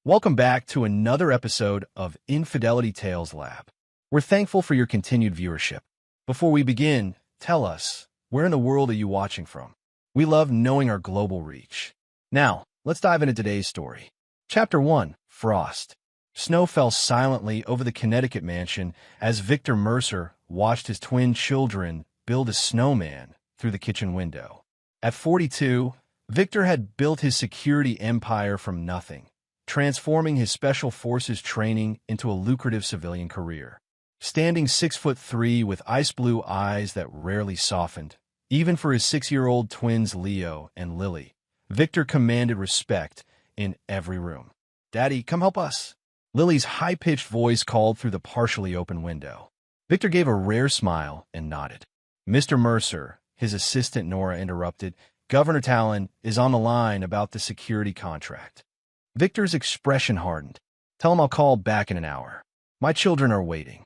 Welcome back to another episode of Infidelity Tales Lab. We're thankful for your continued viewership. Before we begin, tell us, where in the world are you watching from? We love knowing our global reach. Now, let's dive into today's story. Chapter 1, Frost. Snow fell silently over the Connecticut mansion as Victor Mercer watched his twin children build a snowman through the kitchen window. At 42, Victor had built his security empire from nothing, transforming his special forces training into a lucrative civilian career. Standing 6'3" with ice blue eyes that rarely softened, even for his 6-year-old twins Leo and Lily, Victor commanded respect in every room. "Daddy, come help us." Lily's high-pitched voice called through the partially open window. Victor gave a rare smile and nodded. "Mr. Mercer," his assistant Nora interrupted, "Governor Talon is on the line about the security contract." Victor's expression hardened. "Tell him I'll call back in an hour. My children are waiting."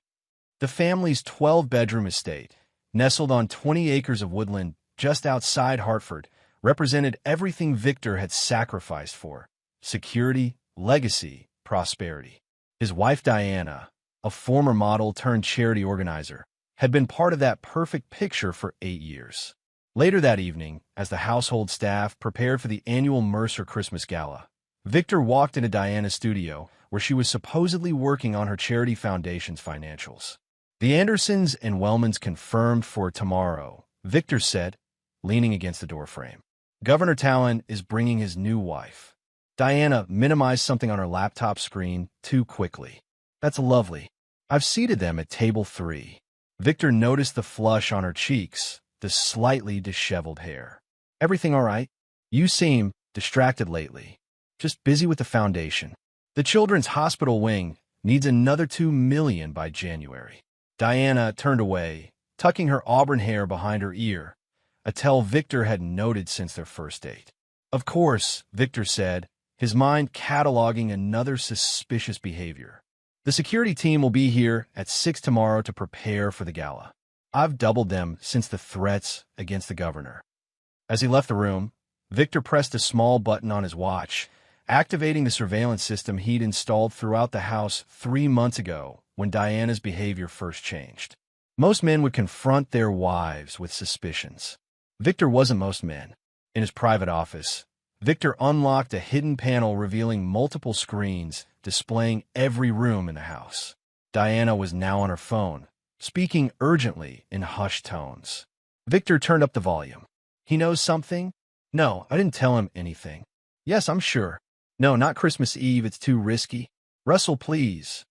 The family's 12-bedroom estate, nestled on 20 acres of woodland just outside Hartford, represented everything Victor had sacrificed for: security, legacy, prosperity. His wife Diana, a former model turned charity organizer, had been part of that perfect picture for 8 years. Later that evening, as the household staff prepared for the annual Mercer Christmas Gala, Victor walked into Diana's studio, where she was supposedly working on her charity foundation's financials. "The Andersons and Wellmans confirmed for tomorrow," Victor said, leaning against the doorframe. "Governor Talon is bringing his new wife." Diana minimized something on her laptop screen too quickly. "That's lovely. I've seated them at table 3. Victor noticed the flush on her cheeks, the slightly disheveled hair. "Everything all right? You seem distracted lately. Just busy with the foundation. The children's hospital wing needs another $2 million by January." Diana turned away, tucking her auburn hair behind her ear, a tell Victor had noted since their first date. "Of course," Victor said, his mind cataloging another suspicious behavior. "The security team will be here at 6 tomorrow to prepare for the gala. I've doubled them since the threats against the governor." As he left the room, Victor pressed a small button on his watch, activating the surveillance system he'd installed throughout the house 3 months ago when Diana's behavior first changed. Most men would confront their wives with suspicions. Victor wasn't most men. In his private office, Victor unlocked a hidden panel revealing multiple screens displaying every room in the house. Diana was now on her phone, speaking urgently in hushed tones. Victor turned up the volume. "He knows something?" "No, I didn't tell him anything." "Yes, I'm sure." "No, not Christmas Eve, it's too risky." "Russell, please."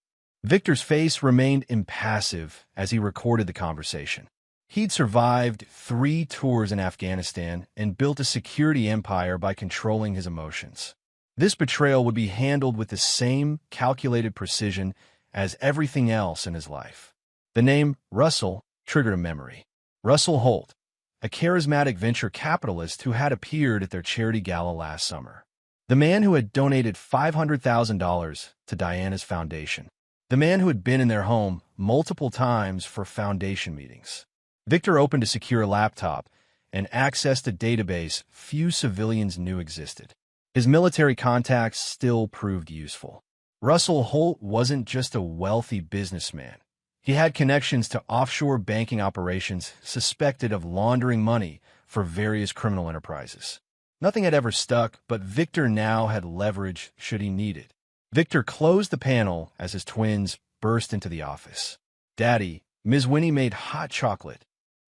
Victor's face remained impassive as he recorded the conversation. He'd survived 3 tours in Afghanistan and built a security empire by controlling his emotions. This betrayal would be handled with the same calculated precision as everything else in his life. The name Russell triggered a memory. Russell Holt, a charismatic venture capitalist who had appeared at their charity gala last summer. The man who had donated $500,000 to Diana's foundation. The man who had been in their home multiple times for foundation meetings. Victor opened a secure laptop and accessed a database few civilians knew existed. His military contacts still proved useful. Russell Holt wasn't just a wealthy businessman. He had connections to offshore banking operations suspected of laundering money for various criminal enterprises. Nothing had ever stuck, but Victor now had leverage should he need it. Victor closed the panel as his twins burst into the office. "Daddy, Ms. Winnie made hot chocolate,"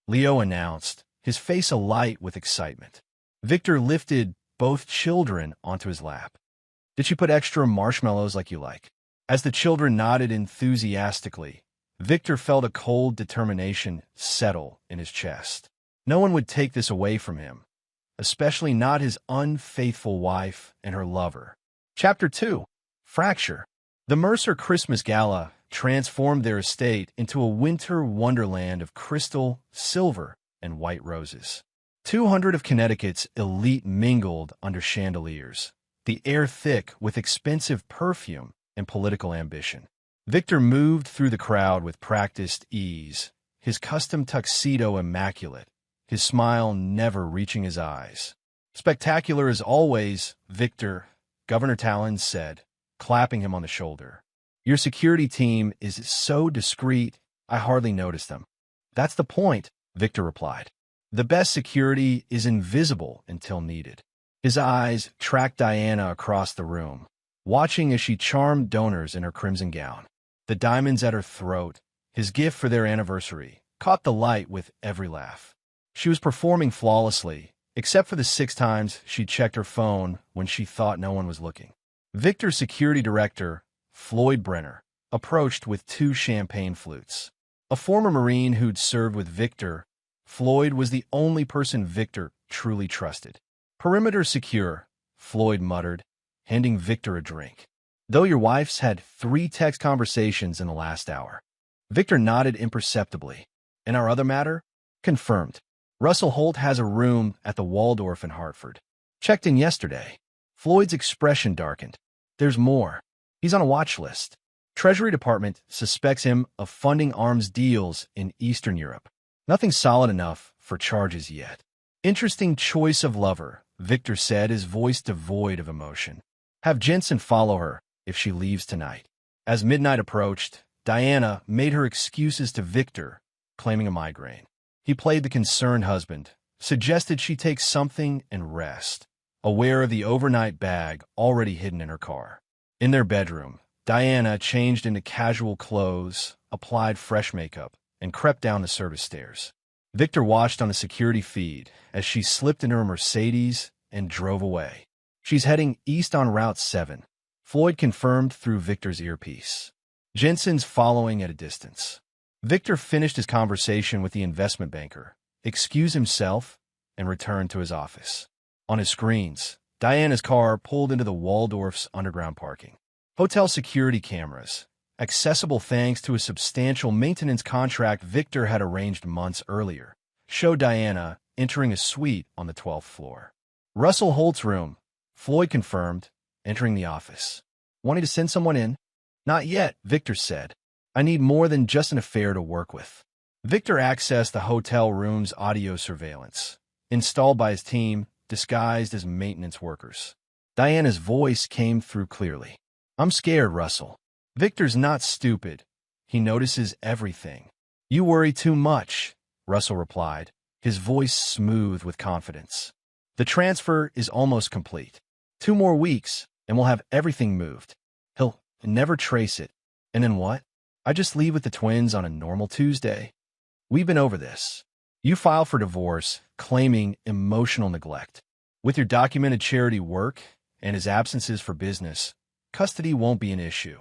Leo announced, his face alight with excitement. Victor lifted both children onto his lap. "Did she put extra marshmallows like you like?" As the children nodded enthusiastically, Victor felt a cold determination settle in his chest. No one would take this away from him, especially not his unfaithful wife and her lover. Chapter 2, Fracture. The Mercer Christmas Gala transformed their estate into a winter wonderland of crystal, silver, and white roses. 200 of Connecticut's elite mingled under chandeliers, the air thick with expensive perfume and political ambition. Victor moved through the crowd with practiced ease, his custom tuxedo immaculate, his smile never reaching his eyes. "Spectacular as always, Victor," Governor Talon said, clapping him on the shoulder. Your security team is so discreet, I hardly noticed them. That's the point, Victor replied. The best security is invisible until needed. His eyes tracked Diana across the room, watching as she charmed donors in her crimson gown. The diamonds at her throat, his gift for their anniversary, caught the light with every laugh. She was performing flawlessly, except for the 6 times she checked her phone when she thought no one was looking. Victor's security director, Floyd Brenner, approached with 2 champagne flutes. A former Marine who'd served with Victor, Floyd was the only person Victor truly trusted. Perimeter secure, Floyd muttered, handing Victor a drink. Though your wife's had 3 text conversations in the last hour. Victor nodded imperceptibly. And our other matter? Confirmed. Russell Holt has a room at the Waldorf in Hartford. Checked in yesterday. Floyd's expression darkened. There's more. He's on a watch list. Treasury Department suspects him of funding arms deals in Eastern Europe. Nothing solid enough for charges yet. Interesting choice of lover, Victor said, his voice devoid of emotion. Have Jensen follow her if she leaves tonight. As midnight approached, Diana made her excuses to Victor, claiming a migraine. He played the concerned husband, suggested she take something and rest, aware of the overnight bag already hidden in her car. In their bedroom, Diana changed into casual clothes, applied fresh makeup, and crept down the service stairs. Victor watched on the security feed as she slipped into her Mercedes and drove away. She's heading east on Route 7, Floyd confirmed through Victor's earpiece. Jensen's following at a distance. Victor finished his conversation with the investment banker, excused himself, and returned to his office. On his screens, Diana's car pulled into the Waldorf's underground parking. Hotel security cameras, accessible thanks to a substantial maintenance contract Victor had arranged months earlier, showed Diana entering a suite on the 12th floor. Russell Holt's room, Floyd confirmed, entering the office. Wanting to send someone in? Not yet, Victor said. I need more than just an affair to work with. Victor accessed the hotel room's audio surveillance, installed by his team, disguised as maintenance workers. Diana's voice came through clearly. I'm scared, Russell. Victor's not stupid. He notices everything. You worry too much, Russell replied, his voice smooth with confidence. The transfer is almost complete. 2 more weeks, and we'll have everything moved. He'll never trace it. And then what? I just leave with the twins on a normal Tuesday. We've been over this. You file for divorce, claiming emotional neglect. With your documented charity work and his absences for business, custody won't be an issue.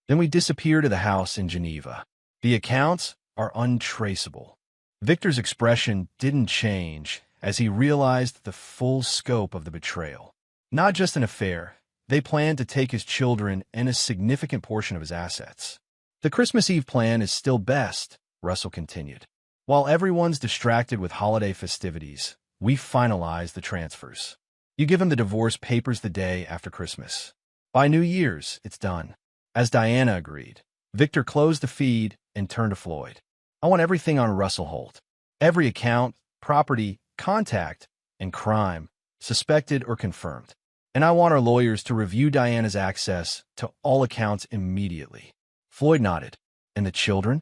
Then we disappear to the house in Geneva. The accounts are untraceable. Victor's expression didn't change as he realized the full scope of the betrayal. Not just an affair, they planned to take his children and a significant portion of his assets. The Christmas Eve plan is still best, Russell continued. While everyone's distracted with holiday festivities, we finalize the transfers. You give him the divorce papers the day after Christmas. By New Year's, it's done. As Diana agreed, Victor closed the feed and turned to Floyd. I want everything on Russell Holt. Every account, property, contact, and crime, suspected or confirmed. And I want our lawyers to review Diana's access to all accounts immediately. Floyd nodded. And the children?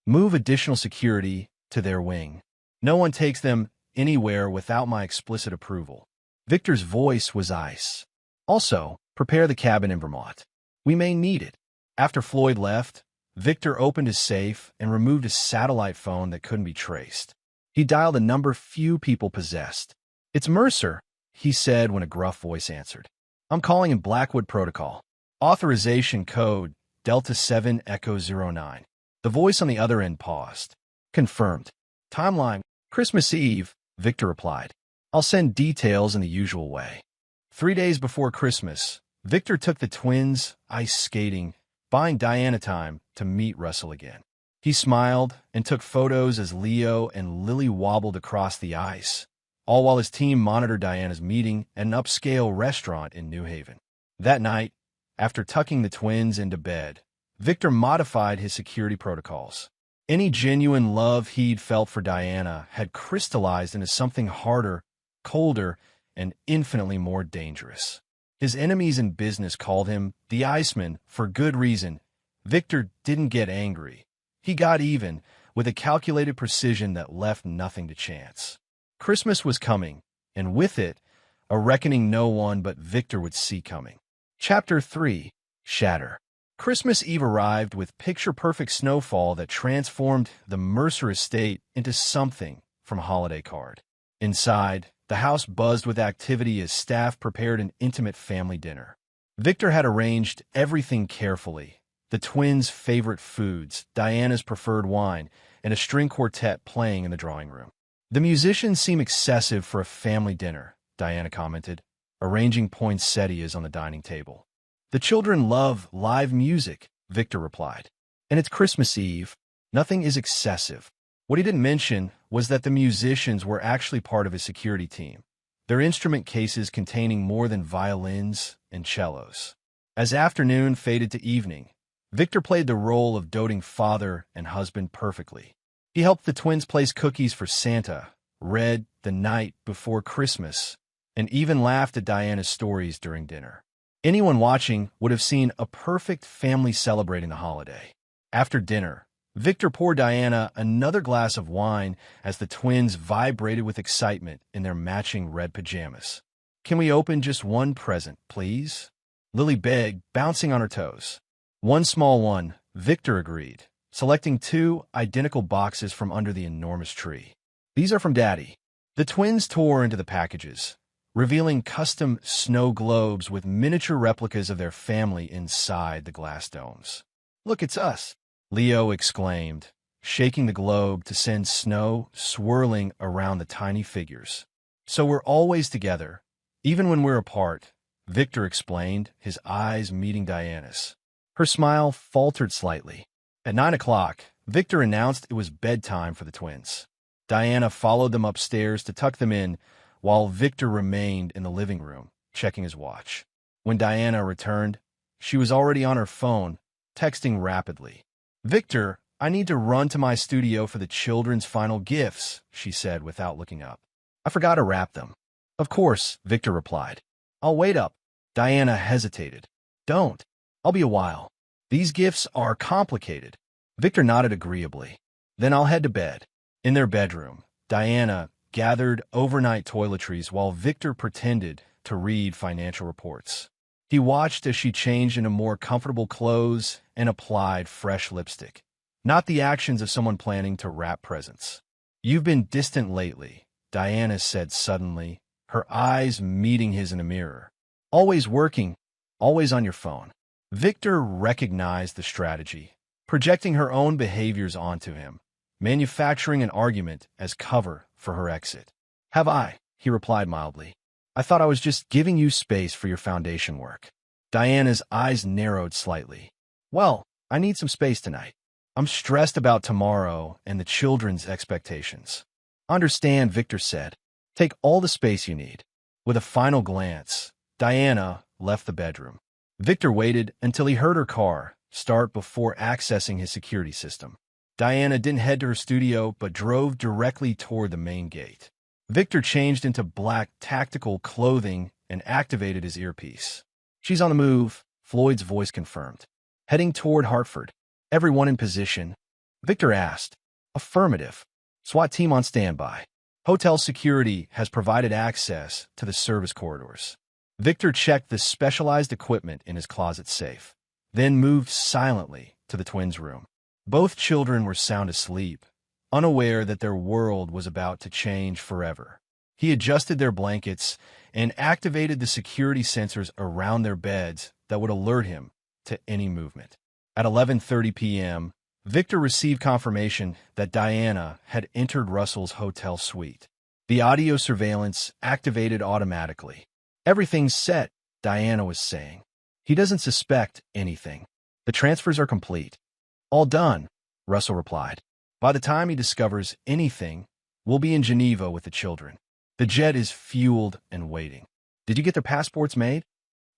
Move additional security to their wing. No one takes them anywhere without my explicit approval. Victor's voice was ice. Also, prepare the cabin in Vermont. We may need it. After Floyd left, Victor opened his safe and removed a satellite phone that couldn't be traced. He dialed a number few people possessed. It's Mercer, he said when a gruff voice answered. I'm calling in Blackwood Protocol. Authorization code Delta 7 Echo 09. The voice on the other end paused. Confirmed. Timeline, Christmas Eve, Victor replied. I'll send details in the usual way. 3 days before Christmas, Victor took the twins ice skating, buying Diana time to meet Russell again. He smiled and took photos as Leo and Lily wobbled across the ice, all while his team monitored Diana's meeting at an upscale restaurant in New Haven. That night, after tucking the twins into bed, Victor modified his security protocols. Any genuine love he'd felt for Diana had crystallized into something harder, colder, and infinitely more dangerous. His enemies in business called him the Iceman for good reason. Victor didn't get angry. He got even, with a calculated precision that left nothing to chance. Christmas was coming, and with it, a reckoning no one but Victor would see coming. Chapter 3. Shatter. Christmas Eve arrived with picture-perfect snowfall that transformed the Mercer estate into something from a holiday card. Inside, the house buzzed with activity as staff prepared an intimate family dinner. Victor had arranged everything carefully. The twins' favorite foods, Diana's preferred wine, and a string quartet playing in the drawing room. "The musicians seem excessive for a family dinner," Diana commented, arranging poinsettias on the dining table. "The children love live music," Victor replied. "And it's Christmas Eve. Nothing is excessive." What he didn't mention was that the musicians were actually part of his security team, their instrument cases containing more than violins and cellos. As afternoon faded to evening, Victor played the role of doting father and husband perfectly. He helped the twins place cookies for Santa, read The Night Before Christmas, and even laughed at Diana's stories during dinner. Anyone watching would have seen a perfect family celebrating the holiday. After dinner, Victor poured Diana another glass of wine as the twins vibrated with excitement in their matching red pajamas. "Can we open just one present, please?" Lily begged, bouncing on her toes. "One small one," Victor agreed, selecting two identical boxes from under the enormous tree. "These are from Daddy." The twins tore into the packages, revealing custom snow globes with miniature replicas of their family inside the glass domes. "Look, it's us," Leo exclaimed, shaking the globe to send snow swirling around the tiny figures. "So we're always together, even when we're apart," Victor explained, his eyes meeting Diana's. Her smile faltered slightly. At 9 o'clock, Victor announced it was bedtime for the twins. Diana followed them upstairs to tuck them in, while Victor remained in the living room, checking his watch. When Diana returned, she was already on her phone, texting rapidly. "Victor, I need to run to my studio for the children's final gifts," she said without looking up. "I forgot to wrap them." "Of course," Victor replied. "I'll wait up." Diana hesitated. "Don't. I'll be a while. These gifts are complicated." Victor nodded agreeably. "Then I'll head to bed." In their bedroom, Diana gathered overnight toiletries while Victor pretended to read financial reports. He watched as she changed into more comfortable clothes and applied fresh lipstick. Not the actions of someone planning to wrap presents. "You've been distant lately," Diana said suddenly, her eyes meeting his in a mirror. "Always working, always on your phone." Victor recognized the strategy, projecting her own behaviors onto him, manufacturing an argument as cover for her exit. "Have I?" he replied mildly. "I thought I was just giving you space for your foundation work." Diana's eyes narrowed slightly. "Well, I need some space tonight. I'm stressed about tomorrow and the children's expectations." "Understand," Victor said. "Take all the space you need." With a final glance, Diana left the bedroom. Victor waited until he heard her car start before accessing his security system. Diana didn't head to her studio, but drove directly toward the main gate. Victor changed into black tactical clothing and activated his earpiece. "She's on the move," Floyd's voice confirmed. "Heading toward Hartford. Everyone in position?" Victor asked. "Affirmative. SWAT team on standby. Hotel security has provided access to the service corridors." Victor checked the specialized equipment in his closet safe, then moved silently to the twins' room. Both children were sound asleep, unaware that their world was about to change forever. He adjusted their blankets and activated the security sensors around their beds that would alert him to any movement. At 11:30 p.m., Victor received confirmation that Diana had entered Russell's hotel suite. The audio surveillance activated automatically. "Everything's set," Diana was saying. "He doesn't suspect anything. The transfers are complete." "All done," Russell replied. "By the time he discovers anything, we'll be in Geneva with the children. The jet is fueled and waiting." "Did you get their passports made?"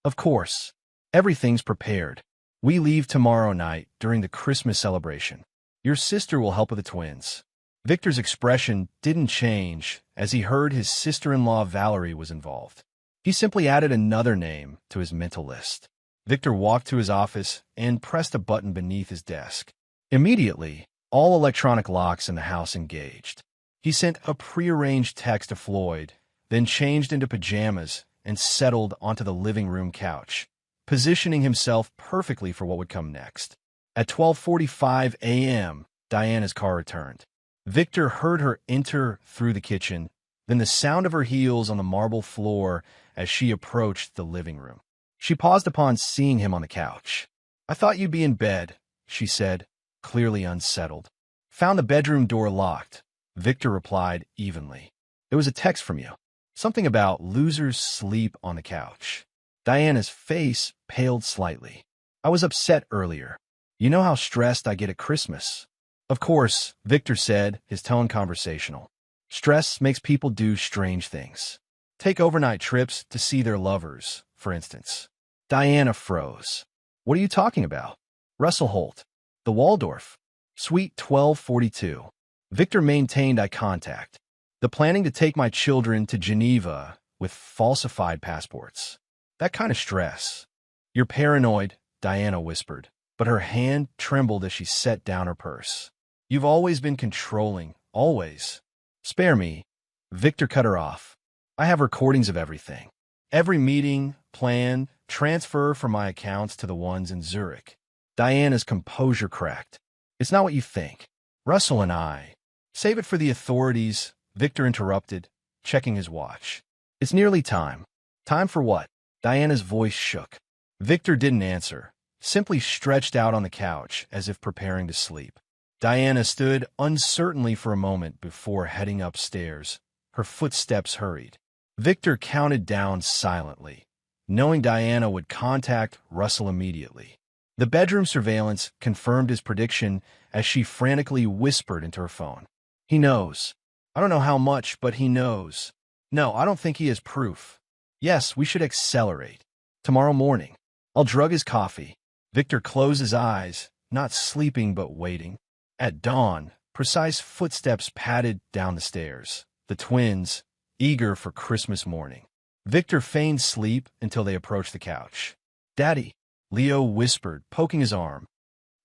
"Of course. Everything's prepared. We leave tomorrow night during the Christmas celebration. Your sister will help with the twins." Victor's expression didn't change as he heard his sister-in-law Valerie was involved. He simply added another name to his mental list. Victor walked to his office and pressed a button beneath his desk. Immediately, all electronic locks in the house engaged. He sent a prearranged text to Floyd, then changed into pajamas and settled onto the living room couch, positioning himself perfectly for what would come next. At 12:45 a.m., Diana's car returned. Victor heard her enter through the kitchen, then the sound of her heels on the marble floor as she approached the living room. She paused upon seeing him on the couch. "I thought you'd be in bed," she said, clearly unsettled. "Found the bedroom door locked," Victor replied evenly. "It was a text from you. Something about losers sleep on the couch." Diana's face paled slightly. "I was upset earlier. You know how stressed I get at Christmas." "Of course," Victor said, his tone conversational. "Stress makes people do strange things. Take overnight trips to see their lovers, for instance." Diana froze. "What are you talking about?" "Russell Holt. The Waldorf. Suite 1242. Victor maintained eye contact. "The planning to take my children to Geneva with falsified passports. That kind of stress." "You're paranoid," Diana whispered, but her hand trembled as she set down her purse. "You've always been controlling, always." "Spare me," Victor cut her off. "I have recordings of everything. Every meeting, plan, transfer from my accounts to the ones in Zurich." Diana's composure cracked. "It's not what you think. Russell and I—" "Save it for the authorities," Victor interrupted, checking his watch. "It's nearly time." "Time for what?" Diana's voice shook. Victor didn't answer, simply stretched out on the couch as if preparing to sleep. Diana stood uncertainly for a moment before heading upstairs. Her footsteps hurried. Victor counted down silently, knowing Diana would contact Russell immediately. The bedroom surveillance confirmed his prediction as she frantically whispered into her phone. "He knows. I don't know how much, but he knows. No, I don't think he has proof. Yes, we should accelerate. Tomorrow morning. I'll drug his coffee." Victor closed his eyes, not sleeping but waiting. At dawn, precise footsteps padded down the stairs. The twins, eager for Christmas morning. Victor feigned sleep until they approached the couch. "Daddy," Leo whispered, poking his arm.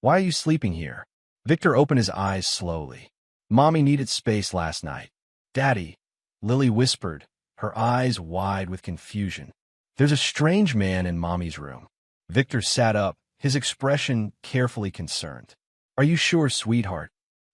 "Why are you sleeping here?" Victor opened his eyes slowly. "Mommy needed space last night." "Daddy," Lily whispered, her eyes wide with confusion. "There's a strange man in Mommy's room." Victor sat up, his expression carefully concerned. "Are you sure, sweetheart?"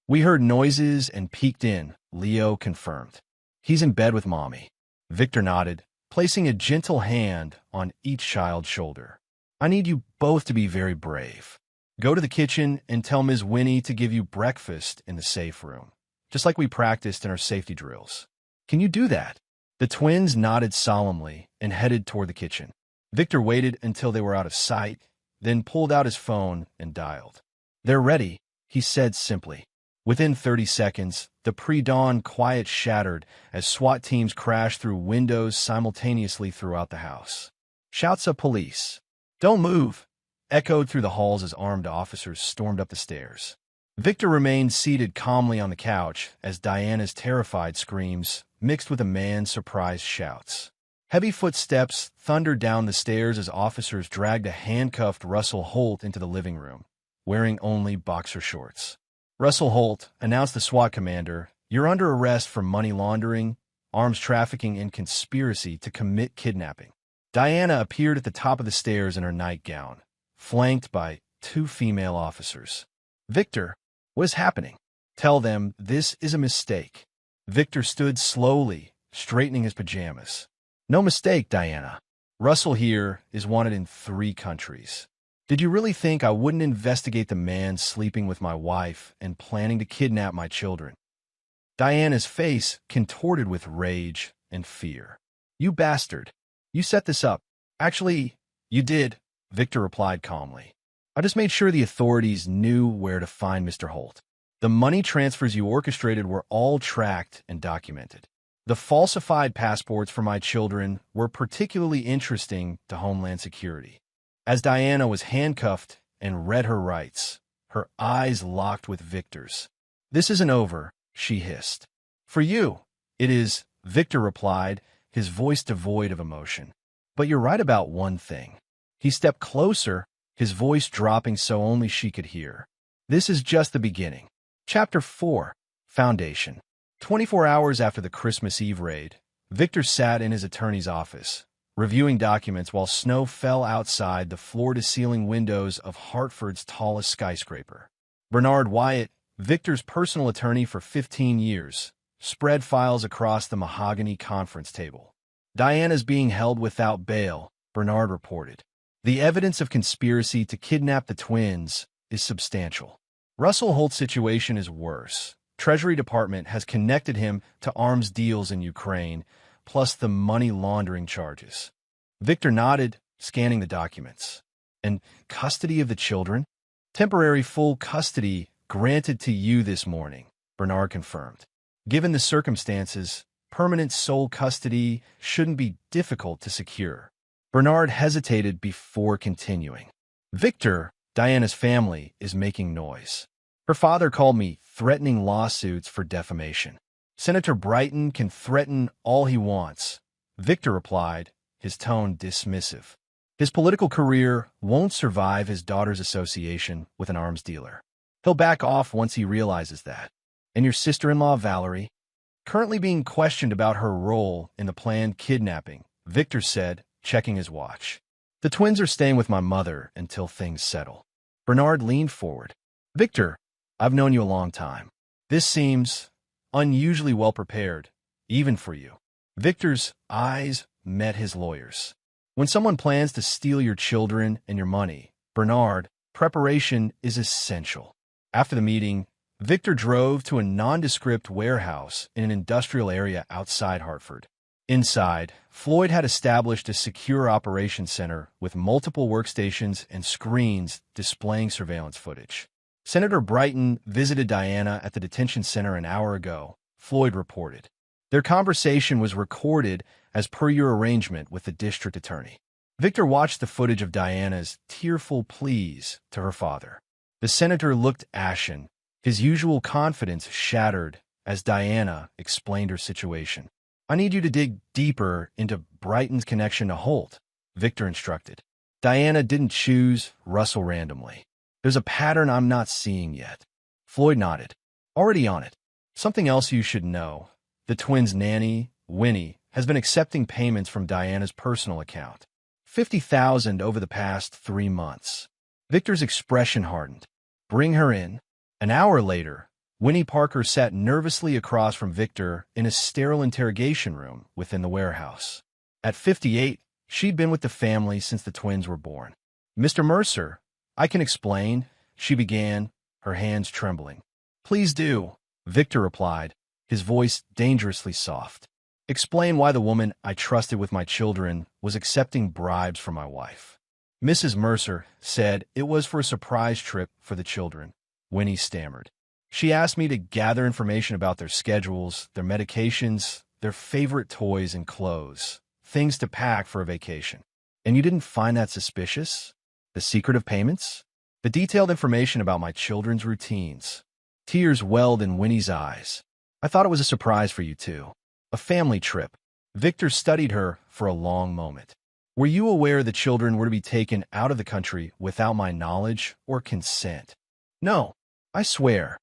"We heard noises and peeked in," Leo confirmed. "He's in bed with Mommy." Victor nodded, placing a gentle hand on each child's shoulder. "I need you both to be very brave. Go to the kitchen and tell Ms. Winnie to give you breakfast in the safe room, just like we practiced in our safety drills. Can you do that?" The twins nodded solemnly and headed toward the kitchen. Victor waited until they were out of sight, then pulled out his phone and dialed. "They're ready," he said simply. Within 30 seconds, the pre-dawn quiet shattered as SWAT teams crashed through windows simultaneously throughout the house. Shouts of police, "Don't move," echoed through the halls as armed officers stormed up the stairs. Victor remained seated calmly on the couch as Diana's terrified screams mixed with a man's surprised shouts. Heavy footsteps thundered down the stairs as officers dragged a handcuffed Russell Holt into the living room, wearing only boxer shorts. "Russell Holt," announced the SWAT commander, "you're under arrest for money laundering, arms trafficking, and conspiracy to commit kidnapping." Diana appeared at the top of the stairs in her nightgown, flanked by 2 female officers. "Victor, what is happening?" "Tell them this is a mistake." Victor stood slowly, straightening his pajamas. "No mistake, Diana. Russell here is wanted in 3 countries. Did you really think I wouldn't investigate the man sleeping with my wife and planning to kidnap my children?" Diana's face contorted with rage and fear. "You bastard. You set this up." "Actually, you did," Victor replied calmly. "I just made sure the authorities knew where to find Mr. Holt. The money transfers you orchestrated were all tracked and documented. The falsified passports for my children were particularly interesting to Homeland Security." As Diana was handcuffed and read her rights, her eyes locked with Victor's. "This isn't over," she hissed. "For you, it is," Victor replied, his voice devoid of emotion. But you're right about one thing. He stepped closer, his voice dropping so only she could hear. This is just the beginning. Chapter 4. Foundation. 24 hours after the Christmas Eve raid, Victor sat in his attorney's office, reviewing documents while snow fell outside the floor-to-ceiling windows of Hartford's tallest skyscraper. Bernard Wyatt, Victor's personal attorney for 15 years, spread files across the mahogany conference table. Diana's being held without bail, Bernard reported. The evidence of conspiracy to kidnap the twins is substantial. Russell Holt's situation is worse. Treasury Department has connected him to arms deals in Ukraine, plus the money laundering charges. Victor nodded, scanning the documents. And custody of the children? Temporary full custody granted to you this morning, Bernard confirmed. Given the circumstances, permanent sole custody shouldn't be difficult to secure. Bernard hesitated before continuing. Victor, Diana's family, is making noise. Her father called me threatening lawsuits for defamation. Senator Brighton can threaten all he wants, Victor replied, his tone dismissive. His political career won't survive his daughter's association with an arms dealer. He'll back off once he realizes that. And your sister-in-law, Valerie, currently being questioned about her role in the planned kidnapping, Victor said, checking his watch. The twins are staying with my mother until things settle. Bernard leaned forward. Victor, I've known you a long time. This seems unusually well prepared, even for you. Victor's eyes met his lawyer's. When someone plans to steal your children and your money, Bernard, preparation is essential. After the meeting, Victor drove to a nondescript warehouse in an industrial area outside Hartford. Inside, Floyd had established a secure operations center with multiple workstations and screens displaying surveillance footage. Senator Brighton visited Diana at the detention center an hour ago, Floyd reported. Their conversation was recorded as per your arrangement with the district attorney. Victor watched the footage of Diana's tearful pleas to her father. The senator looked ashen, his usual confidence shattered as Diana explained her situation. I need you to dig deeper into Brighton's connection to Holt, Victor instructed. Diana didn't choose Russell randomly. There's a pattern I'm not seeing yet. Floyd nodded. Already on it. Something else you should know. The twins' nanny, Winnie, has been accepting payments from Diana's personal account. $50,000 over the past 3 months. Victor's expression hardened. Bring her in. An hour later, Winnie Parker sat nervously across from Victor in a sterile interrogation room within the warehouse. At 58, she'd been with the family since the twins were born. Mr. Mercer, I can explain, she began, her hands trembling. Please do, Victor replied, his voice dangerously soft. Explain why the woman I trusted with my children was accepting bribes from my wife. Mrs. Mercer said it was for a surprise trip for the children. Winnie stammered. She asked me to gather information about their schedules, their medications, their favorite toys and clothes, things to pack for a vacation. And you didn't find that suspicious? The secret of payments? The detailed information about my children's routines. Tears welled in Winnie's eyes. I thought it was a surprise for you too. A family trip. Victor studied her for a long moment. Were you aware the children were to be taken out of the country without my knowledge or consent? No, I swear.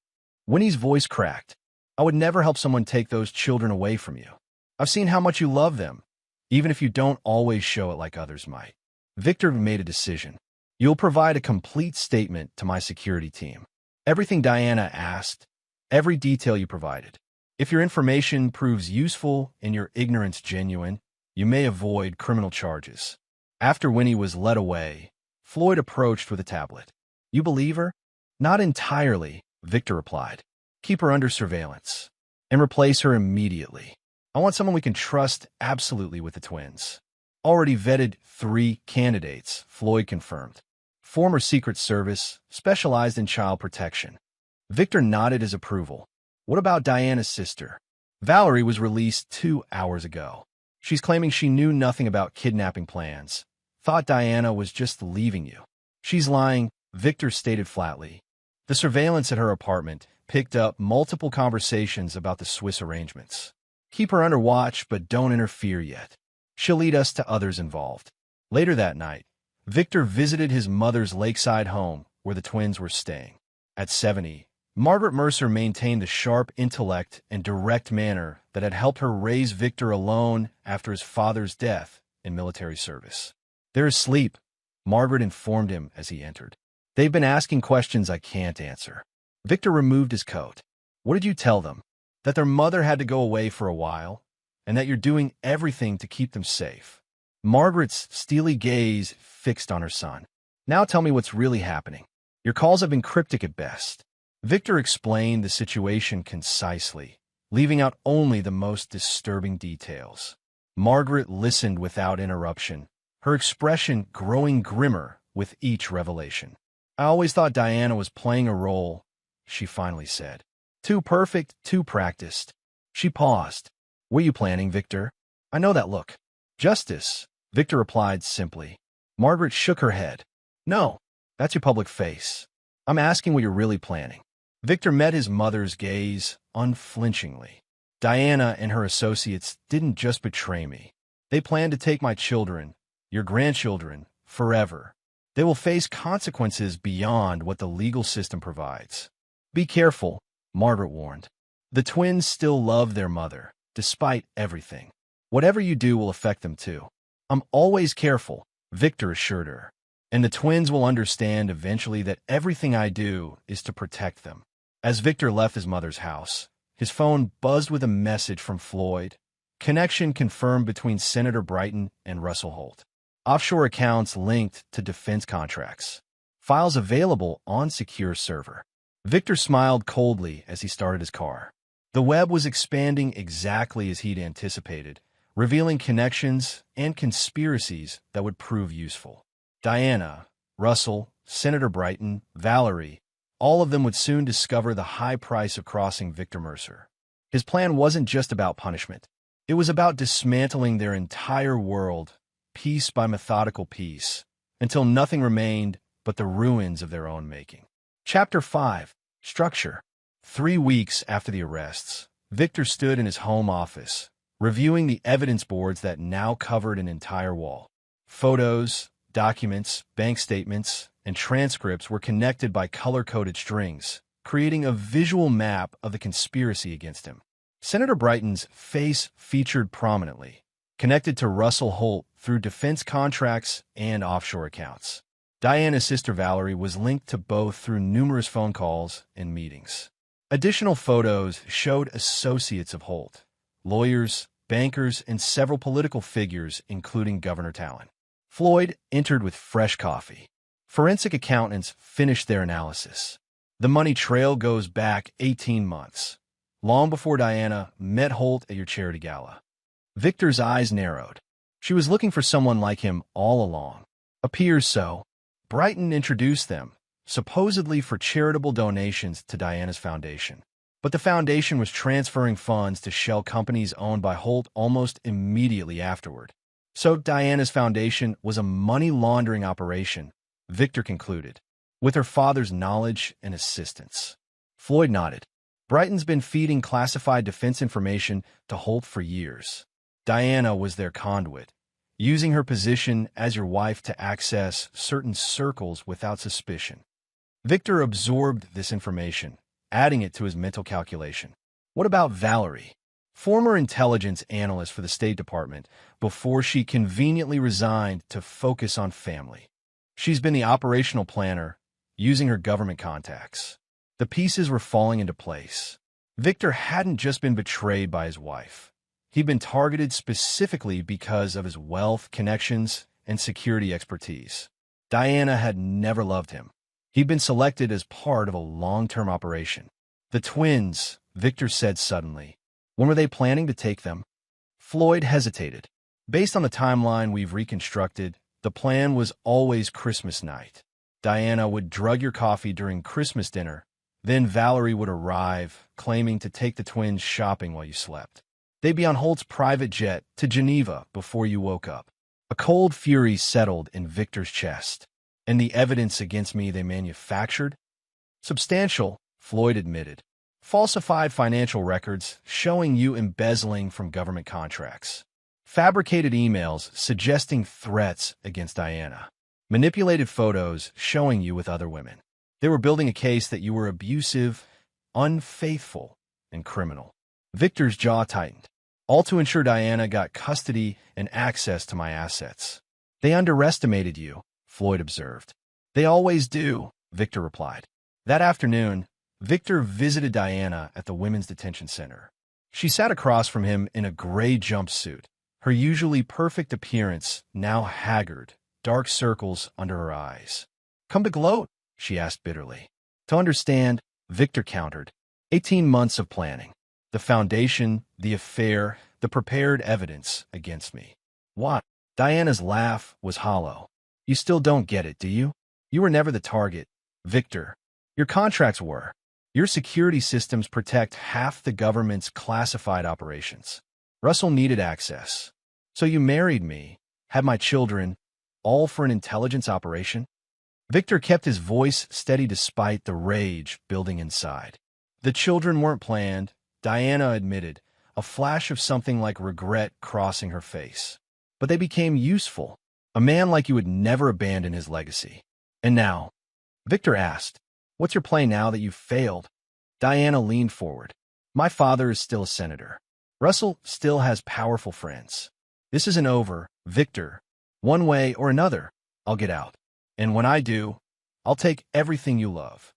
Winnie's voice cracked. I would never help someone take those children away from you. I've seen how much you love them, even if you don't always show it like others might. Victor made a decision. You'll provide a complete statement to my security team. Everything Diana asked, every detail you provided. If your information proves useful and your ignorance genuine, you may avoid criminal charges. After Winnie was led away, Floyd approached with a tablet. You believe her? Not entirely, Victor replied. Keep her under surveillance and replace her immediately. I want someone we can trust absolutely with the twins. Already vetted 3 candidates, Floyd confirmed. Former Secret Service, specialized in child protection. Victor nodded his approval. What about Diana's sister? Valerie was released 2 hours ago. She's claiming she knew nothing about kidnapping plans. Thought Diana was just leaving you. She's lying, Victor stated flatly. The surveillance at her apartment picked up multiple conversations about the Swiss arrangements. Keep her under watch, but don't interfere yet. She'll lead us to others involved. Later that night, Victor visited his mother's lakeside home where the twins were staying. At 70, Margaret Mercer maintained the sharp intellect and direct manner that had helped her raise Victor alone after his father's death in military service. "They're asleep," Margaret informed him as he entered. "They've been asking questions I can't answer." Victor removed his coat. "What did you tell them? That their mother had to go away for a while, and that you're doing everything to keep them safe?" Margaret's steely gaze fixed on her son. "Now tell me what's really happening. Your calls have been cryptic at best." Victor explained the situation concisely, leaving out only the most disturbing details. Margaret listened without interruption, her expression growing grimmer with each revelation. "I always thought Diana was playing a role," she finally said. "Too perfect, too practiced." She paused. "What are you planning, Victor? I know that look." "Justice," Victor replied simply. Margaret shook her head. "No, that's your public face. I'm asking what you're really planning." Victor met his mother's gaze unflinchingly. "Diana and her associates didn't just betray me. They plan to take my children, your grandchildren, forever. They will face consequences beyond what the legal system provides." "Be careful," Margaret warned. "The twins still love their mother, despite everything. Whatever you do will affect them too." "I'm always careful," Victor assured her. "And the twins will understand eventually that everything I do is to protect them." As Victor left his mother's house, his phone buzzed with a message from Floyd. Connection confirmed between Senator Brighton and Russell Holt. Offshore accounts linked to defense contracts. Files available on secure server. Victor smiled coldly as he started his car. The web was expanding exactly as he'd anticipated, revealing connections and conspiracies that would prove useful. Diana, Russell, Senator Brighton, Valerie, all of them would soon discover the high price of crossing Victor Mercer. His plan wasn't just about punishment. It was about dismantling their entire world, piece by methodical piece, until nothing remained but the ruins of their own making. Chapter 5. Structure. 3 weeks after the arrests, Victor stood in his home office, reviewing the evidence boards that now covered an entire wall. Photos, documents, bank statements, and transcripts were connected by color-coded strings, creating a visual map of the conspiracy against him. Senator Brighton's face featured prominently, connected to Russell Holt through defense contracts and offshore accounts. Diana's sister Valerie was linked to both through numerous phone calls and meetings. Additional photos showed associates of Holt, lawyers, bankers, and several political figures, including Governor Talon. Floyd entered with fresh coffee. Forensic accountants finished their analysis. The money trail goes back 18 months, long before Diana met Holt at your charity gala. Victor's eyes narrowed. She was looking for someone like him all along. Appears so. Brighton introduced them, supposedly for charitable donations to Diana's foundation. But the foundation was transferring funds to shell companies owned by Holt almost immediately afterward. So Diana's foundation was a money laundering operation, Victor concluded, with her father's knowledge and assistance. Floyd nodded. Brighton's been feeding classified defense information to Holt for years. Diana was their conduit, using her position as your wife to access certain circles without suspicion. Victor absorbed this information, adding it to his mental calculation. What about Valerie, former intelligence analyst for the State Department, before she conveniently resigned to focus on family? She's been the operational planner, using her government contacts. The pieces were falling into place. Victor hadn't just been betrayed by his wife. He'd been targeted specifically because of his wealth, connections, and security expertise. Diana had never loved him. He'd been selected as part of a long-term operation. The twins, Victor said suddenly. When were they planning to take them? Floyd hesitated. Based on the timeline we've reconstructed, the plan was always Christmas night. Diana would drug your coffee during Christmas dinner. Then Valerie would arrive, claiming to take the twins shopping while you slept. They'd be on Holt's private jet to Geneva before you woke up. A cold fury settled in Victor's chest. And the evidence against me they manufactured? Substantial, Floyd admitted. Falsified financial records showing you embezzling from government contracts. Fabricated emails suggesting threats against Diana. Manipulated photos showing you with other women. They were building a case that you were abusive, unfaithful, and criminal. Victor's jaw tightened, all to ensure Diana got custody and access to my assets. They underestimated you, Floyd observed. They always do, Victor replied. That afternoon, Victor visited Diana at the women's detention center. She sat across from him in a gray jumpsuit, her usually perfect appearance now haggard, dark circles under her eyes. Come to gloat, she asked bitterly. To understand, Victor countered. 18 months of planning. The foundation, the affair, the prepared evidence against me. What? Diana's laugh was hollow. You still don't get it, do you? You were never the target, Victor. Your contracts were. Your security systems protect half the government's classified operations. Russell needed access. So you married me, had my children, all for an intelligence operation? Victor kept his voice steady despite the rage building inside. The children weren't planned, Diana admitted, a flash of something like regret crossing her face. But they became useful. A man like you would never abandon his legacy. And now? Victor asked, what's your play now that you've failed? Diana leaned forward. My father is still a senator. Russell still has powerful friends. This isn't over, Victor. One way or another, I'll get out. And when I do, I'll take everything you love.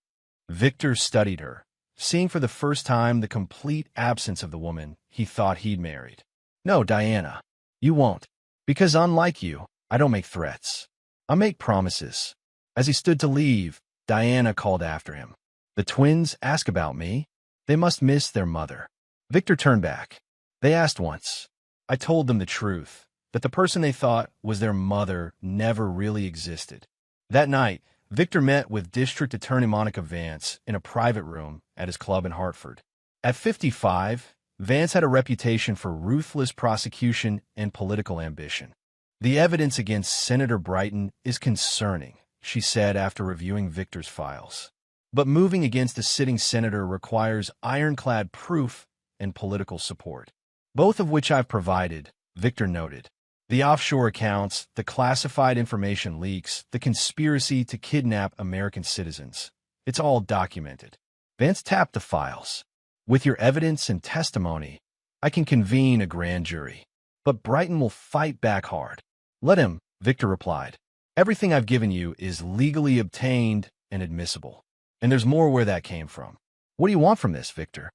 Victor studied her, seeing for the first time the complete absence of the woman he thought he'd married. No, Diana, you won't. Because unlike you, I don't make threats. I make promises. As he stood to leave, Diana called after him. The twins ask about me. They must miss their mother. Victor turned back. They asked once. I told them the truth, that the person they thought was their mother never really existed. That night, Victor met with District Attorney Monica Vance in a private room at his club in Hartford. At 55, Vance had a reputation for ruthless prosecution and political ambition. The evidence against Senator Brighton is concerning, she said after reviewing Victor's files. But moving against a sitting senator requires ironclad proof and political support, both of which I've provided, Victor noted. The offshore accounts, the classified information leaks, the conspiracy to kidnap American citizens. It's all documented. Vance tapped the files. With your evidence and testimony, I can convene a grand jury. But Brighton will fight back hard. Let him, Victor replied. Everything I've given you is legally obtained and admissible. And there's more where that came from. What do you want from this, Victor?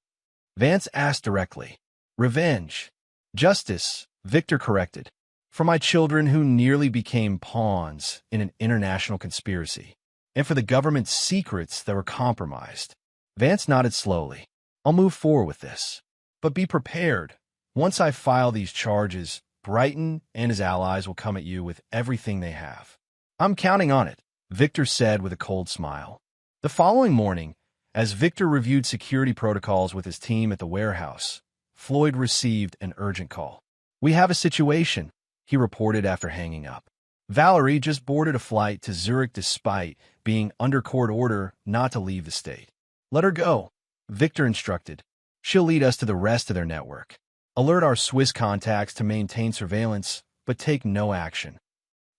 Vance asked directly. Revenge. Justice, Victor corrected. For my children who nearly became pawns in an international conspiracy. And for the government's secrets that were compromised. Vance nodded slowly. I'll move forward with this. But be prepared. Once I file these charges, Brighton and his allies will come at you with everything they have. I'm counting on it, Victor said with a cold smile. The following morning, as Victor reviewed security protocols with his team at the warehouse, Floyd received an urgent call. We have a situation, he reported after hanging up. Valerie just boarded a flight to Zurich despite being under court order not to leave the state. Let her go, Victor instructed. She'll lead us to the rest of their network. Alert our Swiss contacts to maintain surveillance, but take no action.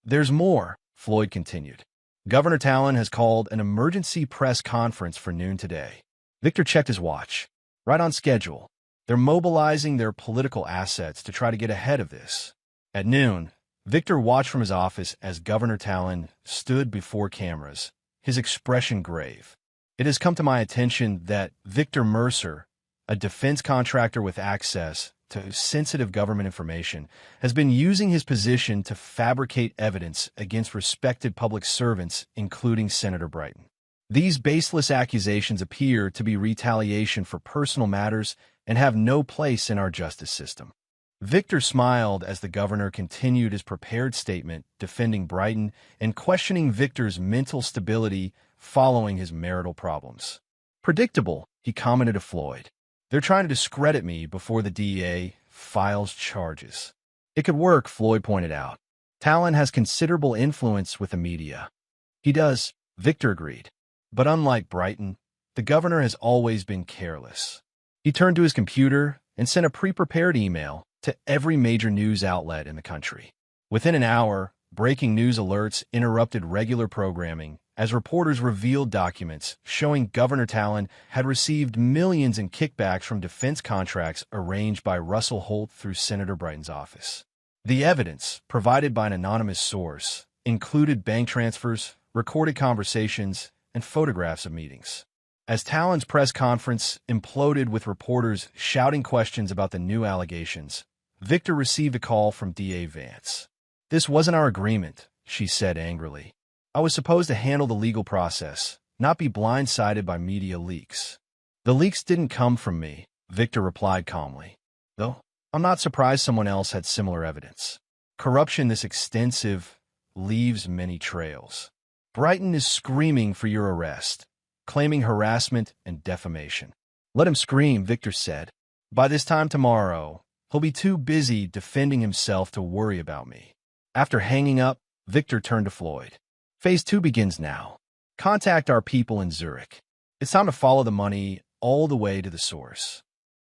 There's more, Floyd continued. Governor Talon has called an emergency press conference for noon today. Victor checked his watch. Right on schedule. They're mobilizing their political assets to try to get ahead of this. At noon, Victor watched from his office as Governor Talon stood before cameras, his expression grave. It has come to my attention that Victor Mercer, a defense contractor with access to sensitive government information, has been using his position to fabricate evidence against respected public servants, including Senator Brighton. These baseless accusations appear to be retaliation for personal matters and have no place in our justice system. Victor smiled as the governor continued his prepared statement defending Brighton and questioning Victor's mental stability following his marital problems. Predictable, he commented to Floyd. They're trying to discredit me before the DEA files charges. It could work, Floyd pointed out. Talon has considerable influence with the media. He does, Victor agreed. But unlike Brighton, the governor has always been careless. He turned to his computer and sent a pre-prepared email to every major news outlet in the country. Within an hour, breaking news alerts interrupted regular programming as reporters revealed documents showing Governor Talon had received millions in kickbacks from defense contracts arranged by Russell Holt through Senator Brighton's office. The evidence, provided by an anonymous source, included bank transfers, recorded conversations, and photographs of meetings. As Talon's press conference imploded with reporters shouting questions about the new allegations, Victor received a call from DA Vance. "This wasn't our agreement," she said angrily. "I was supposed to handle the legal process, not be blindsided by media leaks." "The leaks didn't come from me," Victor replied calmly. "Though I'm not surprised someone else had similar evidence. Corruption this extensive leaves many trails. Brighton is screaming for your arrest, claiming harassment and defamation." "Let him scream," Victor said. "By this time tomorrow, he'll be too busy defending himself to worry about me." After hanging up, Victor turned to Floyd. "Phase 2 begins now. Contact our people in Zurich. It's time to follow the money all the way to the source."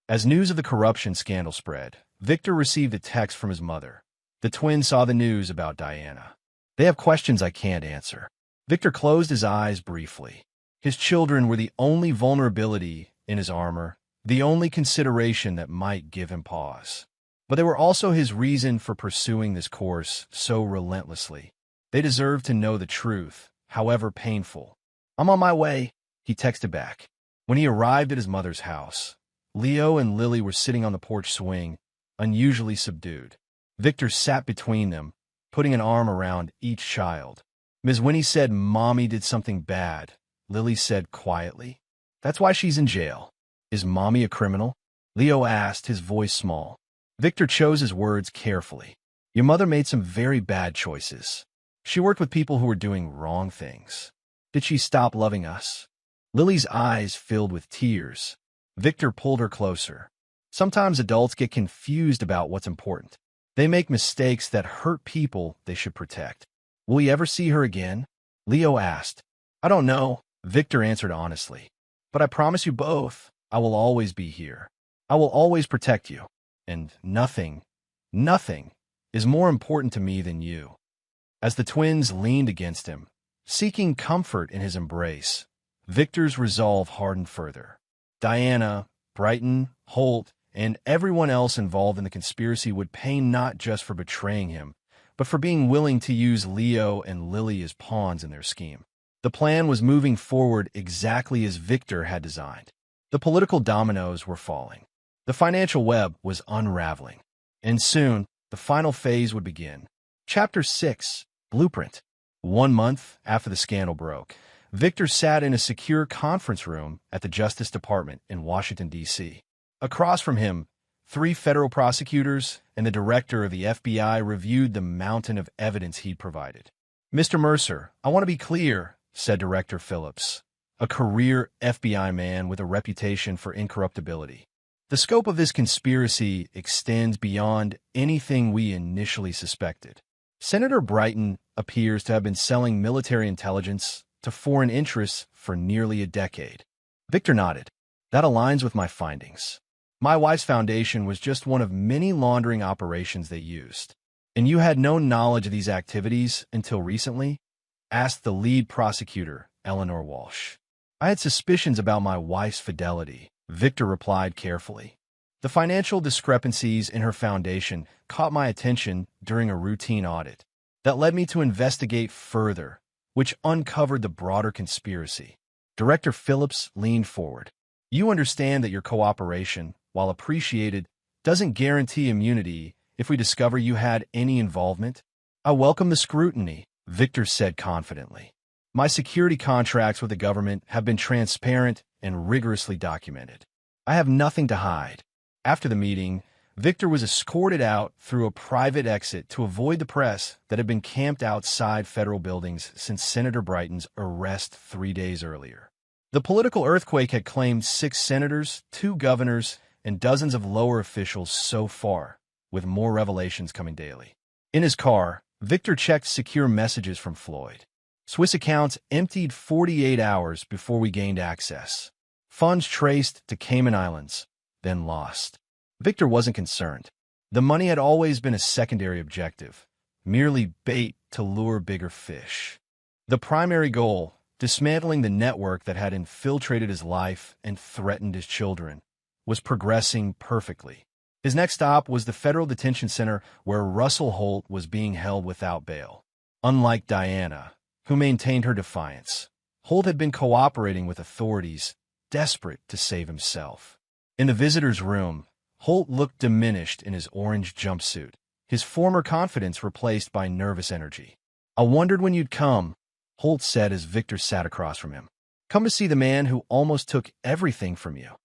As news of the corruption scandal spread, Victor received a text from his mother. The twins saw the news about Diana. "They have questions I can't answer." Victor closed his eyes briefly. His children were the only vulnerability in his armor, the only consideration that might give him pause. But they were also his reason for pursuing this course so relentlessly. They deserved to know the truth, however painful. "I'm on my way," he texted back. When he arrived at his mother's house, Leo and Lily were sitting on the porch swing, unusually subdued. Victor sat between them, putting an arm around each child. Ms. Winnie said Mommy did something bad. Lily said quietly, "That's why she's in jail." "Is Mommy a criminal?" Leo asked, his voice small. Victor chose his words carefully. "Your mother made some very bad choices. She worked with people who were doing wrong things. Did she stop loving us?" Lily's eyes filled with tears. Victor pulled her closer. "Sometimes adults get confused about what's important. They make mistakes that hurt people they should protect." "Will we ever see her again?" Leo asked. "I don't know," Victor answered honestly. "But I promise you both, I will always be here. I will always protect you. And nothing is more important to me than you." As the twins leaned against him, seeking comfort in his embrace, Victor's resolve hardened further. Diana, Brighton, Holt, and everyone else involved in the conspiracy would pay not just for betraying him, but for being willing to use Leo and Lily as pawns in their scheme. The plan was moving forward exactly as Victor had designed. The political dominoes were falling. The financial web was unraveling. And soon, the final phase would begin. Chapter 6, Blueprint. 1 month after the scandal broke, Victor sat in a secure conference room at the Justice Department in Washington, D.C. Across from him, 3 federal prosecutors and the director of the FBI reviewed the mountain of evidence he'd provided. "Mr. Mercer, I want to be clear," said Director Phillips, a career FBI man with a reputation for incorruptibility. "The scope of this conspiracy extends beyond anything we initially suspected. Senator Brighton appears to have been selling military intelligence to foreign interests for nearly a decade." Victor nodded. "That aligns with my findings. My wife's foundation was just one of many laundering operations they used." "And you had no knowledge of these activities until recently?" asked the lead prosecutor, Eleanor Walsh. "I had suspicions about my wife's fidelity," Victor replied carefully. "The financial discrepancies in her foundation caught my attention during a routine audit. That led me to investigate further, which uncovered the broader conspiracy." Director Phillips leaned forward. "You understand that your cooperation, while appreciated, doesn't guarantee immunity if we discover you had any involvement?" "I welcome the scrutiny," Victor said confidently. "My security contracts with the government have been transparent and rigorously documented. I have nothing to hide." After the meeting, Victor was escorted out through a private exit to avoid the press that had been camped outside federal buildings since Senator Brighton's arrest 3 days earlier. The political earthquake had claimed 6 senators, 2 governors, and dozens of lower officials so far, with more revelations coming daily. In his car, Victor checked secure messages from Floyd. "Swiss accounts emptied 48 hours before we gained access. Funds traced to Cayman Islands, then lost." Victor wasn't concerned. The money had always been a secondary objective, merely bait to lure bigger fish. The primary goal, dismantling the network that had infiltrated his life and threatened his children, was progressing perfectly. His next stop was the federal detention center where Russell Holt was being held without bail. Unlike Diana, who maintained her defiance, Holt had been cooperating with authorities, desperate to save himself. In the visitor's room, Holt looked diminished in his orange jumpsuit, his former confidence replaced by nervous energy. "I wondered when you'd come," Holt said as Victor sat across from him. "Come to see the man who almost took everything from you."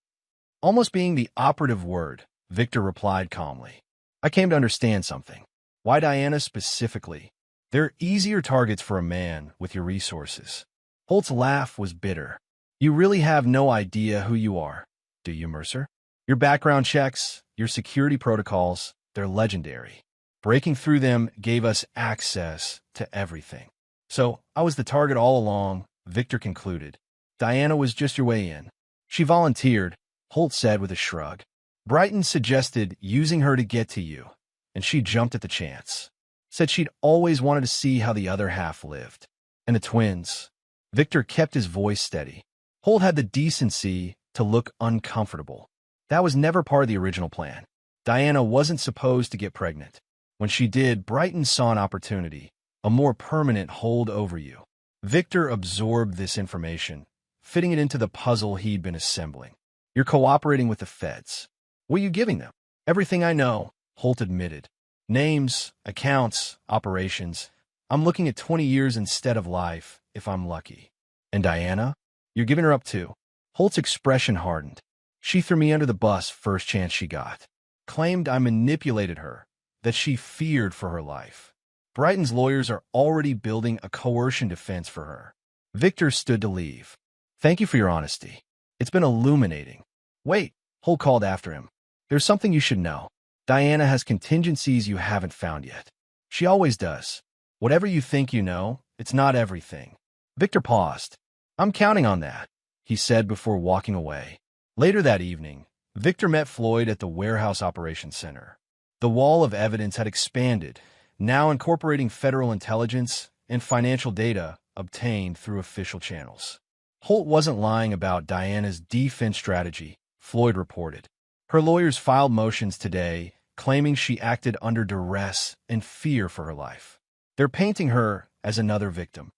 Almost being the operative word, Victor replied calmly. "I came to understand something. Why Diana specifically? They're easier targets for a man with your resources." Holt's laugh was bitter. "You really have no idea who you are, do you, Mercer? Your background checks, your security protocols, they're legendary. Breaking through them gave us access to everything. So I was the target all along," Victor concluded. "Diana was just your way in. She volunteered," Holt said with a shrug. "Brighton suggested using her to get to you, and she jumped at the chance. Said she'd always wanted to see how the other half lived. And the twins." Victor kept his voice steady. Holt had the decency to look uncomfortable. That was never part of the original plan. Diana wasn't supposed to get pregnant. When she did, Brighton saw an opportunity, a more permanent hold over you. Victor absorbed this information, fitting it into the puzzle he'd been assembling. "You're cooperating with the feds. What are you giving them?" "Everything I know," Holt admitted. "Names, accounts, operations. I'm looking at 20 years instead of life, if I'm lucky." "And Diana? You're giving her up too?" Holt's expression hardened. "She threw me under the bus first chance she got. Claimed I manipulated her, that she feared for her life. Brighton's lawyers are already building a coercion defense for her." Victor stood to leave. "Thank you for your honesty. It's been illuminating." "Wait," Holt called after him. "There's something you should know. Diana has contingencies you haven't found yet. She always does. Whatever you think you know, it's not everything." Victor paused. "I'm counting on that," he said before walking away. Later that evening, Victor met Floyd at the Warehouse Operations Center. The wall of evidence had expanded, now incorporating federal intelligence and financial data obtained through official channels. Holt wasn't lying about Diana's defense strategy, Floyd reported. Her lawyers filed motions today claiming she acted under duress and fear for her life. They're painting her as another victim.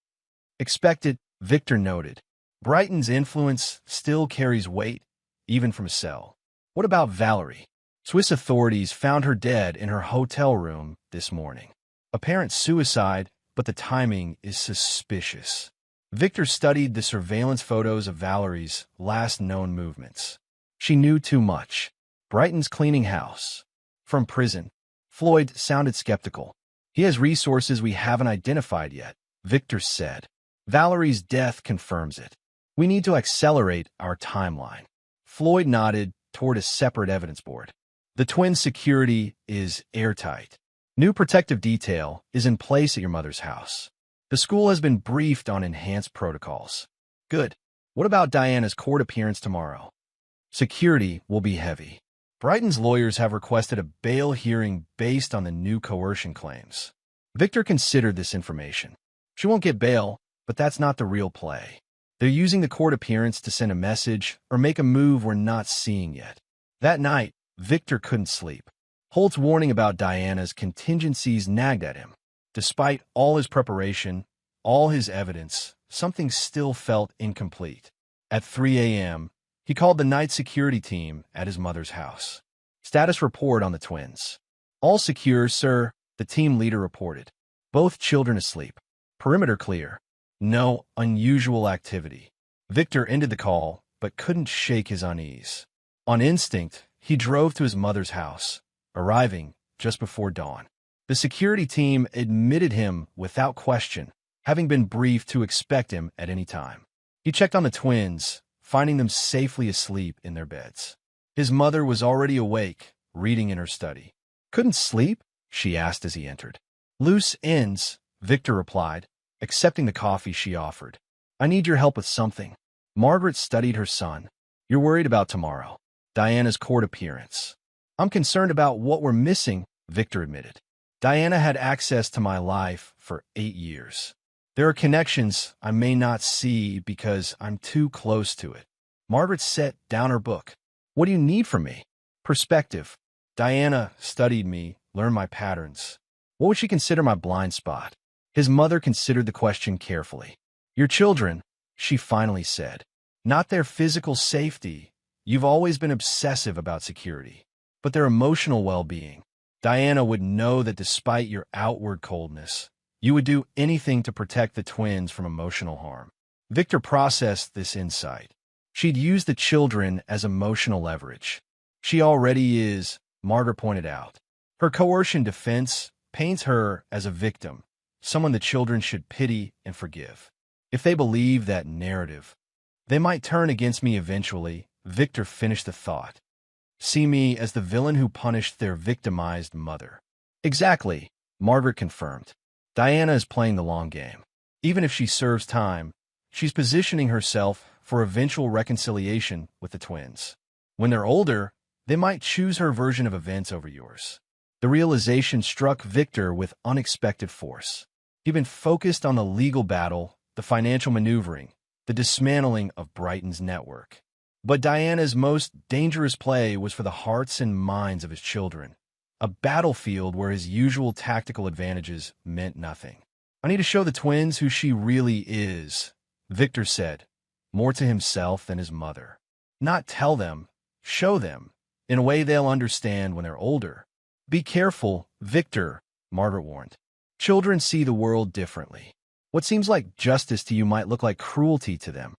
"Expected," Victor noted. "Brighton's influence still carries weight, even from a cell." "What about Valerie?" "Swiss authorities found her dead in her hotel room this morning. Apparent suicide, but the timing is suspicious." Victor studied the surveillance photos of Valerie's last known movements. She knew too much. Brighton's cleaning house. From prison. Floyd sounded skeptical. "He has resources we haven't identified yet," Victor said. "Valerie's death confirms it. We need to accelerate our timeline." Floyd nodded toward a separate evidence board. "The twins' security is airtight. New protective detail is in place at your mother's house. The school has been briefed on enhanced protocols." "Good. What about Diana's court appearance tomorrow?" "Security will be heavy. Brighton's lawyers have requested a bail hearing based on the new coercion claims." Victor considered this information. "She won't get bail, but that's not the real play. They're using the court appearance to send a message or make a move we're not seeing yet." That night, Victor couldn't sleep. Holt's warning about Diana's contingencies nagged at him. Despite all his preparation, all his evidence, something still felt incomplete. At 3 a.m., he called the night security team at his mother's house. "Status report on the twins." "All secure, sir," the team leader reported. "Both children asleep. Perimeter clear. No unusual activity." Victor ended the call, but couldn't shake his unease. On instinct, he drove to his mother's house, arriving just before dawn. The security team admitted him without question, having been briefed to expect him at any time. He checked on the twins, finding them safely asleep in their beds. His mother was already awake, reading in her study. "Couldn't sleep?" she asked as he entered. "Loose ends," Victor replied, accepting the coffee she offered. "I need your help with something." Margaret studied her son. "You're worried about tomorrow. Diana's court appearance." I'm concerned about what we're missing, Victor admitted. Diana had access to my life for 8 years. There are connections I may not see because I'm too close to it. Margaret set down her book. What do you need from me? Perspective. Diana studied me, learned my patterns. What would she consider my blind spot? His mother considered the question carefully. Your children, she finally said. Not their physical safety. You've always been obsessive about security. But their emotional well-being. Diana would know that despite your outward coldness, you would do anything to protect the twins from emotional harm. Victor processed this insight. She'd used the children as emotional leverage. She already is, Margaret pointed out. Her coercion defense paints her as a victim, someone the children should pity and forgive. If they believe that narrative, they might turn against me eventually, Victor finished the thought. See me as the villain who punished their victimized mother. Exactly, Margaret confirmed. Diana is playing the long game. Even if she serves time, she's positioning herself for eventual reconciliation with the twins. When they're older, they might choose her version of events over yours. The realization struck Victor with unexpected force. He'd been focused on the legal battle, the financial maneuvering, the dismantling of Brighton's network. But Diana's most dangerous play was for the hearts and minds of his children, a battlefield where his usual tactical advantages meant nothing. I need to show the twins who she really is, Victor said, more to himself than his mother. Not tell them, show them, in a way they'll understand when they're older. Be careful, Victor, Margaret warned. Children see the world differently. What seems like justice to you might look like cruelty to them.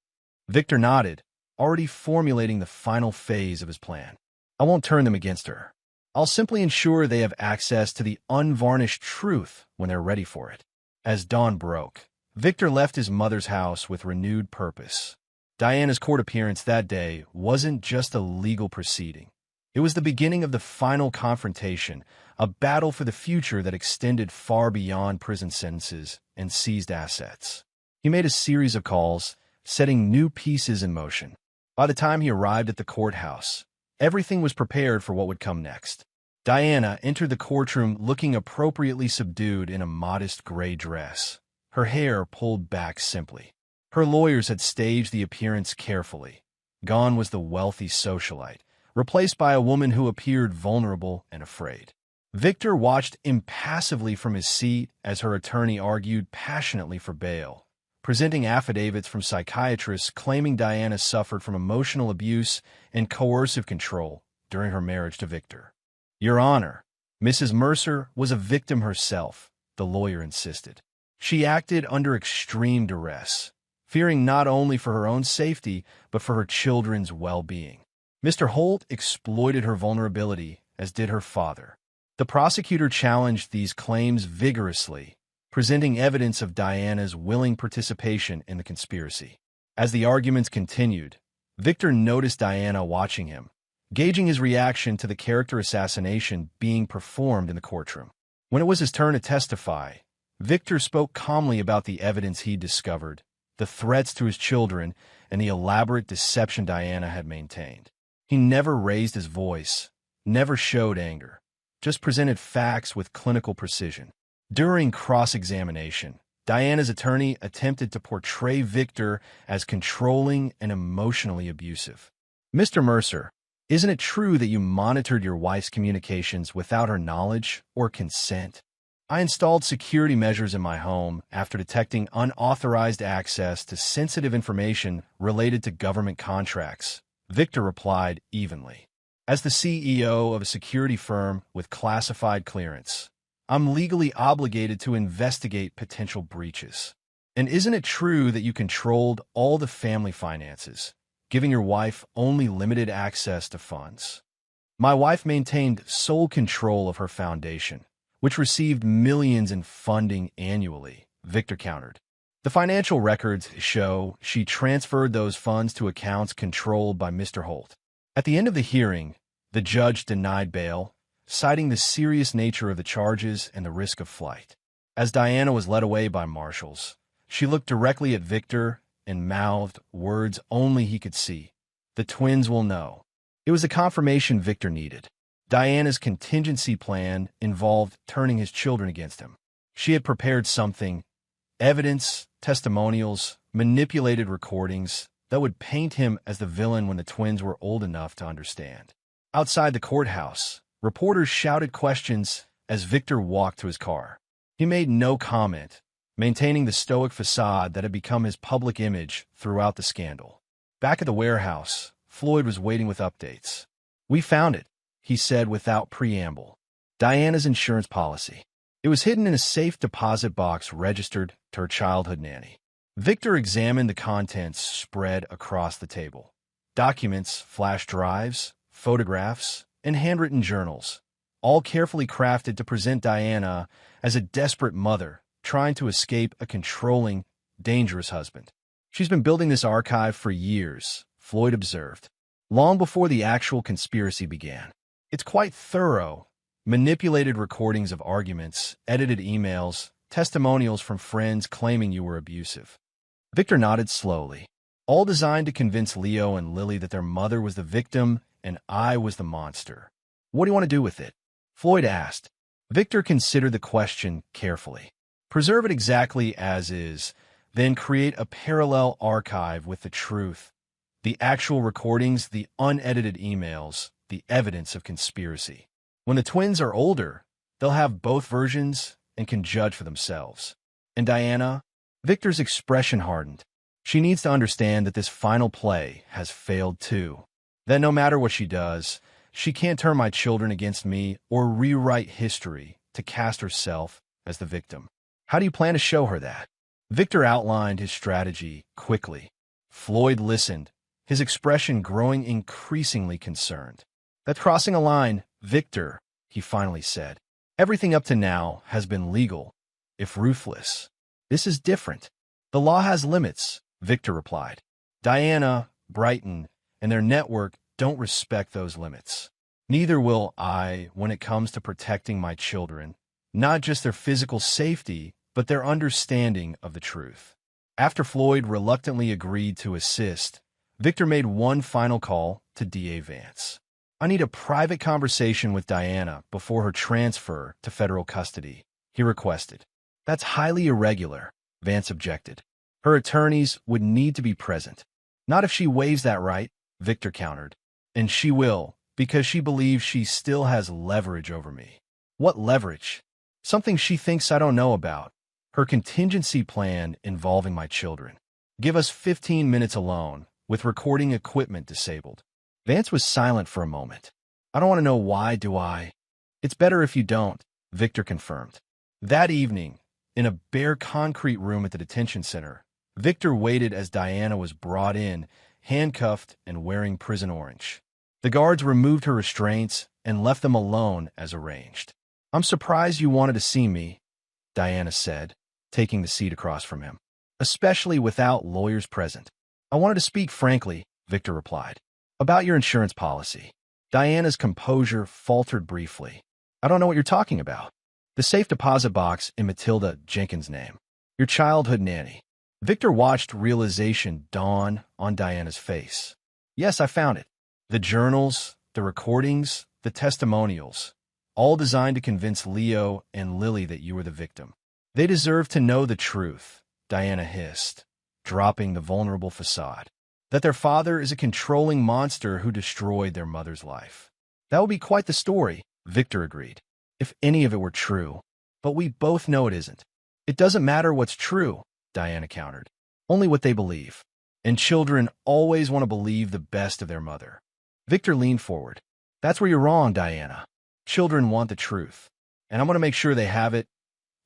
Victor nodded, already formulating the final phase of his plan. I won't turn them against her. I'll simply ensure they have access to the unvarnished truth when they're ready for it. As dawn broke, Victor left his mother's house with renewed purpose. Diana's court appearance that day wasn't just a legal proceeding. It was the beginning of the final confrontation, a battle for the future that extended far beyond prison sentences and seized assets. He made a series of calls, setting new pieces in motion. By the time he arrived at the courthouse, everything was prepared for what would come next. Diana entered the courtroom looking appropriately subdued in a modest gray dress, her hair pulled back simply. Her lawyers had staged the appearance carefully. Gone was the wealthy socialite, replaced by a woman who appeared vulnerable and afraid. Victor watched impassively from his seat as her attorney argued passionately for bail, presenting affidavits from psychiatrists claiming Diana suffered from emotional abuse and coercive control during her marriage to Victor. Your Honor, Mrs. Mercer was a victim herself, the lawyer insisted. She acted under extreme duress, fearing not only for her own safety, but for her children's well-being. Mr. Holt exploited her vulnerability, as did her father. The prosecutor challenged these claims vigorously, presenting evidence of Diana's willing participation in the conspiracy. As the arguments continued, Victor noticed Diana watching him, gauging his reaction to the character assassination being performed in the courtroom. When it was his turn to testify, Victor spoke calmly about the evidence he'd discovered, the threats to his children, and the elaborate deception Diana had maintained. He never raised his voice, never showed anger, just presented facts with clinical precision. During cross-examination, Diana's attorney attempted to portray Victor as controlling and emotionally abusive. Mr. Mercer, isn't it true that you monitored your wife's communications without her knowledge or consent? I installed security measures in my home after detecting unauthorized access to sensitive information related to government contracts, Victor replied evenly. As the CEO of a security firm with classified clearance, I'm legally obligated to investigate potential breaches. And isn't it true that you controlled all the family finances, giving your wife only limited access to funds? My wife maintained sole control of her foundation, which received millions in funding annually, Victor countered. The financial records show she transferred those funds to accounts controlled by Mr. Holt. At the end of the hearing, the judge denied bail, citing the serious nature of the charges and the risk of flight. As Diana was led away by marshals, she looked directly at Victor and mouthed words only he could see. The twins will know. It was the confirmation Victor needed. Diana's contingency plan involved turning his children against him. She had prepared something, evidence, testimonials, manipulated recordings, that would paint him as the villain when the twins were old enough to understand. Outside the courthouse, reporters shouted questions as Victor walked to his car. He made no comment, maintaining the stoic facade that had become his public image throughout the scandal. Back at the warehouse, Floyd was waiting with updates. "We found it," he said without preamble. "Diana's insurance policy. It was hidden in a safe deposit box registered to her childhood nanny." Victor examined the contents spread across the table. Documents, flash drives, photographs, and handwritten journals, all carefully crafted to present Diana as a desperate mother trying to escape a controlling, dangerous husband. "She's been building this archive for years," Floyd observed, "long before the actual conspiracy began. It's quite thorough. Manipulated recordings of arguments, edited emails, testimonials from friends claiming you were abusive." Victor nodded slowly, all designed to convince Leo and Lily that their mother was the victim and I was the monster. "What do you want to do with it?" Floyd asked. Victor considered the question carefully. "Preserve it exactly as is, then create a parallel archive with the truth, the actual recordings, the unedited emails, the evidence of conspiracy. When the twins are older, they'll have both versions and can judge for themselves. And Diana?" Victor's expression hardened. "She needs to understand that this final play has failed too. That no matter what she does, she can't turn my children against me or rewrite history to cast herself as the victim." "How do you plan to show her that?" Victor outlined his strategy quickly. Floyd listened, his expression growing increasingly concerned. "That's crossing a line, Victor," he finally said. "Everything up to now has been legal, if ruthless. This is different." "The law has limits," Victor replied. "Diana, Brighton, and their network don't respect those limits. Neither will I when it comes to protecting my children, not just their physical safety, but their understanding of the truth." After Floyd reluctantly agreed to assist, Victor made one final call to DA Vance. "I need a private conversation with Diana before her transfer to federal custody," he requested. "That's highly irregular," Vance objected. "Her attorneys would need to be present." "Not if she waives that right," Victor countered. "And she will, because she believes she still has leverage over me." "What leverage?" "Something she thinks I don't know about. Her contingency plan involving my children. Give us 15 minutes alone, with recording equipment disabled." Vance was silent for a moment. "I don't want to know why, do I?" "It's better if you don't," Victor confirmed. That evening, in a bare concrete room at the detention center, Victor waited as Diana was brought in, handcuffed and wearing prison orange. The guards removed her restraints and left them alone as arranged. "I'm surprised you wanted to see me," Diana said, taking the seat across from him, "especially without lawyers present." "I wanted to speak frankly," Victor replied, "about your insurance policy." Diana's composure faltered briefly. "I don't know what you're talking about." "The safe deposit box in Matilda Jenkins' name. Your childhood nanny." Victor watched realization dawn on Diana's face. "Yes, I found it. The journals, the recordings, the testimonials, all designed to convince Leo and Lily that you were the victim. They deserve to know the truth," Diana hissed, dropping the vulnerable facade. "That their father is a controlling monster who destroyed their mother's life." "That would be quite the story," Victor agreed, "if any of it were true. But we both know it isn't." "It doesn't matter what's true," Diana countered. "Only what they believe. And children always want to believe the best of their mother." Victor leaned forward. "That's where you're wrong, Diana. Children want the truth. And I'm going to make sure they have it.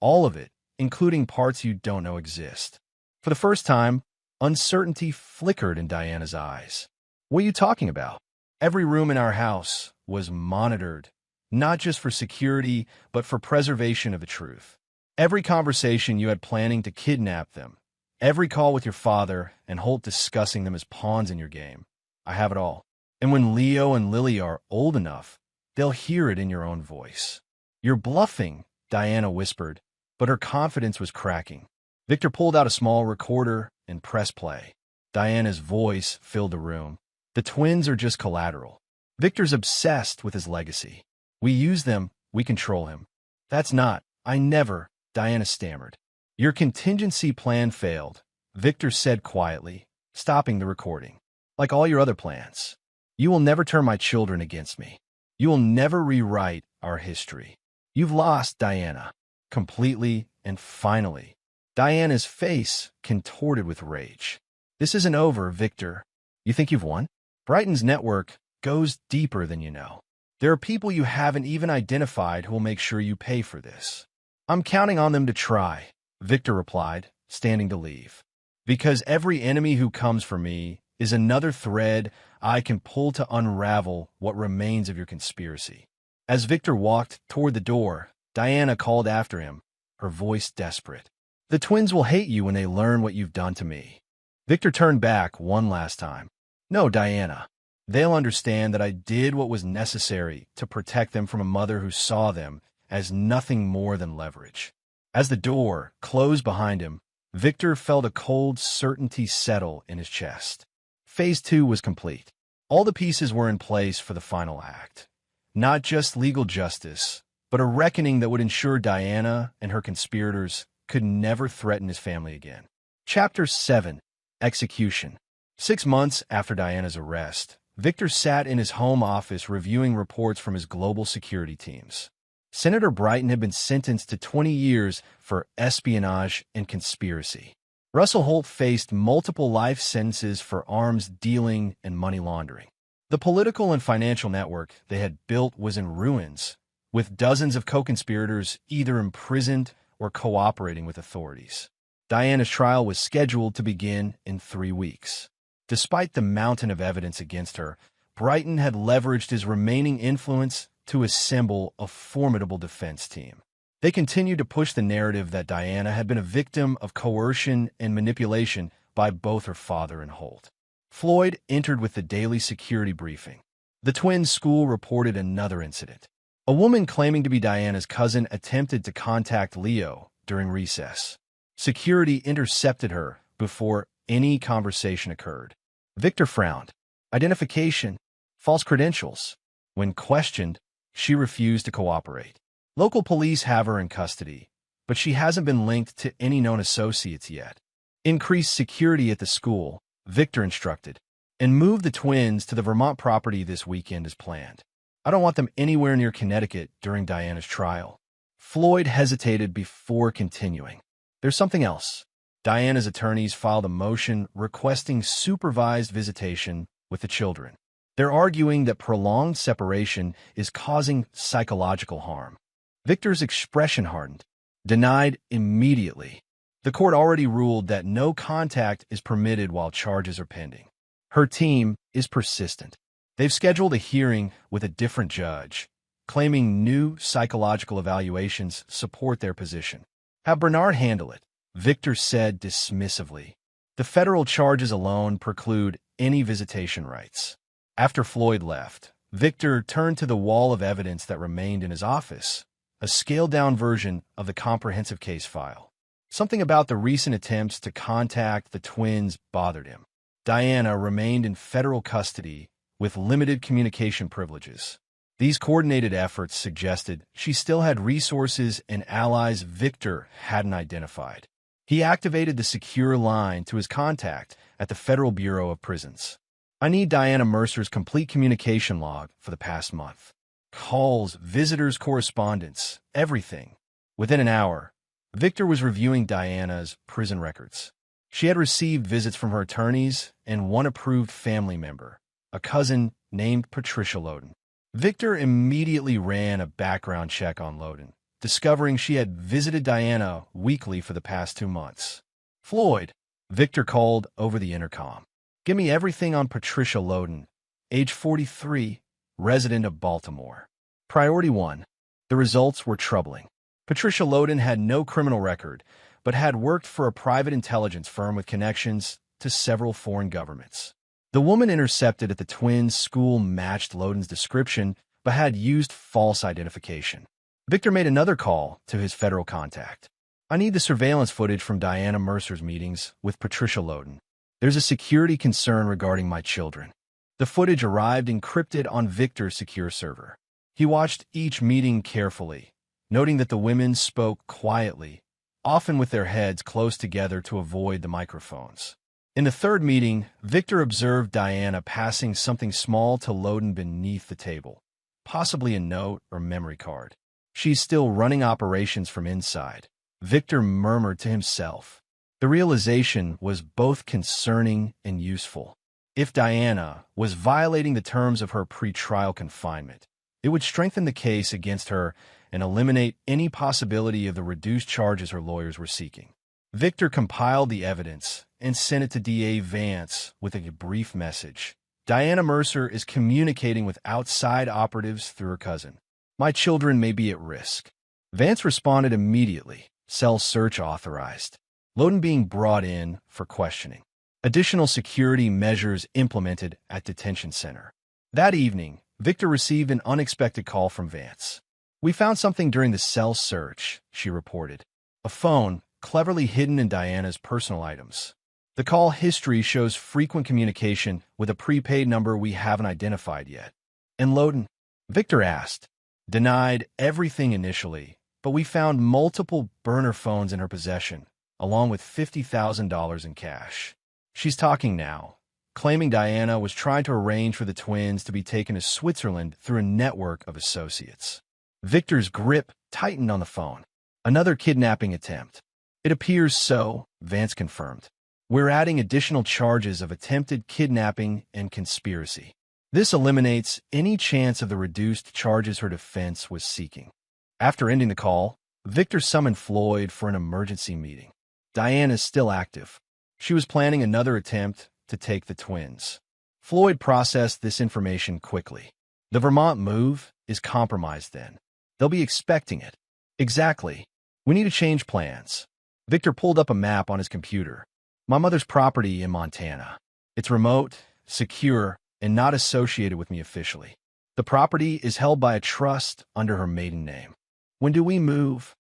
All of it, including parts you don't know exist." For the first time, uncertainty flickered in Diana's eyes. "What are you talking about?" "Every room in our house was monitored, not just for security, but for preservation of the truth. Every conversation you had planning to kidnap them, every call with your father and Holt discussing them as pawns in your game. I have it all. And when Leo and Lily are old enough, they'll hear it in your own voice." "You're bluffing," Diana whispered, but her confidence was cracking. Victor pulled out a small recorder and pressed play. Diana's voice filled the room. "The twins are just collateral. Victor's obsessed with his legacy. We use them, we control him. That's not, I never, Diana stammered. Your contingency plan failed, Victor said quietly, stopping the recording. Like all your other plans. You will never turn my children against me. You will never rewrite our history. You've lost, Diana. Completely and finally. Diana's face contorted with rage. This isn't over, Victor. You think you've won? Brighton's network goes deeper than you know. There are people you haven't even identified who will make sure you pay for this. I'm counting on them to try, Victor replied, standing to leave. Because every enemy who comes for me is another thread I can pull to unravel what remains of your conspiracy. As Victor walked toward the door, Diana called after him, her voice desperate. The twins will hate you when they learn what you've done to me. Victor turned back one last time. No, Diana. They'll understand that I did what was necessary to protect them from a mother who saw them as nothing more than leverage. As the door closed behind him, Victor felt a cold certainty settle in his chest. Phase 2 was complete. All the pieces were in place for the final act. Not just legal justice, but a reckoning that would ensure Diana and her conspirators could never threaten his family again. Chapter 7. Execution. 6 months after Diana's arrest, Victor sat in his home office reviewing reports from his global security teams. Senator Brighton had been sentenced to 20 years for espionage and conspiracy. Russell Holt faced multiple life sentences for arms dealing and money laundering. The political and financial network they had built was in ruins, with dozens of co-conspirators either imprisoned or cooperating with authorities. Diana's trial was scheduled to begin in 3 weeks. Despite the mountain of evidence against her, Brighton had leveraged his remaining influence to assemble a formidable defense team. They continued to push the narrative that Diana had been a victim of coercion and manipulation by both her father and Holt. Floyd entered with the daily security briefing. The twins' school reported another incident. A woman claiming to be Diana's cousin attempted to contact Leo during recess. Security intercepted her before any conversation occurred. Victor frowned. Identification, false credentials. When questioned, she refused to cooperate. Local police have her in custody, but she hasn't been linked to any known associates yet. Increase security at the school, Victor instructed, and move the twins to the Vermont property this weekend as planned. I don't want them anywhere near Connecticut during Diana's trial. Floyd hesitated before continuing. There's something else. Diana's attorneys filed a motion requesting supervised visitation with the children. They're arguing that prolonged separation is causing psychological harm. Victor's expression hardened. Denied immediately. The court already ruled that no contact is permitted while charges are pending. Her team is persistent. They've scheduled a hearing with a different judge, claiming new psychological evaluations support their position. Have Bernard handle it, Victor said dismissively. The federal charges alone preclude any visitation rights. After Floyd left, Victor turned to the wall of evidence that remained in his office, a scaled-down version of the comprehensive case file. Something about the recent attempts to contact the twins bothered him. Diana remained in federal custody with limited communication privileges. These coordinated efforts suggested she still had resources and allies Victor hadn't identified. He activated the secure line to his contact at the Federal Bureau of Prisons. I need Diana Mercer's complete communication log for the past month. Calls, visitors, correspondence, everything. Within an hour, Victor was reviewing Diana's prison records. She had received visits from her attorneys and one approved family member, a cousin named Patricia Loden. Victor immediately ran a background check on Loden, discovering she had visited Diana weekly for the past 2 months. Floyd, Victor called over the intercom. Give me everything on Patricia Loden, age 43, resident of Baltimore. Priority 1. The results were troubling. Patricia Loden had no criminal record, but had worked for a private intelligence firm with connections to several foreign governments. The woman intercepted at the twins' school matched Loden's description, but had used false identification. Victor made another call to his federal contact. I need the surveillance footage from Diana Mercer's meetings with Patricia Loden. There's a security concern regarding my children. The footage arrived encrypted on Victor's secure server. He watched each meeting carefully, noting that the women spoke quietly, often with their heads close together to avoid the microphones. In the third meeting, Victor observed Diana passing something small to Loden beneath the table, possibly a note or memory card. She's still running operations from inside, Victor murmured to himself. The realization was both concerning and useful. If Diana was violating the terms of her pre-trial confinement, it would strengthen the case against her and eliminate any possibility of the reduced charges her lawyers were seeking. Victor compiled the evidence and sent it to DA Vance with a brief message. Diana Mercer is communicating with outside operatives through her cousin. My children may be at risk. Vance responded immediately. Cell search authorized. Loden being brought in for questioning. Additional security measures implemented at detention center. That evening, Victor received an unexpected call from Vance. We found something during the cell search, she reported. A phone, cleverly hidden in Diana's personal items. The call history shows frequent communication with a prepaid number we haven't identified yet. And Loden? Victor asked. Denied everything initially, but we found multiple burner phones in her possession, along with $50,000 in cash. She's talking now, claiming Diana was trying to arrange for the twins to be taken to Switzerland through a network of associates. Victor's grip tightened on the phone. Another kidnapping attempt. It appears so, Vance confirmed. We're adding additional charges of attempted kidnapping and conspiracy. This eliminates any chance of the reduced charges her defense was seeking. After ending the call, Victor summoned Floyd for an emergency meeting. Diana is still active. She was planning another attempt to take the twins. Floyd processed this information quickly. The Vermont move is compromised then. They'll be expecting it. Exactly. We need to change plans. Victor pulled up a map on his computer. My mother's property in Montana. It's remote, secure, and not associated with me officially. The property is held by a trust under her maiden name. When do we move?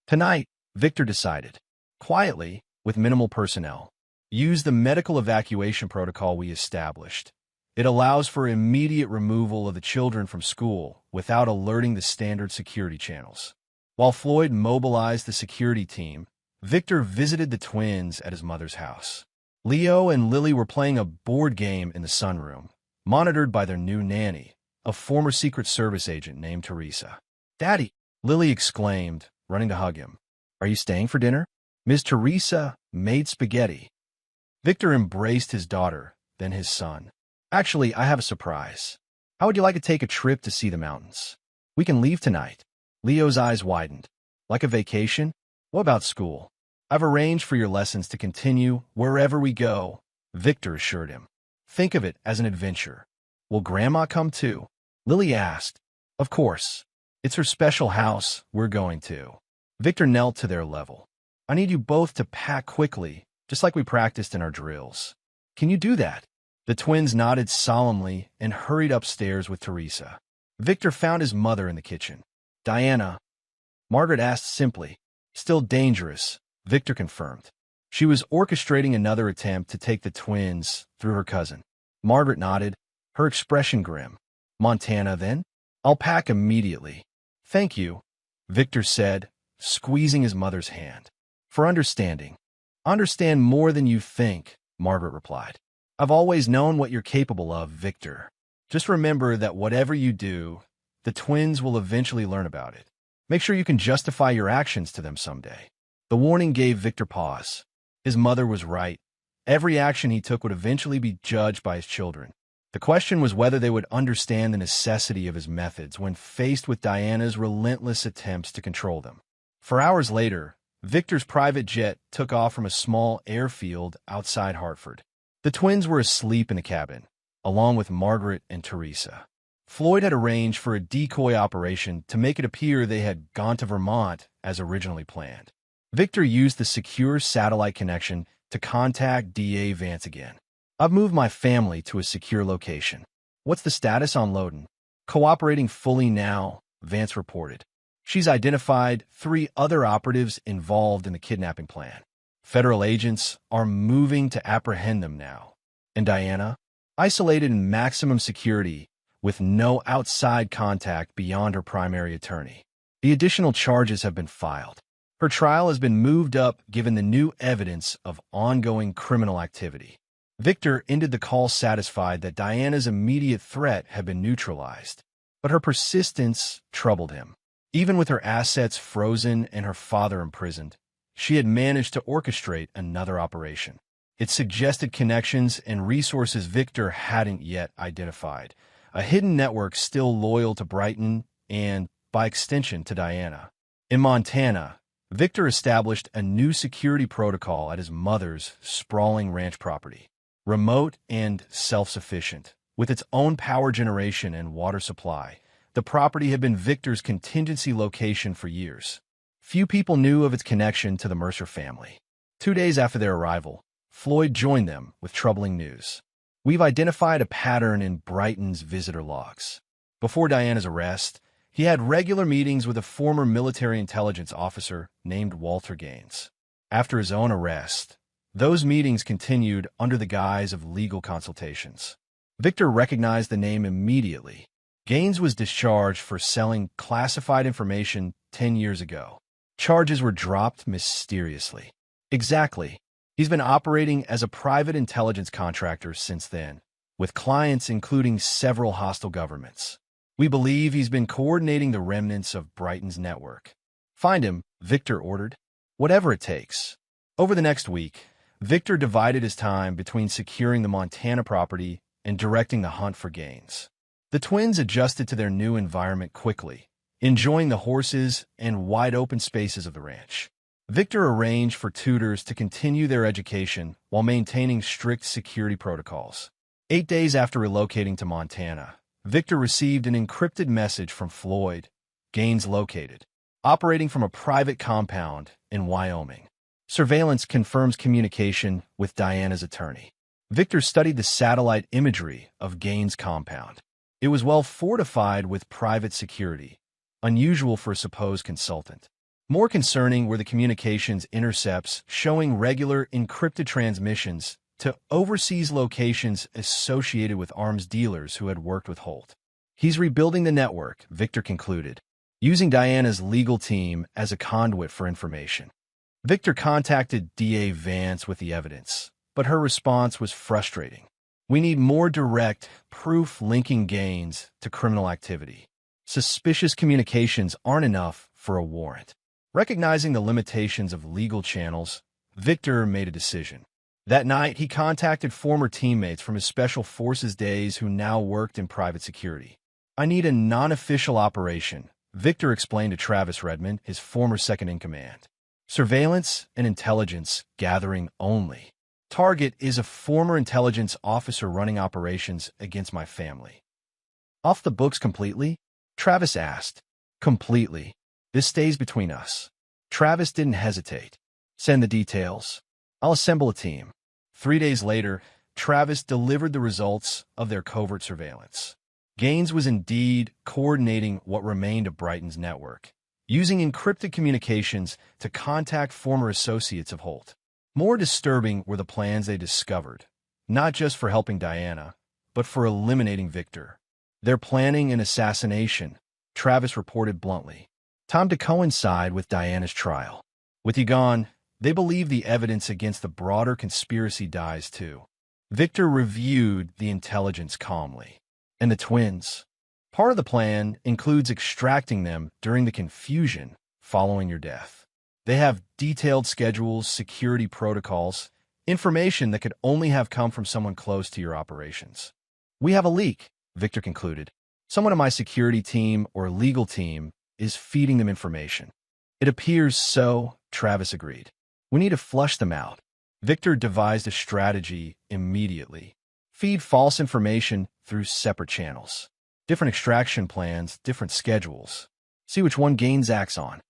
Tonight, Victor decided. Quietly, with minimal personnel. Use the medical evacuation protocol we established. It allows for immediate removal of the children from school without alerting the standard security channels. While Floyd mobilized the security team, Victor visited the twins at his mother's house. Leo and Lily were playing a board game in the sunroom, monitored by their new nanny, a former Secret Service agent named Teresa. Daddy, Lily exclaimed, running to hug him. Are you staying for dinner? Miss Teresa made spaghetti. Victor embraced his daughter, then his son. Actually, I have a surprise. How would you like to take a trip to see the mountains? We can leave tonight. Leo's eyes widened. Like a vacation? What about school? I've arranged for your lessons to continue wherever we go, Victor assured him. Think of it as an adventure. Will Grandma come too? Lily asked. Of course. It's her special house we're going to. Victor knelt to their level. I need you both to pack quickly, just like we practiced in our drills. Can you do that? The twins nodded solemnly and hurried upstairs with Teresa. Victor found his mother in the kitchen. Diana, Margaret asked simply. Still dangerous, Victor confirmed. She was orchestrating another attempt to take the twins through her cousin. Margaret nodded, her expression grim. Montana, then? I'll pack immediately. Thank you, Victor said, squeezing his mother's hand. For understanding. Understand more than you think, Margaret replied. I've always known what you're capable of, Victor. Just remember that whatever you do, the twins will eventually learn about it. Make sure you can justify your actions to them someday. The warning gave Victor pause. His mother was right. Every action he took would eventually be judged by his children. The question was whether they would understand the necessity of his methods when faced with Diana's relentless attempts to control them. For hours later, Victor's private jet took off from a small airfield outside Hartford. The twins were asleep in the cabin, along with Margaret and Teresa. Floyd had arranged for a decoy operation to make it appear they had gone to Vermont as originally planned. Victor used the secure satellite connection to contact DA Vance again. I've moved my family to a secure location. What's the status on Loden? Cooperating fully now, Vance reported. She's identified 3 other operatives involved in the kidnapping plan. Federal agents are moving to apprehend them now. And Diana? Isolated in maximum security, with no outside contact beyond her primary attorney. The additional charges have been filed. Her trial has been moved up given the new evidence of ongoing criminal activity. Victor ended the call satisfied that Diana's immediate threat had been neutralized, but her persistence troubled him. Even with her assets frozen and her father imprisoned, she had managed to orchestrate another operation. It suggested connections and resources Victor hadn't yet identified, a hidden network still loyal to Brighton and, by extension, to Diana. In Montana, Victor established a new security protocol at his mother's sprawling ranch property. Remote and self-sufficient, with its own power generation and water supply, the property had been Victor's contingency location for years. Few people knew of its connection to the Mercer family. 2 days after their arrival, Floyd joined them with troubling news. We've identified a pattern in Brighton's visitor logs. Before Diana's arrest, he had regular meetings with a former military intelligence officer named Walter Gaines. After his own arrest, those meetings continued under the guise of legal consultations. Victor recognized the name immediately. Gaines was discharged for selling classified information 10 years ago. Charges were dropped mysteriously. Exactly. He's been operating as a private intelligence contractor since then, with clients including several hostile governments. We believe he's been coordinating the remnants of Brighton's network. Find him, Victor ordered. Whatever it takes. Over the next week, Victor divided his time between securing the Montana property and directing the hunt for Gaines. The twins adjusted to their new environment quickly, enjoying the horses and wide-open spaces of the ranch. Victor arranged for tutors to continue their education while maintaining strict security protocols. 8 days after relocating to Montana, Victor received an encrypted message from Floyd, Gaines located, operating from a private compound in Wyoming. Surveillance confirms communication with Diana's attorney. Victor studied the satellite imagery of Gaines' compound. It was well fortified with private security, unusual for a supposed consultant. More concerning were the communications intercepts showing regular encrypted transmissions to overseas locations associated with arms dealers who had worked with Holt. He's rebuilding the network, Victor concluded, using Diana's legal team as a conduit for information. Victor contacted DA Vance with the evidence, but her response was frustrating. We need more direct proof linking Gaines to criminal activity. Suspicious communications aren't enough for a warrant. Recognizing the limitations of legal channels, Victor made a decision. That night, he contacted former teammates from his Special Forces days who now worked in private security. I need a non-official operation, Victor explained to Travis Redmond, his former second-in-command. Surveillance and intelligence gathering only. Target is a former intelligence officer running operations against my family. Off the books completely? Travis asked. Completely. This stays between us. Travis didn't hesitate. Send the details. I'll assemble a team. 3 days later, Travis delivered the results of their covert surveillance. Gaines was indeed coordinating what remained of Brighton's network, using encrypted communications to contact former associates of Holt. More disturbing were the plans they discovered, not just for helping Diana, but for eliminating Victor. They're planning an assassination, Travis reported bluntly. Time to coincide with Diana's trial. With you gone, they believe the evidence against the broader conspiracy dies too. Victor reviewed the intelligence calmly. And the twins? Part of the plan includes extracting them during the confusion following your death. They have detailed schedules, security protocols, information that could only have come from someone close to your operations. We have a leak, Victor concluded. Someone on my security team or legal team is feeding them information. It appears so, Travis agreed. We need to flush them out. Victor devised a strategy immediately. Feed false information through separate channels. Different extraction plans, different schedules. See which one Gaines acts on.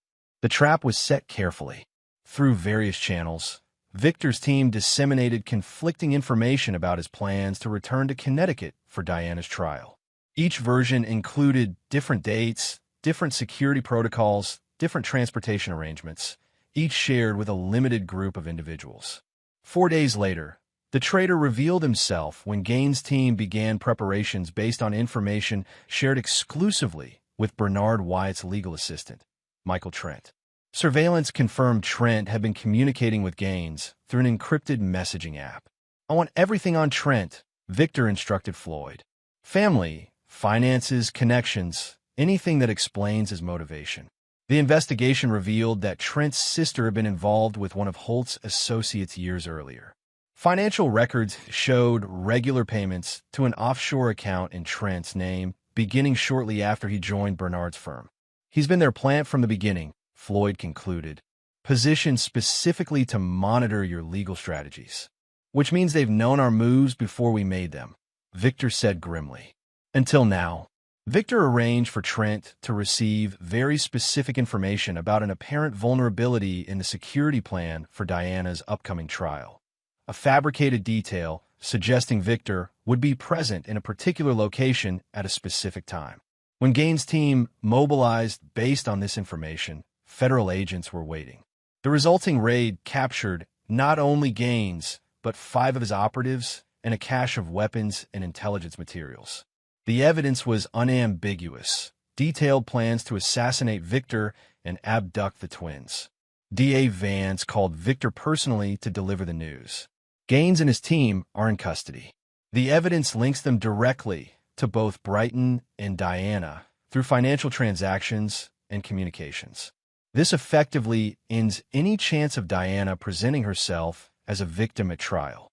The trap was set carefully. Through various channels, Victor's team disseminated conflicting information about his plans to return to Connecticut for Diana's trial. Each version included different dates, different security protocols, different transportation arrangements, each shared with a limited group of individuals. 4 days later, The traitor revealed himself when Gaines' team began preparations based on information shared exclusively with Bernard Wyatt's legal assistant, Michael Trent. Surveillance confirmed Trent had been communicating with Gaines through an encrypted messaging app. "I want everything on Trent," Victor instructed Floyd. "Family, finances, connections, anything that explains his motivation." The investigation revealed that Trent's sister had been involved with one of Holt's associates years earlier. Financial records showed regular payments to an offshore account in Trent's name, beginning shortly after he joined Bernard's firm. "He's been their plant from the beginning," Floyd concluded, "positioned specifically to monitor your legal strategies." "Which means they've known our moves before we made them," Victor said grimly. "Until now." Victor arranged for Trent to receive very specific information about an apparent vulnerability in the security plan for Diana's upcoming trial. A fabricated detail suggesting Victor would be present in a particular location at a specific time. When Gaines' team mobilized based on this information, federal agents were waiting. The resulting raid captured not only Gaines, but 5 of his operatives and a cache of weapons and intelligence materials. The evidence was unambiguous: detailed plans to assassinate Victor and abduct the twins. DA Vance called Victor personally to deliver the news. Gaines and his team are in custody. The evidence links them directly to both Brighton and Diana through financial transactions and communications. This effectively ends any chance of Diana presenting herself as a victim at trial.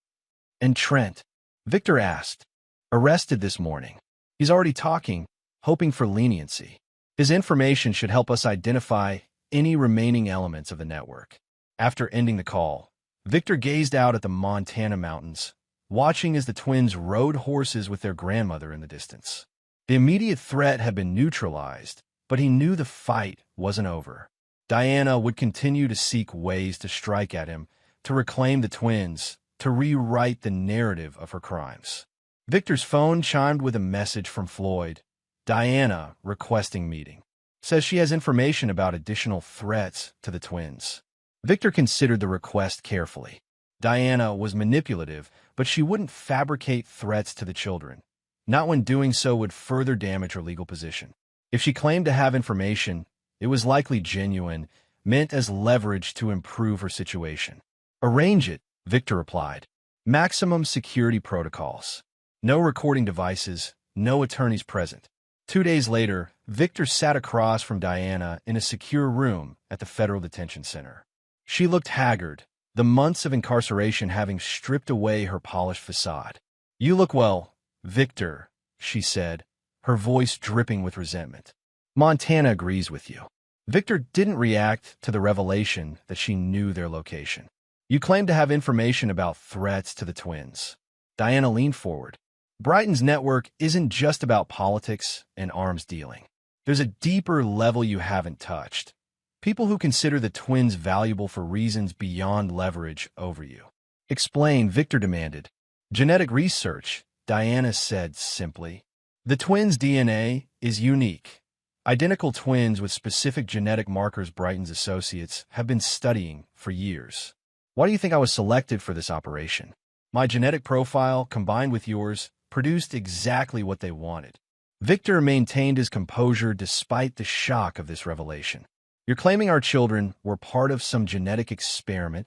"And Trent?" Victor asked. "Arrested this morning. He's already talking, hoping for leniency. His information should help us identify any remaining elements of the network." After ending the call, Victor gazed out at the Montana mountains, watching as the twins rode horses with their grandmother in the distance. The immediate threat had been neutralized, but he knew the fight wasn't over. Diana would continue to seek ways to strike at him, to reclaim the twins, to rewrite the narrative of her crimes. Victor's phone chimed with a message from Floyd. "Diana requesting meeting. Says she has information about additional threats to the twins." Victor considered the request carefully. Diana was manipulative, but she wouldn't fabricate threats to the children, not when doing so would further damage her legal position. If she claimed to have information, it was likely genuine, meant as leverage to improve her situation. "Arrange it," Victor replied. "Maximum security protocols. No recording devices, no attorneys present." 2 days later, Victor sat across from Diana in a secure room at the Federal Detention Center. She looked haggard, the months of incarceration having stripped away her polished facade. "You look well, Victor," she said, her voice dripping with resentment. "Montana agrees with you." Victor didn't react to the revelation that she knew their location. "You claim to have information about threats to the twins." Diana leaned forward. "Brighton's network isn't just about politics and arms dealing. There's a deeper level you haven't touched. People who consider the twins valuable for reasons beyond leverage over you." "Explain," Victor demanded. "Genetic research," Diana said simply. "The twins' DNA is unique. Identical twins with specific genetic markers Brighton's associates have been studying for years. Why do you think I was selected for this operation? My genetic profile, combined with yours, produced exactly what they wanted." Victor maintained his composure despite the shock of this revelation. "You're claiming our children were part of some genetic experiment?"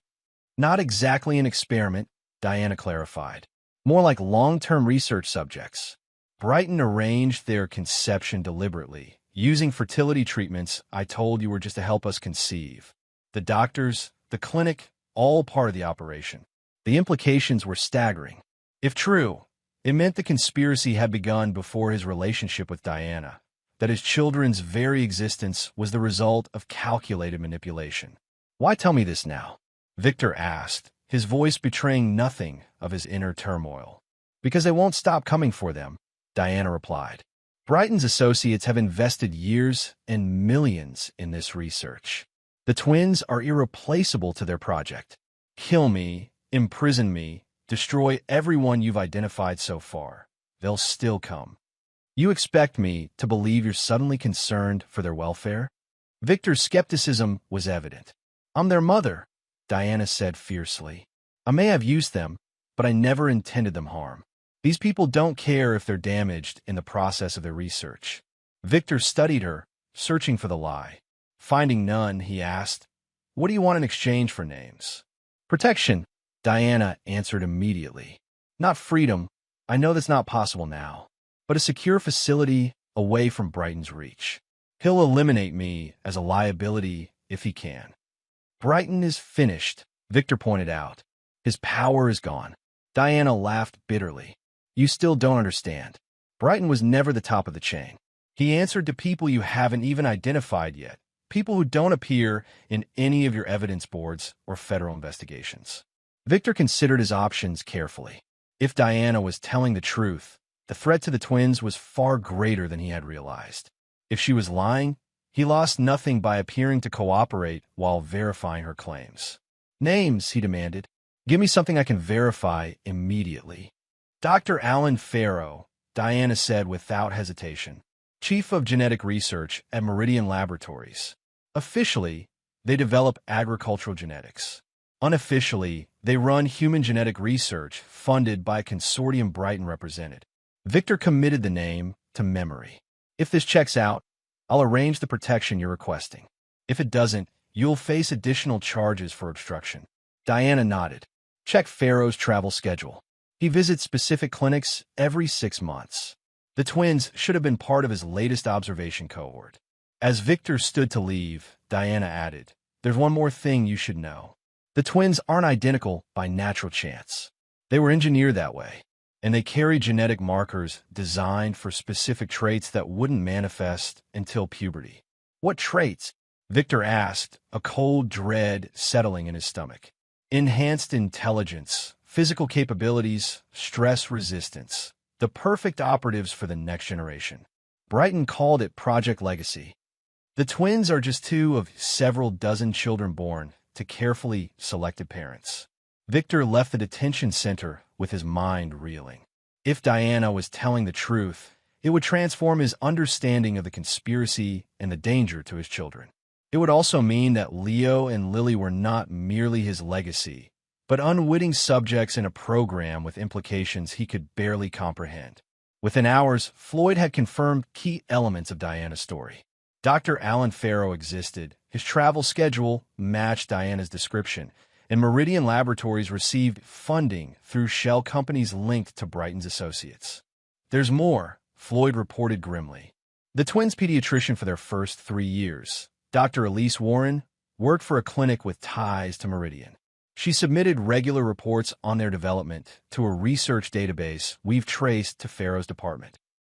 "Not exactly an experiment," Diana clarified. "More like long-term research subjects. Brighton arranged their conception deliberately, using fertility treatments I told you were just to help us conceive. The doctors, the clinic, all part of the operation." The implications were staggering. If true, it meant the conspiracy had begun before his relationship with Diana, that his children's very existence was the result of calculated manipulation. "Why tell me this now?" Victor asked, his voice betraying nothing of his inner turmoil. "Because they won't stop coming for them," Diana replied. "Brighton's associates have invested years and millions in this research. The twins are irreplaceable to their project. Kill me, imprison me, destroy everyone you've identified so far. They'll still come. You expect me to believe you're suddenly concerned for their welfare?" Victor's skepticism was evident. "I'm their mother," Diana said fiercely. "I may have used them, but I never intended them harm. These people don't care if they're damaged in the process of their research. Victor studied her, searching for the lie. Finding none, he asked, "What do you want in exchange for names?" "Protection," Diana answered immediately. "Not freedom. I know that's not possible now. But a secure facility away from Brighton's reach. He'll eliminate me as a liability if he can." "Brighton is finished," Victor pointed out. "His power is gone." Diana laughed bitterly. "You still don't understand. Brighton was never the top of the chain. He answered to people you haven't even identified yet, people who don't appear in any of your evidence boards or federal investigations." Victor considered his options carefully. If Diana was telling the truth, the threat to the twins was far greater than he had realized. If she was lying, he lost nothing by appearing to cooperate while verifying her claims. "Names," he demanded. "Give me something I can verify immediately." "Dr. Alan Farrow," Diana said without hesitation, "Chief of Genetic Research at Meridian Laboratories. Officially, they develop agricultural genetics. Unofficially, they run human genetic research funded by a consortium Brighton represented." Victor committed the name to memory. "If this checks out, I'll arrange the protection you're requesting. If it doesn't, you'll face additional charges for obstruction." Diana nodded. "Check Farrow's travel schedule. He visits specific clinics every 6 months. The twins should have been part of his latest observation cohort." As Victor stood to leave, Diana added, "There's one more thing you should know. The twins aren't identical by natural chance. They were engineered that way, and they carry genetic markers designed for specific traits that wouldn't manifest until puberty." "What traits?" Victor asked, a cold dread settling in his stomach. "Enhanced intelligence, physical capabilities, stress resistance. The perfect operatives for the next generation." Brighton called it Project Legacy. The twins are just 2 of several dozen children born to carefully selected parents. Victor left the detention center with his mind reeling. If Diana was telling the truth, it would transform his understanding of the conspiracy and the danger to his children. It would also mean that Leo and Lily were not merely his legacy, but unwitting subjects in a program with implications he could barely comprehend. Within hours, Floyd had confirmed key elements of Diana's story. Dr. Alan Farrow existed, his travel schedule matched Diana's description, and Meridian Laboratories received funding through shell companies linked to Brighton's associates. "There's more," Floyd reported grimly. The twins' pediatrician for their first 3 years, Dr. Elise Warren, worked for a clinic with ties to Meridian. She submitted regular reports on their development to a research database we've traced to Farrow's department.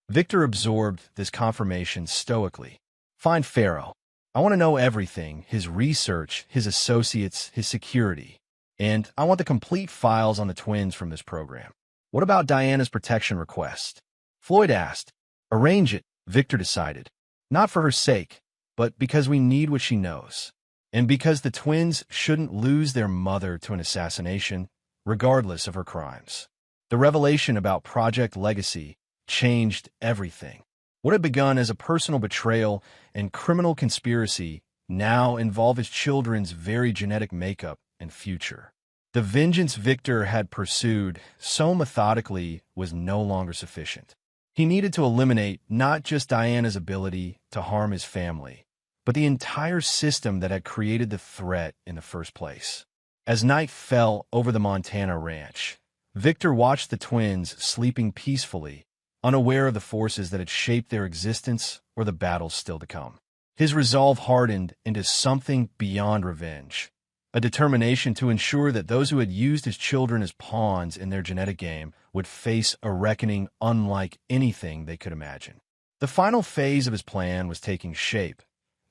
Victor absorbed this confirmation stoically. "Find Farrow. I want to know everything, his research, his associates, his security. And I want the complete files on the twins from this program." "What about Diana's protection request?" Floyd asked. "Arrange it," Victor decided. "Not for her sake, but because we need what she knows. And because the twins shouldn't lose their mother to an assassination, regardless of her crimes." The revelation about Project Legacy changed everything. What had begun as a personal betrayal and criminal conspiracy now involved his children's very genetic makeup and future. The vengeance Victor had pursued so methodically was no longer sufficient. He needed to eliminate not just Diana's ability to harm his family, but the entire system that had created the threat in the first place. As night fell over the Montana ranch, Victor watched the twins sleeping peacefully, unaware of the forces that had shaped their existence or the battles still to come. His resolve hardened into something beyond revenge, a determination to ensure that those who had used his children as pawns in their genetic game would face a reckoning unlike anything they could imagine. The final phase of his plan was taking shape,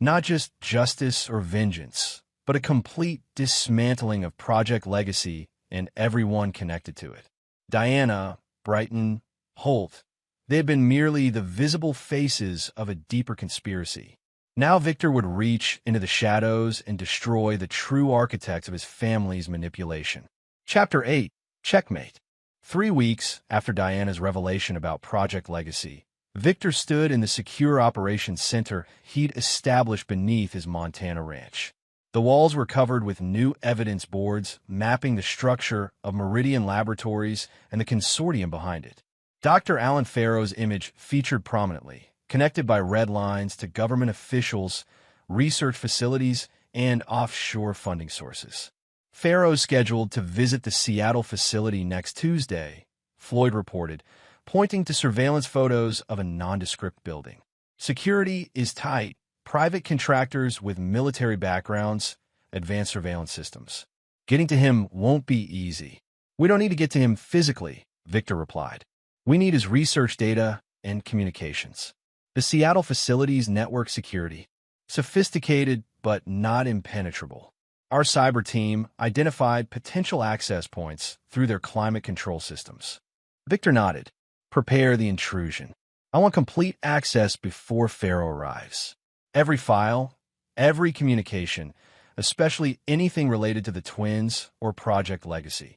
not just justice or vengeance, but a complete dismantling of Project Legacy and everyone connected to it. Diana, Brighton, Holt, they had been merely the visible faces of a deeper conspiracy. Now Victor would reach into the shadows and destroy the true architects of his family's manipulation. Chapter 8. Checkmate. 3 weeks after Diana's revelation about Project Legacy, Victor stood in the secure operations center he'd established beneath his Montana ranch. The walls were covered with new evidence boards mapping the structure of Meridian Laboratories and the consortium behind it. Dr. Alan Farrow's image featured prominently, connected by red lines to government officials, research facilities, and offshore funding sources. Farrow's scheduled to visit the Seattle facility next Tuesday, Floyd reported, pointing to surveillance photos of a nondescript building. Security is tight. Private contractors with military backgrounds, advanced surveillance systems. Getting to him won't be easy. We don't need to get to him physically, Victor replied. We need his research data and communications. The Seattle facility's network security. Sophisticated but not impenetrable. Our cyber team identified potential access points through their climate control systems. Victor nodded. Prepare the intrusion. I want complete access before Farrow arrives. Every file, every communication, especially anything related to the twins or Project Legacy.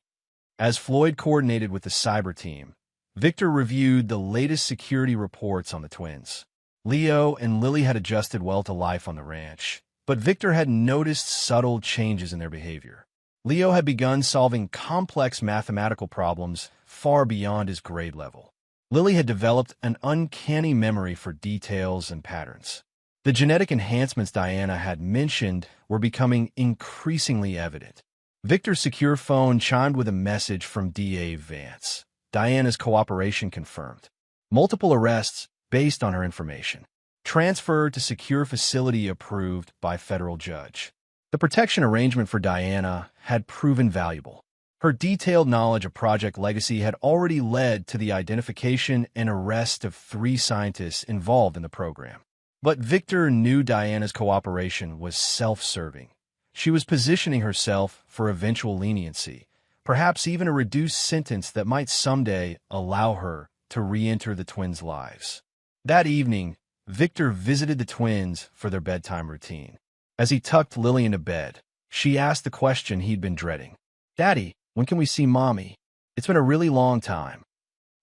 As Floyd coordinated with the cyber team, Victor reviewed the latest security reports on the twins. Leo and Lily had adjusted well to life on the ranch, but Victor had noticed subtle changes in their behavior. Leo had begun solving complex mathematical problems far beyond his grade level. Lily had developed an uncanny memory for details and patterns. The genetic enhancements Diana had mentioned were becoming increasingly evident. Victor's secure phone chimed with a message from DA Vance. Diana's cooperation confirmed. Multiple arrests based on her information. Transfer to secure facility approved by federal judge. The protection arrangement for Diana had proven valuable. Her detailed knowledge of Project Legacy had already led to the identification and arrest of 3 scientists involved in the program. But Victor knew Diana's cooperation was self-serving. She was positioning herself for eventual leniency, perhaps even a reduced sentence that might someday allow her to re-enter the twins' lives. That evening, Victor visited the twins for their bedtime routine. As he tucked Lily into bed, she asked the question he'd been dreading. "Daddy, when can we see Mommy? It's been a really long time."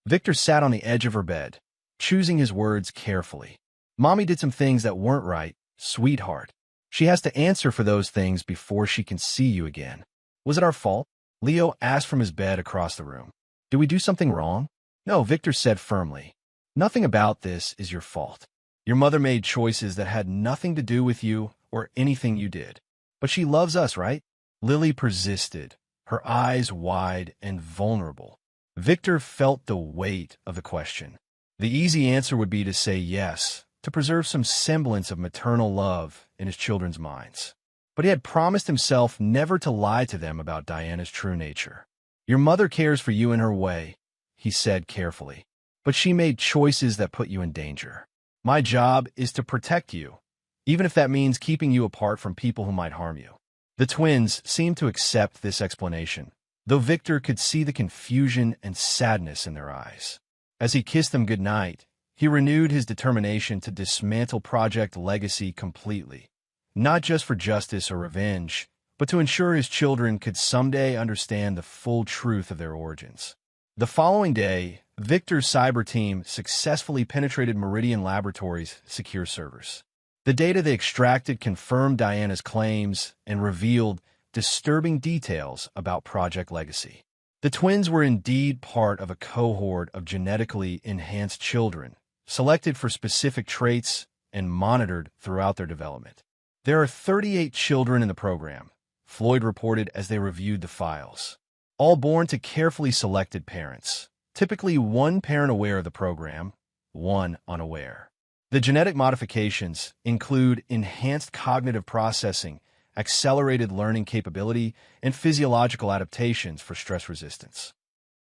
Victor sat on the edge of her bed, choosing his words carefully. "Mommy did some things that weren't right, sweetheart. She has to answer for those things before she can see you again." "Was it our fault?" Leo asked from his bed across the room. "Did we do something wrong?" "No," Victor said firmly. "Nothing about this is your fault. Your mother made choices that had nothing to do with you or anything you did. But she loves us, right?" Lily persisted, her eyes wide and vulnerable. Victor felt the weight of the question. The easy answer would be to say yes, to preserve some semblance of maternal love in his children's minds. But he had promised himself never to lie to them about Diana's true nature. "Your mother cares for you in her way," he said carefully, "but she made choices that put you in danger. My job is to protect you, even if that means keeping you apart from people who might harm you." The twins seemed to accept this explanation, though Victor could see the confusion and sadness in their eyes. As he kissed them goodnight, he renewed his determination to dismantle Project Legacy completely, not just for justice or revenge, but to ensure his children could someday understand the full truth of their origins. The following day, Victor's cyber team successfully penetrated Meridian Laboratories' secure servers. The data they extracted confirmed Diana's claims and revealed disturbing details about Project Legacy. The twins were indeed part of a cohort of genetically enhanced children, selected for specific traits and monitored throughout their development. "There are 38 children in the program," Floyd reported as they reviewed the files, "all born to carefully selected parents, typically one parent aware of the program, one unaware. The genetic modifications include enhanced cognitive processing, accelerated learning capability, and physiological adaptations for stress resistance."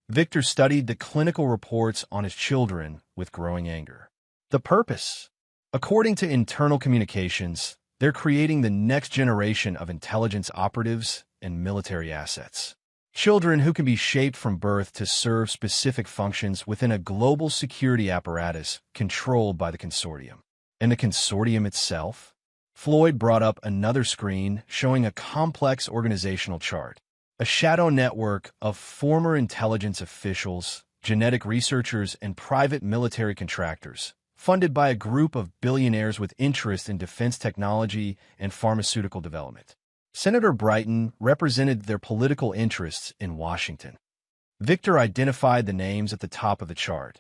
Victor studied the clinical reports on his children with growing anger. The purpose? According to internal communications, they're creating the next generation of intelligence operatives and military assets. Children who can be shaped from birth to serve specific functions within a global security apparatus controlled by the consortium. And the consortium itself? Floyd brought up another screen showing a complex organizational chart. A shadow network of former intelligence officials, genetic researchers, and private military contractors, funded by a group of billionaires with interest in defense technology and pharmaceutical development. Senator Brighton represented their political interests in Washington. Victor identified the names at the top of the chart,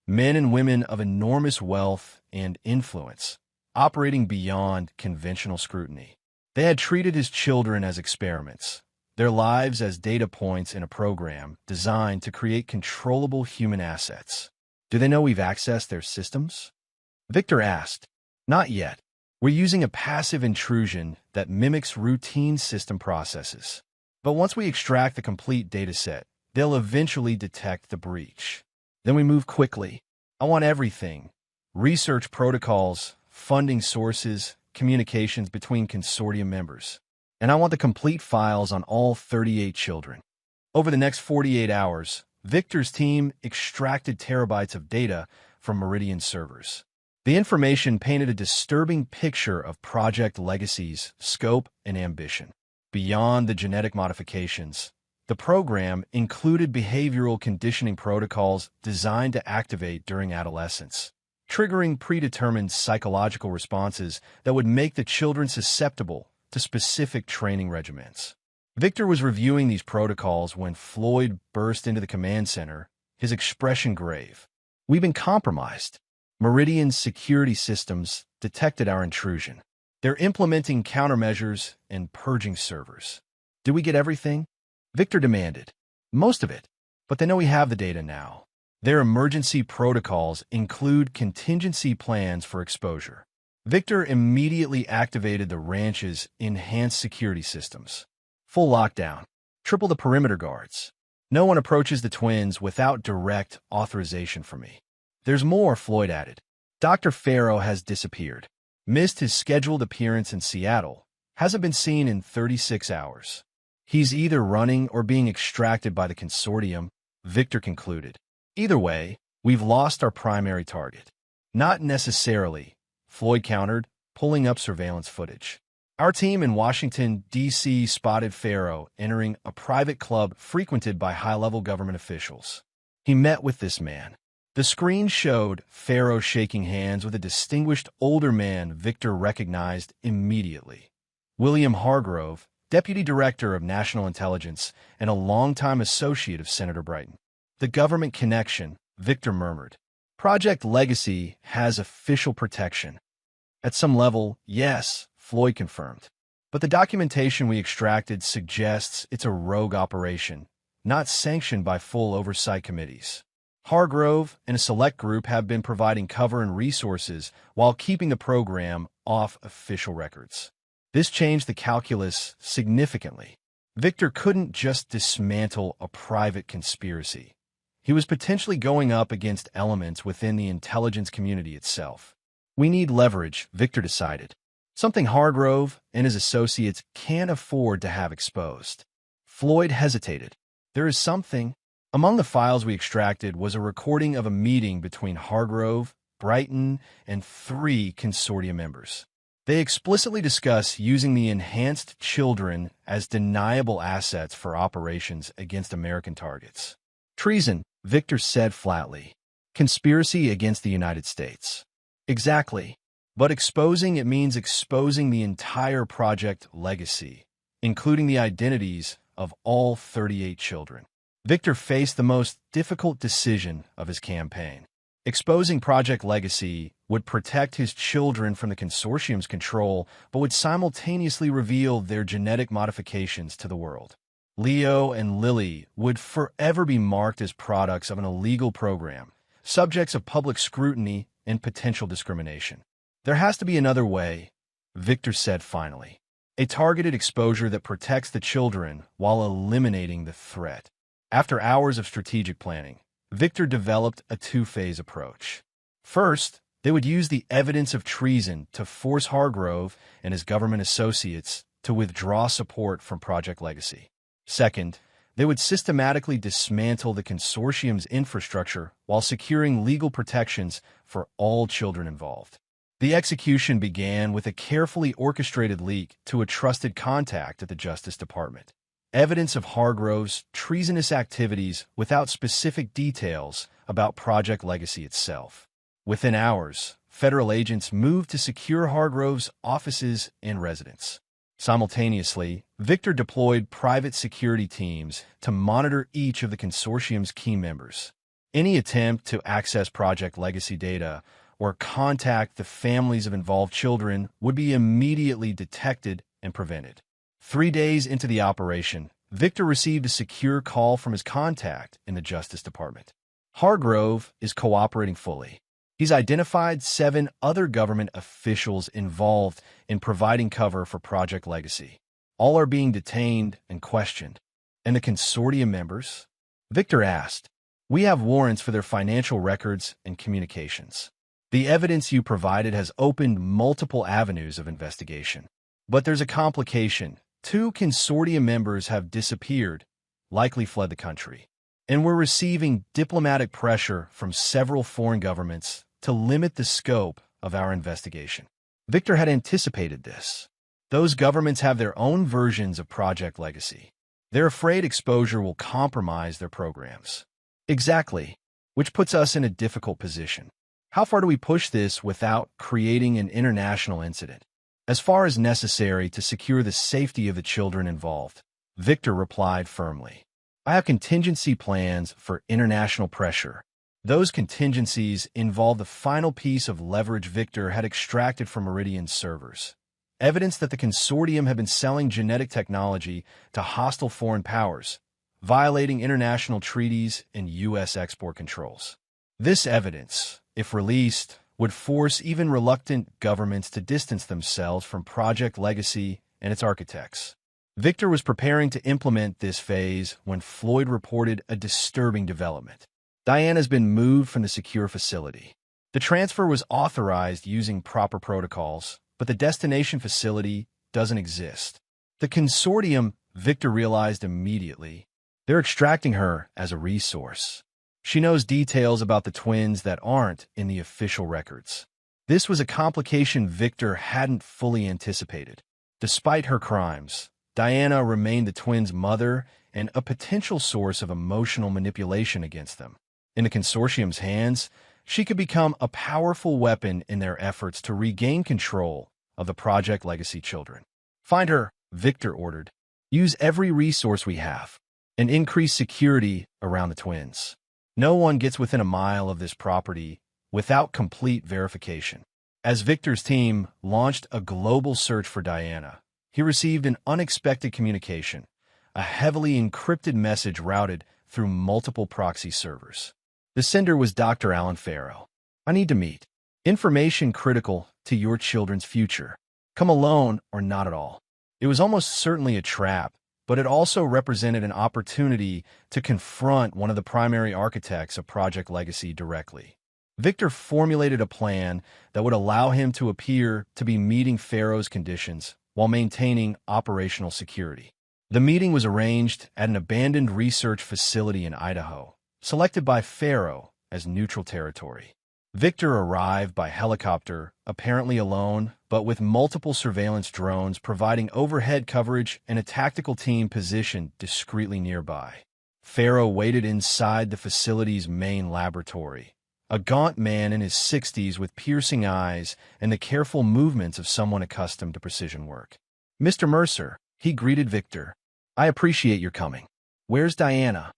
men and women of enormous wealth and influence, operating beyond conventional scrutiny. They had treated his children as experiments, their lives as data points in a program designed to create controllable human assets. Do they know we've accessed their systems? Victor asked. Not yet. We're using a passive intrusion that mimics routine system processes. But once we extract the complete dataset, they'll eventually detect the breach. Then we move quickly. I want everything: research protocols, funding sources, communications between consortium members. And I want the complete files on all 38 children. Over the next 48 hours, Victor's team extracted terabytes of data from Meridian servers. The information painted a disturbing picture of Project Legacy's scope and ambition. Beyond the genetic modifications, the program included behavioral conditioning protocols designed to activate during adolescence, triggering predetermined psychological responses that would make the children susceptible to specific training regimens. Victor was reviewing these protocols when Floyd burst into the command center, his expression grave. We've been compromised. Meridian's security systems detected our intrusion. They're implementing countermeasures and purging servers. Did we get everything? Victor demanded. Most of it, but they know we have the data now. Their emergency protocols include contingency plans for exposure. Victor immediately activated the ranch's enhanced security systems. Full lockdown. Triple the perimeter guards. No one approaches the twins without direct authorization from me. There's more, Floyd added. Dr. Farrow has disappeared. Missed his scheduled appearance in Seattle. Hasn't been seen in 36 hours. He's either running or being extracted by the consortium, Victor concluded. Either way, we've lost our primary target. Not necessarily, Floyd countered, pulling up surveillance footage. Our team in Washington, D.C. spotted Farrow entering a private club frequented by high-level government officials. He met with this man. The screen showed Farrow shaking hands with a distinguished older man Victor recognized immediately. William Hargrove, Deputy Director of National Intelligence and a longtime associate of Senator Brighton. The government connection, Victor murmured. Project Legacy has official protection. At some level, yes, Floyd confirmed. But the documentation we extracted suggests it's a rogue operation, not sanctioned by full oversight committees. Hargrove and a select group have been providing cover and resources while keeping the program off official records. This changed the calculus significantly. Victor couldn't just dismantle a private conspiracy. He was potentially going up against elements within the intelligence community itself. We need leverage, Victor decided. Something Hargrove and his associates can't afford to have exposed. Floyd hesitated. There is something. Among the files we extracted was a recording of a meeting between Hargrove, Brighton, and 3 consortium members. They explicitly discuss using the enhanced children as deniable assets for operations against American targets. Treason, Victor said flatly. Conspiracy against the United States. Exactly. But exposing it means exposing the entire Project Legacy, including the identities of all 38 children. Victor faced the most difficult decision of his campaign. Exposing Project Legacy would protect his children from the consortium's control, but would simultaneously reveal their genetic modifications to the world. Leo and Lily would forever be marked as products of an illegal program, subjects of public scrutiny and potential discrimination. There has to be another way, Victor said finally. A targeted exposure that protects the children while eliminating the threat. After hours of strategic planning, Victor developed a 2-phase approach. First, they would use the evidence of treason to force Hargrove and his government associates to withdraw support from Project Legacy. Second, they would systematically dismantle the consortium's infrastructure while securing legal protections for all children involved. The execution began with a carefully orchestrated leak to a trusted contact at the Justice Department. Evidence of Hargrove's treasonous activities without specific details about Project Legacy itself. Within hours, federal agents moved to secure Hargrove's offices and residence. Simultaneously, Victor deployed private security teams to monitor each of the consortium's key members. Any attempt to access Project Legacy data or contact the families of involved children would be immediately detected and prevented. 3 days into the operation, Victor received a secure call from his contact in the Justice Department. Hargrove is cooperating fully. He's identified 7 other government officials involved in providing cover for Project Legacy. All are being detained and questioned. And the consortium members? Victor asked. We have warrants for their financial records and communications. The evidence you provided has opened multiple avenues of investigation. But there's a complication. 2 consortium members have disappeared, likely fled the country. And we're receiving diplomatic pressure from several foreign governments to limit the scope of our investigation. Victor had anticipated this. Those governments have their own versions of Project Legacy. They're afraid exposure will compromise their programs. Exactly, which puts us in a difficult position. How far do we push this without creating an international incident? As far as necessary to secure the safety of the children involved, Victor replied firmly. I have contingency plans for international pressure. Those contingencies involve the final piece of leverage Victor had extracted from Meridian's servers. Evidence that the consortium had been selling genetic technology to hostile foreign powers, violating international treaties and U.S. export controls. This evidence, if released, would force even reluctant governments to distance themselves from Project Legacy and its architects. Victor was preparing to implement this phase when Floyd reported a disturbing development. Diana's been moved from the secure facility. The transfer was authorized using proper protocols, but the destination facility doesn't exist. The consortium, Victor realized immediately, they're extracting her as a resource. She knows details about the twins that aren't in the official records. This was a complication Victor hadn't fully anticipated. Despite her crimes, Diana remained the twins' mother and a potential source of emotional manipulation against them. In the consortium's hands, she could become a powerful weapon in their efforts to regain control of the Project Legacy children. Find her, Victor ordered. Use every resource we have and increase security around the twins. No one gets within a mile of this property without complete verification. As Victor's team launched a global search for Diana, he received an unexpected communication, a heavily encrypted message routed through multiple proxy servers. The sender was Dr. Alan Farrow. I need to meet. Information critical to your children's future. Come alone or not at all. It was almost certainly a trap, but it also represented an opportunity to confront one of the primary architects of Project Legacy directly. Victor formulated a plan that would allow him to appear to be meeting Farrow's conditions while maintaining operational security. The meeting was arranged at an abandoned research facility in Idaho, selected by Farrow as neutral territory. Victor arrived by helicopter, apparently alone, but with multiple surveillance drones providing overhead coverage and a tactical team positioned discreetly nearby. Farrow waited inside the facility's main laboratory, a gaunt man in his 60s with piercing eyes and the careful movements of someone accustomed to precision work. Mr. Mercer, he greeted Victor. I appreciate your coming. Where's Diana?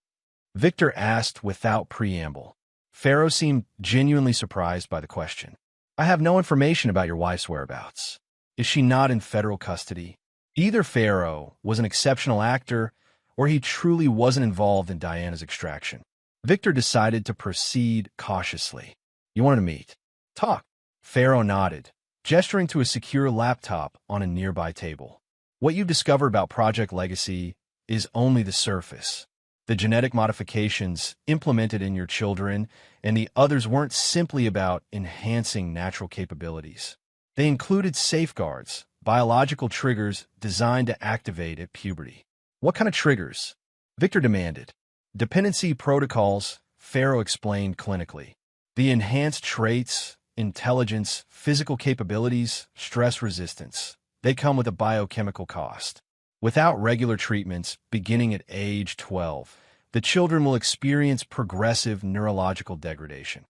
Victor asked without preamble. Farrow seemed genuinely surprised by the question. I have no information about your wife's whereabouts. Is she not in federal custody? Either Farrow was an exceptional actor, or he truly wasn't involved in Diana's extraction. Victor decided to proceed cautiously. You wanted to meet? Talk. Farrow nodded, gesturing to a secure laptop on a nearby table. What you've discovered about Project Legacy is only the surface. The genetic modifications implemented in your children and the others weren't simply about enhancing natural capabilities. They included safeguards, biological triggers designed to activate at puberty. What kind of triggers? Victor demanded. Dependency protocols, Farrow explained clinically. The enhanced traits, intelligence, physical capabilities, stress resistance, they come with a biochemical cost. Without regular treatments, beginning at age 12, the children will experience progressive neurological degradation.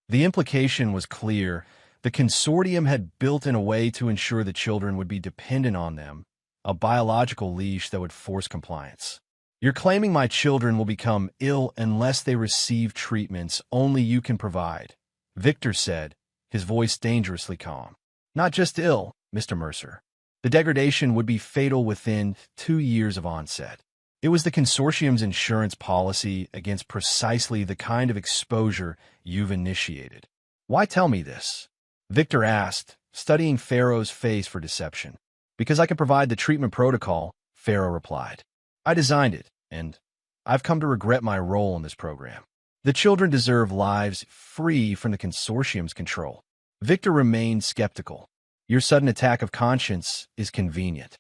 The implication was clear. The consortium had built in a way to ensure the children would be dependent on them, a biological leash that would force compliance. You're claiming my children will become ill unless they receive treatments only you can provide, Victor said, his voice dangerously calm. Not just ill, Mr. Mercer. The degradation would be fatal within 2 years of onset. It was the consortium's insurance policy against precisely the kind of exposure you've initiated. Why tell me this? Victor asked, studying Pharaoh's face for deception. Because I can provide the treatment protocol, Pharaoh replied. I designed it, and I've come to regret my role in this program. The children deserve lives free from the consortium's control. Victor remained skeptical. Your sudden attack of conscience is convenient.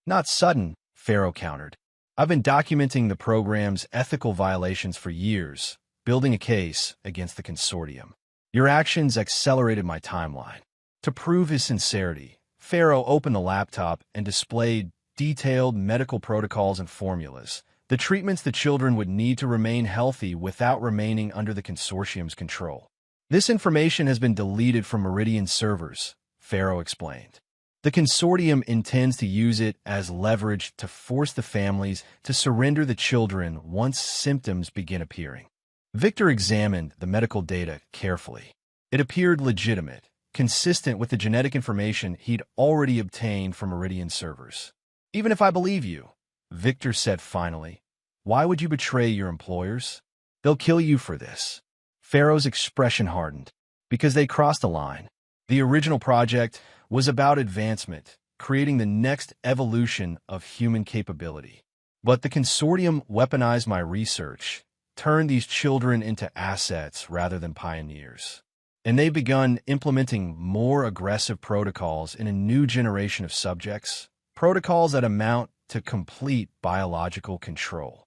Not sudden, Pharaoh countered. I've been documenting the program's ethical violations for years, building a case against the consortium. Your actions accelerated my timeline. To prove his sincerity, Pharaoh opened the laptop and displayed detailed medical protocols and formulas, the treatments the children would need to remain healthy without remaining under the consortium's control. This information has been deleted from Meridian servers, Pharaoh explained. The consortium intends to use it as leverage to force the families to surrender the children once symptoms begin appearing. Victor examined the medical data carefully. It appeared legitimate, consistent with the genetic information he'd already obtained from Meridian servers. Even if I believe you, Victor said finally, why would you betray your employers? They'll kill you for this. Pharaoh's expression hardened. Because they crossed a line. The original project was about advancement, creating the next evolution of human capability. But the consortium weaponized my research, turned these children into assets rather than pioneers. And they've begun implementing more aggressive protocols in a new generation of subjects, protocols that amount to complete biological control.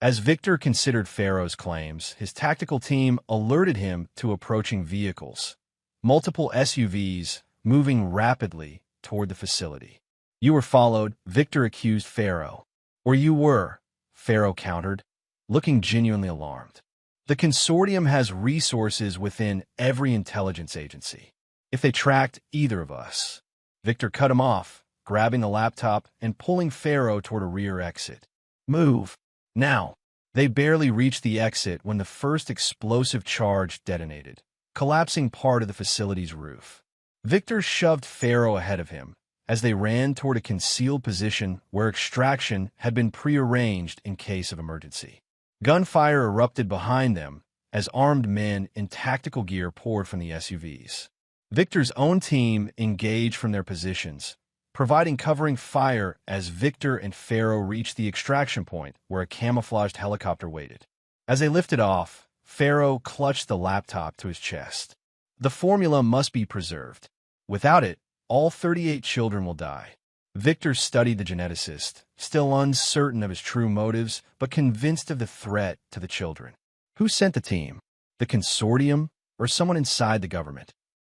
As Victor considered Pharaoh's claims, his tactical team alerted him to approaching vehicles, multiple SUVs moving rapidly toward the facility. You were followed, Victor accused Pharaoh. Or you were, Pharaoh countered, looking genuinely alarmed. The consortium has resources within every intelligence agency. If they tracked either of us, Victor cut him off, grabbing the laptop and pulling Pharaoh toward a rear exit. Move. Now. They barely reached the exit when the first explosive charge detonated, collapsing part of the facility's roof. Victor shoved Pharaoh ahead of him as they ran toward a concealed position where extraction had been prearranged in case of emergency. Gunfire erupted behind them as armed men in tactical gear poured from the SUVs. Victor's own team engaged from their positions, providing covering fire as Victor and Pharaoh reached the extraction point where a camouflaged helicopter waited. As they lifted off, Pharaoh clutched the laptop to his chest. The formula must be preserved. Without it, all 38 children will die. Victor studied the geneticist, still uncertain of his true motives, but convinced of the threat to the children. Who sent the team? The consortium or someone inside the government?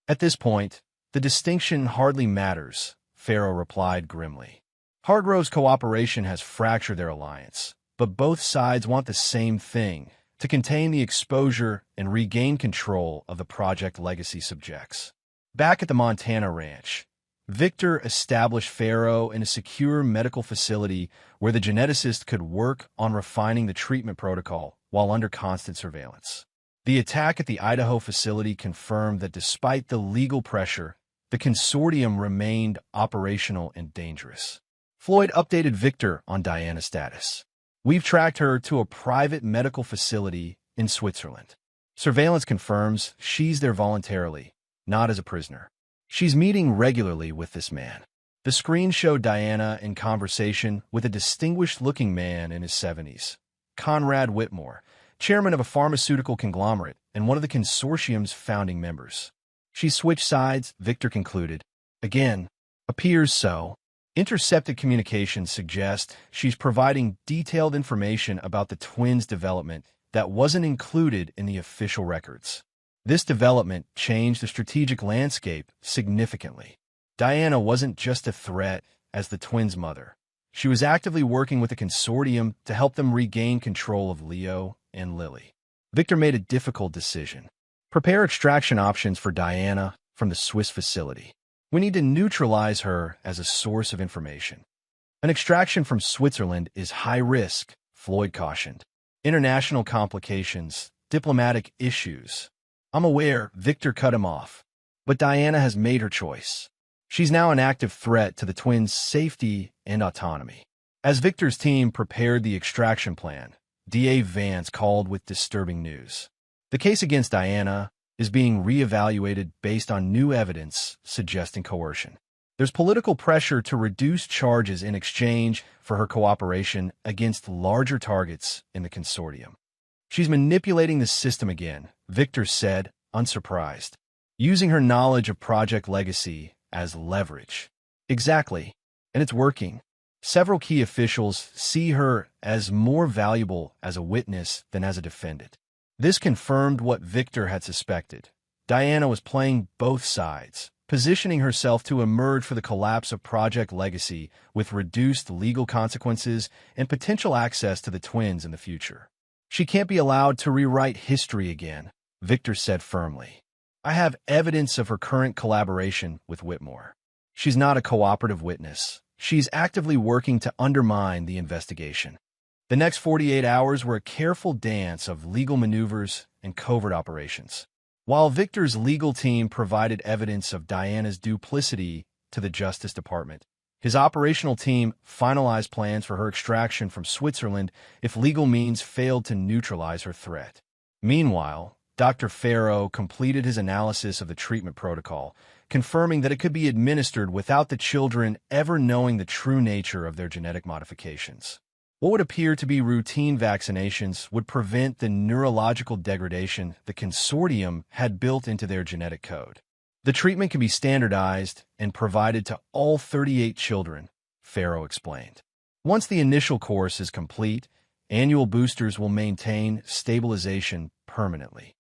At this point, the distinction hardly matters, Pharaoh replied grimly. Hargrove's cooperation has fractured their alliance, but both sides want the same thing, to contain the exposure and regain control of the Project Legacy subjects. Back at the Montana ranch, Victor established Pharaoh in a secure medical facility where the geneticist could work on refining the treatment protocol while under constant surveillance. The attack at the Idaho facility confirmed that despite the legal pressure, the consortium remained operational and dangerous. Floyd updated Victor on Diana's status. We've tracked her to a private medical facility in Switzerland. Surveillance confirms she's there voluntarily, not as a prisoner. She's meeting regularly with this man. The screen showed Diana in conversation with a distinguished-looking man in his 70s, Conrad Whitmore, chairman of a pharmaceutical conglomerate and one of the consortium's founding members. She switched sides, Victor concluded. Again, appears so. Intercepted communications suggest she's providing detailed information about the twins' development that wasn't included in the official records. This development changed the strategic landscape significantly. Diana wasn't just a threat as the twins' mother. She was actively working with the consortium to help them regain control of Leo and Lily. Victor made a difficult decision. Prepare extraction options for Diana from the Swiss facility. We need to neutralize her as a source of information. An extraction from Switzerland is high risk, Floyd cautioned. International complications, diplomatic issues. I'm aware, Victor cut him off. But Diana has made her choice. She's now an active threat to the twins' safety and autonomy. As Victor's team prepared the extraction plan, DA Vance called with disturbing news. The case against Diana is being reevaluated based on new evidence suggesting coercion. There's political pressure to reduce charges in exchange for her cooperation against larger targets in the consortium. She's manipulating the system again, Victor said, unsurprised, using her knowledge of Project Legacy as leverage. Exactly, and it's working. Several key officials see her as more valuable as a witness than as a defendant. This confirmed what Victor had suspected. Diana was playing both sides, positioning herself to emerge for the collapse of Project Legacy with reduced legal consequences and potential access to the twins in the future. She can't be allowed to rewrite history again, Victor said firmly. I have evidence of her current collaboration with Whitmore. She's not a cooperative witness. She's actively working to undermine the investigation. The next 48 hours were a careful dance of legal maneuvers and covert operations. While Victor's legal team provided evidence of Diana's duplicity to the Justice Department, his operational team finalized plans for her extraction from Switzerland if legal means failed to neutralize her threat. Meanwhile, Dr. Farrow completed his analysis of the treatment protocol, confirming that it could be administered without the children ever knowing the true nature of their genetic modifications. What would appear to be routine vaccinations would prevent the neurological degradation the consortium had built into their genetic code. The treatment can be standardized and provided to all 38 children, Farrow explained. Once the initial course is complete, annual boosters will maintain stabilization permanently.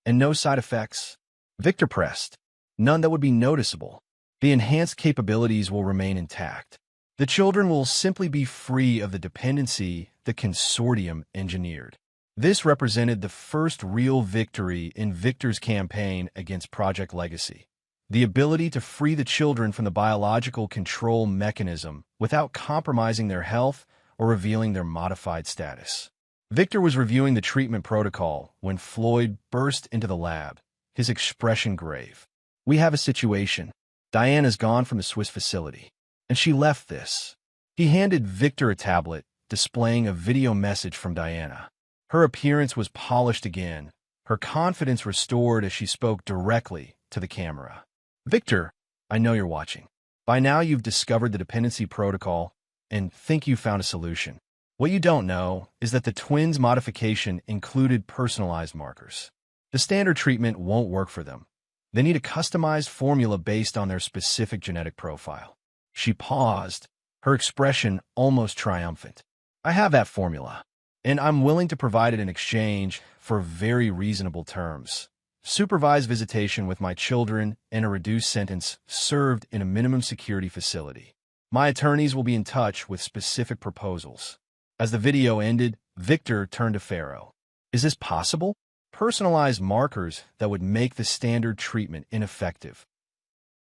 And no side effects? Victor pressed. None that would be noticeable. The enhanced capabilities will remain intact. The children will simply be free of the dependency the consortium engineered. This represented the first real victory in Victor's campaign against Project Legacy. The ability to free the children from the biological control mechanism without compromising their health or revealing their modified status. Victor was reviewing the treatment protocol when Floyd burst into the lab, his expression grave. We have a situation. Diana's gone from the Swiss facility, and she left this. He handed Victor a tablet, displaying a video message from Diana. Her appearance was polished again, her confidence restored as she spoke directly to the camera. Victor, I know you're watching. By now you've discovered the dependency protocol and think you found a solution. What you don't know is that the twins' modification included personalized markers. The standard treatment won't work for them. They need a customized formula based on their specific genetic profile. She paused, her expression almost triumphant. I have that formula, and I'm willing to provide it in exchange for very reasonable terms. Supervised visitation with my children and a reduced sentence served in a minimum security facility. My attorneys will be in touch with specific proposals. As the video ended, Victor turned to Farrow. Is this possible? Personalized markers that would make the standard treatment ineffective.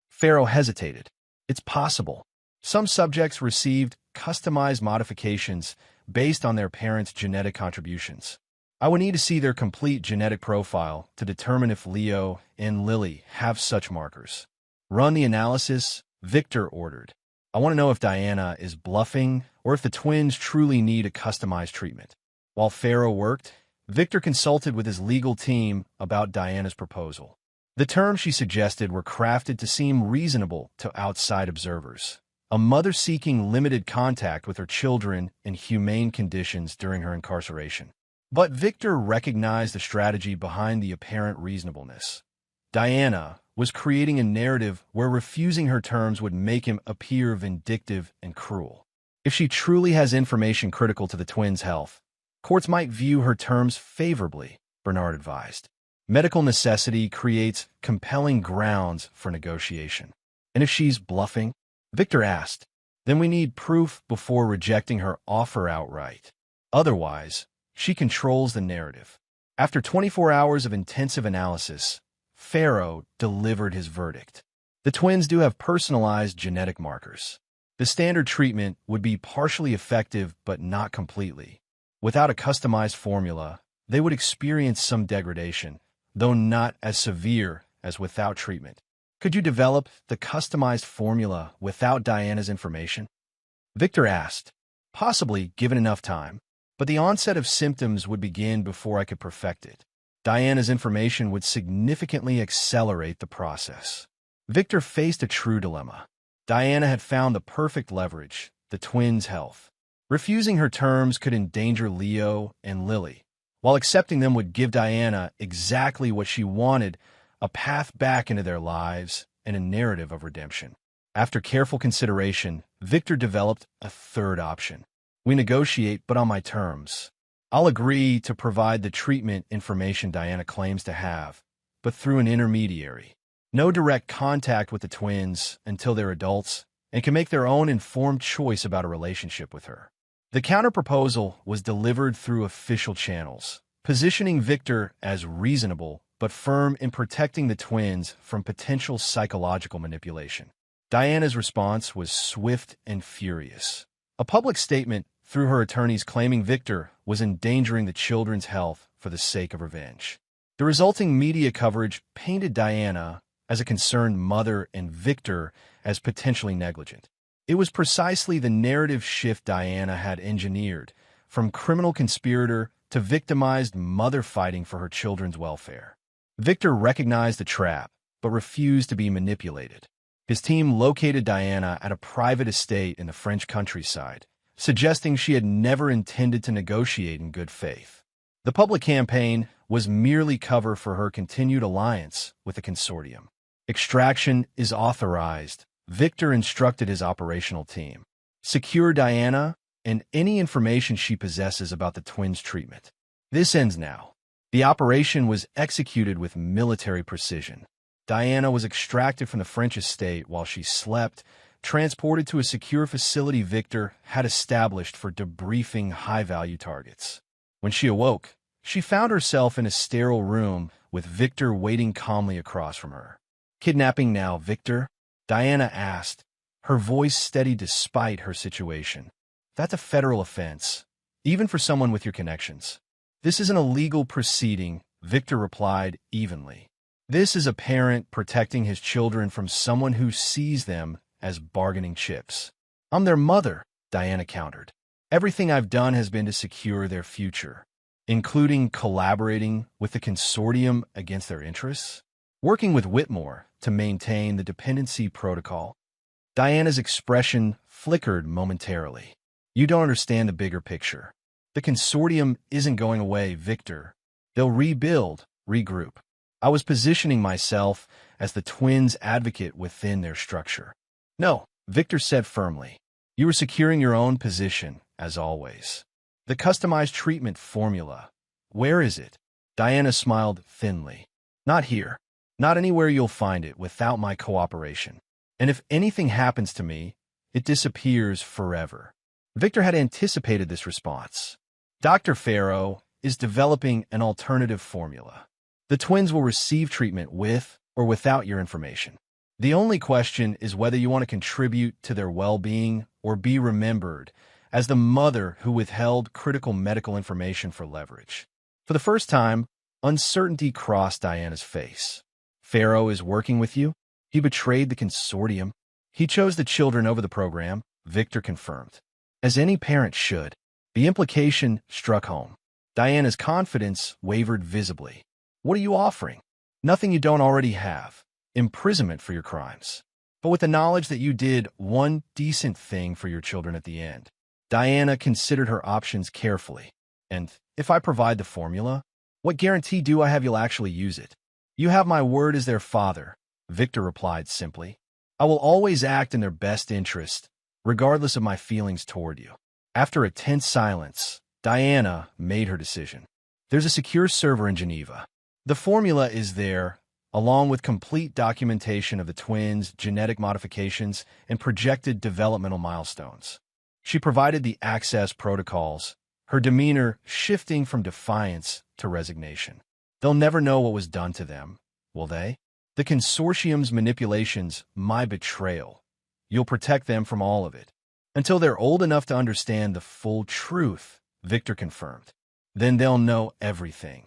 Farrow hesitated. It's possible. Some subjects received customized modifications based on their parents' genetic contributions. I would need to see their complete genetic profile to determine if Leo and Lily have such markers. Run the analysis, Victor ordered. I want to know if Diana is bluffing or if the twins truly need a customized treatment. While Farrow worked, Victor consulted with his legal team about Diana's proposal. The terms she suggested were crafted to seem reasonable to outside observers. A mother seeking limited contact with her children in humane conditions during her incarceration. But Victor recognized the strategy behind the apparent reasonableness. Diana was creating a narrative where refusing her terms would make him appear vindictive and cruel. If she truly has information critical to the twins' health, courts might view her terms favorably, Bernard advised. Medical necessity creates compelling grounds for negotiation. And if she's bluffing? Victor asked. Then we need proof before rejecting her offer outright. Otherwise, she controls the narrative. After 24 hours of intensive analysis, Farrow delivered his verdict. The twins do have personalized genetic markers. The standard treatment would be partially effective but not completely. Without a customized formula, they would experience some degradation, though not as severe as without treatment. Could you develop the customized formula without Diana's information? Victor asked. Possibly, given enough time, but the onset of symptoms would begin before I could perfect it. Diana's information would significantly accelerate the process. Victor faced a true dilemma. Diana had found the perfect leverage, the twins' health. Refusing her terms could endanger Leo and Lily, while accepting them would give Diana exactly what she wanted, a path back into their lives and a narrative of redemption. After careful consideration, Victor developed a third option. We negotiate, but on my terms. I'll agree to provide the treatment information Diana claims to have, but through an intermediary. No direct contact with the twins until they're adults and can make their own informed choice about a relationship with her. The counterproposal was delivered through official channels, positioning Victor as reasonable but firm in protecting the twins from potential psychological manipulation. Diana's response was swift and furious. A public statement through her attorneys claiming Victor was endangering the children's health for the sake of revenge. The resulting media coverage painted Diana as a concerned mother and Victor as potentially negligent. It was precisely the narrative shift Diana had engineered, from criminal conspirator to victimized mother fighting for her children's welfare. Victor recognized the trap, but refused to be manipulated. His team located Diana at a private estate in the French countryside, suggesting she had never intended to negotiate in good faith. The public campaign was merely cover for her continued alliance with the consortium. Extraction is authorized, Victor instructed his operational team. Secure Diana and any information she possesses about the twins' treatment. This ends now. The operation was executed with military precision. Diana was extracted from the French estate while she slept, transported to a secure facility Victor had established for debriefing high-value targets. When she awoke, she found herself in a sterile room with Victor waiting calmly across from her. "Kidnapping now, Victor?" Diana asked, her voice steady despite her situation. "That's a federal offense, even for someone with your connections." "This is an illegal proceeding," Victor replied evenly. "This is a parent protecting his children from someone who sees them as bargaining chips." "I'm their mother," Diana countered. "Everything I've done has been to secure their future, including collaborating with the consortium against their interests, working with Whitmore to maintain the dependency protocol." Diana's expression flickered momentarily. "You don't understand the bigger picture. The consortium isn't going away, Victor. They'll rebuild, regroup. I was positioning myself as the twins' advocate within their structure." "No," Victor said firmly. "You were securing your own position, as always. The customized treatment formula. Where is it?" Diana smiled thinly. "Not here. Not anywhere you'll find it without my cooperation. And if anything happens to me, it disappears forever." Victor had anticipated this response. "Dr. Farrow is developing an alternative formula. The twins will receive treatment with or without your information. The only question is whether you want to contribute to their well-being or be remembered as the mother who withheld critical medical information for leverage." For the first time, uncertainty crossed Diana's face. "Farrow is working with you? He betrayed the consortium. He chose the children over the program," Victor confirmed. "As any parent should." The implication struck home. Diana's confidence wavered visibly. "What are you offering?" "Nothing you don't already have. Imprisonment for your crimes. But with the knowledge that you did one decent thing for your children at the end." Diana considered her options carefully. "And if I provide the formula, what guarantee do I have you'll actually use it?" "You have my word as their father," Victor replied simply. "I will always act in their best interest, regardless of my feelings toward you." After a tense silence, Diana made her decision. "There's a secure server in Geneva. The formula is there, along with complete documentation of the twins' genetic modifications and projected developmental milestones." She provided the access protocols, her demeanor shifting from defiance to resignation. "They'll never know what was done to them, will they? The consortium's manipulations, my betrayal. you'll protect them from all of it. Until they're old enough to understand the full truth, Victor confirmed. Then they'll know everything,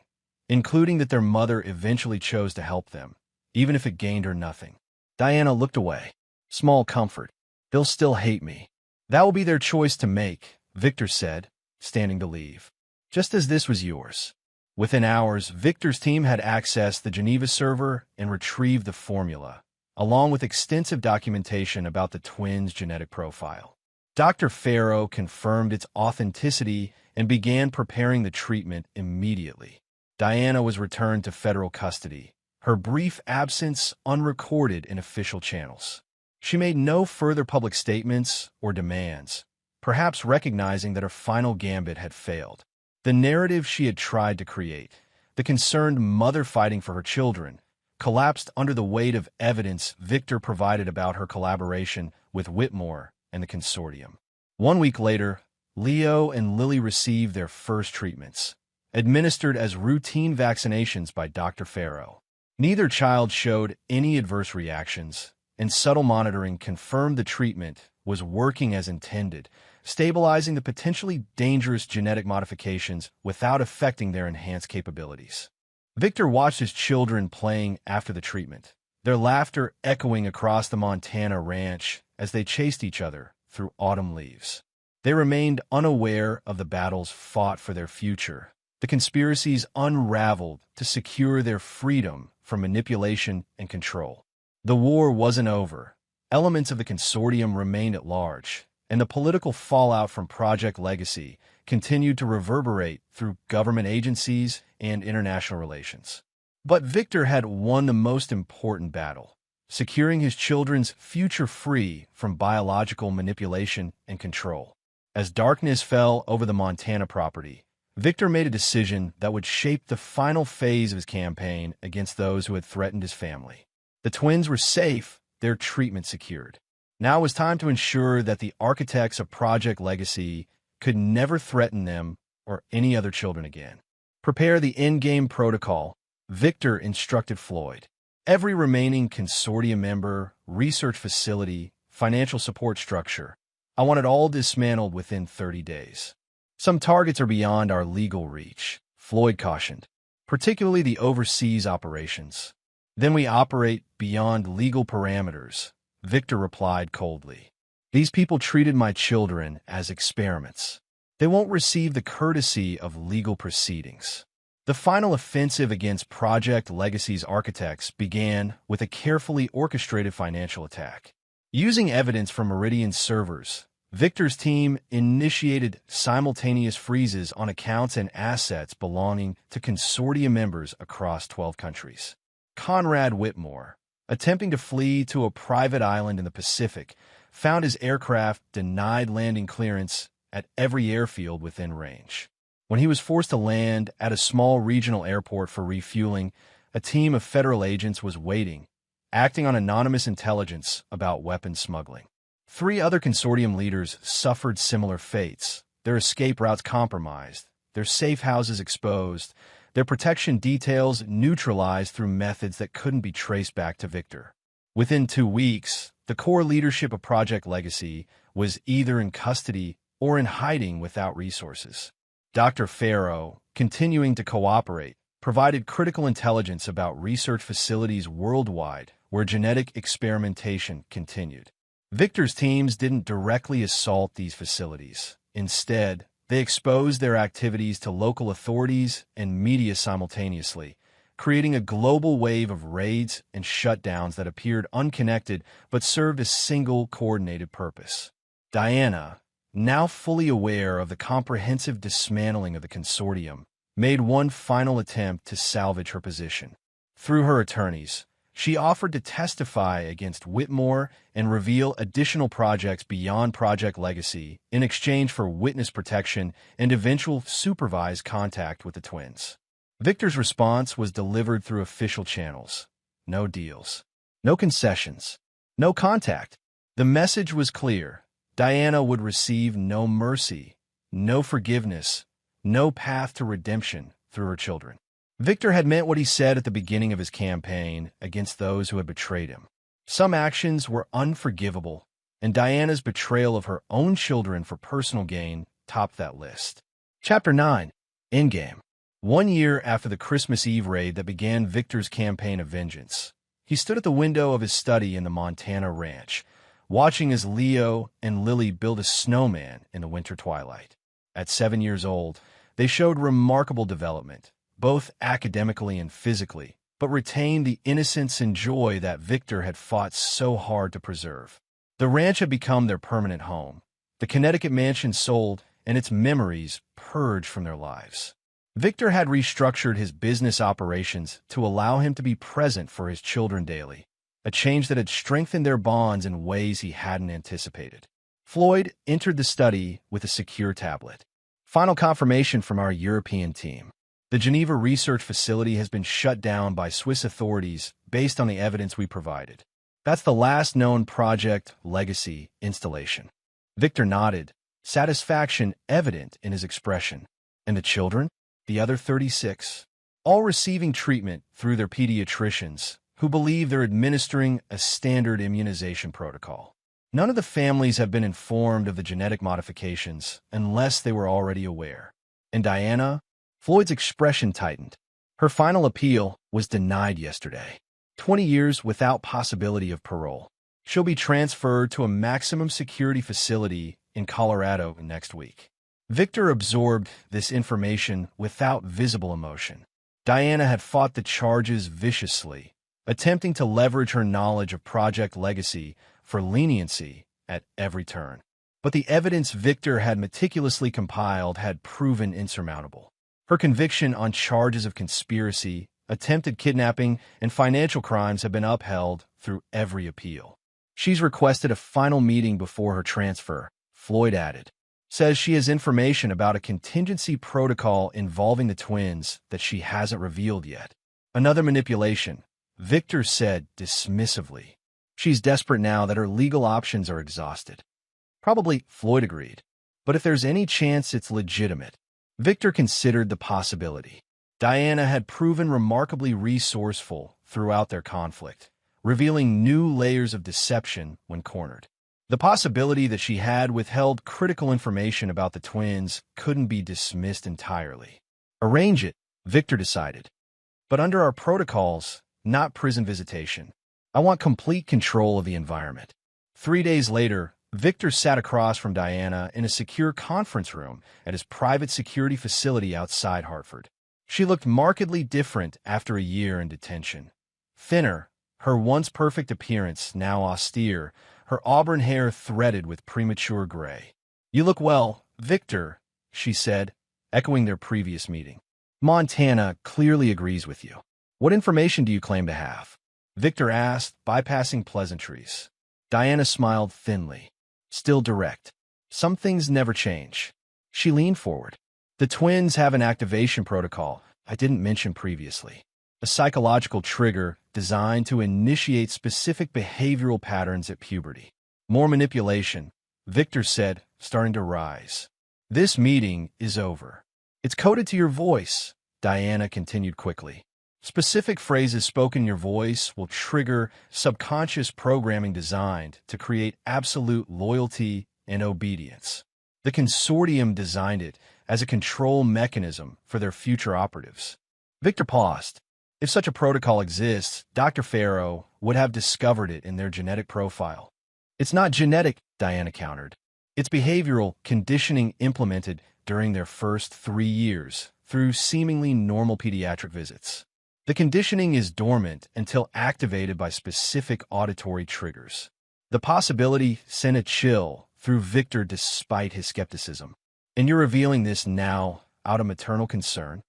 including that their mother eventually chose to help them, even if it gained her nothing. Diana looked away. Small comfort. They'll still hate me. That will be their choice to make, Victor said, standing to leave. Just as this was yours. Within hours, Victor's team had accessed the Geneva server and retrieved the formula, along with extensive documentation about the twins' genetic profile. Dr. Farrow confirmed its authenticity and began preparing the treatment immediately. Diana was returned to federal custody, her brief absence unrecorded in official channels. She made no further public statements or demands, perhaps recognizing that her final gambit had failed. The narrative she had tried to create, the concerned mother fighting for her children, collapsed under the weight of evidence Victor provided about her collaboration with Whitmore and the consortium. 1 week later, Leo and Lily received their first treatments, administered as routine vaccinations by Dr. Farrow. Neither child showed any adverse reactions, and subtle monitoring confirmed the treatment was working as intended, stabilizing the potentially dangerous genetic modifications without affecting their enhanced capabilities. Victor watched his children playing after the treatment, their laughter echoing across the Montana ranch as they chased each other through autumn leaves. They remained unaware of the battles fought for their future, the conspiracies unraveled to secure their freedom from manipulation and control. The war wasn't over. Elements of the consortium remained at large, and the political fallout from Project Legacy continued to reverberate through government agencies and international relations. But Victor had won the most important battle, securing his children's future free from biological manipulation and control. As darkness fell over the Montana property, Victor made a decision that would shape the final phase of his campaign against those who had threatened his family. The twins were safe, their treatment secured. Now it was time to ensure that the architects of Project Legacy could never threaten them or any other children again. Prepare the endgame protocol, Victor instructed Floyd. Every remaining consortium member, research facility, financial support structure, I want it all dismantled within 30 days. Some targets are beyond our legal reach, Floyd cautioned, particularly the overseas operations. Then we operate beyond legal parameters, Victor replied coldly. These people treated my children as experiments. They won't receive the courtesy of legal proceedings. The final offensive against Project Legacy's architects began with a carefully orchestrated financial attack. Using evidence from Meridian's servers, Victor's team initiated simultaneous freezes on accounts and assets belonging to consortium members across 12 countries. Conrad Whitmore, attempting to flee to a private island in the Pacific, found his aircraft denied landing clearance at every airfield within range. When he was forced to land at a small regional airport for refueling, a team of federal agents was waiting, acting on anonymous intelligence about weapons smuggling. 3 other consortium leaders suffered similar fates, their escape routes compromised, their safe houses exposed, their protection details neutralized through methods that couldn't be traced back to Victor. Within 2 weeks, the core leadership of Project Legacy was either in custody or in hiding without resources. Dr. Farrow, continuing to cooperate, provided critical intelligence about research facilities worldwide where genetic experimentation continued. Victor's teams didn't directly assault these facilities. Instead, they exposed their activities to local authorities and media simultaneously, creating a global wave of raids and shutdowns that appeared unconnected but served a single coordinated purpose. Diana, now fully aware of the comprehensive dismantling of the consortium, made one final attempt to salvage her position. Through her attorneys, she offered to testify against Whitmore and reveal additional projects beyond Project Legacy in exchange for witness protection and eventual supervised contact with the twins. Victor's response was delivered through official channels. No deals. No concessions. No contact. The message was clear. Diana would receive no mercy, no forgiveness, no path to redemption through her children. Victor had meant what he said at the beginning of his campaign against those who had betrayed him. Some actions were unforgivable, and Diana's betrayal of her own children for personal gain topped that list. Chapter 9. Endgame. 1 year after the Christmas Eve raid that began Victor's campaign of vengeance, he stood at the window of his study in the Montana ranch, watching as Leo and Lily build a snowman in the winter twilight. At 7 years old, they showed remarkable development, both academically and physically, but retained the innocence and joy that Victor had fought so hard to preserve. The ranch had become their permanent home. The Connecticut mansion sold, and its memories purged from their lives. Victor had restructured his business operations to allow him to be present for his children daily, a change that had strengthened their bonds in ways he hadn't anticipated. Floyd entered the study with a secure tablet. Final confirmation from our European team. The Geneva research facility has been shut down by Swiss authorities based on the evidence we provided. That's the last known Project Legacy installation. Victor nodded, satisfaction evident in his expression. And the children? The other 36? All receiving treatment through their pediatricians, who believe they're administering a standard immunization protocol. None of the families have been informed of the genetic modifications unless they were already aware. And Diana? Floyd's expression tightened. Her final appeal was denied yesterday. 20 years without possibility of parole. She'll be transferred to a maximum security facility in Colorado next week. Victor absorbed this information without visible emotion. Diana had fought the charges viciously, attempting to leverage her knowledge of Project Legacy for leniency at every turn. But the evidence Victor had meticulously compiled had proven insurmountable. Her conviction on charges of conspiracy, attempted kidnapping, and financial crimes have been upheld through every appeal. She's requested a final meeting before her transfer, Floyd added. Says she has information about a contingency protocol involving the twins that she hasn't revealed yet. Another manipulation, Victor said dismissively. She's desperate now that her legal options are exhausted. Probably, Floyd agreed. But if there's any chance it's legitimate, Victor considered the possibility. Diana had proven remarkably resourceful throughout their conflict, revealing new layers of deception when cornered. The possibility that she had withheld critical information about the twins couldn't be dismissed entirely. Arrange it, Victor decided. But under our protocols, not prison visitation. I want complete control of the environment. 3 days later, Victor sat across from Diana in a secure conference room at his private security facility outside Hartford. She looked markedly different after a year in detention. Thinner, her once perfect appearance now austere, her auburn hair threaded with premature gray. You look well, Victor, she said, echoing their previous meeting. Montana clearly agrees with you. What information do you claim to have? Victor asked, bypassing pleasantries. Diana smiled thinly. Still direct. Some things never change. She leaned forward. The twins have an activation protocol I didn't mention previously. A psychological trigger designed to initiate specific behavioral patterns at puberty. More manipulation, Victor said, starting to rise. This meeting is over. It's coded to your voice, Diana continued quickly. Specific phrases spoken in your voice will trigger subconscious programming designed to create absolute loyalty and obedience. The consortium designed it as a control mechanism for their future operatives. Victor paused. If such a protocol exists, Dr. Farrow would have discovered it in their genetic profile. It's not genetic, Diana countered. It's behavioral conditioning implemented during their first 3 years through seemingly normal pediatric visits. The conditioning is dormant until activated by specific auditory triggers. The possibility sent a chill through Victor despite his skepticism. And you're revealing this now out of maternal concern?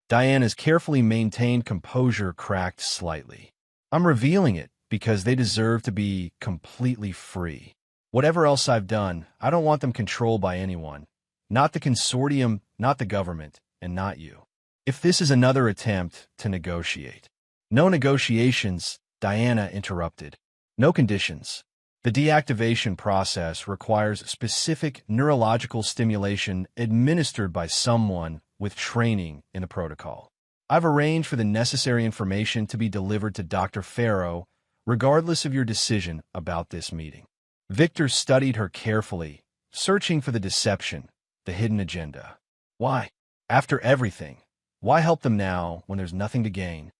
Diana's carefully maintained composure cracked slightly. I'm revealing it because they deserve to be completely free. Whatever else I've done, I don't want them controlled by anyone. Not the consortium, not the government, and not you. If this is another attempt to negotiate. No negotiations, Diana interrupted. No conditions. The deactivation process requires specific neurological stimulation administered by someone with training in the protocol. I've arranged for the necessary information to be delivered to Dr. Farrow, regardless of your decision about this meeting. Victor studied her carefully, searching for the deception, the hidden agenda. Why? After everything, why help them now when there's nothing to gain?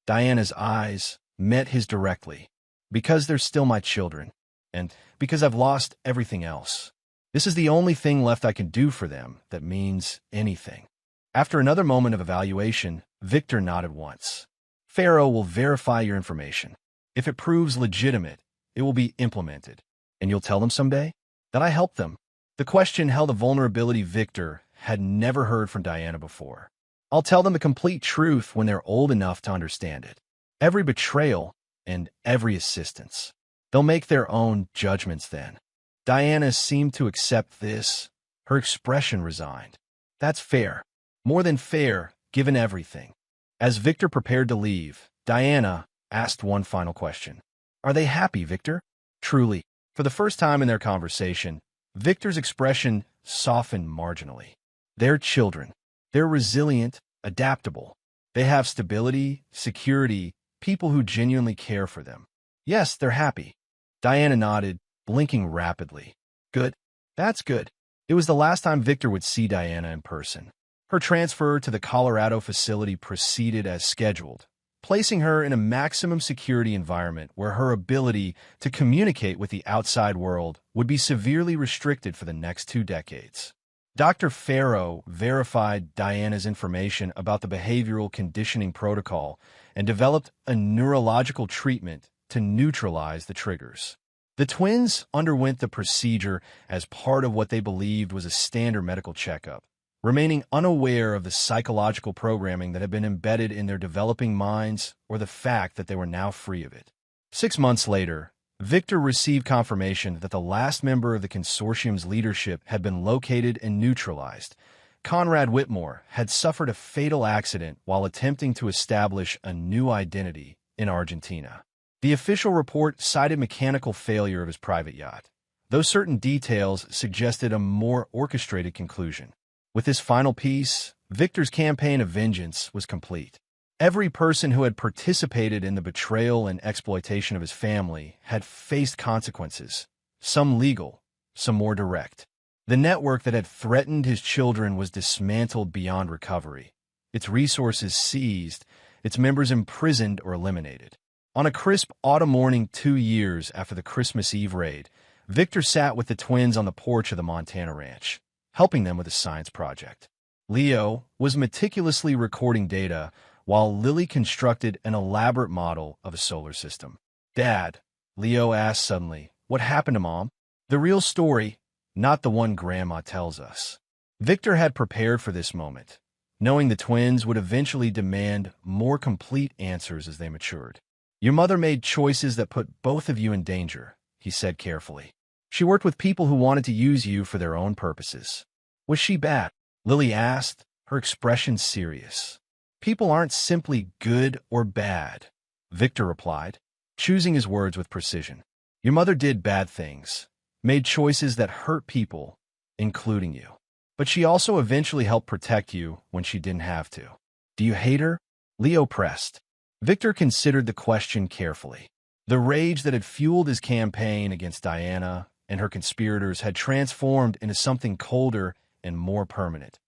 Diana's eyes met his directly. Because they're still my children, and because I've lost everything else. This is the only thing left I can do for them that means anything. After another moment of evaluation, Victor nodded once. Pharaoh will verify your information. If it proves legitimate, it will be implemented. And you'll tell them someday that I helped them. The question held a vulnerability Victor had never heard from Diana before. I'll tell them the complete truth when they're old enough to understand it. Every betrayal and every assistance. They'll make their own judgments then. Diana seemed to accept this. Her expression resigned. That's fair. More than fair, given everything. As Victor prepared to leave, Diana asked one final question. Are they happy, Victor? Truly. For the first time in their conversation, Victor's expression softened marginally. They're children. They're resilient, adaptable. They have stability, security, people who genuinely care for them. Yes, they're happy. Diana nodded, blinking rapidly. Good. That's good. It was the last time Victor would see Diana in person. Her transfer to the Colorado facility proceeded as scheduled, placing her in a maximum security environment where her ability to communicate with the outside world would be severely restricted for the next 2 decades. Dr. Pharaoh verified Diana's information about the behavioral conditioning protocol and developed a neurological treatment to neutralize the triggers. The twins underwent the procedure as part of what they believed was a standard medical checkup, remaining unaware of the psychological programming that had been embedded in their developing minds or the fact that they were now free of it. 6 months later, Victor received confirmation that the last member of the consortium's leadership had been located and neutralized. Conrad Whitmore had suffered a fatal accident while attempting to establish a new identity in Argentina. The official report cited mechanical failure of his private yacht, though certain details suggested a more orchestrated conclusion. With this final piece, Victor's campaign of vengeance was complete. Every person who had participated in the betrayal and exploitation of his family had faced consequences, some legal, some more direct. The network that had threatened his children was dismantled beyond recovery, its resources seized, its members imprisoned or eliminated. On a crisp autumn morning 2 years after the Christmas Eve raid, Victor sat with the twins on the porch of the Montana ranch, helping them with a science project. Leo was meticulously recording data while Lily constructed an elaborate model of a solar system. Dad, Leo asked suddenly, what happened to Mom? The real story, not the one Grandma tells us. Victor had prepared for this moment, knowing the twins would eventually demand more complete answers as they matured. Your mother made choices that put both of you in danger, he said carefully. She worked with people who wanted to use you for their own purposes. Was she bad? Lily asked, her expression serious. People aren't simply good or bad, Victor replied, choosing his words with precision. Your mother did bad things, made choices that hurt people, including you. But she also eventually helped protect you when she didn't have to. Do you hate her? Leo pressed. Victor considered the question carefully. The rage that had fueled his campaign against Diana and her conspirators had transformed into something colder and more permanent.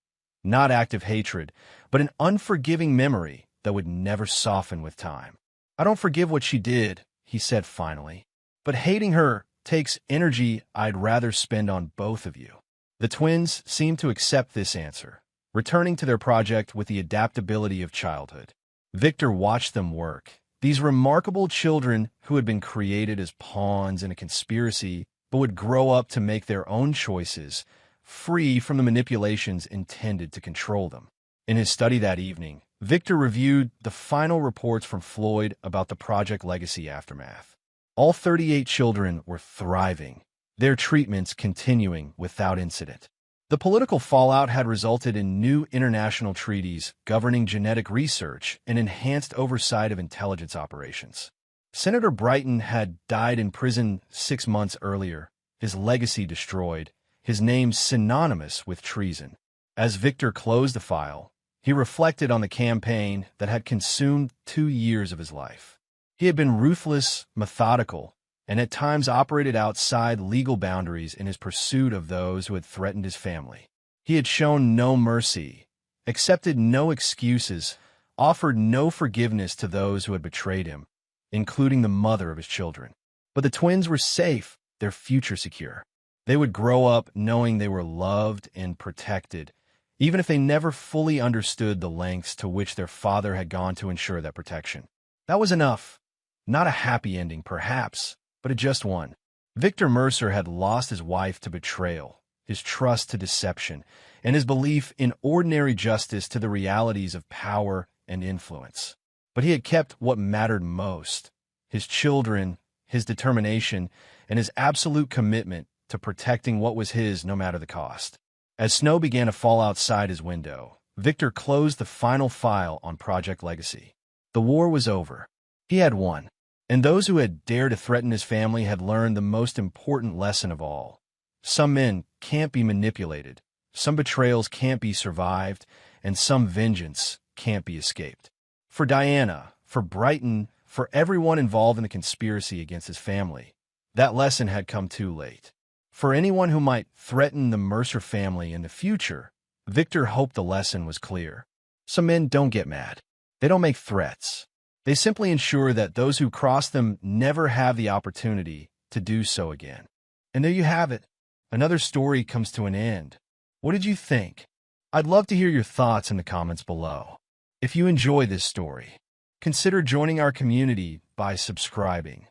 Not active hatred, but an unforgiving memory that would never soften with time. I don't forgive what she did, he said finally. But hating her takes energy I'd rather spend on both of you. The twins seemed to accept this answer, returning to their project with the adaptability of childhood. Victor watched them work. These remarkable children who had been created as pawns in a conspiracy but would grow up to make their own choices, free from the manipulations intended to control them. In his study that evening, Victor reviewed the final reports from Floyd about the Project Legacy aftermath. All 38 children were thriving, their treatments continuing without incident. The political fallout had resulted in new international treaties governing genetic research and enhanced oversight of intelligence operations. Senator Brighton had died in prison 6 months earlier, his legacy destroyed, his name synonymous with treason. As Victor closed the file, he reflected on the campaign that had consumed 2 years of his life. He had been ruthless, methodical, and at times operated outside legal boundaries in his pursuit of those who had threatened his family. He had shown no mercy, accepted no excuses, offered no forgiveness to those who had betrayed him, including the mother of his children. But the twins were safe, their future secure. They would grow up knowing they were loved and protected, even if they never fully understood the lengths to which their father had gone to ensure that protection. That was enough. Not a happy ending, perhaps, but a just one. Victor Mercer had lost his wife to betrayal, his trust to deception, and his belief in ordinary justice to the realities of power and influence. But he had kept what mattered most: his children, his determination, and his absolute commitment to protecting what was his no matter the cost. As snow began to fall outside his window, Victor closed the final file on Project Legacy. The war was over. He had won. And those who had dared to threaten his family had learned the most important lesson of all. Some men can't be manipulated, some betrayals can't be survived, and some vengeance can't be escaped. For Diana, for Brighton, for everyone involved in the conspiracy against his family, that lesson had come too late. For anyone who might threaten the Mercer family in the future, Victor hoped the lesson was clear. Some men don't get mad. They don't make threats. They simply ensure that those who cross them never have the opportunity to do so again. And there you have it. Another story comes to an end. What did you think? I'd love to hear your thoughts in the comments below. If you enjoy this story, consider joining our community by subscribing.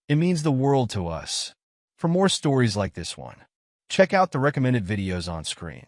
It means the world to us. For more stories like this one, check out the recommended videos on screen.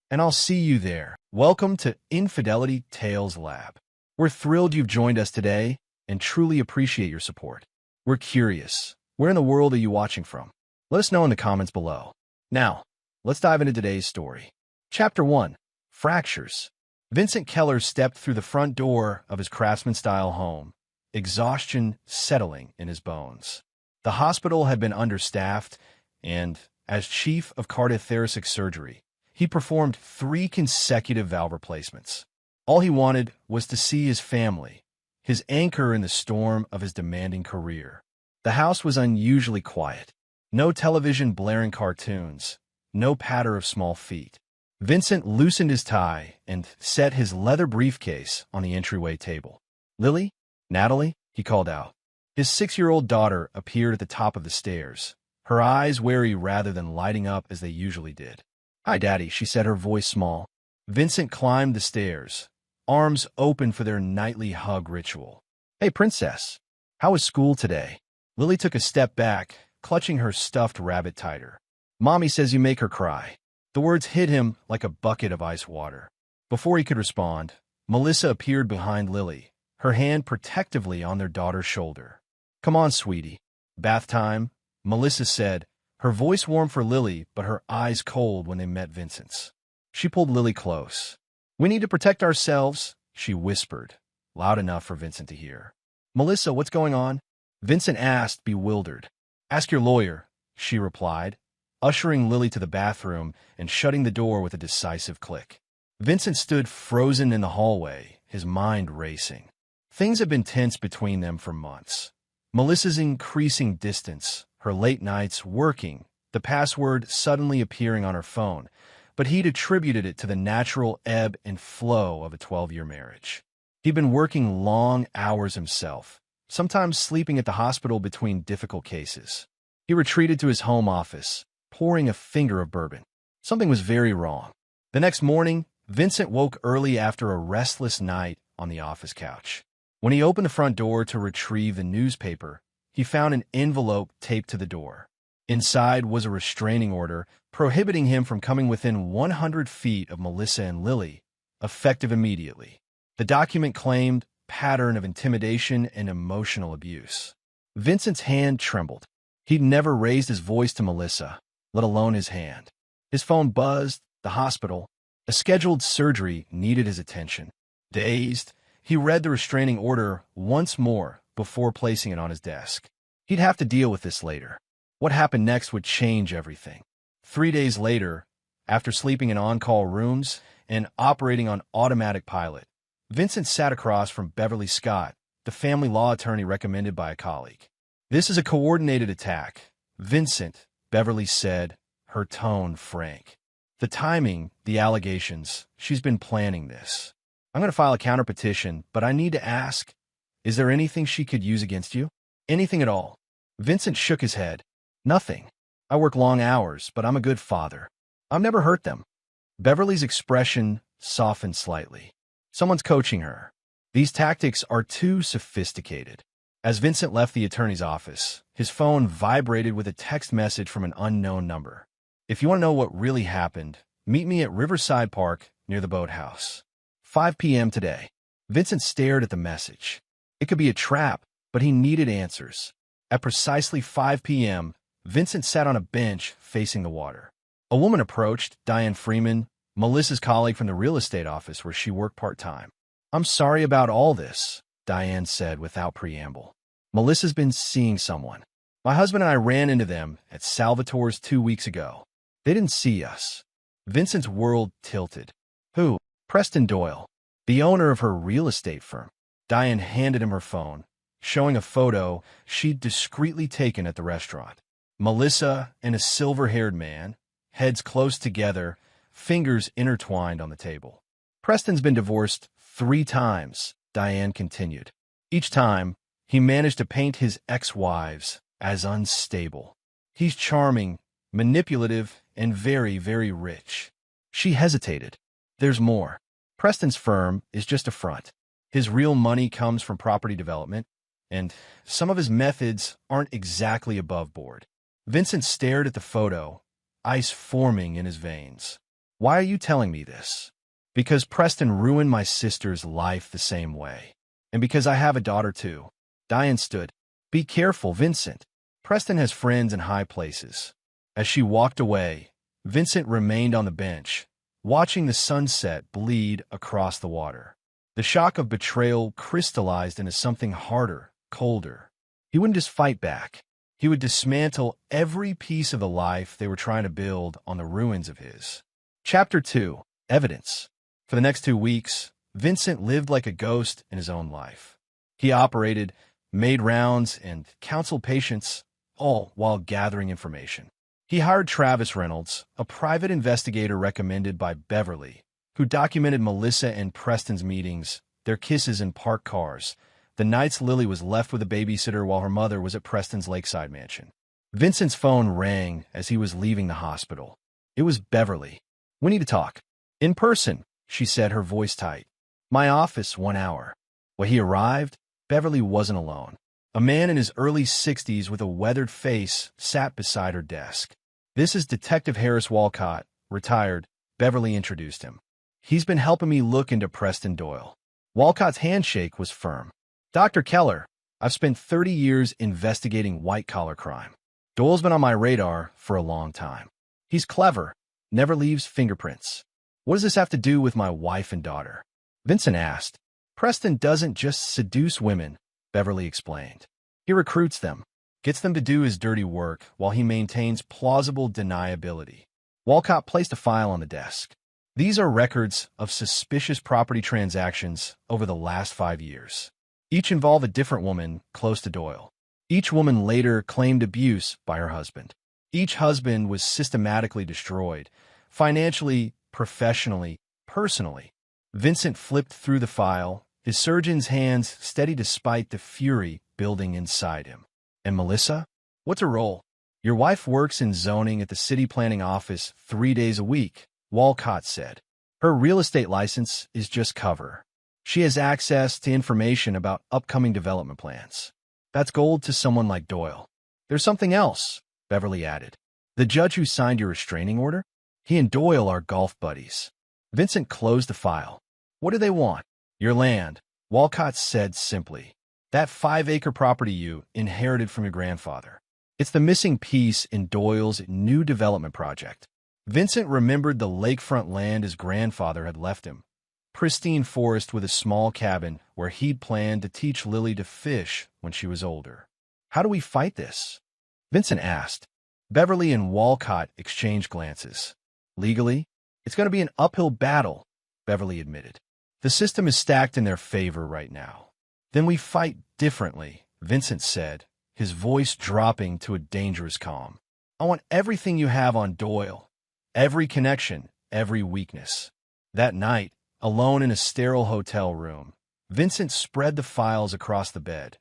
And I'll see you there. Welcome to Infidelity Tales Lab. We're thrilled you've joined us today and truly appreciate your support. We're curious. Where in the world are you watching from? Let us know in the comments below. Now, let's dive into today's story. Chapter 1. Fractures. Vincent Keller stepped through the front door of his craftsman-style home, exhaustion settling in his bones. The hospital had been understaffed, and, as chief of cardiothoracic surgery, he performed 3 consecutive valve replacements. All he wanted was to see his family, his anchor in the storm of his demanding career. The house was unusually quiet. No television blaring cartoons, no patter of small feet. Vincent loosened his tie and set his leather briefcase on the entryway table. "Lily? Natalie?" he called out. His 6-year-old daughter appeared at the top of the stairs, her eyes wary rather than lighting up as they usually did. "Hi, Daddy," she said, her voice small. Vincent climbed the stairs, arms open for their nightly hug ritual. "Hey, Princess. How was school today?" Lily took a step back, clutching her stuffed rabbit tighter. "Mommy says you make her cry." The words hit him like a bucket of ice water. Before he could respond, Melissa appeared behind Lily, her hand protectively on their daughter's shoulder. "Come on, sweetie. Bath time," Melissa said, her voice warm for Lily but her eyes cold when they met Vincent's. She pulled Lily close. "We need to protect ourselves," she whispered, loud enough for Vincent to hear. "Melissa, what's going on?" Vincent asked, bewildered. "Ask your lawyer," she replied, ushering Lily to the bathroom and shutting the door with a decisive click. Vincent stood frozen in the hallway, his mind racing. Things had been tense between them for months. Melissa's increasing distance, her late nights working, the password suddenly appearing on her phone, but he'd attributed it to the natural ebb and flow of a 12-year marriage. He'd been working long hours himself, sometimes sleeping at the hospital between difficult cases. He retreated to his home office, pouring a finger of bourbon. Something was very wrong. The next morning, Vincent woke early after a restless night on the office couch. When he opened the front door to retrieve the newspaper, he found an envelope taped to the door. Inside was a restraining order prohibiting him from coming within 100 feet of Melissa and Lily, effective immediately. The document claimed pattern of intimidation and emotional abuse. Vincent's hand trembled. He'd never raised his voice to Melissa, let alone his hand. His phone buzzed, the hospital. A scheduled surgery needed his attention. Dazed, he read the restraining order once more before placing it on his desk. He'd have to deal with this later. What happened next would change everything. 3 days later, after sleeping in on-call rooms and operating on automatic pilot, Vincent sat across from Beverly Scott, the family law attorney recommended by a colleague. This is a coordinated attack, Vincent, Beverly said, her tone frank. The timing, the allegations, she's been planning this. I'm going to file a counterpetition, but I need to ask, is there anything she could use against you? Anything at all? Vincent shook his head. Nothing. I work long hours, but I'm a good father. I've never hurt them. Beverly's expression softened slightly. Someone's coaching her. These tactics are too sophisticated. As Vincent left the attorney's office, his phone vibrated with a text message from an unknown number. If you want to know what really happened, meet me at Riverside Park near the boathouse. 5 p.m. today. Vincent stared at the message. It could be a trap, but he needed answers. At precisely 5 p.m., Vincent sat on a bench facing the water. A woman approached, Diane Freeman, Melissa's colleague from the real estate office where she worked part-time. I'm sorry about all this, Diane said without preamble. Melissa's been seeing someone. My husband and I ran into them at Salvatore's 2 weeks ago. They didn't see us. Vincent's world tilted. Who? Preston Doyle, the owner of her real estate firm. Diane handed him her phone, showing a photo she'd discreetly taken at the restaurant. Melissa and a silver-haired man, heads close together, fingers intertwined on the table. Preston's been divorced 3 times, Diane continued. Each time, he managed to paint his ex-wives as unstable. He's charming, manipulative, and very, very rich. She hesitated. There's more. Preston's firm is just a front. His real money comes from property development, and some of his methods aren't exactly above board. Vincent stared at the photo, ice forming in his veins. Why are you telling me this? Because Preston ruined my sister's life the same way. And because I have a daughter too. Diane stood. Be careful, Vincent. Preston has friends in high places. As she walked away, Vincent remained on the bench, watching the sunset bleed across the water. The shock of betrayal crystallized into something harder, colder. He wouldn't just fight back. He would dismantle every piece of the life they were trying to build on the ruins of his. Chapter 2. Evidence. For the next 2 weeks, Vincent lived like a ghost in his own life. He operated, made rounds, and counseled patients, all while gathering information. He hired Travis Reynolds, a private investigator recommended by Beverly, who documented Melissa and Preston's meetings, their kisses in parked cars, the nights Lily was left with a babysitter while her mother was at Preston's lakeside mansion. Vincent's phone rang as he was leaving the hospital. It was Beverly. We need to talk. In person, she said, her voice tight. My office, 1 hour. When he arrived, Beverly wasn't alone. A man in his early 60s with a weathered face sat beside her desk. This is Detective Harris Walcott, retired, Beverly introduced him. He's been helping me look into Preston Doyle. Walcott's handshake was firm. Dr. Keller, I've spent 30 years investigating white-collar crime. Doyle's been on my radar for a long time. He's clever, never leaves fingerprints. What does this have to do with my wife and daughter? Vincent asked. Preston doesn't just seduce women, Beverly explained. He recruits them, gets them to do his dirty work while he maintains plausible deniability. Walcott placed a file on the desk. These are records of suspicious property transactions over the last 5 years. Each involve a different woman close to Doyle. Each woman later claimed abuse by her husband. Each husband was systematically destroyed, financially, professionally, personally. Vincent flipped through the file, his surgeon's hands steady despite the fury building inside him. And Melissa? What's her role? Your wife works in zoning at the city planning office 3 days a week, Walcott said. Her real estate license is just cover. She has access to information about upcoming development plans. That's gold to someone like Doyle. There's something else, Beverly added. The judge who signed your restraining order? He and Doyle are golf buddies. Vincent closed the file. What do they want? Your land, Walcott said simply. That 5-acre property you inherited from your grandfather. It's the missing piece in Doyle's new development project. Vincent remembered the lakefront land his grandfather had left him. Pristine forest with a small cabin where he'd planned to teach Lily to fish when she was older. How do we fight this? Vincent asked. Beverly and Walcott exchanged glances. Legally, it's going to be an uphill battle, Beverly admitted. The system is stacked in their favor right now. Then we fight differently, Vincent said, his voice dropping to a dangerous calm. "I want everything you have on Doyle. Every connection, every weakness." That night, alone in a sterile hotel room, Vincent spread the files across the bed.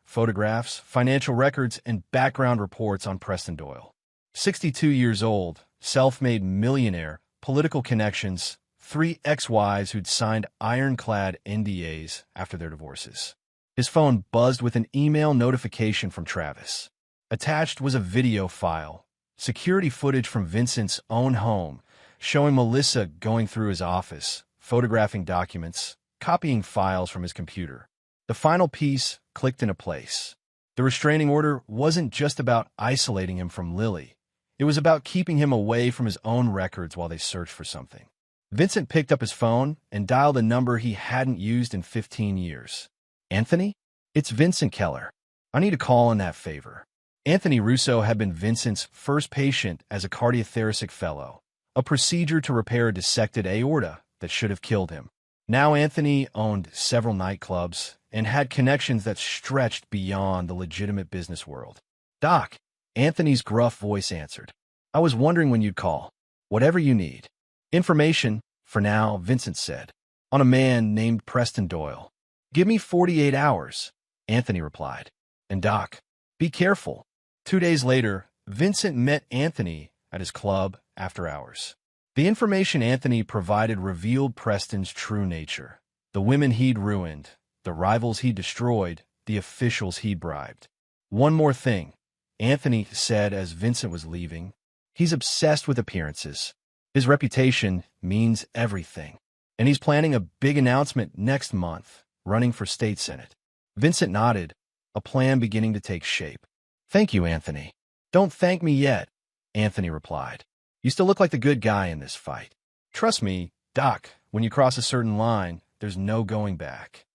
Photographs, financial records, and background reports on Preston Doyle. 62 years old, self-made millionaire, political connections, 3 ex-wives who'd signed ironclad NDAs after their divorces. His phone buzzed with an email notification from Travis. Attached was a video file, security footage from Vincent's own home, showing Melissa going through his office, photographing documents, copying files from his computer. The final piece clicked into place. The restraining order wasn't just about isolating him from Lily. It was about keeping him away from his own records while they searched for something. Vincent picked up his phone and dialed a number he hadn't used in 15 years. "Anthony? It's Vincent Keller. I need a call in that favor." Anthony Russo had been Vincent's first patient as a cardiothoracic fellow, a procedure to repair a dissected aorta that should have killed him. Now Anthony owned several nightclubs and had connections that stretched beyond the legitimate business world. "Doc," Anthony's gruff voice answered. "I was wondering when you'd call. Whatever you need." "Information, for now," Vincent said, "on a man named Preston Doyle." "Give me 48 hours," Anthony replied. "And Doc, be careful." 2 days later, Vincent met Anthony at his club after hours. The information Anthony provided revealed Preston's true nature. The women he'd ruined, the rivals he'd destroyed, the officials he'd bribed. "One more thing," Anthony said as Vincent was leaving. "He's obsessed with appearances. His reputation means everything. And he's planning a big announcement next month, running for state senate." Vincent nodded, a plan beginning to take shape. "Thank you, Anthony." "Don't thank me yet," Anthony replied. "You still look like the good guy in this fight. Trust me, Doc, when you cross a certain line, there's no going back."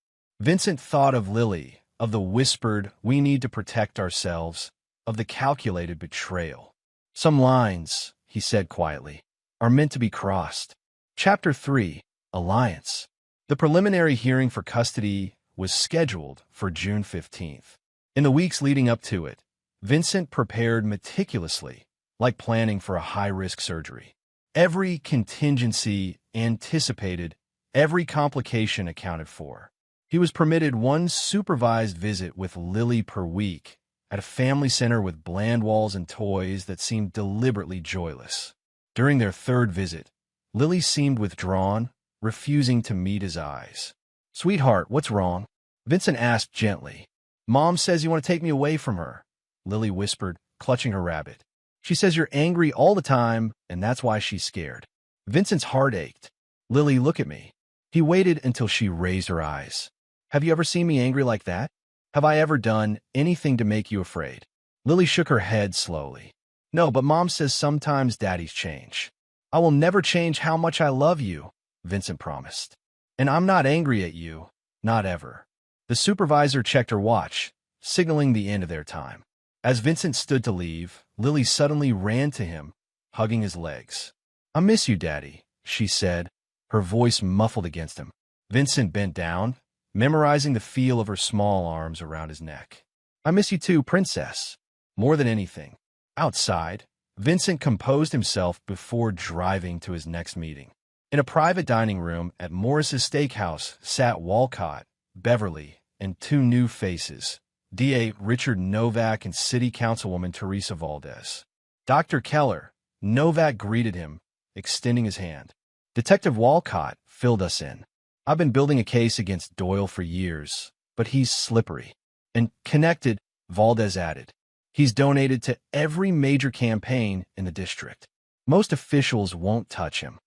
Vincent thought of Lily, of the whispered, "We need to protect ourselves," of the calculated betrayal. "Some lines," he said quietly, "are meant to be crossed." Chapter 3, Alliance. The preliminary hearing for custody was scheduled for June 15th. In the weeks leading up to it, Vincent prepared meticulously, like planning for a high-risk surgery. Every contingency anticipated, every complication accounted for. He was permitted one supervised visit with Lily per week at a family center with bland walls and toys that seemed deliberately joyless. During their third visit, Lily seemed withdrawn, refusing to meet his eyes. "Sweetheart, what's wrong?" Vincent asked gently. "Mom says you want to take me away from her," Lily whispered, clutching her rabbit. "She says you're angry all the time, and that's why she's scared." Vincent's heart ached. "Lily, look at me." He waited until she raised her eyes. "Have you ever seen me angry like that? Have I ever done anything to make you afraid?" Lily shook her head slowly. "No, but Mom says sometimes daddies change." "I will never change how much I love you," Vincent promised. "And I'm not angry at you. Not ever." The supervisor checked her watch, signaling the end of their time. As Vincent stood to leave, Lily suddenly ran to him, hugging his legs. "I miss you, Daddy," she said, her voice muffled against him. Vincent bent down, memorizing the feel of her small arms around his neck. "I miss you too, Princess." More than anything. Outside, Vincent composed himself before driving to his next meeting. In a private dining room at Morris's Steakhouse sat Walcott, Beverly, and 2 new faces, DA Richard Novak and City Councilwoman Teresa Valdez. "Dr. Keller," Novak greeted him, extending his hand. "Detective Walcott filled us in. I've been building a case against Doyle for years, but he's slippery." "And connected," Valdez added. "He's donated to every major campaign in the district. Most officials won't touch him."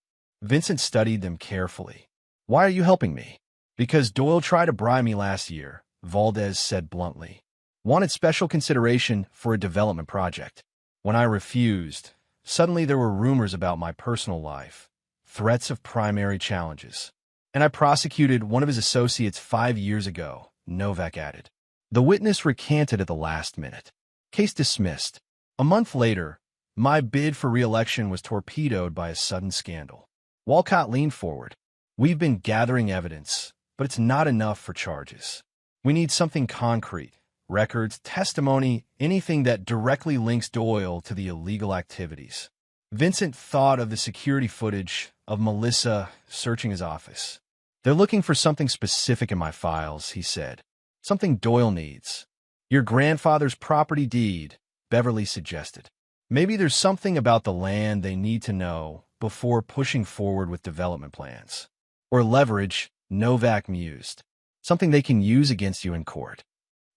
Vincent studied them carefully. "Why are you helping me?" "Because Doyle tried to bribe me last year," Valdez said bluntly. "Wanted special consideration for a development project. When I refused, suddenly there were rumors about my personal life, threats of primary challenges. And I prosecuted one of his associates 5 years ago," Novak added. The witness recanted at the last minute. Case dismissed. A month later, my bid for re-election was torpedoed by a sudden scandal. Walcott leaned forward. "We've been gathering evidence, but it's not enough for charges. We need something concrete, records, testimony, anything that directly links Doyle to the illegal activities. Vincent thought of the security footage of Melissa searching his office. "They're looking for something specific in my files," he said. "Something Doyle needs." "Your grandfather's property deed," Beverly suggested. "Maybe there's something about the land they need to know before pushing forward with development plans." "Or leverage," Novak mused. "Something they can use against you in court."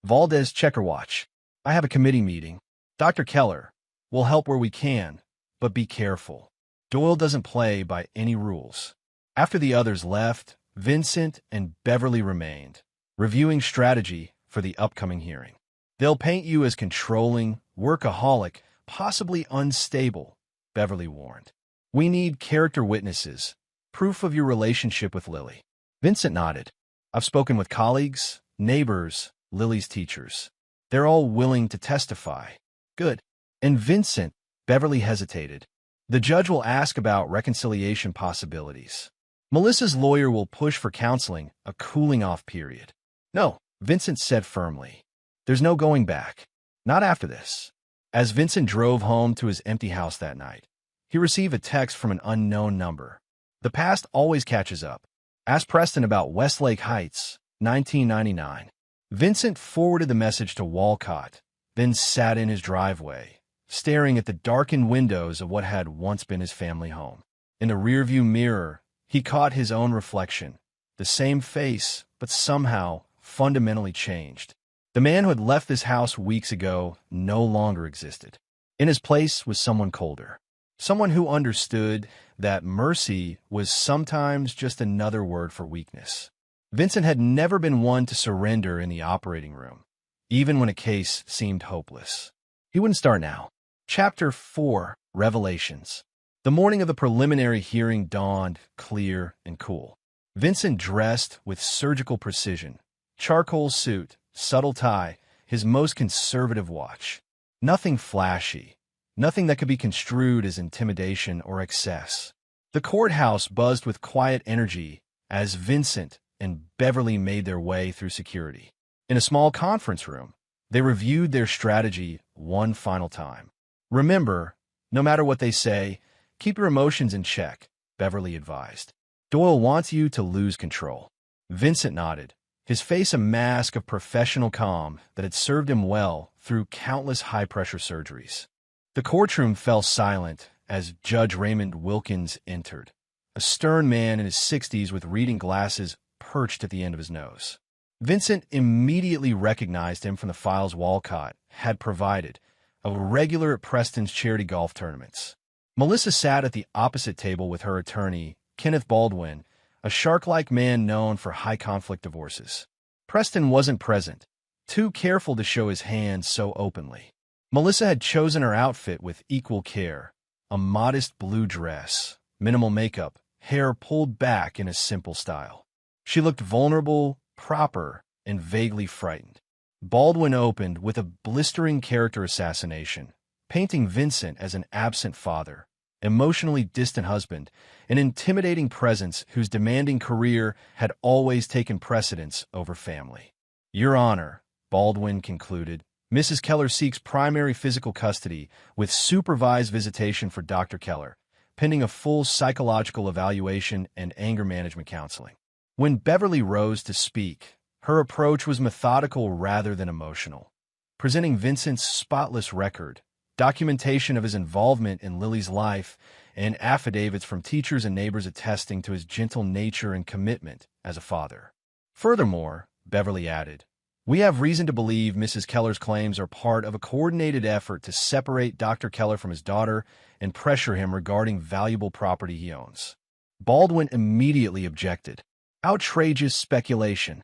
Valdez, check your watch. "I have a committee meeting. Dr. Keller, we'll help where we can, but be careful. Doyle doesn't play by any rules." After the others left, Vincent and Beverly remained, reviewing strategy for the upcoming hearing. "They'll paint you as controlling, workaholic, possibly unstable," Beverly warned. "We need character witnesses, proof of your relationship with Lily." Vincent nodded. "I've spoken with colleagues, neighbors, Lily's teachers. They're all willing to testify." "Good." "And Vincent," Beverly hesitated, "the judge will ask about reconciliation possibilities. Melissa's lawyer will push for counseling, a cooling-off period." "No," Vincent said firmly. "There's no going back. Not after this." As Vincent drove home to his empty house that night, he received a text from an unknown number. The past always catches up. "Ask Preston about Westlake Heights, 1999. Vincent forwarded the message to Walcott, then sat in his driveway, staring at the darkened windows of what had once been his family home. In the rearview mirror, he caught his own reflection, the same face, but somehow fundamentally changed. The man who had left this house weeks ago no longer existed. In his place was someone colder, someone who understood that mercy was sometimes just another word for weakness. Vincent had never been one to surrender in the operating room, even when a case seemed hopeless. He wouldn't start now. Chapter 4, Revelations. The morning of the preliminary hearing dawned clear and cool. Vincent dressed with surgical precision, charcoal suit, subtle tie, his most conservative watch. Nothing flashy, nothing that could be construed as intimidation or excess. The courthouse buzzed with quiet energy as Vincent and Beverly made their way through security. In a small conference room, they reviewed their strategy one final time. "Remember, no matter what they say, keep your emotions in check," Beverly advised. "Doyle wants you to lose control." Vincent nodded, his face a mask of professional calm that had served him well through countless high-pressure surgeries. The courtroom fell silent as Judge Raymond Wilkins entered, a stern man in his 60s with reading glasses perched at the end of his nose. Vincent immediately recognized him from the files Walcott had provided, a regular at Preston's charity golf tournaments. Melissa sat at the opposite table with her attorney, Kenneth Baldwin, a shark-like man known for high-conflict divorces. Preston wasn't present, too careful to show his hand so openly. Melissa had chosen her outfit with equal care, a modest blue dress, minimal makeup, hair pulled back in a simple style. She looked vulnerable, proper, and vaguely frightened. Baldwin opened with a blistering character assassination, painting Vincent as an absent father, emotionally distant husband, an intimidating presence whose demanding career had always taken precedence over family. "Your Honor," Baldwin concluded, "Mrs. Keller seeks primary physical custody with supervised visitation for Dr. Keller, pending a full psychological evaluation and anger management counseling." When Beverly rose to speak, her approach was methodical rather than emotional, presenting Vincent's spotless record, documentation of his involvement in Lily's life, and affidavits from teachers and neighbors attesting to his gentle nature and commitment as a father. "Furthermore," Beverly added, "we have reason to believe Mrs. Keller's claims are part of a coordinated effort to separate Dr. Keller from his daughter and pressure him regarding valuable property he owns." Baldwin immediately objected. "Outrageous speculation."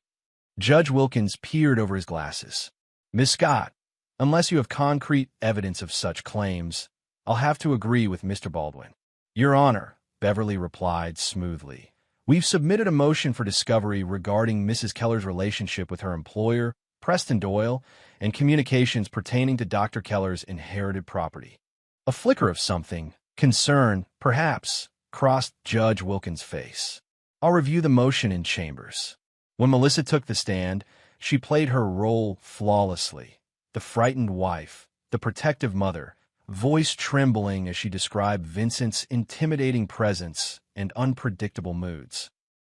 Judge Wilkins peered over his glasses. "Miss Scott, unless you have concrete evidence of such claims, I'll have to agree with Mr. Baldwin." "Your Honor," Beverly replied smoothly, "we've submitted a motion for discovery regarding Mrs. Keller's relationship with her employer, Preston Doyle, and communications pertaining to Dr. Keller's inherited property." A flicker of something, concern, perhaps, crossed Judge Wilkins' face. "I'll review the motion in chambers." When Melissa took the stand, She played her role flawlessly. The frightened wife, the protective mother, voice trembling as she described Vincent's intimidating presence and unpredictable moods.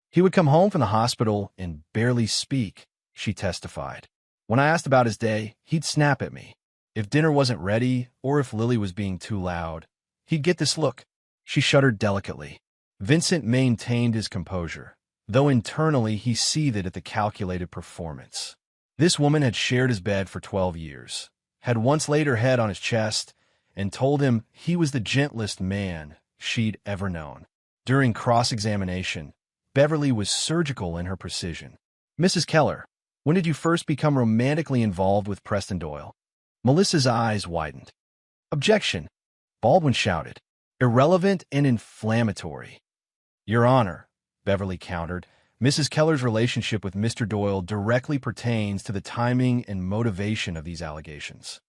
He would come home from the hospital and barely speak, she testified. When I asked about his day, he'd snap at me. If dinner wasn't ready or if Lily was being too loud, he'd get this look. She shuddered delicately. Vincent maintained his composure, though internally he seethed at the calculated performance. This woman had shared his bed for 12 years, had once laid her head on his chest, and told him he was the gentlest man she'd ever known. During cross-examination, Beverly was surgical in her precision. Mrs. Keller, when did you first become romantically involved with Preston Doyle? Melissa's eyes widened. Objection, Baldwin shouted. Irrelevant and inflammatory. Your Honor, Beverly countered, Mrs. Keller's relationship with Mr. Doyle directly pertains to the timing and motivation of these allegations.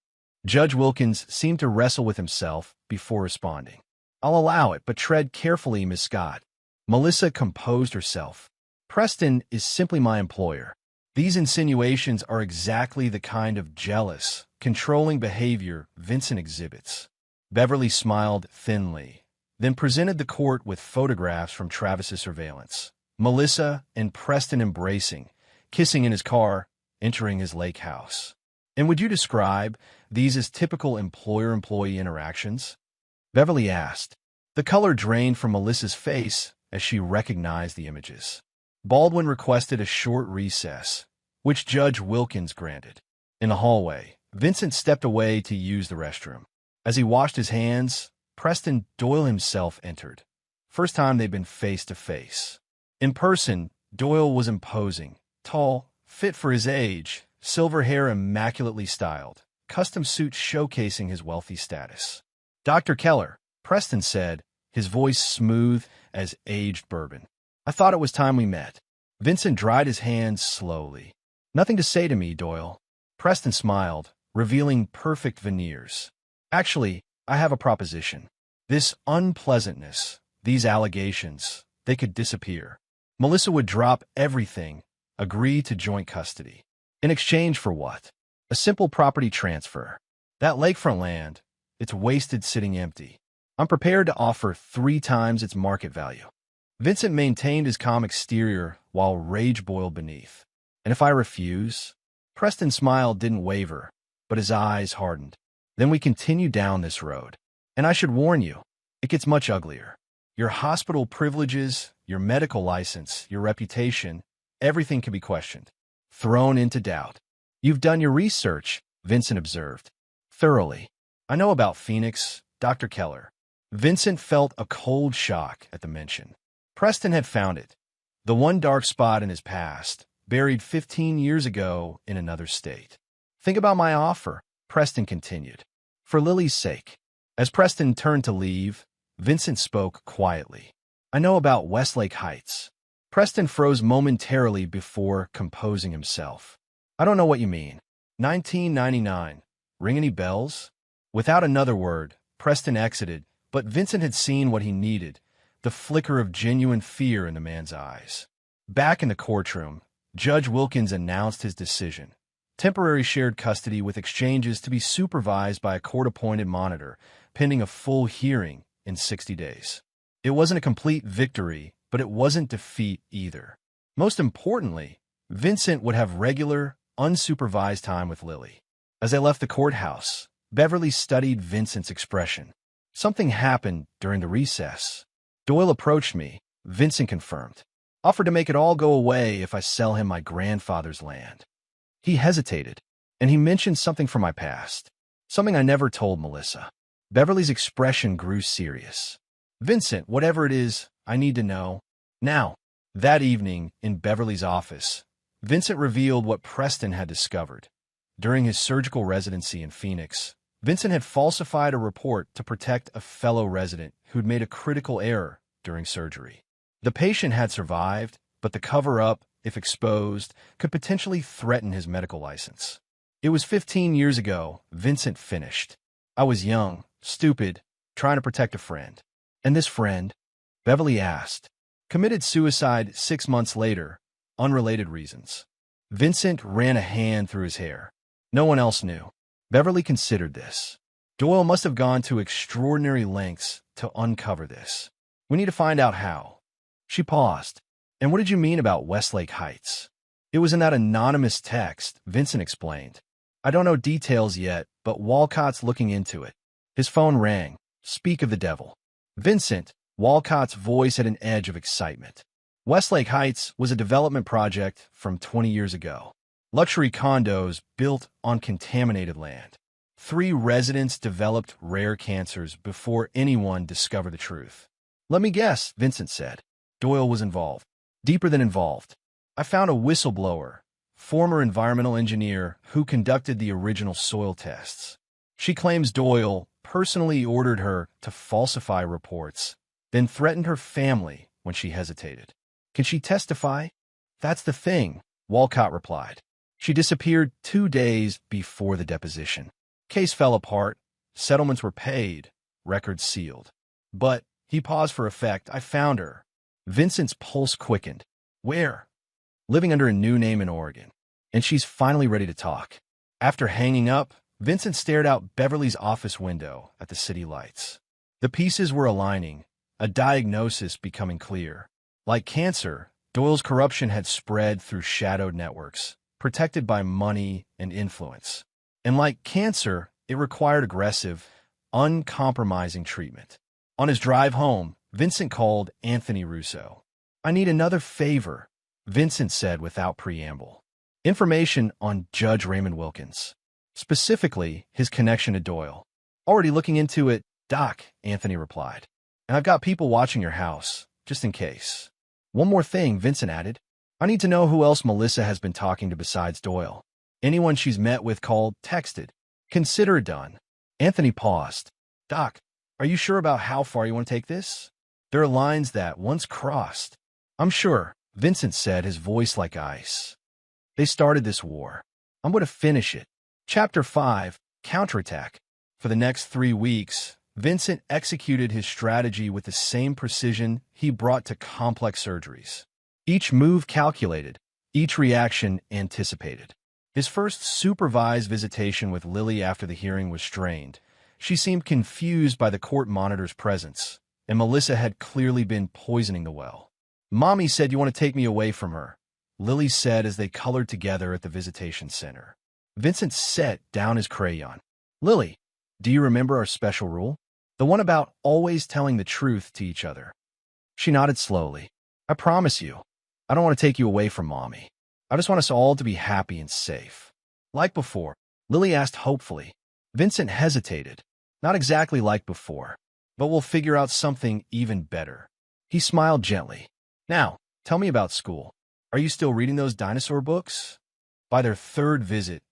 Judge Wilkins seemed to wrestle with himself before responding. I'll allow it, but tread carefully, Miss Scott. Melissa composed herself. Preston is simply my employer. These insinuations are exactly the kind of jealous, controlling behavior Vincent exhibits. Beverly smiled thinly, then presented the court with photographs from Travis's surveillance. Melissa and Preston embracing, kissing in his car, entering his lake house. And would you describe these as typical employer-employee interactions? Beverly asked. The color drained from Melissa's face as she recognized the images. Baldwin requested a short recess, which Judge Wilkins granted. In the hallway, Vincent stepped away to use the restroom. As he washed his hands, Preston Doyle himself entered. First time they'd been face to face. In person, Doyle was imposing, tall, fit for his age, silver hair immaculately styled, custom suit showcasing his wealthy status. Dr. Keller, Preston said, his voice smooth as aged bourbon. I thought it was time we met. Vincent dried his hands slowly. Nothing to say to me, Doyle. Preston smiled, revealing perfect veneers. Actually, I have a proposition. This unpleasantness, these allegations, they could disappear. Melissa would drop everything, agree to joint custody. In exchange for what? A simple property transfer. That lakefront land, it's wasted sitting empty. I'm prepared to offer 3 times its market value. Vincent maintained his calm exterior while rage boiled beneath. And if I refuse? Preston's smile didn't waver, but his eyes hardened. Then we continue down this road. And I should warn you, it gets much uglier. Your hospital privileges, your medical license, your reputation, everything can be questioned, thrown into doubt. You've done your research, Vincent observed. Thoroughly. I know about Phoenix, Dr. Keller. Vincent felt a cold shock at the mention. Preston had found it, the one dark spot in his past, buried 15 years ago in another state. Think about my offer, Preston continued. For Lily's sake. As Preston turned to leave, Vincent spoke quietly. I know about Westlake Heights. Preston froze momentarily before composing himself. I don't know what you mean. 1999. Ring any bells? Without another word, Preston exited, but Vincent had seen what he needed, the flicker of genuine fear in the man's eyes. Back in the courtroom, Judge Wilkins announced his decision. Temporary shared custody with exchanges to be supervised by a court-appointed monitor, pending a full hearing in 60 days. It wasn't a complete victory, but it wasn't defeat either. Most importantly, Vincent would have regular, unsupervised time with Lily. As they left the courthouse, Beverly studied Vincent's expression. Something happened during the recess. Doyle approached me, Vincent confirmed. Offered to make it all go away if I sell him my grandfather's land. He hesitated, and he mentioned something from my past. Something I never told Melissa. Beverly's expression grew serious. Vincent, whatever it is, I need to know. Now, that evening, in Beverly's office, Vincent revealed what Preston had discovered. During his surgical residency in Phoenix, Vincent had falsified a report to protect a fellow resident who'd made a critical error during surgery. The patient had survived, but the cover-up, if exposed, could potentially threaten his medical license. It was 15 years ago, Vincent finished. I was young, stupid, trying to protect a friend. And this friend, Beverly asked, committed suicide 6 months later, unrelated reasons. Vincent ran a hand through his hair. No one else knew. Beverly considered this. Doyle must have gone to extraordinary lengths to uncover this. We need to find out how. She paused. And what did you mean about Westlake Heights? It was in that anonymous text, Vincent explained. I don't know details yet, but Walcott's looking into it. His phone rang. Speak of the devil. Vincent, Walcott's voice had an edge of excitement. Westlake Heights was a development project from 20 years ago. Luxury condos built on contaminated land. 3 residents developed rare cancers before anyone discovered the truth. Let me guess, Vincent said. Doyle was involved. Deeper than involved. I found a whistleblower, former environmental engineer who conducted the original soil tests. She claims Doyle personally ordered her to falsify reports, then threatened her family when she hesitated. Can she testify? That's the thing, Walcott replied. She disappeared 2 days before the deposition. Case fell apart, settlements were paid, records sealed. But, he paused for effect, I found her. Vincent's pulse quickened. Where? Living under a new name in Oregon. And she's finally ready to talk. After hanging up, Vincent stared out Beverly's office window at the city lights. The pieces were aligning, a diagnosis becoming clear. Like cancer, Doyle's corruption had spread through shadowed networks, protected by money and influence. And like cancer, it required aggressive, uncompromising treatment. On his drive home, Vincent called Anthony Russo. I need another favor, Vincent said without preamble. Information on Judge Raymond Wilkins. Specifically, his connection to Doyle. Already looking into it, Doc, Anthony replied. And I've got people watching your house, just in case. One more thing, Vincent added. I need to know who else Melissa has been talking to besides Doyle. Anyone she's met with, called, texted. Consider it done. Anthony paused. Doc, are you sure about how far you want to take this? There are lines that, once crossed. I'm sure, Vincent said, his voice like ice. They started this war. I'm going to finish it. Chapter 5, Counterattack. For the next 3 weeks, Vincent executed his strategy with the same precision he brought to complex surgeries. Each move calculated, each reaction anticipated. His first supervised visitation with Lily after the hearing was strained. She seemed confused by the court monitor's presence, and Melissa had clearly been poisoning the well. Mommy said you want to take me away from her, Lily said as they colored together at the visitation center. Vincent set down his crayon. Lily, do you remember our special rule? The one about always telling the truth to each other. She nodded slowly. I promise you, I don't want to take you away from Mommy. I just want us all to be happy and safe. Like before, Lily asked hopefully. Vincent hesitated. Not exactly like before, but we'll figure out something even better. He smiled gently. Now, tell me about school. Are you still reading those dinosaur books? By their 3rd visit,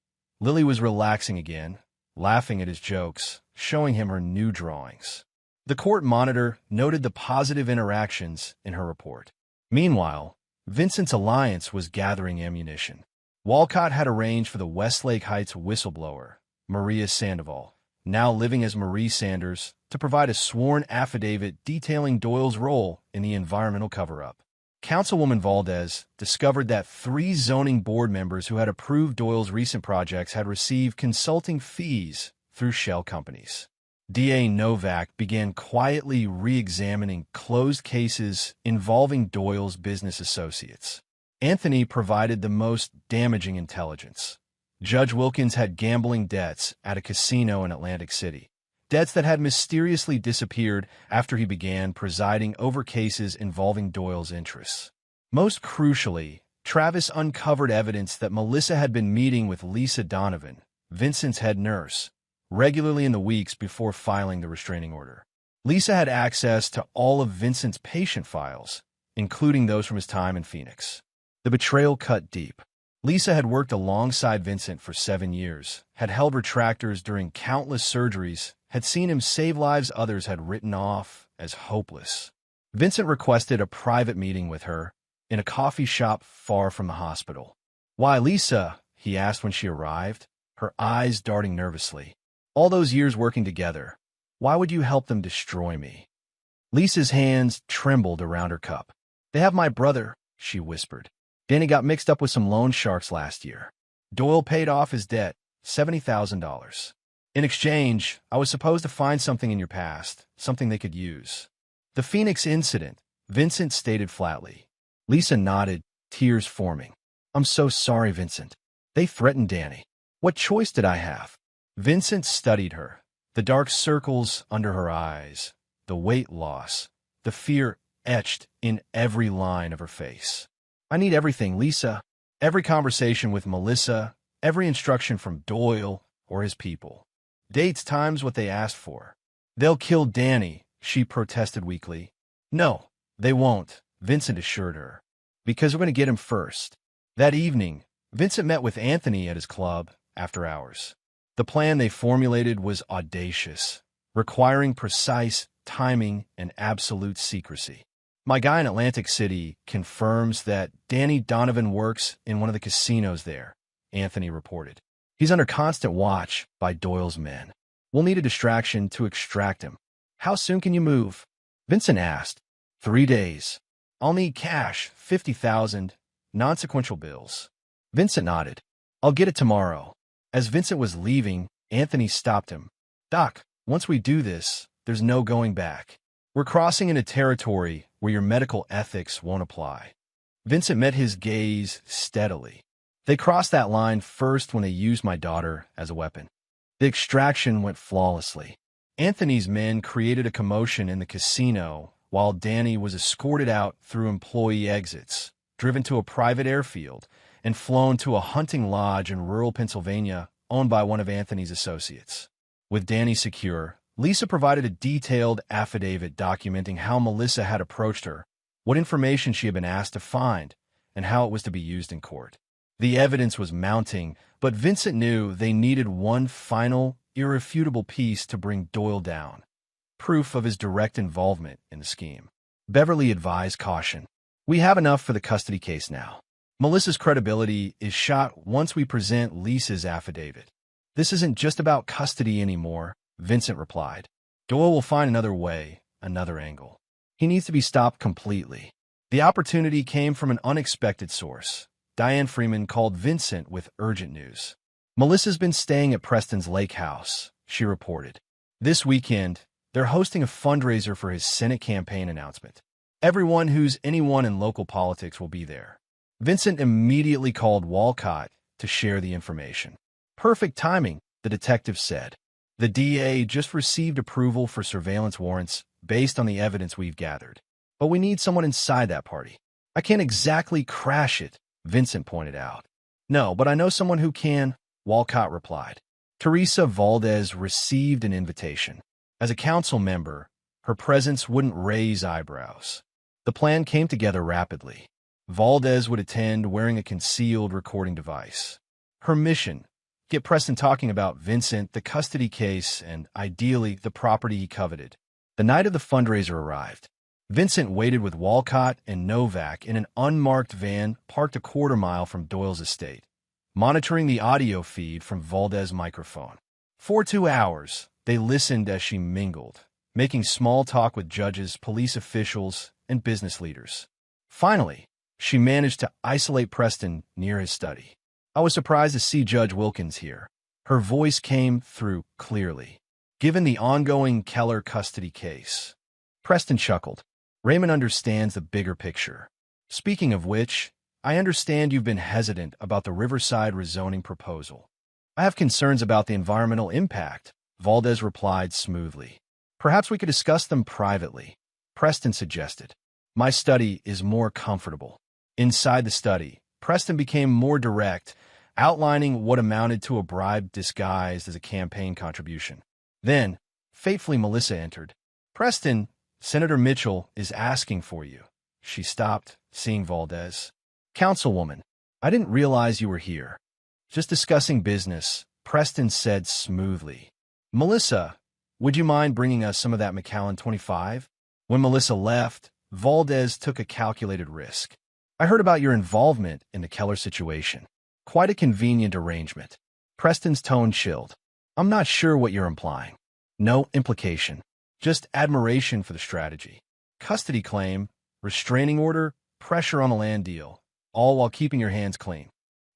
Lily was relaxing again, laughing at his jokes, showing him her new drawings. The court monitor noted the positive interactions in her report. Meanwhile, Vincent's alliance was gathering ammunition. Walcott had arranged for the Westlake Heights whistleblower, Maria Sandoval, now living as Marie Sanders, to provide a sworn affidavit detailing Doyle's role in the environmental cover-up. Councilwoman Valdez discovered that 3 zoning board members who had approved Doyle's recent projects had received consulting fees through shell companies. DA Novak began quietly re-examining closed cases involving Doyle's business associates. Anthony provided the most damaging intelligence. Judge Wilkins had gambling debts at a casino in Atlantic City, debts that had mysteriously disappeared after he began presiding over cases involving Doyle's interests. Most crucially, Travis uncovered evidence that Melissa had been meeting with Lisa Donovan, Vincent's head nurse, regularly in the weeks before filing the restraining order. Lisa had access to all of Vincent's patient files, including those from his time in Phoenix. The betrayal cut deep. Lisa had worked alongside Vincent for 7 years, had held retractors during countless surgeries, had seen him save lives others had written off as hopeless. Vincent requested a private meeting with her in a coffee shop far from the hospital. Why, Lisa? He asked when she arrived, her eyes darting nervously. All those years working together, why would you help them destroy me? Lisa's hands trembled around her cup. They have my brother, she whispered. Danny got mixed up with some loan sharks last year. Doyle paid off his debt, $70,000. In exchange, I was supposed to find something in your past, something they could use. The Phoenix incident, Vincent stated flatly. Lisa nodded, tears forming. I'm so sorry, Vincent. They threatened Danny. What choice did I have? Vincent studied her. The dark circles under her eyes, the weight loss, the fear etched in every line of her face. I need everything, Lisa. Every conversation with Melissa, every instruction from Doyle or his people. Dates, times, what they asked for. They'll kill Danny, she protested weakly. No, they won't, Vincent assured her. Because we're going to get him first. That evening, Vincent met with Anthony at his club after hours. The plan they formulated was audacious, requiring precise timing and absolute secrecy. My guy in Atlantic City confirms that Danny Donovan works in one of the casinos there, Anthony reported. He's under constant watch by Doyle's men. We'll need a distraction to extract him. How soon can you move? Vincent asked. 3 days. I'll need cash, 50,000, non-sequential bills. Vincent nodded. I'll get it tomorrow. As Vincent was leaving, Anthony stopped him. Doc, once we do this, there's no going back. We're crossing into territory where your medical ethics won't apply. Vincent met his gaze steadily. They crossed that line first when they used my daughter as a weapon. The extraction went flawlessly. Anthony's men created a commotion in the casino while Danny was escorted out through employee exits, driven to a private airfield, and flown to a hunting lodge in rural Pennsylvania owned by one of Anthony's associates. With Danny secure, Lisa provided a detailed affidavit documenting how Melissa had approached her, what information she had been asked to find, and how it was to be used in court. The evidence was mounting, but Vincent knew they needed one final, irrefutable piece to bring Doyle down. Proof of his direct involvement in the scheme. Beverly advised caution. We have enough for the custody case now. Melissa's credibility is shot once we present Lisa's affidavit. This isn't just about custody anymore, Vincent replied. Doyle will find another way, another angle. He needs to be stopped completely. The opportunity came from an unexpected source. Diane Freeman called Vincent with urgent news. Melissa's been staying at Preston's lake house, she reported. This weekend, they're hosting a fundraiser for his Senate campaign announcement. Everyone who's anyone in local politics will be there. Vincent immediately called Walcott to share the information. Perfect timing, the detective said. The DA just received approval for surveillance warrants based on the evidence we've gathered. But we need someone inside that party. I can't exactly crash it, Vincent pointed out. No, but I know someone who can, Walcott replied. Teresa Valdez received an invitation. As a council member, her presence wouldn't raise eyebrows. The plan came together rapidly. Valdez would attend wearing a concealed recording device. Her mission, get Preston talking about Vincent, the custody case, and ideally the property he coveted. The night of the fundraiser arrived. Vincent waited with Walcott and Novak in an unmarked van parked a quarter-mile from Doyle's estate, monitoring the audio feed from Valdez's microphone. For 2 hours, they listened as she mingled, making small talk with judges, police officials, and business leaders. Finally, she managed to isolate Preston near his study. I was surprised to see Judge Wilkins here. Her voice came through clearly. Given the ongoing Keller custody case. Preston chuckled. Raymond understands the bigger picture. Speaking of which, I understand you've been hesitant about the Riverside rezoning proposal. I have concerns about the environmental impact, Valdez replied smoothly. Perhaps we could discuss them privately, Preston suggested. My study is more comfortable. Inside the study, Preston became more direct, outlining what amounted to a bribe disguised as a campaign contribution. Then, fatefully, Melissa entered. Preston, Senator Mitchell is asking for you. She stopped, seeing Valdez. Councilwoman, I didn't realize you were here. Just discussing business, Preston said smoothly. Melissa, would you mind bringing us some of that Macallan 25? When Melissa left, Valdez took a calculated risk. I heard about your involvement in the Keller situation. Quite a convenient arrangement. Preston's tone chilled. I'm not sure what you're implying. No implication. Just admiration for the strategy. Custody claim, restraining order, pressure on a land deal. all while keeping your hands clean.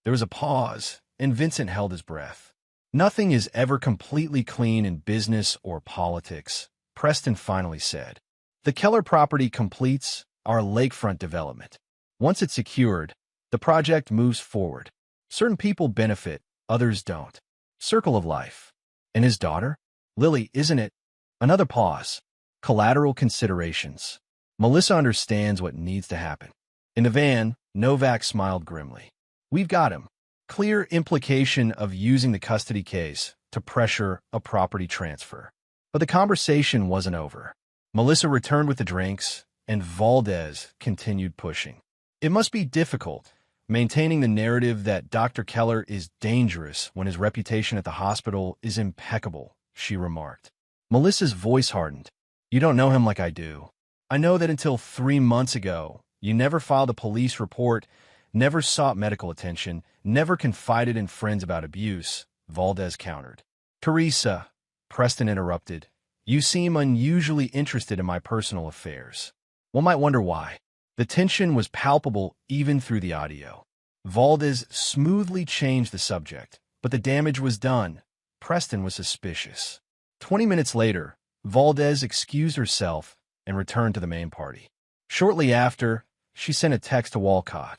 There was a pause, and Vincent held his breath. Nothing is ever completely clean in business or politics, Preston finally said. The Keller property completes our lakefront development. Once it's secured, the project moves forward. Certain people benefit, others don't. Circle of life. And his daughter? Lily, isn't it? Another pause. Collateral considerations. Melissa understands what needs to happen. In the van, Novak smiled grimly. We've got him. Clear implication of using the custody case to pressure a property transfer. But the conversation wasn't over. Melissa returned with the drinks, and Valdez continued pushing. It must be difficult, maintaining the narrative that Dr. Keller is dangerous when his reputation at the hospital is impeccable, she remarked. Melissa's voice hardened. You don't know him like I do. I know that until 3 months ago, you never filed a police report, never sought medical attention, never confided in friends about abuse, Valdez countered. Teresa, Preston interrupted, you seem unusually interested in my personal affairs. One might wonder why. The tension was palpable even through the audio. Valdez smoothly changed the subject, but the damage was done. Preston was suspicious. 20 minutes later, Valdez excused herself and returned to the main party. Shortly after, she sent a text to Walcott.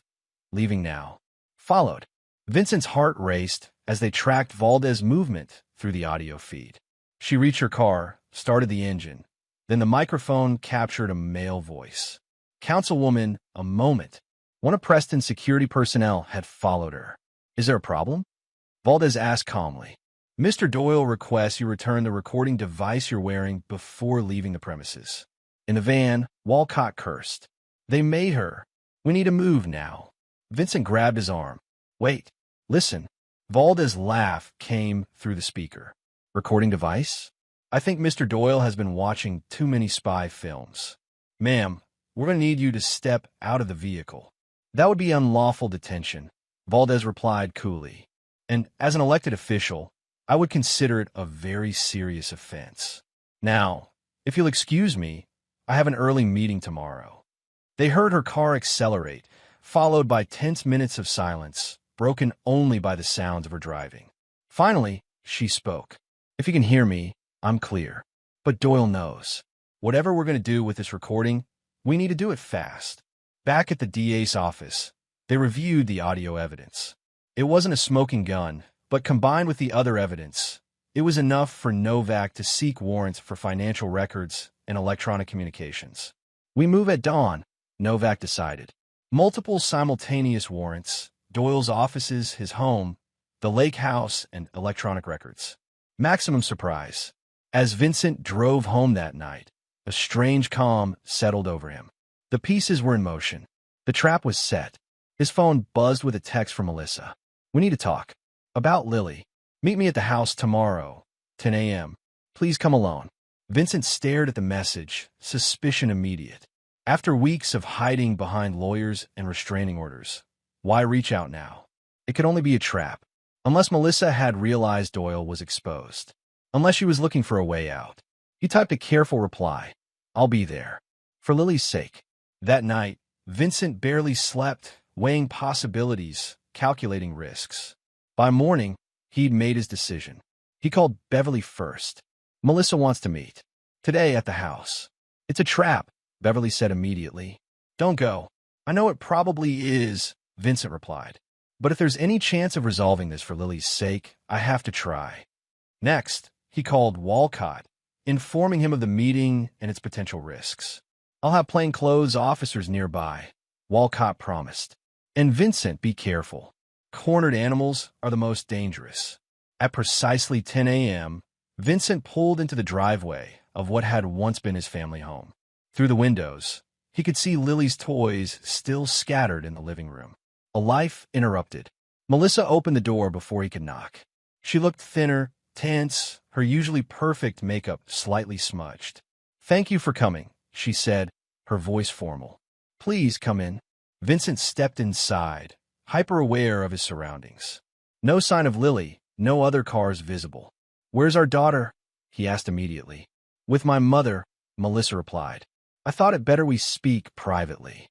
Leaving now. Followed. Vincent's heart raced as they tracked Valdez's movement through the audio feed. She reached her car, started the engine. Then the microphone captured a male voice. Councilwoman, a moment. One of Preston's security personnel had followed her. Is there a problem? Valdez asked calmly. Mr. Doyle requests you return the recording device you're wearing before leaving the premises. In the van, Walcott cursed. They made her. We need to move now. Vincent grabbed his arm. Wait. Listen. Valdez's laugh came through the speaker. Recording device? I think Mr. Doyle has been watching too many spy films. Ma'am, we're going to need you to step out of the vehicle. That would be unlawful detention, Valdez replied coolly. And as an elected official, I would consider it a very serious offense. Now, if you'll excuse me, I have an early meeting tomorrow. They heard her car accelerate, followed by tense minutes of silence, broken only by the sounds of her driving. Finally, she spoke. If you can hear me, I'm clear. But Doyle knows. Whatever we're going to do with this recording, we need to do it fast. Back at the DA's office, they reviewed the audio evidence. It wasn't a smoking gun, but combined with the other evidence, it was enough for Novak to seek warrants for financial records and electronic communications. We move at dawn, Novak decided. Multiple simultaneous warrants, Doyle's offices, his home, the lake house, and electronic records. Maximum surprise. As Vincent drove home that night, a strange calm settled over him. The pieces were in motion. The trap was set. His phone buzzed with a text from Melissa. We need to talk. About Lily. Meet me at the house tomorrow, 10 a.m. Please come alone. Vincent stared at the message, suspicion immediate. After weeks of hiding behind lawyers and restraining orders, why reach out now? It could only be a trap. Unless Melissa had realized Doyle was exposed. Unless she was looking for a way out. He typed a careful reply. I'll be there. For Lily's sake. That night, Vincent barely slept, weighing possibilities, calculating risks. By morning, he'd made his decision. He called Beverly first. Melissa wants to meet. Today at the house. It's a trap, Beverly said immediately. Don't go. I know it probably is, Vincent replied. But if there's any chance of resolving this for Lily's sake, I have to try. Next, he called Walcott, informing him of the meeting and its potential risks. I'll have plainclothes officers nearby, Walcott promised. And Vincent, be careful. Cornered animals are the most dangerous. At precisely 10 a.m., Vincent pulled into the driveway of what had once been his family home. Through the windows, he could see Lily's toys still scattered in the living room. A life interrupted. Melissa opened the door before he could knock. She looked thinner, tense, her usually perfect makeup slightly smudged. Thank you for coming, she said, her voice formal. Please come in. Vincent stepped inside, hyper-aware of his surroundings. No sign of Lily, no other cars visible. Where's our daughter? He asked immediately. With my mother, Melissa replied. I thought it better we speak privately.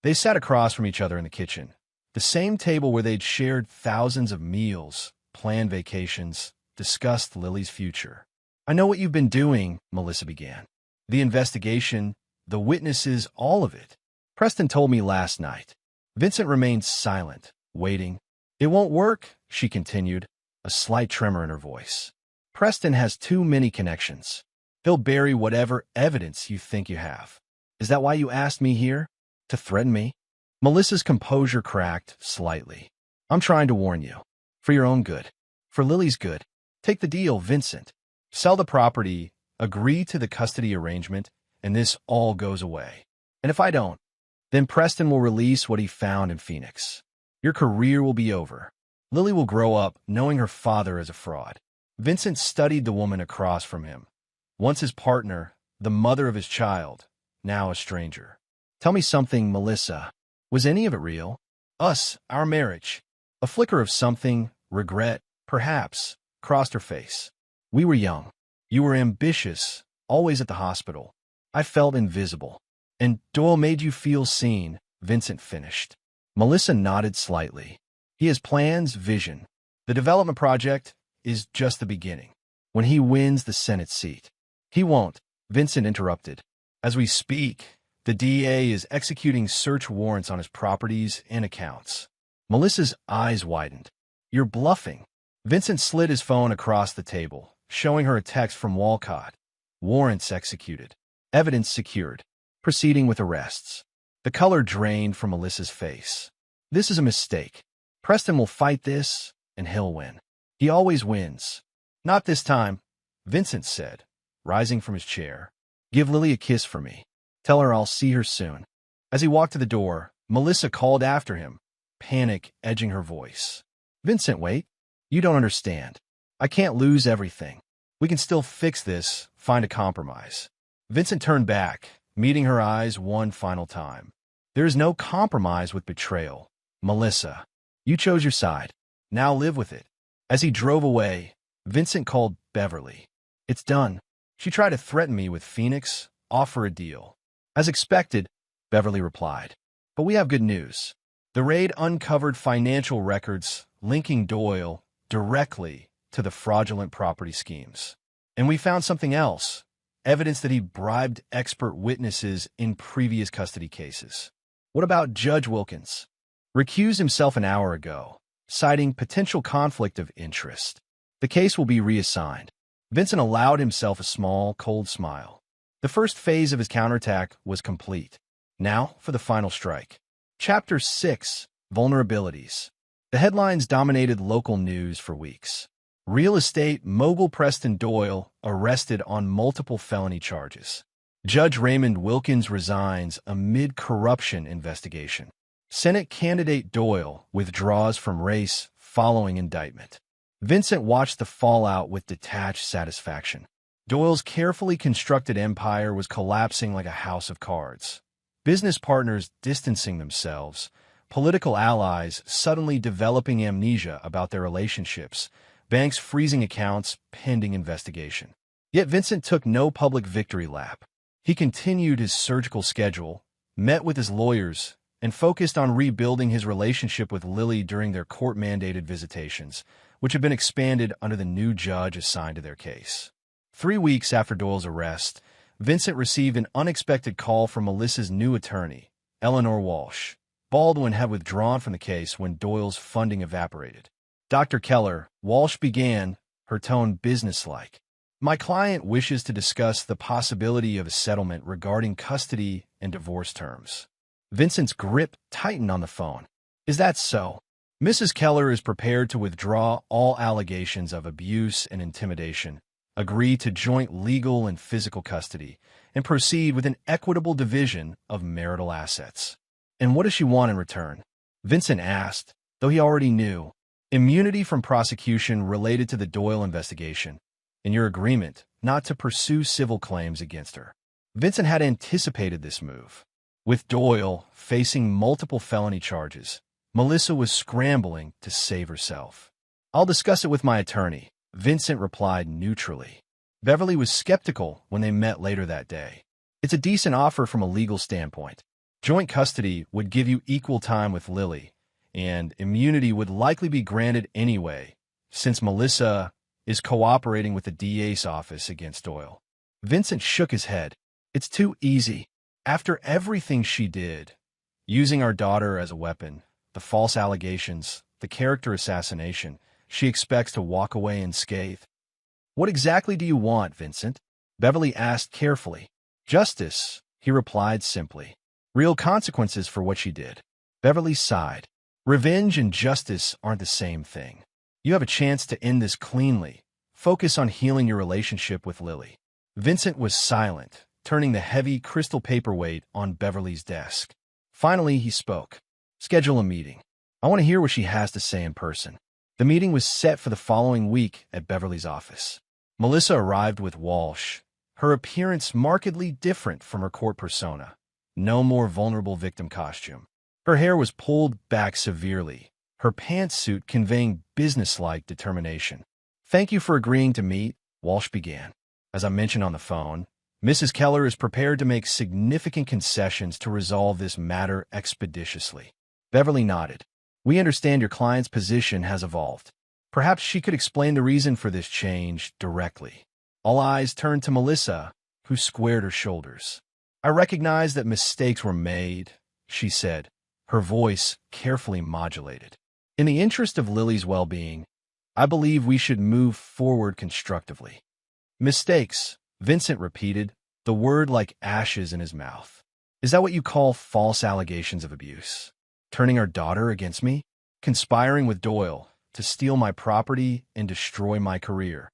They sat across from each other in the kitchen, The same table where they'd shared thousands of meals, planned vacations, discussed Lily's future. "I know what you've been doing," Melissa began. "The investigation, the witnesses, all of it. Preston told me last night." Vincent remained silent, waiting. "It won't work," she continued, a slight tremor in her voice. "Preston has too many connections. He'll bury whatever evidence you think you have." "Is that why you asked me here? To threaten me?" Melissa's composure cracked slightly. "I'm trying to warn you. For your own good. For Lily's good. Take the deal, Vincent. Sell the property, agree to the custody arrangement, and this all goes away. And if I don't, then Preston will release what he found in Phoenix. Your career will be over. Lily will grow up knowing her father is a fraud." Vincent studied the woman across from him. Once his partner, the mother of his child, now a stranger. "Tell me something, Melissa. Was any of it real? Us, our marriage." A flicker of something, regret, perhaps, crossed her face. "We were young. You were ambitious, always at the hospital. I felt invisible. And Doyle made you feel seen," Vincent finished. Melissa nodded slightly. "He has plans, vision. The development project is just the beginning. When he wins the Senate seat." "He won't," Vincent interrupted. "As we speak, the DA is executing search warrants on his properties and accounts." Melissa's eyes widened. "You're bluffing." Vincent slid his phone across the table, showing her a text from Walcott. "Warrants executed. Evidence secured. Proceeding with arrests." The color drained from Melissa's face. "This is a mistake. Preston will fight this, and he'll win. He always wins." "Not this time," Vincent said, rising from his chair. "Give Lily a kiss for me. Tell her I'll see her soon." As he walked to the door, Melissa called after him, panic edging her voice. "Vincent, wait. You don't understand. I can't lose everything. We can still fix this, find a compromise." Vincent turned back, meeting her eyes one final time. "There is no compromise with betrayal. Melissa, you chose your side. Now live with it." As he drove away, Vincent called Beverly. "It's done. She tried to threaten me with Phoenix, offer a deal." "As expected," Beverly replied. "But we have good news. The raid uncovered financial records linking Doyle directly to the fraudulent property schemes. And we found something else, evidence that he bribed expert witnesses in previous custody cases." "What about Judge Wilkins?" "Recused himself an hour ago, citing potential conflict of interest. The case will be reassigned." Vincent allowed himself a small, cold smile. The first phase of his counterattack was complete. Now for the final strike. Chapter 6: Vulnerabilities. The headlines dominated local news for weeks. Real estate mogul Preston Doyle arrested on multiple felony charges. Judge Raymond Wilkins resigns amid corruption investigation. Senate candidate Doyle withdraws from race following indictment. Vincent watched the fallout with detached satisfaction. Doyle's carefully constructed empire was collapsing like a house of cards. Business partners distancing themselves, political allies suddenly developing amnesia about their relationships, banks freezing accounts pending investigation. Yet Vincent took no public victory lap. He continued his surgical schedule, met with his lawyers, and focused on rebuilding his relationship with Lily during their court-mandated visitations, which had been expanded under the new judge assigned to their case. 3 weeks after Doyle's arrest, Vincent received an unexpected call from Melissa's new attorney, Eleanor Walsh. Baldwin had withdrawn from the case when Doyle's funding evaporated. "Dr. Keller," Walsh began, her tone businesslike. "My client wishes to discuss the possibility of a settlement regarding custody and divorce terms." Vincent's grip tightened on the phone. "Is that so?" "Mrs. Keller is prepared to withdraw all allegations of abuse and intimidation, agree to joint legal and physical custody, and proceed with an equitable division of marital assets." "And what does she want in return?" Vincent asked, though he already knew. "Immunity from prosecution related to the Doyle investigation, and your agreement not to pursue civil claims against her." Vincent had anticipated this move. With Doyle facing multiple felony charges, Melissa was scrambling to save herself. "I'll discuss it with my attorney," Vincent replied neutrally. Beverly was skeptical when they met later that day. "It's a decent offer from a legal standpoint. Joint custody would give you equal time with Lily, and immunity would likely be granted anyway, since Melissa is cooperating with the DA's office against Doyle. Vincent shook his head. It's too easy. After everything she did, using our daughter as a weapon, the false allegations, the character assassination, she expects to walk away unscathed. What exactly do you want, Vincent? Beverly asked carefully. Justice, he replied simply. Real consequences for what she did. Beverly sighed. Revenge and justice aren't the same thing. You have a chance to end this cleanly. Focus on healing your relationship with Lily. Vincent was silent, turning the heavy crystal paperweight on Beverly's desk. Finally, he spoke. Schedule a meeting. I want to hear what she has to say in person. The meeting was set for the following week at Beverly's office. Melissa arrived with Walsh, her appearance markedly different from her court persona. No more vulnerable victim costume. Her hair was pulled back severely, her pantsuit conveying businesslike determination. Thank you for agreeing to meet, Walsh began. As I mentioned on the phone, Mrs. Keller is prepared to make significant concessions to resolve this matter expeditiously. Beverly nodded. We understand your client's position has evolved. Perhaps she could explain the reason for this change directly. All eyes turned to Melissa, who squared her shoulders. I recognize that mistakes were made, she said, her voice carefully modulated. In the interest of Lily's well-being, I believe we should move forward constructively. Mistakes, Vincent repeated, the word like ashes in his mouth. Is that what you call false allegations of abuse? Turning our daughter against me? Conspiring with Doyle to steal my property and destroy my career?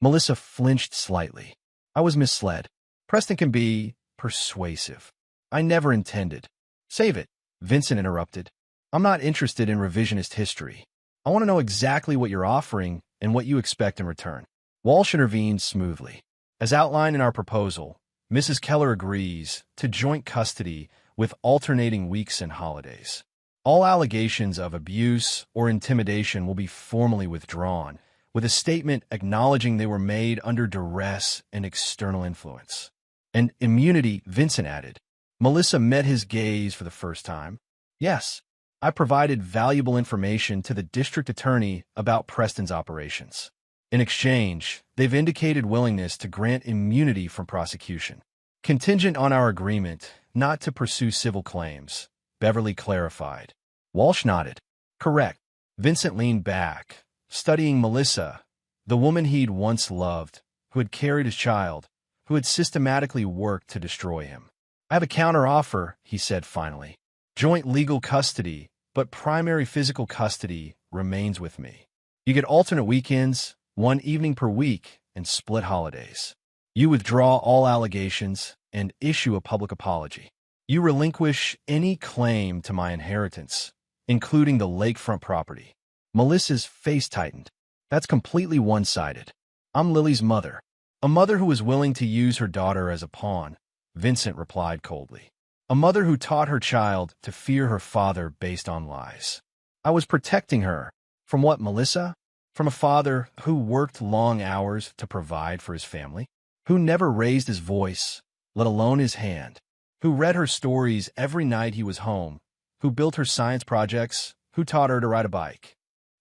Melissa flinched slightly. I was misled. Preston can be persuasive. I never intended. Save it, Vincent interrupted. I'm not interested in revisionist history. I want to know exactly what you're offering and what you expect in return. Walsh intervened smoothly. As outlined in our proposal, Mrs. Keller agrees to joint custody with alternating weeks and holidays. All allegations of abuse or intimidation will be formally withdrawn, with a statement acknowledging they were made under duress and external influence. And immunity, Vincent added. Melissa met his gaze for the first time. Yes, I provided valuable information to the district attorney about Preston's operations. In exchange, they've indicated willingness to grant immunity from prosecution, contingent on our agreement not to pursue civil claims, Beverly clarified. Walsh nodded. Correct. Vincent leaned back, studying Melissa, the woman he'd once loved, who had carried his child, who had systematically worked to destroy him. I have a counter-offer, he said finally. Joint legal custody, but primary physical custody remains with me. You get alternate weekends, 1 evening per week, and split holidays. You withdraw all allegations and issue a public apology. You relinquish any claim to my inheritance, including the lakefront property. Melissa's face tightened. That's completely one-sided. I'm Lily's mother, a mother who was willing to use her daughter as a pawn, Vincent replied coldly. A mother who taught her child to fear her father based on lies. I was protecting her. From what, Melissa? From a father who worked long hours to provide for his family, who never raised his voice, let alone his hand, who read her stories every night he was home, who built her science projects, who taught her to ride a bike.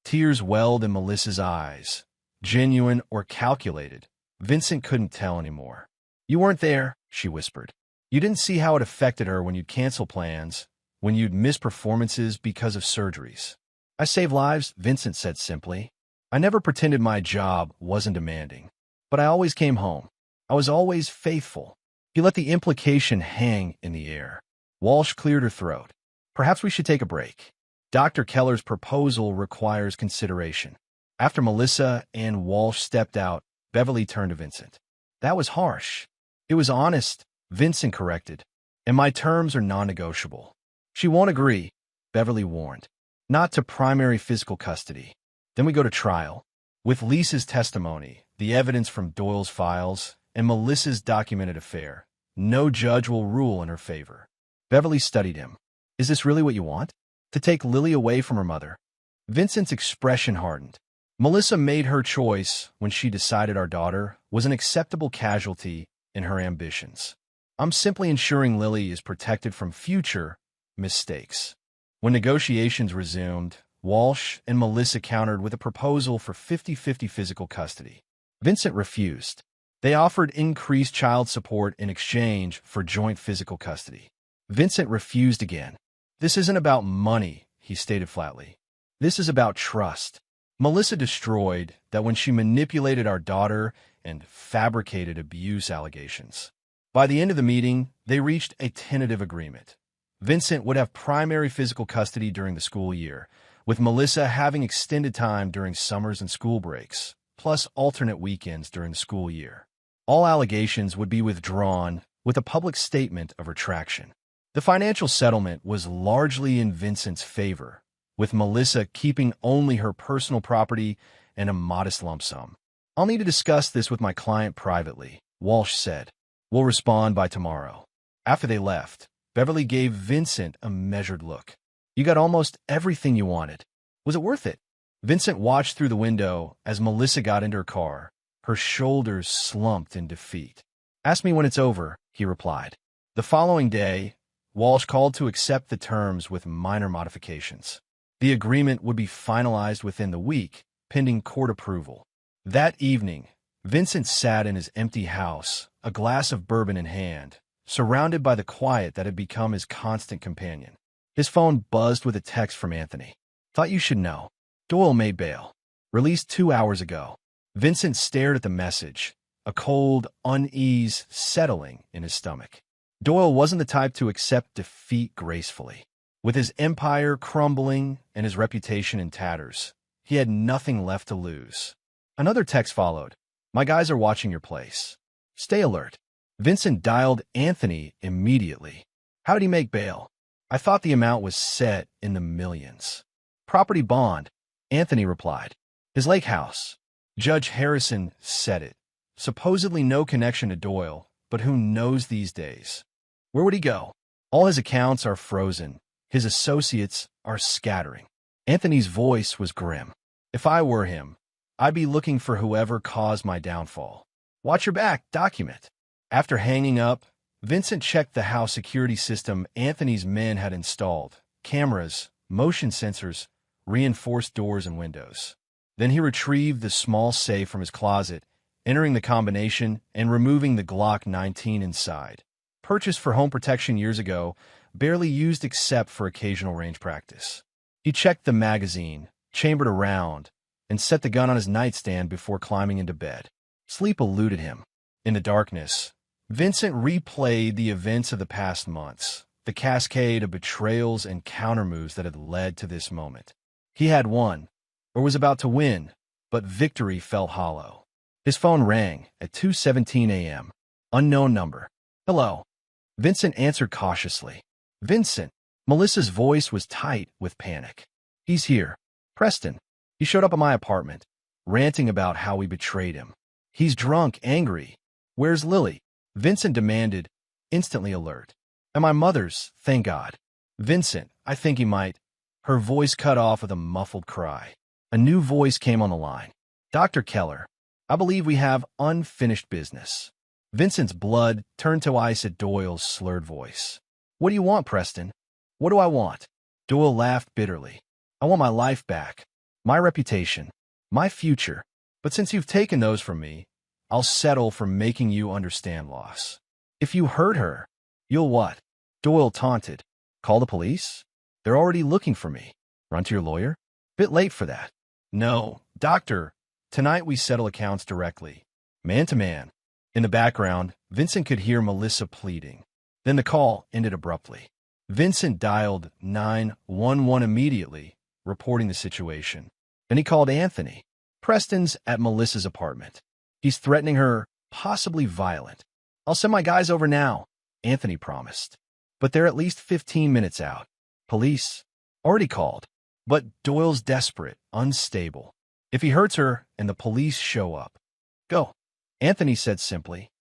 Tears welled in Melissa's eyes, genuine or calculated. Vincent couldn't tell anymore. You weren't there, she whispered. You didn't see how it affected her when you'd cancel plans, when you'd miss performances because of surgeries. I save lives, Vincent said simply. I never pretended my job wasn't demanding, but I always came home. I was always faithful. He let the implication hang in the air. Walsh cleared her throat. Perhaps we should take a break. Dr. Keller's proposal requires consideration. After Melissa and Walsh stepped out, Beverly turned to Vincent. That was harsh. It was honest, Vincent corrected. And my terms are non-negotiable. She won't agree, Beverly warned. Not to primary physical custody. Then we go to trial. With Lisa's testimony, the evidence from Doyle's files, and Melissa's documented affair, no judge will rule in her favor. Beverly studied him. Is this really what you want? To take Lily away from her mother? Vincent's expression hardened. Melissa made her choice when she decided our daughter was an acceptable casualty in her ambitions. I'm simply ensuring Lily is protected from future mistakes. When negotiations resumed, Walsh and Melissa countered with a proposal for 50-50 physical custody. Vincent refused. They offered increased child support in exchange for joint physical custody. Vincent refused again. "This isn't about money," he stated flatly. "This is about trust." Melissa destroyed that when she manipulated our daughter and fabricated abuse allegations. By the end of the meeting, they reached a tentative agreement. Vincent would have primary physical custody during the school year, with Melissa having extended time during summers and school breaks, plus alternate weekends during the school year. All allegations would be withdrawn with a public statement of retraction. The financial settlement was largely in Vincent's favor, with Melissa keeping only her personal property and a modest lump sum. "I'll need to discuss this with my client privately," Walsh said. "We'll respond by tomorrow." After they left, Beverly gave Vincent a measured look. "You got almost everything you wanted. Was it worth it?" Vincent watched through the window as Melissa got into her car, her shoulders slumped in defeat. "Ask me when it's over," he replied. The following day, Walsh called to accept the terms with minor modifications. The agreement would be finalized within the week, pending court approval. That evening, Vincent sat in his empty house, a glass of bourbon in hand, surrounded by the quiet that had become his constant companion. His phone buzzed with a text from Anthony. "Thought you should know. Doyle made bail. Released 2 hours ago." Vincent stared at the message, a cold unease settling in his stomach. Doyle wasn't the type to accept defeat gracefully. With his empire crumbling and his reputation in tatters, he had nothing left to lose. Another text followed. "My guys are watching your place. Stay alert." Vincent dialed Anthony immediately. "How did he make bail?" "I thought the amount was set in the millions." "Property bond," Anthony replied. "His lake house." Judge Harrison said it. Supposedly no connection to Doyle, but who knows these days? Where would he go? All his accounts are frozen. His associates are scattering. Anthony's voice was grim. "If I were him, I'd be looking for whoever caused my downfall. Watch your back, document." After hanging up, Vincent checked the house security system Anthony's men had installed: cameras, motion sensors, reinforced doors and windows. Then he retrieved the small safe from his closet, entering the combination and removing the Glock 19 inside. Purchased for home protection years ago, barely used except for occasional range practice. He checked the magazine, chambered a round, and set the gun on his nightstand before climbing into bed. Sleep eluded him. In the darkness, Vincent replayed the events of the past months, the cascade of betrayals and countermoves that had led to this moment. He had won, or was about to win, but victory felt hollow. His phone rang at 2:17 a.m. Unknown number. "Hello." Vincent answered cautiously. "Vincent." Melissa's voice was tight with panic. "He's here. Preston. He showed up at my apartment, ranting about how we betrayed him. He's drunk, angry. Where's Lily?" Vincent demanded, instantly alert. "At my mother's, thank God." "Vincent, I think he might." Her voice cut off with a muffled cry. A new voice came on the line. "Dr. Keller, I believe we have unfinished business." Vincent's blood turned to ice at Doyle's slurred voice. "What do you want, Preston?" "What do I want?" Doyle laughed bitterly. "I want my life back, my reputation, my future. But since you've taken those from me, I'll settle for making you understand loss." "If you hurt her, you'll what?" Doyle taunted. "Call the police? They're already looking for me. Run to your lawyer? Bit late for that." "No, doctor. Tonight we settle accounts directly, man to man." In the background, Vincent could hear Melissa pleading. Then the call ended abruptly. Vincent dialed 911 immediately, reporting the situation. Then he called Anthony. "Preston's at Melissa's apartment. He's threatening her, possibly violent." "I'll send my guys over now," Anthony promised. "But they're at least 15 minutes out." "Police?" "Already called." But Doyle's desperate, unstable. "If he hurts her and the police show up, go," Anthony said simply.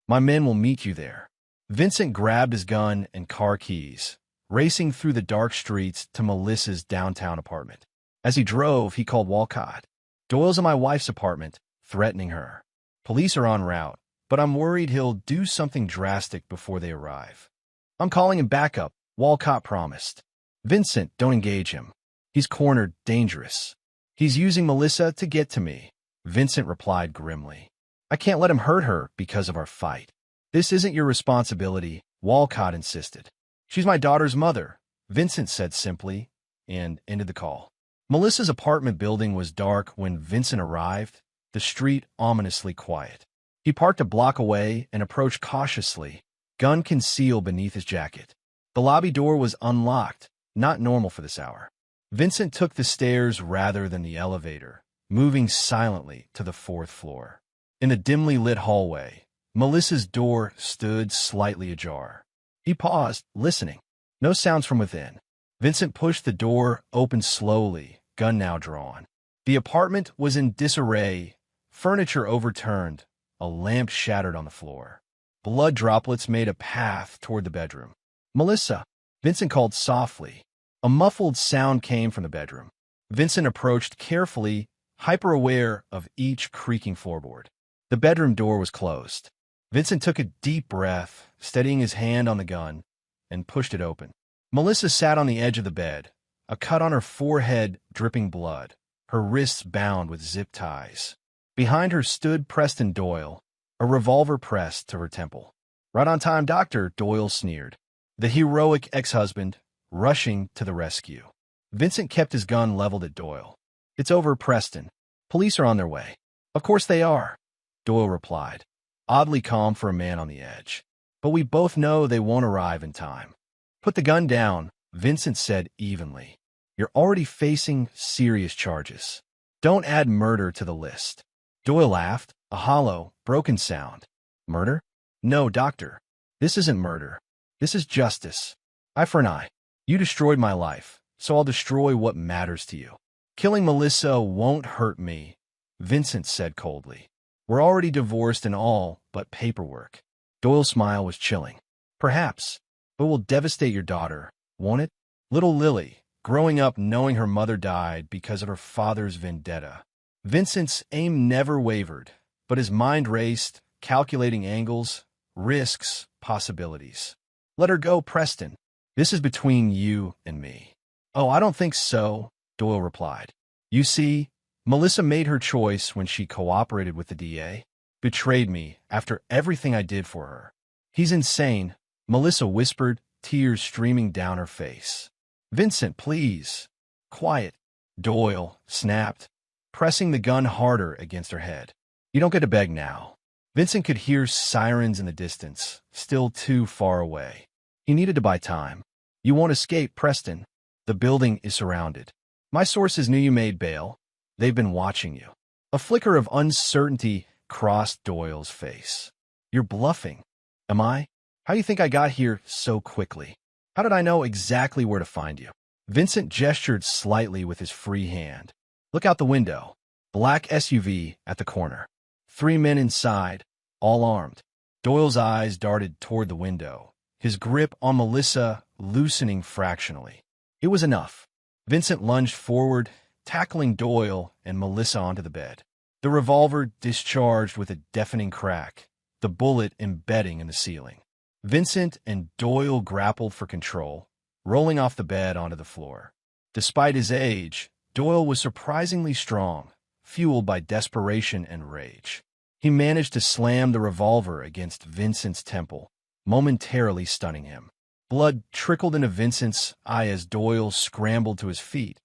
"My men will meet you there." Vincent grabbed his gun and car keys, racing through the dark streets to Melissa's downtown apartment. As he drove, he called Walcott. "Doyle's in my wife's apartment, threatening her. Police are en route, but I'm worried he'll do something drastic before they arrive." "I'm calling him backup," Walcott promised. Vincent, don't engage him. He's cornered, dangerous. He's using Melissa to get to me, Vincent replied grimly. I can't let him hurt her because of our fight. This isn't your responsibility, Walcott insisted. She's my daughter's mother, Vincent said simply, and ended the call. Melissa's apartment building was dark when Vincent arrived, the street ominously quiet. He parked a block away and approached cautiously, gun concealed beneath his jacket. The lobby door was unlocked, not normal for this hour. Vincent took the stairs rather than the elevator, moving silently to the 4th floor. In the dimly lit hallway, Melissa's door stood slightly ajar. He paused, listening. No sounds from within. Vincent pushed the door open slowly, gun now drawn. The apartment was in disarray, furniture overturned, a lamp shattered on the floor. Blood droplets made a path toward the bedroom. Melissa, Vincent called softly. A muffled sound came from the bedroom. Vincent approached carefully, hyper-aware of each creaking floorboard. The bedroom door was closed. Vincent took a deep breath, steadying his hand on the gun, and pushed it open. Melissa sat on the edge of the bed, a cut on her forehead dripping blood, her wrists bound with zip ties. Behind her stood Preston Doyle, a revolver pressed to her temple. Right on time, Doctor, Doyle sneered. The heroic ex-husband, rushing to the rescue. Vincent kept his gun leveled at Doyle. It's over, Preston. Police are on their way. Of course they are, Doyle replied, oddly calm for a man on the edge. But we both know they won't arrive in time. Put the gun down, Vincent said evenly. You're already facing serious charges. Don't add murder to the list. Doyle laughed, a hollow, broken sound. Murder? No, Doctor. This isn't murder. This is justice. Eye for an eye. You destroyed my life, so I'll destroy what matters to you. Killing Melissa won't hurt me, Vincent said coldly. We're already divorced and all but paperwork. Doyle's smile was chilling. Perhaps, but will devastate your daughter, won't it? Little Lily, growing up knowing her mother died because of her father's vendetta. Vincent's aim never wavered, but his mind raced, calculating angles, risks, possibilities. Let her go, Preston. This is between you and me. Oh, I don't think so, Doyle replied. You see, Melissa made her choice when she cooperated with the DA. Betrayed me after everything I did for her. He's insane, Melissa whispered, tears streaming down her face. Vincent, please. Quiet, Doyle snapped, pressing the gun harder against her head. You don't get to beg now. Vincent could hear sirens in the distance, still too far away. He needed to buy time. You won't escape, Preston. The building is surrounded. My sources knew you made bail. They've been watching you. A flicker of uncertainty crossed Doyle's face. You're bluffing. Am I? How do you think I got here so quickly? How did I know exactly where to find you? Vincent gestured slightly with his free hand. Look out the window. Black SUV at the corner. 3 men inside, all armed. Doyle's eyes darted toward the window, his grip on Melissa loosening fractionally. It was enough. Vincent lunged forward, tackling Doyle and Melissa onto the bed. The revolver discharged with a deafening crack, the bullet embedding in the ceiling. Vincent and Doyle grappled for control, rolling off the bed onto the floor. Despite his age, Doyle was surprisingly strong, fueled by desperation and rage. He managed to slam the revolver against Vincent's temple, momentarily stunning him. Blood trickled into Vincent's eye as Doyle scrambled to his feet,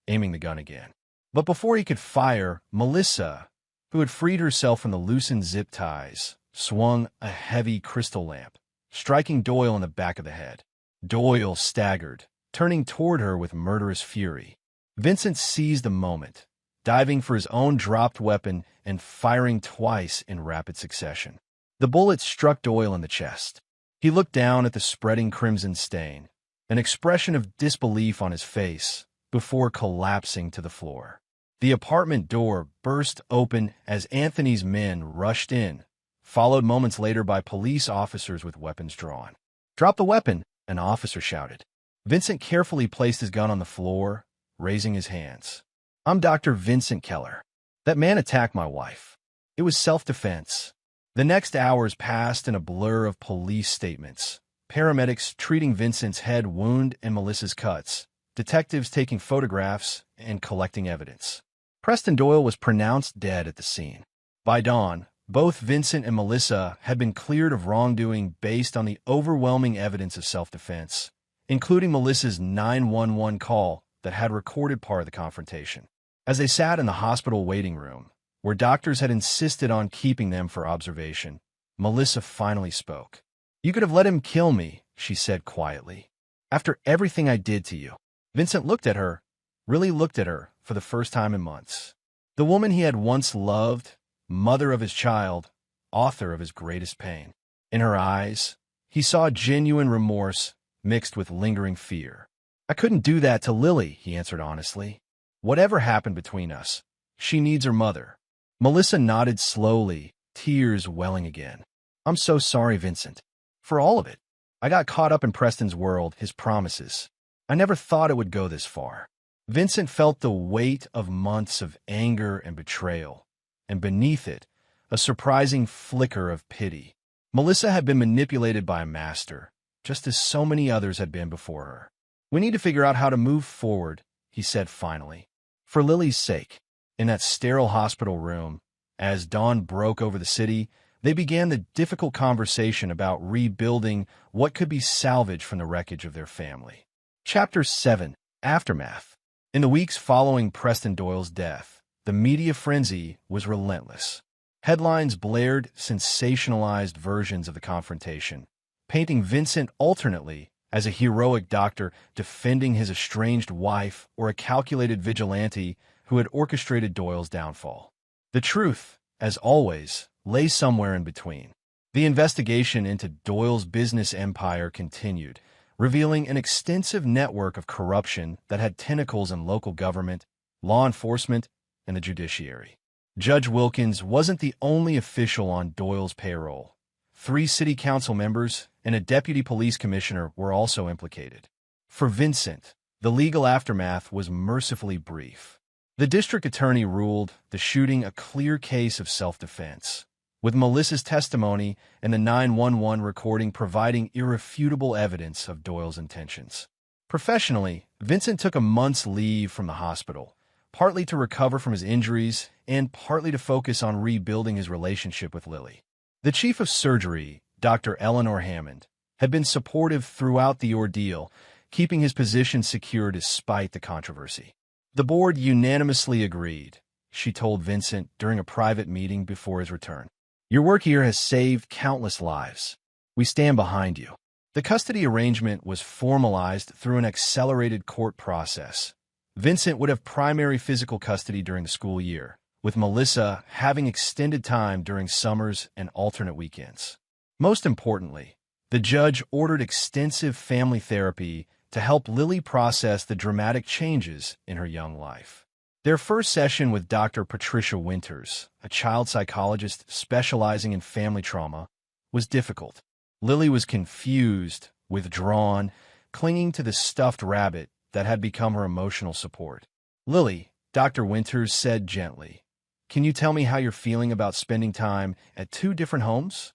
aiming the gun again. But before he could fire, Melissa, who had freed herself from the loosened zip ties, swung a heavy crystal lamp, striking Doyle in the back of the head. Doyle staggered, turning toward her with murderous fury. Vincent seized the moment, diving for his own dropped weapon and firing twice in rapid succession. The bullet struck Doyle in the chest. He looked down at the spreading crimson stain, an expression of disbelief on his face, before collapsing to the floor. The apartment door burst open as Anthony's men rushed in, followed moments later by police officers with weapons drawn. Drop the weapon, an officer shouted. Vincent carefully placed his gun on the floor, raising his hands. I'm Dr. Vincent Keller. That man attacked my wife. It was self-defense. The next hours passed in a blur of police statements, paramedics treating Vincent's head wound and Melissa's cuts, detectives taking photographs and collecting evidence. Preston Doyle was pronounced dead at the scene. By dawn, both Vincent and Melissa had been cleared of wrongdoing based on the overwhelming evidence of self-defense, including Melissa's 911 call that had recorded part of the confrontation. As they sat in the hospital waiting room, where doctors had insisted on keeping them for observation, Melissa finally spoke. "You could have let him kill me," she said quietly. "After everything I did to you." Vincent looked at her, really looked at her for the first time in months. The woman he had once loved, mother of his child, author of his greatest pain. In her eyes, he saw genuine remorse mixed with lingering fear. "I couldn't do that to Lily," he answered honestly. "Whatever happened between us, she needs her mother." Melissa nodded slowly, tears welling again. "I'm so sorry, Vincent. For all of it. I got caught up in Preston's world, his promises. I never thought it would go this far." Vincent felt the weight of months of anger and betrayal, and beneath it, a surprising flicker of pity. Melissa had been manipulated by a master, just as so many others had been before her. "We need to figure out how to move forward," he said finally. "For Lily's sake." In that sterile hospital room, as dawn broke over the city, they began the difficult conversation about rebuilding what could be salvaged from the wreckage of their family. Chapter 7. Aftermath. In the weeks following Preston Doyle's death, the media frenzy was relentless. Headlines blared sensationalized versions of the confrontation, painting Vincent alternately as a heroic doctor defending his estranged wife or a calculated vigilante who had orchestrated Doyle's downfall. The truth, as always, lay somewhere in between. The investigation into Doyle's business empire continued, revealing an extensive network of corruption that had tentacles in local government, law enforcement, and the judiciary. Judge Wilkins wasn't the only official on Doyle's payroll. 3 city council members and a deputy police commissioner were also implicated. For Vincent, the legal aftermath was mercifully brief. The district attorney ruled the shooting a clear case of self-defense, with Melissa's testimony and the 911 recording providing irrefutable evidence of Doyle's intentions. Professionally, Vincent took a month's leave from the hospital, partly to recover from his injuries and partly to focus on rebuilding his relationship with Lily. The chief of surgery, Dr. Eleanor Hammond, had been supportive throughout the ordeal, keeping his position secure despite the controversy. "The board unanimously agreed," she told Vincent during a private meeting before his return. "Your work here has saved countless lives. We stand behind you." The custody arrangement was formalized through an accelerated court process. Vincent would have primary physical custody during the school year, with Melissa having extended time during summers and alternate weekends. Most importantly, the judge ordered extensive family therapy to help Lily process the dramatic changes in her young life. Their first session with Dr. Patricia Winters, a child psychologist specializing in family trauma, was difficult. Lily was confused, withdrawn, clinging to the stuffed rabbit that had become her emotional support. "Lily," Dr. Winters said gently, "can you tell me how you're feeling about spending time at 2 different homes?"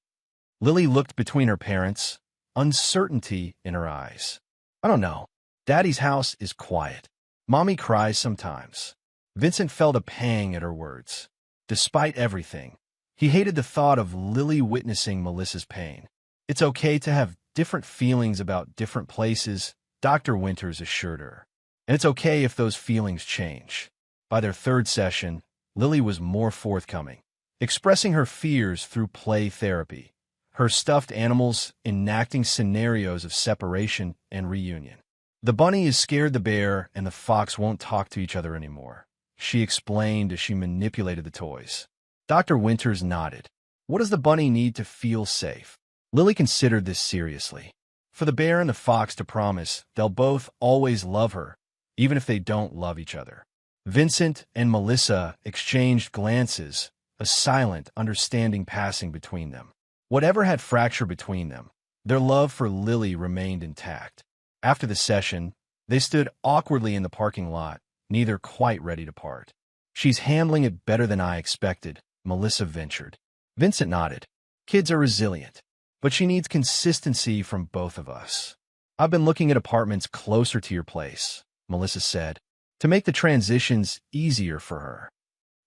Lily looked between her parents, uncertainty in her eyes. "I don't know. Daddy's house is quiet. Mommy cries sometimes." Vincent felt a pang at her words. Despite everything, he hated the thought of Lily witnessing Melissa's pain. "It's okay to have different feelings about different places," Dr. Winters assured her. "And it's okay if those feelings change." By their third session, Lily was more forthcoming, expressing her fears through play therapy, her stuffed animals enacting scenarios of separation and reunion. "The bunny is scared the bear, and the fox won't talk to each other anymore," she explained as she manipulated the toys. Dr. Winters nodded. "What does the bunny need to feel safe?" Lily considered this seriously. For the bear and the fox to promise they'll both always love her, even if they don't love each other. Vincent and Melissa exchanged glances, a silent understanding passing between them. Whatever had fractured between them, their love for Lily remained intact. After the session, they stood awkwardly in the parking lot, neither quite ready to part. "She's handling it better than I expected," Melissa ventured. Vincent nodded. "Kids are resilient." but she needs consistency from both of us. I've been looking at apartments closer to your place, Melissa said, to make the transitions easier for her.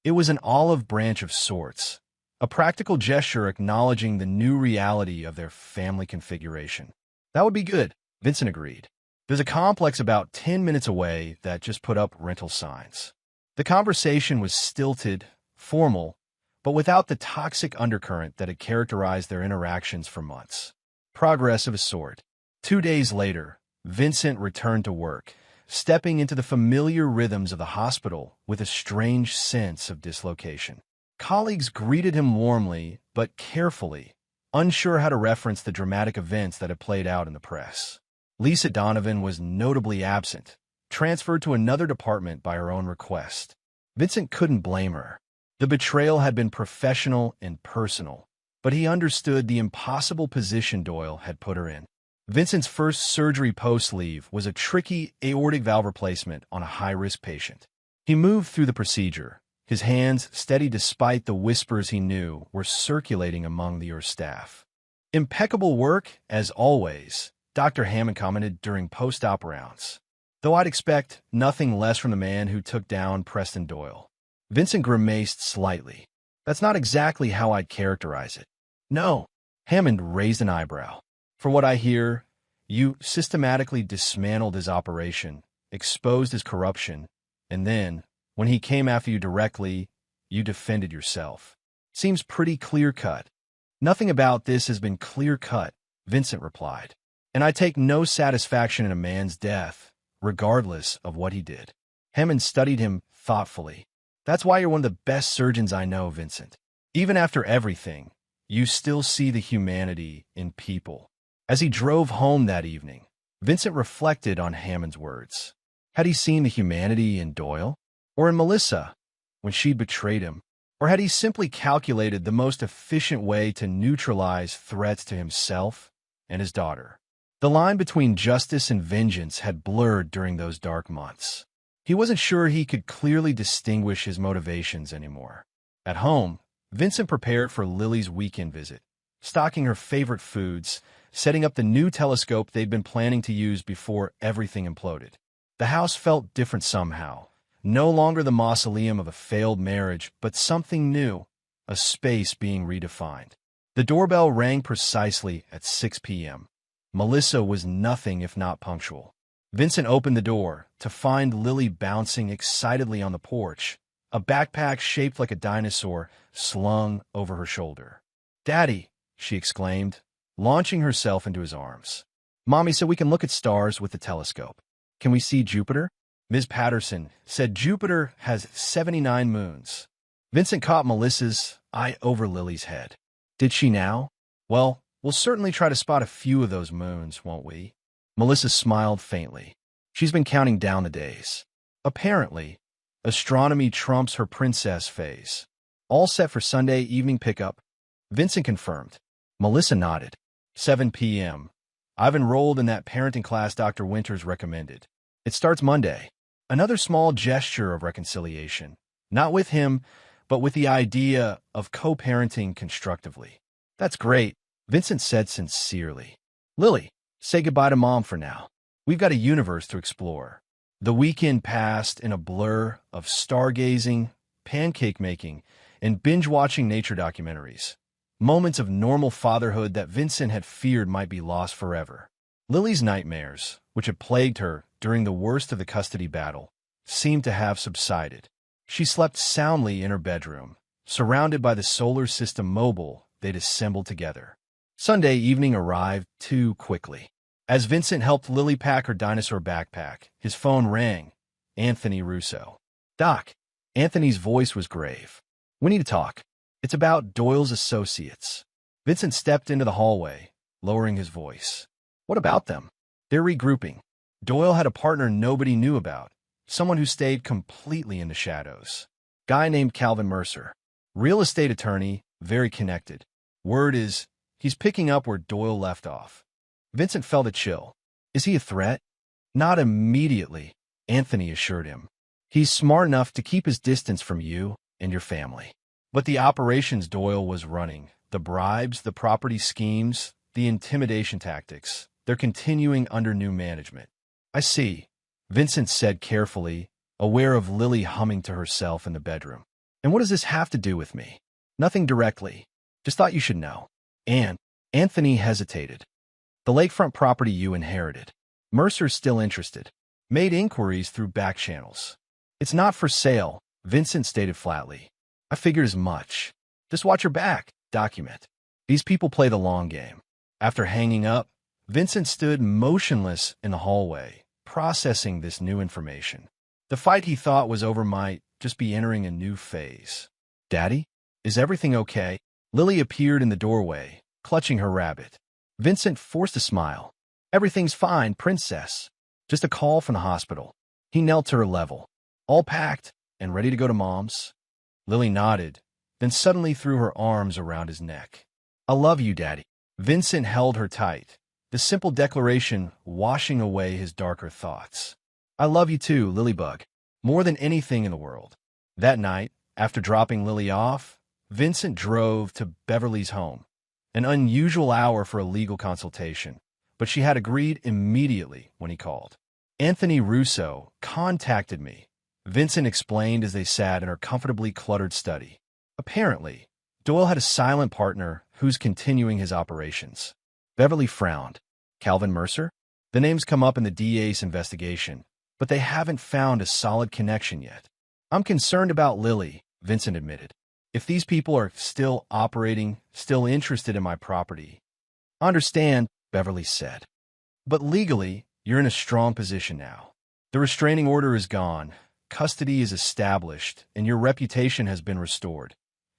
It was an olive branch of sorts, a practical gesture acknowledging the new reality of their family configuration. That would be good, Vincent agreed. There's a complex about 10 minutes away that just put up rental signs. The conversation was stilted, formal, but without the toxic undercurrent that had characterized their interactions for months. Progress of a sort. 2 days later, Vincent returned to work, stepping into the familiar rhythms of the hospital with a strange sense of dislocation. Colleagues greeted him warmly but carefully, unsure how to reference the dramatic events that had played out in the press. Lisa Donovan was notably absent, transferred to another department by her own request. Vincent couldn't blame her. The betrayal had been professional and personal, but he understood the impossible position Doyle had put her in. Vincent's first surgery post-leave was a tricky aortic valve replacement on a high-risk patient. He moved through the procedure, his hands steady despite the whispers he knew were circulating among the staff. "Impeccable work, as always," Dr. Hammond commented during post-op rounds. "Though I'd expect nothing less from the man who took down Preston Doyle." Vincent grimaced slightly. "That's not exactly how I'd characterize it." "No." Hammond raised an eyebrow. "For what I hear, you systematically dismantled his operation, exposed his corruption, and then, when he came after you directly, you defended yourself. Seems pretty clear-cut." "Nothing about this has been clear-cut," Vincent replied. "And I take no satisfaction in a man's death, regardless of what he did." Hammond studied him thoughtfully. "That's why you're one of the best surgeons I know, Vincent. Even after everything, you still see the humanity in people." As he drove home that evening, Vincent reflected on Hammond's words. Had he seen the humanity in Doyle? Or in Melissa, when she'd betrayed him? Or had he simply calculated the most efficient way to neutralize threats to himself and his daughter? The line between justice and vengeance had blurred during those dark months. He wasn't sure he could clearly distinguish his motivations anymore. At home, Vincent prepared for Lily's weekend visit, stocking her favorite foods, setting up the new telescope they'd been planning to use before everything imploded. The house felt different somehow. No longer the mausoleum of a failed marriage, but something new, a space being redefined. The doorbell rang precisely at 6 p.m. Melissa was nothing if not punctual. Vincent opened the door to find Lily bouncing excitedly on the porch, a backpack shaped like a dinosaur slung over her shoulder. "Daddy," she exclaimed, launching herself into his arms. "Mommy said we can look at stars with the telescope. Can we see Jupiter?" Ms. Patterson said Jupiter has 79 moons. Vincent caught Melissa's eye over Lily's head. "Did she now?" "Well, we'll certainly try to spot a few of those moons, won't we?" Melissa smiled faintly. She's been counting down the days. Apparently, astronomy trumps her princess phase. "All set for Sunday evening pickup," Vincent confirmed. Melissa nodded. 7 p.m. "I've enrolled in that parenting class Dr. Winters recommended. It starts Monday." Another small gesture of reconciliation, not with him, but with the idea of co-parenting constructively. "That's great," Vincent said sincerely. "Lily, say goodbye to Mom for now. We've got a universe to explore." The weekend passed in a blur of stargazing, pancake making, and binge-watching nature documentaries. Moments of normal fatherhood that Vincent had feared might be lost forever. Lily's nightmares, which had plagued her during the worst of the custody battle, seemed to have subsided. She slept soundly in her bedroom, surrounded by the solar system mobile they'd assembled together. Sunday evening arrived too quickly. As Vincent helped Lily pack her dinosaur backpack, his phone rang. Anthony Russo. "Doc." Anthony's voice was grave. "We need to talk. It's about Doyle's associates." Vincent stepped into the hallway, lowering his voice. "What about them?" "They're regrouping. Doyle had a partner nobody knew about, someone who stayed completely in the shadows. Guy named Calvin Mercer. Real estate attorney, very connected. Word is, he's picking up where Doyle left off." Vincent felt a chill. "Is he a threat?" "Not immediately," Anthony assured him. "He's smart enough to keep his distance from you and your family. But the operations Doyle was running, the bribes, the property schemes, the intimidation tactics. They're continuing under new management. I see, Vincent said carefully, aware of Lily humming to herself in the bedroom. And what does this have to do with me? Nothing directly. Just thought you should know. And Anthony hesitated. The lakefront property you inherited. Mercer's still interested. Made inquiries through back channels. It's not for sale, Vincent stated flatly. I figured as much. Just watch your back. Document. These people play the long game. After hanging up, Vincent stood motionless in the hallway, processing this new information. The fight he thought was over might just be entering a new phase. Daddy? Is everything okay? Lily appeared in the doorway, clutching her rabbit. Vincent forced a smile. Everything's fine, princess. Just a call from the hospital. He knelt to her level. All packed and ready to go to Mom's? Lily nodded, then suddenly threw her arms around his neck. I love you, Daddy. Vincent held her tight, the simple declaration washing away his darker thoughts. I love you too, Lilybug, more than anything in the world. That night, after dropping Lily off, Vincent drove to Beverly's home. An unusual hour for a legal consultation, but she had agreed immediately when he called. Anthony Russo contacted me, Vincent explained as they sat in her comfortably cluttered study. Apparently, Doyle had a silent partner who's continuing his operations. Beverly frowned. Calvin Mercer? The name's come up in the DA's investigation, but they haven't found a solid connection yet. I'm concerned about Lily, Vincent admitted. If these people are still operating, still interested in my property. I understand, Beverly said. But legally, you're in a strong position now. The restraining order is gone, custody is established, and your reputation has been restored,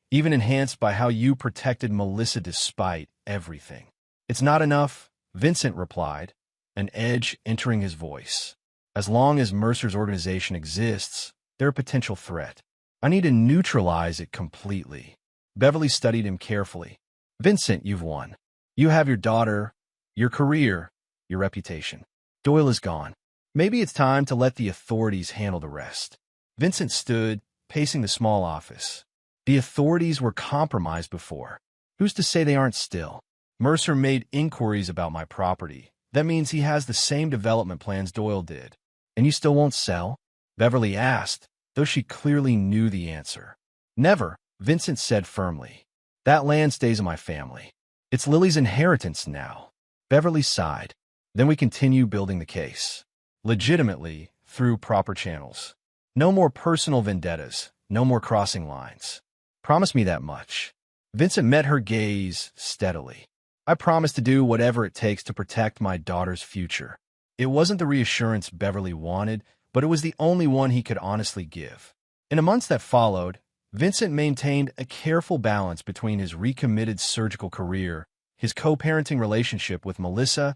even enhanced by how you protected Melissa despite everything. It's not enough, Vincent replied, an edge entering his voice. As long as Mercer's organization exists, they're a potential threat. I need to neutralize it completely. Beverly studied him carefully. Vincent, you've won. You have your daughter, your career, your reputation. Doyle is gone. Maybe it's time to let the authorities handle the rest. Vincent stood, pacing the small office. The authorities were compromised before. Who's to say they aren't still? Mercer made inquiries about my property. That means he has the same development plans Doyle did. And you still won't sell? Beverly asked, though she clearly knew the answer. Never, Vincent said firmly. That land stays in my family. It's Lily's inheritance now. Beverly sighed. Then we continue building the case. Legitimately, through proper channels. No more personal vendettas, no more crossing lines. Promise me that much. Vincent met her gaze steadily. I promise to do whatever it takes to protect my daughter's future. It wasn't the reassurance Beverly wanted, but it was the only one he could honestly give. In the months that followed, Vincent maintained a careful balance between his recommitted surgical career, his co-parenting relationship with Melissa,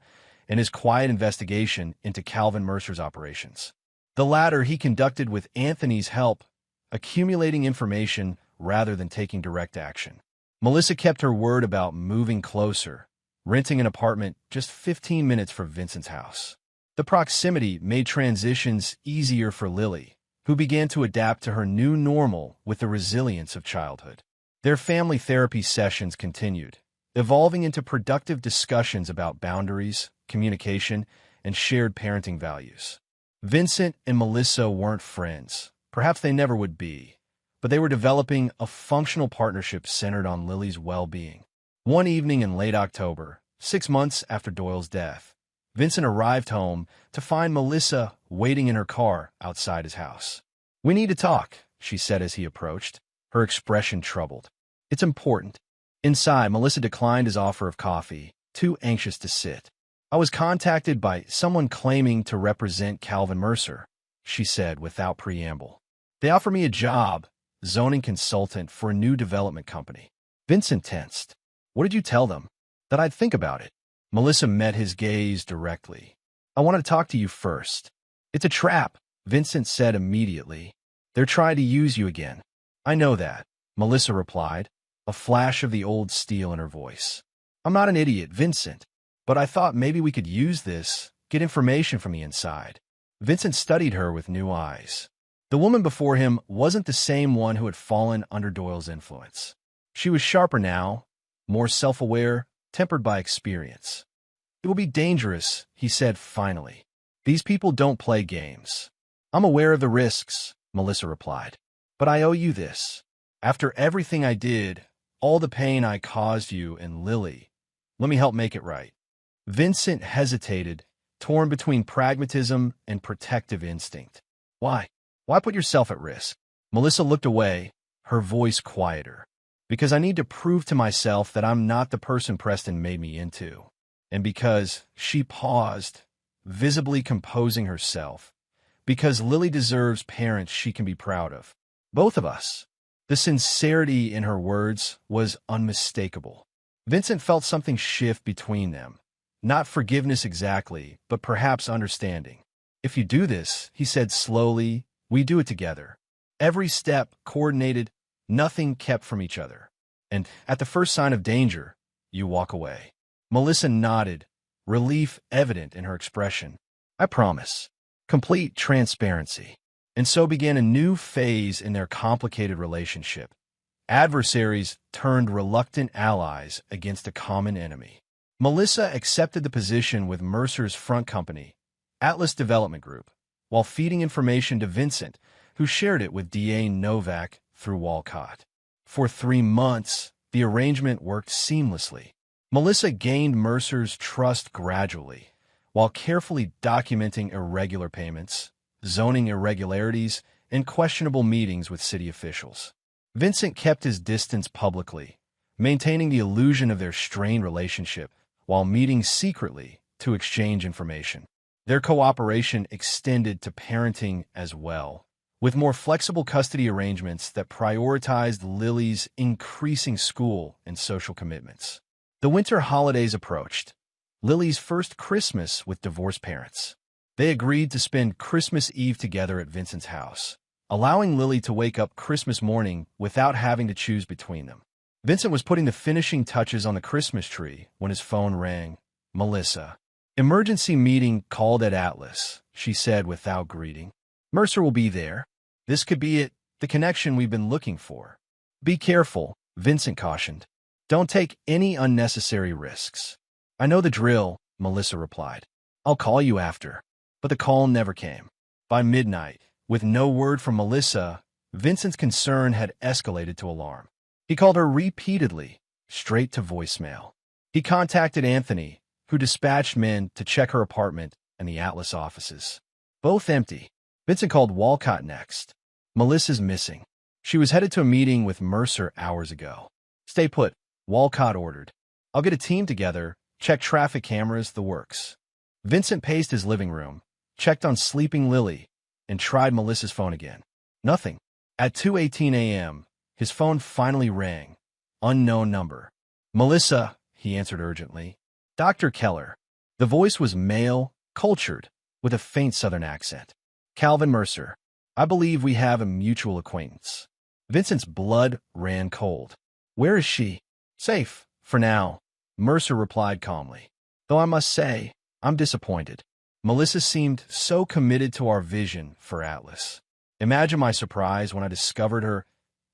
and his quiet investigation into Calvin Mercer's operations. The latter he conducted with Anthony's help, accumulating information rather than taking direct action. Melissa kept her word about moving closer, renting an apartment just 15 minutes from Vincent's house. The proximity made transitions easier for Lily, who began to adapt to her new normal with the resilience of childhood. Their family therapy sessions continued, evolving into productive discussions about boundaries, communication, and shared parenting values. Vincent and Melissa weren't friends. Perhaps they never would be, but they were developing a functional partnership centered on Lily's well-being. One evening in late October, 6 months after Doyle's death, Vincent arrived home to find Melissa waiting in her car outside his house. We need to talk, she said as he approached, her expression troubled. It's important. Inside, Melissa declined his offer of coffee, too anxious to sit. I was contacted by someone claiming to represent Calvin Mercer, she said without preamble. They offered me a job, zoning consultant for a new development company. Vincent tensed. What did you tell them? That I'd think about it. Melissa met his gaze directly. I want to talk to you first. It's a trap, Vincent said immediately. They're trying to use you again. I know that, Melissa replied, a flash of the old steel in her voice. I'm not an idiot, Vincent, but I thought maybe we could use this, get information from the inside. Vincent studied her with new eyes. The woman before him wasn't the same one who had fallen under Doyle's influence. She was sharper now, more self-aware, tempered by experience. "It will be dangerous," he said finally. "These people don't play games." "I'm aware of the risks," Melissa replied. "But I owe you this. After everything I did, all the pain I caused you and Lily, let me help make it right." Vincent hesitated, torn between pragmatism and protective instinct. "Why? Why put yourself at risk?" Melissa looked away, her voice quieter. "Because I need to prove to myself that I'm not the person Preston made me into. And because," she paused, visibly composing herself, "because Lily deserves parents she can be proud of. Both of us." The sincerity in her words was unmistakable. Vincent felt something shift between them. Not forgiveness exactly, but perhaps understanding. "If you do this," he said slowly, "we do it together. Every step coordinated, nothing kept from each other. And at the first sign of danger, you walk away." Melissa nodded, relief evident in her expression. "I promise." Complete transparency. And so began a new phase in their complicated relationship. Adversaries turned reluctant allies against a common enemy. Melissa accepted the position with Mercer's front company, Atlas Development Group, while feeding information to Vincent, who shared it with DA Novak through Walcott. For 3 months, the arrangement worked seamlessly. Melissa gained Mercer's trust gradually, while carefully documenting irregular payments, zoning irregularities, and questionable meetings with city officials. Vincent kept his distance publicly, maintaining the illusion of their strained relationship while meeting secretly to exchange information. Their cooperation extended to parenting as well, with more flexible custody arrangements that prioritized Lily's increasing school and social commitments. The winter holidays approached, Lily's first Christmas with divorced parents. They agreed to spend Christmas Eve together at Vincent's house, allowing Lily to wake up Christmas morning without having to choose between them. Vincent was putting the finishing touches on the Christmas tree when his phone rang. "Melissa." "Emergency meeting called at Atlas," she said without greeting. "Mercer will be there. This could be it, the connection we've been looking for." "Be careful," Vincent cautioned. "Don't take any unnecessary risks." "I know the drill," Melissa replied. "I'll call you after." But the call never came. By midnight, with no word from Melissa, Vincent's concern had escalated to alarm. He called her repeatedly, straight to voicemail. He contacted Anthony, who dispatched men to check her apartment and the Atlas offices. Both empty. Vincent called Walcott next. "Melissa's missing. She was headed to a meeting with Mercer hours ago." "Stay put," Walcott ordered. "I'll get a team together, check traffic cameras, the works." Vincent paced his living room, checked on sleeping Lily, and tried Melissa's phone again. Nothing. At 2:18 a.m., his phone finally rang. Unknown number. "Melissa," he answered urgently. "Dr. Keller." The voice was male, cultured, with a faint southern accent. "Calvin Mercer. I believe we have a mutual acquaintance." Vincent's blood ran cold. "Where is she?" "Safe, for now," Mercer replied calmly. "Though I must say, I'm disappointed. Melissa seemed so committed to our vision for Atlas. Imagine my surprise when I discovered her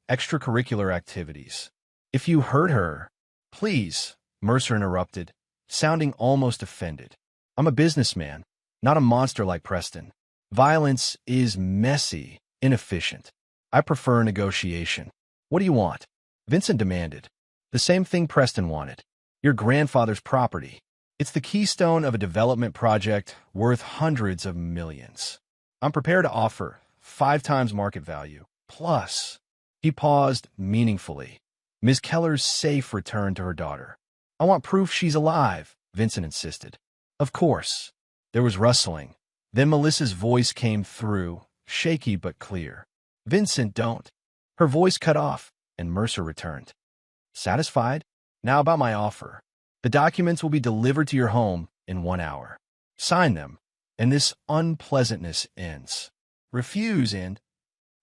extracurricular activities." "If you hurt her—" "Please," Mercer interrupted, sounding almost offended. "I'm a businessman, not a monster like Preston. Violence is messy, inefficient. I prefer negotiation." "What do you want?" Vincent demanded. "The same thing Preston wanted. Your grandfather's property. It's the keystone of a development project worth hundreds of millions. I'm prepared to offer 5 times market value. Plus," he paused meaningfully, "Ms. Keller's safe return to her daughter." "I want proof she's alive," Vincent insisted. "Of course." There was rustling. Then Melissa's voice came through, shaky but clear. "Vincent, don't." Her voice cut off, and Mercer returned. "Satisfied? Now about my offer. The documents will be delivered to your home in 1 hour. Sign them, and this unpleasantness ends. Refuse and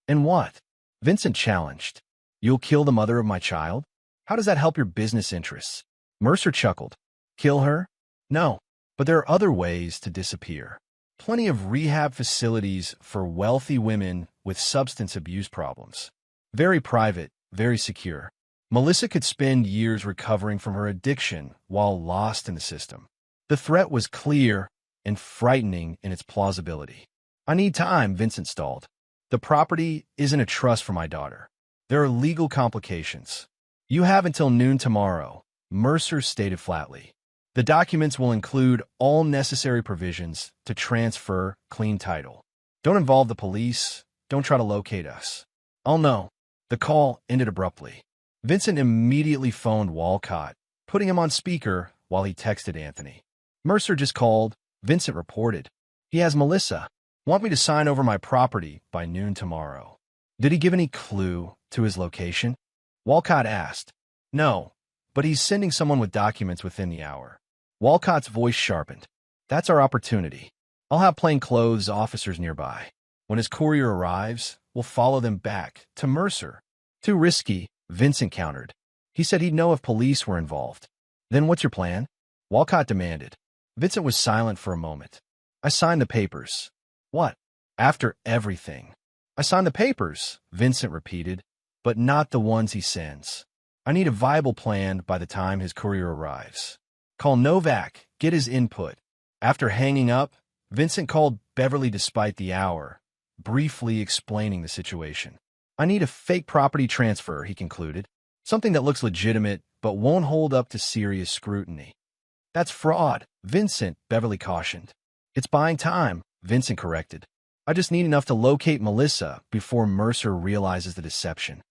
what?" Vincent challenged. "You'll kill the mother of my child? How does that help your business interests?" Mercer chuckled. "Kill her? No, but there are other ways to disappear. Plenty of rehab facilities for wealthy women with substance abuse problems. Very private, very secure. Melissa could spend years recovering from her addiction while lost in the system. The threat was clear and frightening in its plausibility. I need time, Vincent stalled. The property isn't a trust for my daughter. There are legal complications. You have until noon tomorrow, Mercer stated flatly. The documents will include all necessary provisions to transfer clean title. Don't involve the police. Don't try to locate us. I'll know. The call ended abruptly. Vincent immediately phoned Walcott, putting him on speaker while he texted Anthony. Mercer just called, Vincent reported. He has Melissa. Want me to sign over my property by noon tomorrow. Did he give any clue to his location? Walcott asked. No, but he's sending someone with documents within the hour. Walcott's voice sharpened. That's our opportunity. I'll have plainclothes officers nearby. When his courier arrives, we'll follow them back to Mercer. Too risky, Vincent countered. He said he'd know if police were involved. Then what's your plan? Walcott demanded. Vincent was silent for a moment. I signed the papers. What? After everything. I signed the papers, Vincent repeated, but not the ones he sends. I need a viable plan by the time his courier arrives. Call Novak, get his input. After hanging up, Vincent called Beverly despite the hour, briefly explaining the situation. I need a fake property transfer, he concluded. Something that looks legitimate but won't hold up to serious scrutiny. That's fraud, Vincent, Beverly cautioned. It's buying time, Vincent corrected. I just need enough to locate Melissa before Mercer realizes the deception.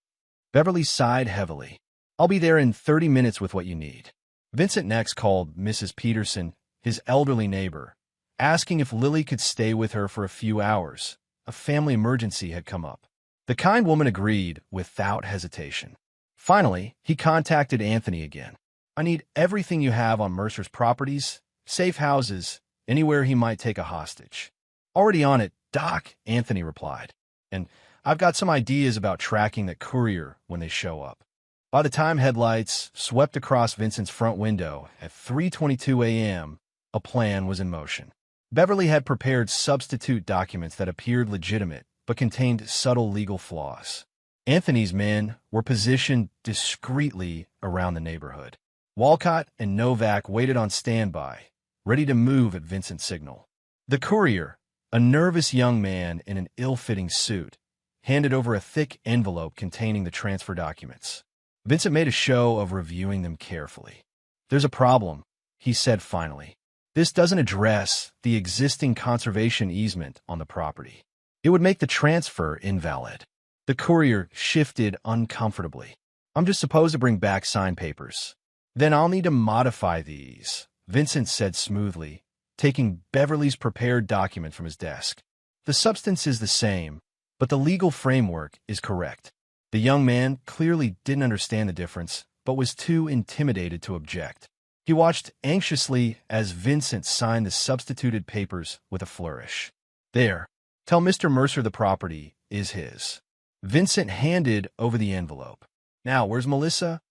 Beverly sighed heavily. I'll be there in 30 minutes with what you need. Vincent next called Mrs. Peterson, his elderly neighbor, asking if Lily could stay with her for a few hours. A family emergency had come up. The kind woman agreed without hesitation. Finally, he contacted Anthony again. I need everything you have on Mercer's properties, safe houses, anywhere he might take a hostage. Already on it, Doc, Anthony replied. And I've got some ideas about tracking that courier when they show up. By the time headlights swept across Vincent's front window at 3:22 a.m., a plan was in motion. Beverly had prepared substitute documents that appeared legitimate but contained subtle legal flaws. Anthony's men were positioned discreetly around the neighborhood. Walcott and Novak waited on standby, ready to move at Vincent's signal. The courier, a nervous young man in an ill-fitting suit, handed over a thick envelope containing the transfer documents. Vincent made a show of reviewing them carefully. There's a problem, he said finally. This doesn't address the existing conservation easement on the property. It would make the transfer invalid. The courier shifted uncomfortably. I'm just supposed to bring back signed papers. Then I'll need to modify these, Vincent said smoothly, taking Beverly's prepared document from his desk. The substance is the same, but the legal framework is correct. The young man clearly didn't understand the difference, but was too intimidated to object. He watched anxiously as Vincent signed the substituted papers with a flourish. There, tell Mr. Mercer the property is his. Vincent handed over the envelope. Now, where's Melissa?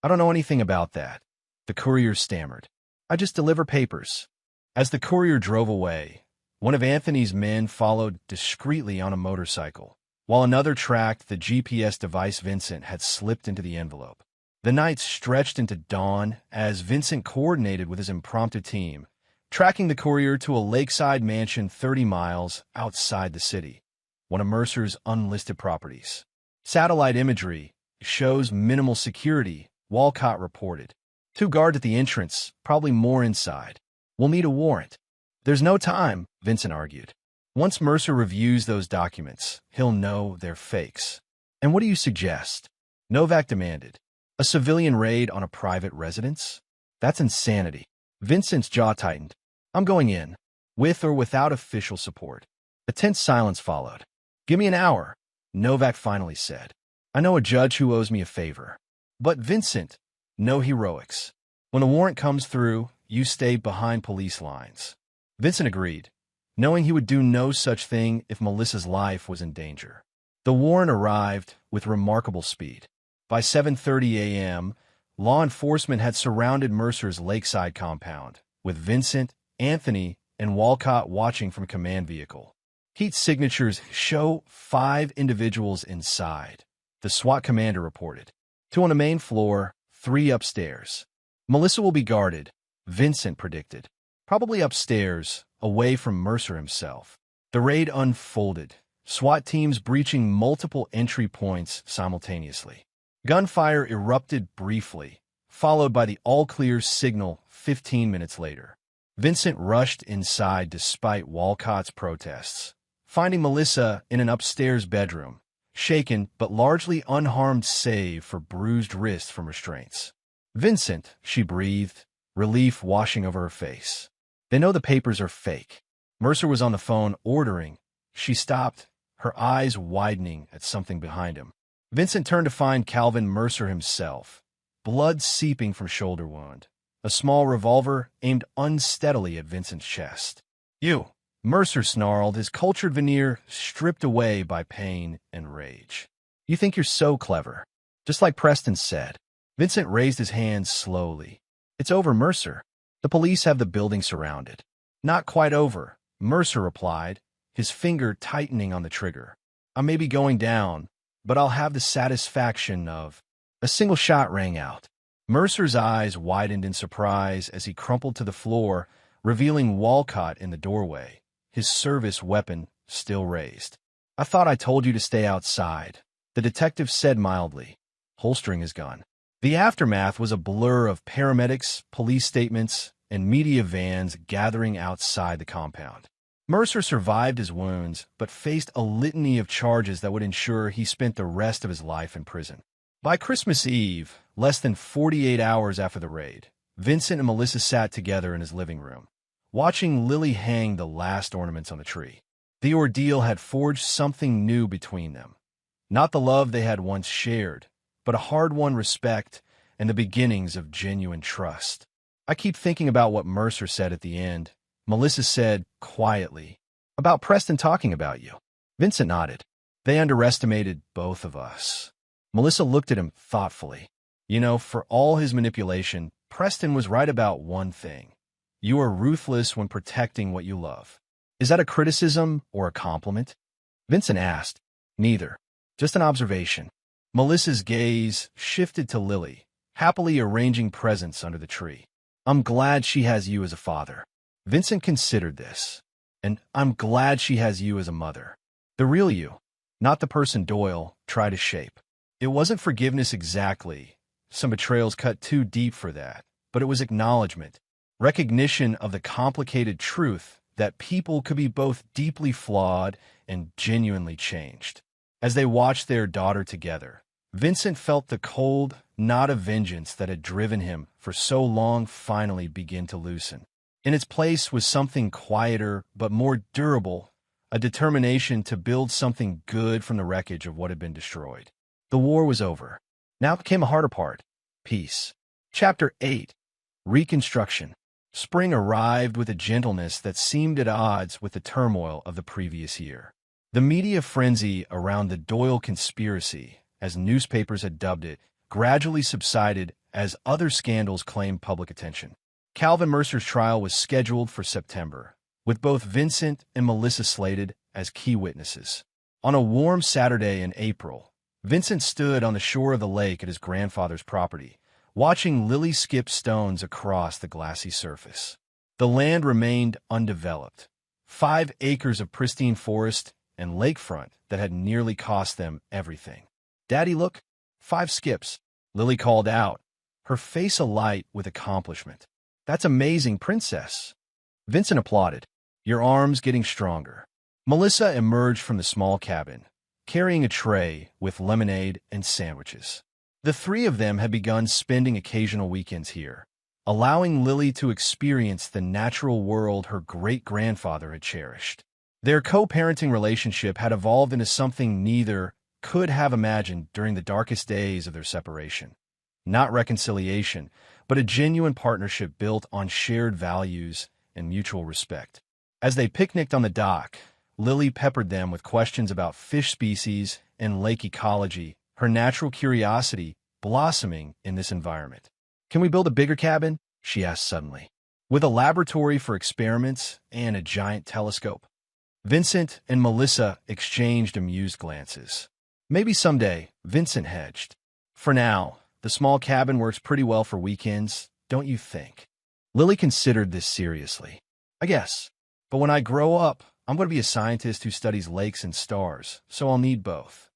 I don't know anything about that. The courier stammered. I just deliver papers. As the courier drove away, one of Anthony's men followed discreetly on a motorcycle, while another tracked the GPS device Vincent had slipped into the envelope. The night stretched into dawn as Vincent coordinated with his impromptu team, tracking the courier to a lakeside mansion 30 miles outside the city, one of Mercer's unlisted properties. Satellite imagery shows minimal security, Walcott reported. 2 guards at the entrance, probably more inside. We'll need a warrant. There's no time, Vincent argued. Once Mercer reviews those documents, he'll know they're fakes. And what do you suggest? Novak demanded. A civilian raid on a private residence? That's insanity. Vincent's jaw tightened. I'm going in, with or without official support. A tense silence followed. Give me an hour, Novak finally said. I know a judge who owes me a favor. But Vincent, no heroics. When a warrant comes through, you stay behind police lines. Vincent agreed, knowing he would do no such thing if Melissa's life was in danger. The warrant arrived with remarkable speed. By 7:30 a.m., law enforcement had surrounded Mercer's lakeside compound, with Vincent, Anthony, and Walcott watching from a command vehicle. Heat signatures show 5 individuals inside, the SWAT commander reported. 2 on the main floor, 3 upstairs. Melissa will be guarded, Vincent predicted. Probably upstairs, away from Mercer himself. The raid unfolded, SWAT teams breaching multiple entry points simultaneously. Gunfire erupted briefly, followed by the all-clear signal 15 minutes later. Vincent rushed inside despite Walcott's protests, finding Melissa in an upstairs bedroom, shaken but largely unharmed save for bruised wrists from restraints. "Vincent," she breathed, relief washing over her face. "They know the papers are fake." Mercer was on the phone ordering. She stopped, her eyes widening at something behind him. Vincent turned to find Calvin Mercer himself, blood seeping from shoulder wound, a small revolver aimed unsteadily at Vincent's chest. "You," Mercer snarled, his cultured veneer stripped away by pain and rage. "You think you're so clever." Just like Preston said. Vincent raised his hands slowly. "It's over, Mercer. The police have the building surrounded." "Not quite over," Mercer replied, his finger tightening on the trigger. "I may be going down, but I'll have the satisfaction of—" A single shot rang out. Mercer's eyes widened in surprise as he crumpled to the floor, revealing Walcott in the doorway, his service weapon still raised. "I thought I told you to stay outside," the detective said mildly, holstering his gun. The aftermath was a blur of paramedics, police statements, and media vans gathering outside the compound. Mercer survived his wounds, but faced a litany of charges that would ensure he spent the rest of his life in prison. By Christmas Eve, less than 48 hours after the raid, Vincent and Melissa sat together in his living room, watching Lily hang the last ornaments on the tree. The ordeal had forged something new between them. Not the love they had once shared, but a hard-won respect and the beginnings of genuine trust. "I keep thinking about what Mercer said at the end," Melissa said quietly. "About Preston talking about you." Vincent nodded. "They underestimated both of us." Melissa looked at him thoughtfully. "You know, for all his manipulation, Preston was right about one thing. You are ruthless when protecting what you love." "Is that a criticism or a compliment?" Vincent asked. "Neither. Just an observation." Melissa's gaze shifted to Lily, happily arranging presents under the tree. "I'm glad she has you as a father." Vincent considered this. "And I'm glad she has you as a mother. The real you, not the person Doyle tried to shape." It wasn't forgiveness exactly. Some betrayals cut too deep for that. But it was acknowledgement, recognition of the complicated truth that people could be both deeply flawed and genuinely changed. As they watched their daughter together, Vincent felt the cold knot of vengeance that had driven him for so long finally begin to loosen. In its place was something quieter but more durable, a determination to build something good from the wreckage of what had been destroyed. The war was over. Now came a harder part: peace. Chapter 8. Reconstruction. Spring arrived with a gentleness that seemed at odds with the turmoil of the previous year. The media frenzy around the Doyle conspiracy, as newspapers had dubbed it, gradually subsided as other scandals claimed public attention. Calvin Mercer's trial was scheduled for September, with both Vincent and Melissa slated as key witnesses. On a warm Saturday in April, Vincent stood on the shore of the lake at his grandfather's property, watching Lily skip stones across the glassy surface. The land remained undeveloped, 5 acres of pristine forest and lakefront that had nearly cost them everything. "Daddy, look, 5 skips," Lily called out, her face alight with accomplishment. "That's amazing, Princess." Vincent applauded, "Your arm's getting stronger." Melissa emerged from the small cabin, carrying a tray with lemonade and sandwiches. The 3 of them had begun spending occasional weekends here, allowing Lily to experience the natural world her great-grandfather had cherished. Their co-parenting relationship had evolved into something neither could have imagined during the darkest days of their separation. Not reconciliation, but a genuine partnership built on shared values and mutual respect. As they picnicked on the dock, Lily peppered them with questions about fish species and lake ecology, her natural curiosity blossoming in this environment. "Can we build a bigger cabin?" she asked suddenly, "with a laboratory for experiments and a giant telescope?" Vincent and Melissa exchanged amused glances. "Maybe someday," Vincent hedged. "For now, The small cabin works pretty well for weekends, don't you think? Lily considered this seriously. I guess. But when I grow up, I'm going to be a scientist who studies lakes and stars, so I'll need both.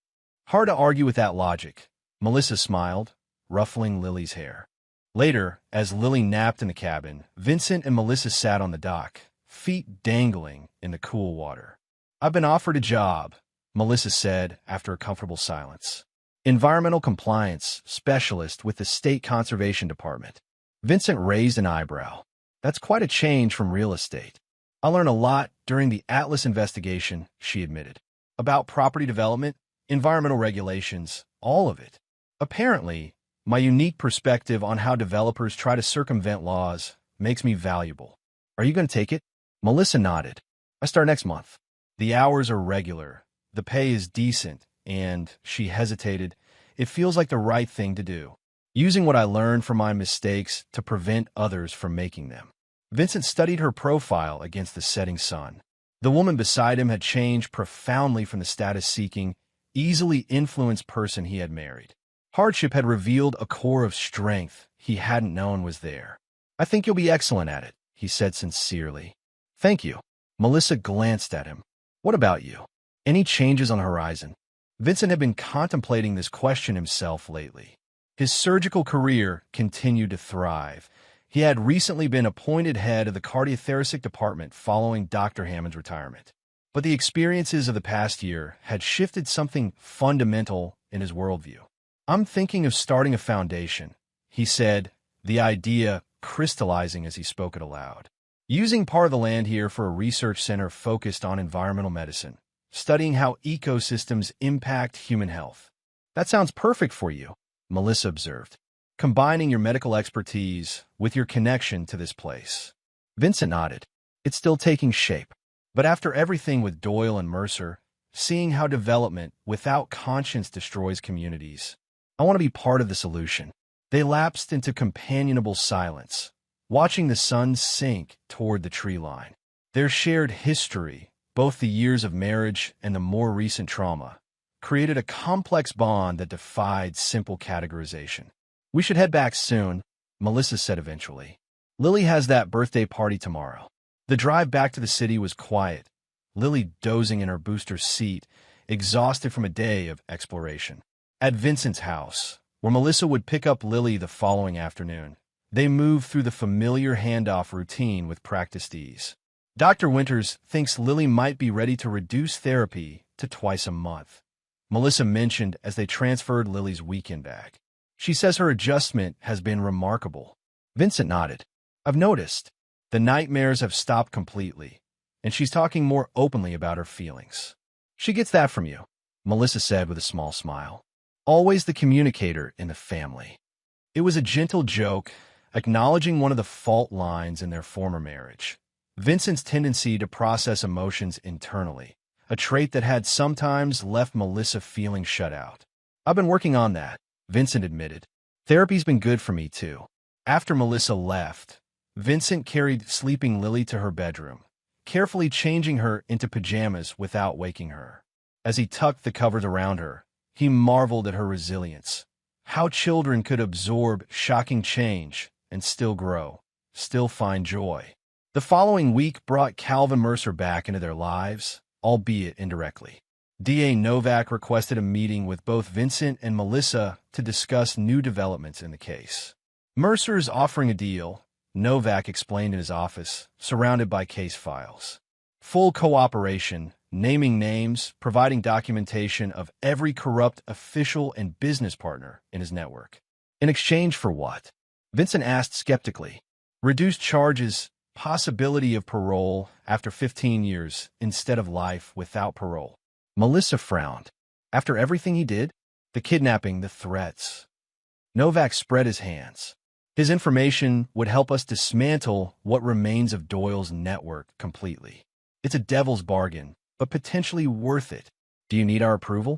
Hard to argue with that logic. Melissa smiled, ruffling Lily's hair. Later, as Lily napped in the cabin, Vincent and Melissa sat on the dock, feet dangling in the cool water. I've been offered a job, Melissa said after a comfortable silence. Environmental compliance specialist with the State Conservation Department. Vincent raised an eyebrow. That's quite a change from real estate. I learned a lot during the Atlas investigation, she admitted. About property development, environmental regulations, all of it. Apparently, my unique perspective on how developers try to circumvent laws makes me valuable. Are you going to take it? Melissa nodded. I start next month. The hours are regular, the pay is decent, and, she hesitated, it feels like the right thing to do. Using what I learned from my mistakes to prevent others from making them. Vincent studied her profile against the setting sun. The woman beside him had changed profoundly from the status-seeking, easily influenced person he had married. Hardship had revealed a core of strength he hadn't known was there. I think you'll be excellent at it, he said sincerely. Thank you. Melissa glanced at him. What about you? Any changes on the horizon? Vincent had been contemplating this question himself lately. His surgical career continued to thrive. He had recently been appointed head of the cardiothoracic department following Dr. Hammond's retirement. But the experiences of the past year had shifted something fundamental in his worldview. I'm thinking of starting a foundation, he said, the idea crystallizing as he spoke it aloud. Using part of the land here for a research center focused on environmental medicine, studying how ecosystems impact human health. That sounds perfect for you, Melissa observed. Combining your medical expertise with your connection to this place. Vincent nodded. It's still taking shape. But after everything with Doyle and Mercer, seeing how development without conscience destroys communities, I want to be part of the solution. They lapsed into companionable silence, watching the sun sink toward the tree line. Their shared history, both the years of marriage and the more recent trauma, created a complex bond that defied simple categorization. We should head back soon, Melissa said eventually. Lily has that birthday party tomorrow. The drive back to the city was quiet, Lily dozing in her booster seat, exhausted from a day of exploration. At Vincent's house, where Melissa would pick up Lily the following afternoon, they moved through the familiar handoff routine with practiced ease. Dr. Winters thinks Lily might be ready to reduce therapy to twice a month, Melissa mentioned as they transferred Lily's weekend bag. She says her adjustment has been remarkable. Vincent nodded. I've noticed. The nightmares have stopped completely, and she's talking more openly about her feelings. She gets that from you, Melissa said with a small smile. Always the communicator in the family. It was a gentle joke, acknowledging one of the fault lines in their former marriage. Vincent's tendency to process emotions internally, a trait that had sometimes left Melissa feeling shut out. I've been working on that, Vincent admitted. Therapy's been good for me, too. After Melissa left, Vincent carried sleeping Lily to her bedroom, carefully changing her into pajamas without waking her. As he tucked the covers around her, he marveled at her resilience. How children could absorb shocking change and still grow, still find joy. The following week brought Calvin Mercer back into their lives, albeit indirectly. DA Novak requested a meeting with both Vincent and Melissa to discuss new developments in the case. Mercer's offering a deal, Novak explained in his office, surrounded by case files. Full cooperation, naming names, providing documentation of every corrupt official and business partner in his network. In exchange for what? Vincent asked skeptically. Reduced charges, possibility of parole after 15 years instead of life without parole. Melissa frowned. After everything he did? The kidnapping, the threats. Novak spread his hands. His information would help us dismantle what remains of Doyle's network completely. It's a devil's bargain, but potentially worth it. Do you need our approval?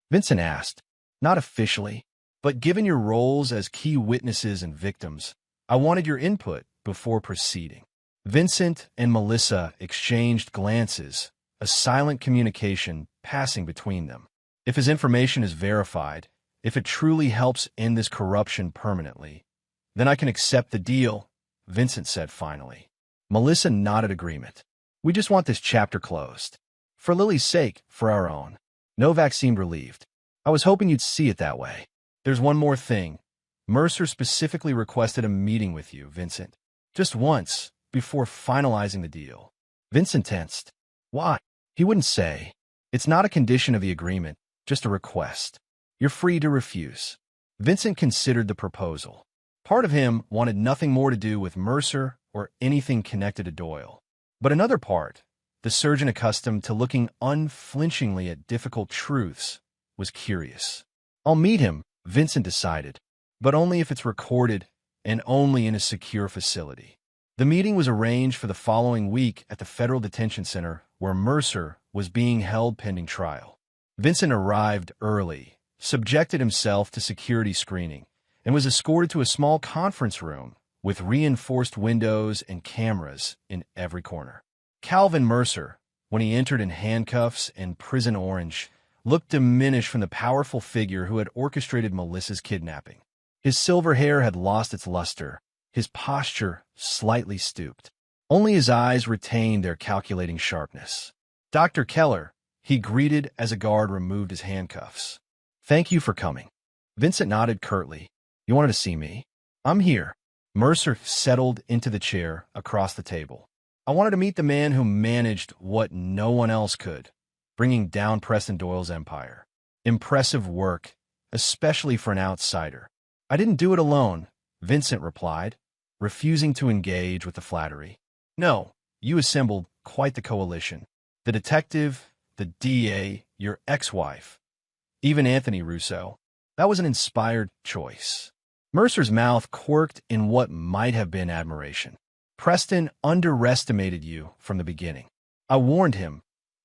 Vincent asked. Not officially, but given your roles as key witnesses and victims, I wanted your input before proceeding. Vincent and Melissa exchanged glances, a silent communication passing between them. If his information is verified, If it truly helps end this corruption permanently, then I can accept the deal, Vincent said finally. Melissa nodded agreement. We just want this chapter closed. For Lily's sake, for our own. Novak seemed relieved. I was hoping you'd see it that way. There's one more thing. Mercer specifically requested a meeting with you, Vincent. Just once, before finalizing the deal. Vincent tensed. Why? He wouldn't say. It's not a condition of the agreement, just a request. You're free to refuse. Vincent considered the proposal. Part of him wanted nothing more to do with Mercer or anything connected to Doyle. But another part, the surgeon accustomed to looking unflinchingly at difficult truths, was curious. I'll meet him, Vincent decided, but only if it's recorded and only in a secure facility. The meeting was arranged for the following week at the Federal Detention Center where Mercer was being held pending trial. Vincent arrived early, subjected himself to security screening, and was escorted to a small conference room with reinforced windows and cameras in every corner. Calvin Mercer, when he entered in handcuffs and prison orange, looked diminished from the powerful figure who had orchestrated Melissa's kidnapping. His silver hair had lost its luster, his posture slightly stooped. Only his eyes retained their calculating sharpness. Dr. Keller, he greeted as a guard removed his handcuffs. Thank you for coming. Vincent nodded curtly. You wanted to see me? I'm here. Mercer settled into the chair across the table. I wanted to meet the man who managed what no one else could, bringing down Preston Doyle's empire. Impressive work, especially for an outsider. I didn't do it alone, Vincent replied, refusing to engage with the flattery. No, you assembled quite the coalition. The detective, the DA, your ex-wife, even Anthony Russo. That was an inspired choice. Mercer's mouth quirked in what might have been admiration. Preston underestimated you from the beginning. I warned him,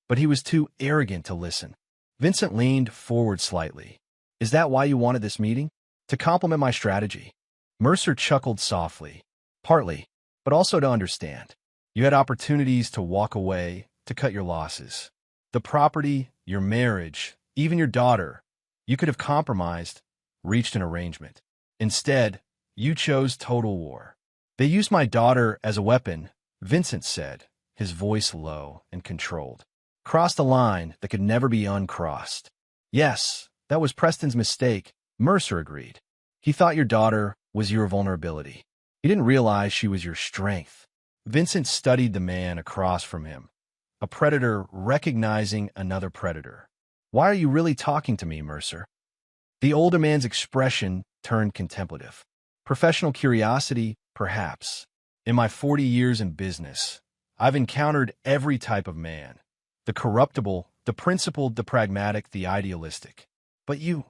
but he was too arrogant to listen. Vincent leaned forward slightly. Is that why you wanted this meeting? To compliment my strategy? Mercer chuckled softly. Partly, but also to understand. You had opportunities to walk away, to cut your losses. The property, your marriage, even your daughter. You could have compromised, reached an arrangement. Instead, you chose total war. They used my daughter as a weapon, Vincent said, his voice low and controlled. Crossed a line that could never be uncrossed. Yes, that was Preston's mistake, Mercer agreed. He thought your daughter was your vulnerability. He didn't realize she was your strength. Vincent studied the man across from him, a predator recognizing another predator. Why are you really talking to me, Mercer? The older man's expression turned contemplative. Professional curiosity, perhaps. In my 40 years in business, I've encountered every type of man. The corruptible, the principled, the pragmatic, the idealistic. But you're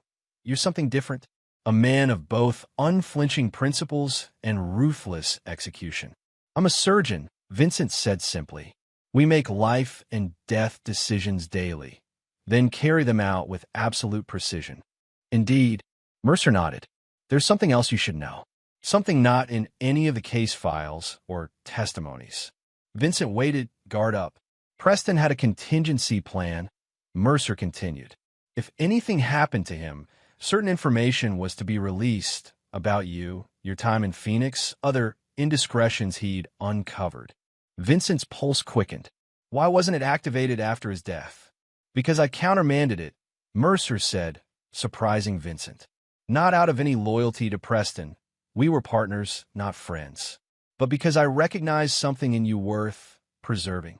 something different. A man of both unflinching principles and ruthless execution. I'm a surgeon, Vincent said simply. We make life and death decisions daily, then carry them out with absolute precision. Indeed, Mercer nodded. There's something else you should know. Something not in any of the case files or testimonies. Vincent waited, guard up. Preston had a contingency plan, Mercer continued. If anything happened to him, certain information was to be released about you, your time in Phoenix, other indiscretions he'd uncovered. Vincent's pulse quickened. Why wasn't it activated after his death? Because I countermanded it, Mercer said, surprising Vincent. Not out of any loyalty to Preston. We were partners, not friends. But because I recognized something in you worth preserving.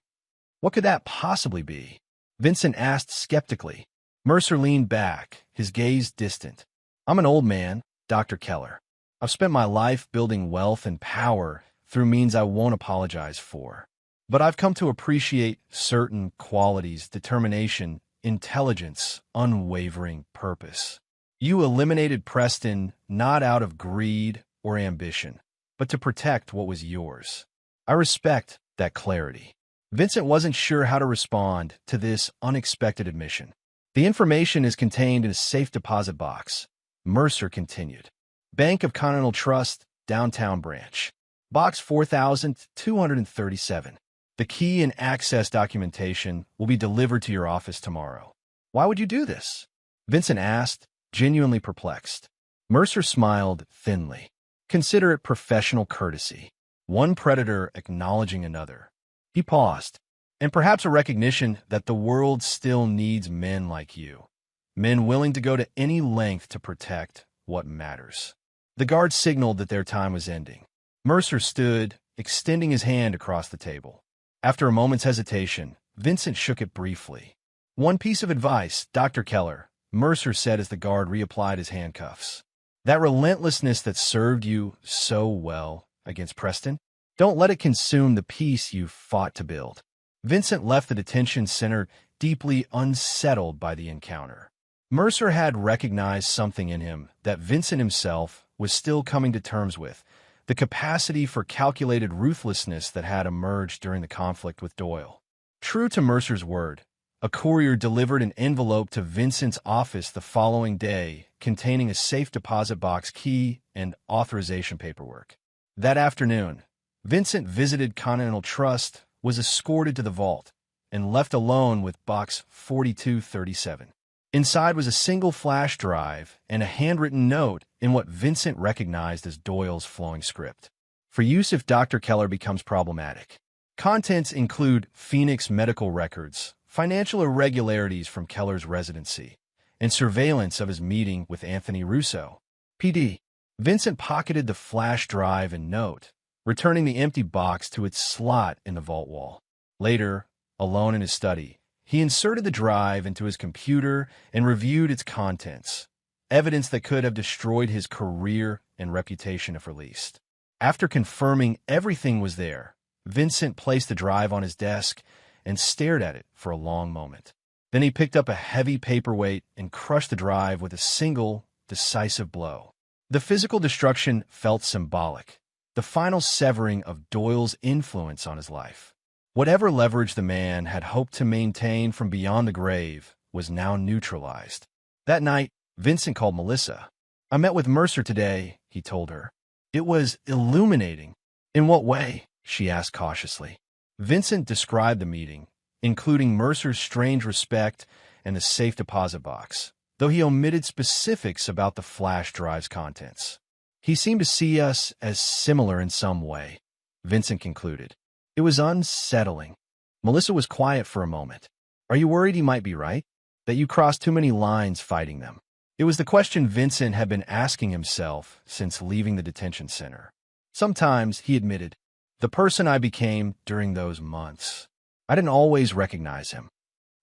What could that possibly be? Vincent asked skeptically. Mercer leaned back, his gaze distant. I'm an old man, Dr. Keller. I've spent my life building wealth and power through means I won't apologize for. But I've come to appreciate certain qualities, determination, intelligence, unwavering purpose. You eliminated Preston not out of greed or ambition, but to protect what was yours. I respect that clarity. Vincent wasn't sure how to respond to this unexpected admission. The information is contained in a safe deposit box, Mercer continued. Bank of Continental Trust, Downtown Branch. Box 4237. The key and access documentation will be delivered to your office tomorrow. Why would you do this? Vincent asked, genuinely perplexed. Mercer smiled thinly. Consider it professional courtesy. One predator acknowledging another. He paused, and perhaps a recognition that the world still needs men like you. Men willing to go to any length to protect what matters. The guard signaled that their time was ending. Mercer stood, extending his hand across the table. After a moment's hesitation, Vincent shook it briefly. "One piece of advice, Dr. Keller," Mercer said as the guard reapplied his handcuffs. "That relentlessness that served you so well against Preston, don't let it consume the peace you've fought to build." Vincent left the detention center deeply unsettled by the encounter. Mercer had recognized something in him that Vincent himself was still coming to terms with, the capacity for calculated ruthlessness that had emerged during the conflict with Doyle. True to Mercer's word, a courier delivered an envelope to Vincent's office the following day containing a safe deposit box key and authorization paperwork. That afternoon, Vincent visited Continental Trust, was escorted to the vault, and left alone with box 4237. Inside was a single flash drive and a handwritten note in what Vincent recognized as Doyle's flowing script. For use if Dr. Keller becomes problematic. Contents include Phoenix medical records, financial irregularities from Keller's residency, and surveillance of his meeting with Anthony Russo, PD. Vincent pocketed the flash drive and note, returning the empty box to its slot in the vault wall. Later, alone in his study, he inserted the drive into his computer and reviewed its contents, evidence that could have destroyed his career and reputation if released. After confirming everything was there, Vincent placed the drive on his desk and stared at it for a long moment. Then he picked up a heavy paperweight and crushed the drive with a single, decisive blow. The physical destruction felt symbolic, the final severing of Doyle's influence on his life. Whatever leverage the man had hoped to maintain from beyond the grave was now neutralized. That night, Vincent called Melissa. "I met with Mercer today," he told her. "It was illuminating." "In what way?" she asked cautiously. Vincent described the meeting, including Mercer's strange respect and the safe deposit box, though he omitted specifics about the flash drive's contents. "He seemed to see us as similar in some way," Vincent concluded. "It was unsettling." Melissa was quiet for a moment. "Are you worried he might be right? That you crossed too many lines fighting them?" It was the question Vincent had been asking himself since leaving the detention center. "Sometimes," he admitted, "the person I became during those months, I didn't always recognize him."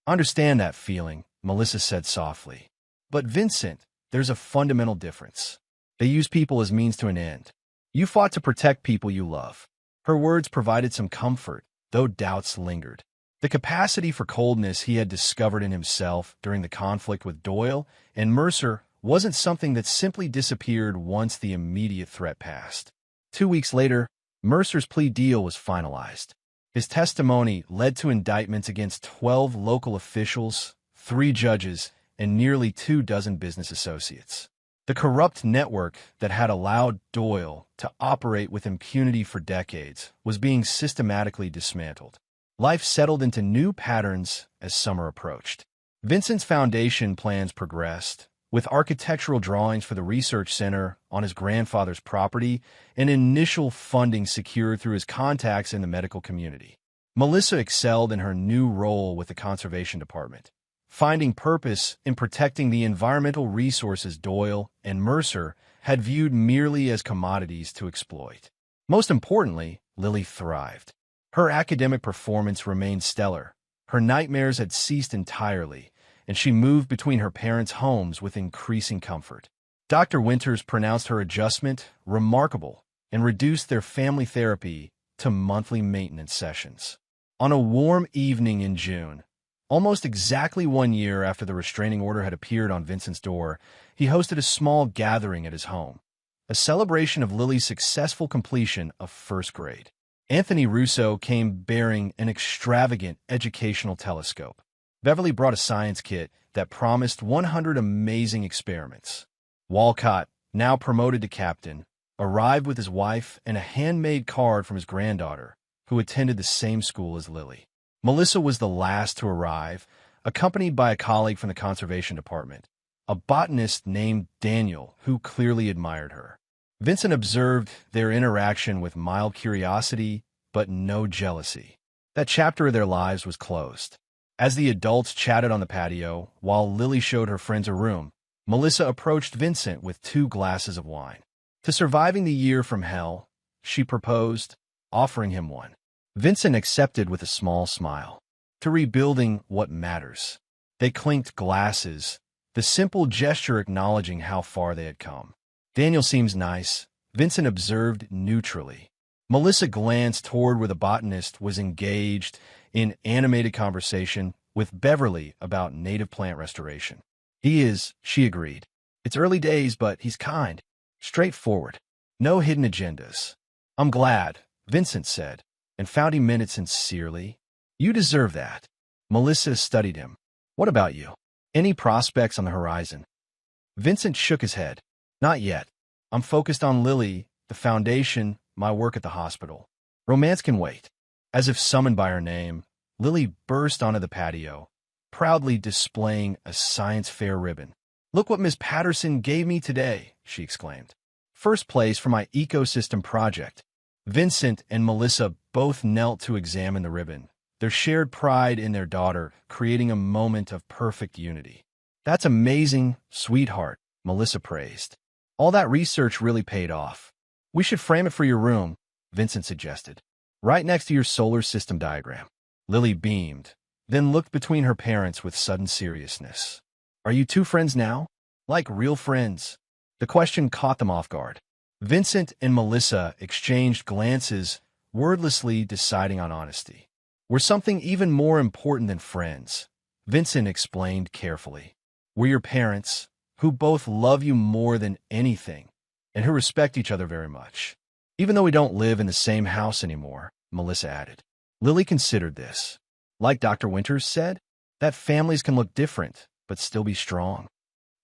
"I understand that feeling," Melissa said softly. "But Vincent, there's a fundamental difference. They use people as means to an end. You fought to protect people you love." Her words provided some comfort, though doubts lingered. The capacity for coldness he had discovered in himself during the conflict with Doyle and Mercer wasn't something that simply disappeared once the immediate threat passed. 2 weeks later, Mercer's plea deal was finalized. His testimony led to indictments against 12 local officials, 3 judges, and nearly 24 business associates. The corrupt network that had allowed Doyle to operate with impunity for decades was being systematically dismantled. Life settled into new patterns as summer approached. Vincent's foundation plans progressed, with architectural drawings for the research center on his grandfather's property and initial funding secured through his contacts in the medical community. Melissa excelled in her new role with the conservation department, finding purpose in protecting the environmental resources Doyle and Mercer had viewed merely as commodities to exploit. Most importantly, Lily thrived. Her academic performance remained stellar. Her nightmares had ceased entirely, and she moved between her parents' homes with increasing comfort. Dr. Winters pronounced her adjustment remarkable and reduced their family therapy to monthly maintenance sessions. On a warm evening in June, almost exactly 1 year after the restraining order had appeared on Vincent's door, he hosted a small gathering at his home, a celebration of Lily's successful completion of first grade. Anthony Russo came bearing an extravagant educational telescope. Beverly brought a science kit that promised 100 amazing experiments. Walcott, now promoted to captain, arrived with his wife and a handmade card from his granddaughter, who attended the same school as Lily. Melissa was the last to arrive, accompanied by a colleague from the conservation department, a botanist named Daniel who clearly admired her. Vincent observed their interaction with mild curiosity, but no jealousy. That chapter of their lives was closed. As the adults chatted on the patio, while Lily showed her friends a room, Melissa approached Vincent with 2 glasses of wine. To surviving the year from hell, she proposed, offering him one. Vincent accepted with a small smile. To rebuilding what matters. They clinked glasses, the simple gesture acknowledging how far they had come. Daniel seems nice, Vincent observed neutrally. Melissa glanced toward where the botanist was engaged in animated conversation with Beverly about native plant restoration. He is, she agreed. It's early days, but he's kind, straightforward, no hidden agendas. I'm glad, Vincent said, and found he meant it sincerely. You deserve that. Melissa studied him. What about you? Any prospects on the horizon? Vincent shook his head. Not yet. I'm focused on Lily, the foundation, my work at the hospital. Romance can wait. As if summoned by her name, Lily burst onto the patio, proudly displaying a science fair ribbon. Look what Miss Patterson gave me today, she exclaimed. First place for my ecosystem project. Vincent and Melissa both knelt to examine the ribbon, their shared pride in their daughter creating a moment of perfect unity. That's amazing, sweetheart, Melissa praised. All that research really paid off. We should frame it for your room, Vincent suggested. Right next to your solar system diagram. Lily beamed, then looked between her parents with sudden seriousness. Are you 2 friends now? Like real friends? The question caught them off guard. Vincent and Melissa exchanged glances, wordlessly deciding on honesty. We're something even more important than friends, Vincent explained carefully. We're your parents, who both love you more than anything, and who respect each other very much. Even though we don't live in the same house anymore, Melissa added. Lily considered this. Like Dr. Winters said, that families can look different, but still be strong.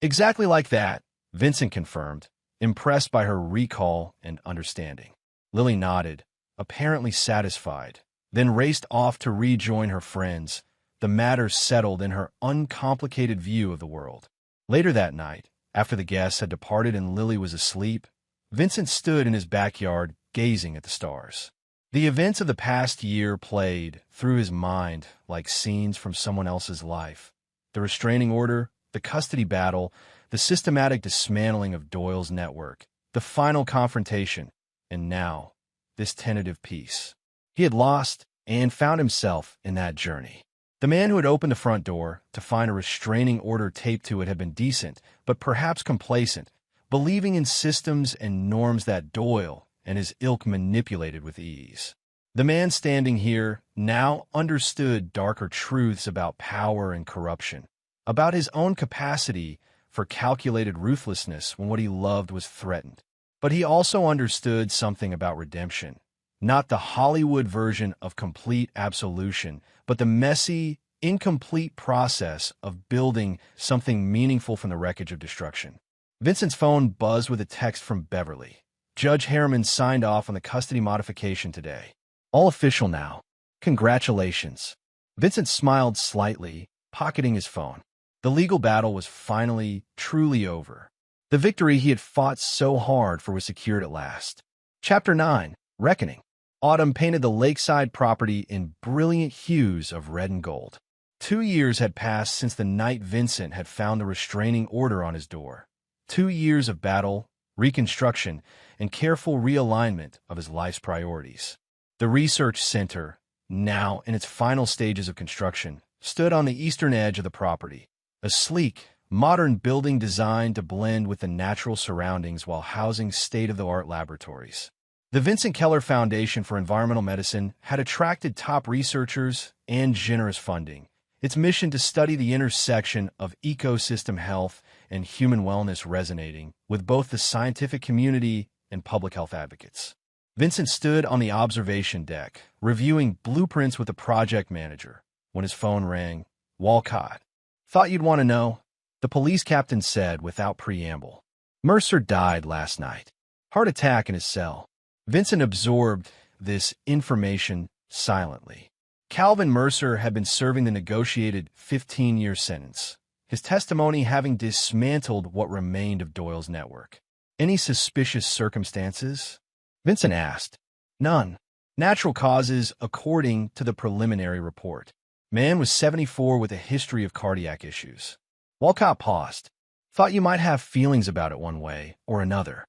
Exactly like that, Vincent confirmed, impressed by her recall and understanding. Lily nodded, apparently satisfied, then raced off to rejoin her friends, the matter settled in her uncomplicated view of the world. Later that night, after the guests had departed and Lily was asleep, Vincent stood in his backyard gazing at the stars. The events of the past year played through his mind like scenes from someone else's life. The restraining order, the custody battle, the systematic dismantling of Doyle's network, the final confrontation, and now, this tentative peace. He had lost and found himself in that journey. The man who had opened the front door to find a restraining order taped to it had been decent, but perhaps complacent, believing in systems and norms that Doyle and his ilk manipulated with ease. The man standing here now understood darker truths about power and corruption, about his own capacity for calculated ruthlessness when what he loved was threatened. But he also understood something about redemption, not the Hollywood version of complete absolution, but the messy, incomplete process of building something meaningful from the wreckage of destruction. Vincent's phone buzzed with a text from Beverly. Judge Harriman signed off on the custody modification today. All official now. Congratulations. Vincent smiled slightly, pocketing his phone. The legal battle was finally, truly over. The victory he had fought so hard for was secured at last. Chapter 9, Reckoning. Autumn painted the lakeside property in brilliant hues of red and gold. 2 years had passed since the night Vincent had found the restraining order on his door. 2 years of battle, reconstruction, and careful realignment of his life's priorities. The research center, now in its final stages of construction, stood on the eastern edge of the property, a sleek, modern building designed to blend with the natural surroundings while housing state-of-the-art laboratories. The Vincent Keller Foundation for Environmental Medicine had attracted top researchers and generous funding, its mission to study the intersection of ecosystem health and human wellness resonating with both the scientific community and public health advocates. Vincent stood on the observation deck, reviewing blueprints with the project manager, when his phone rang. Walcott. Thought you'd want to know, the police captain said without preamble. Mercer died last night. Heart attack in his cell. Vincent absorbed this information silently. Calvin Mercer had been serving the negotiated 15-year sentence, his testimony having dismantled what remained of Doyle's network. Any suspicious circumstances? Vincent asked. None. Natural causes according to the preliminary report. Man was 74 with a history of cardiac issues. Walcott paused. Thought you might have feelings about it one way or another.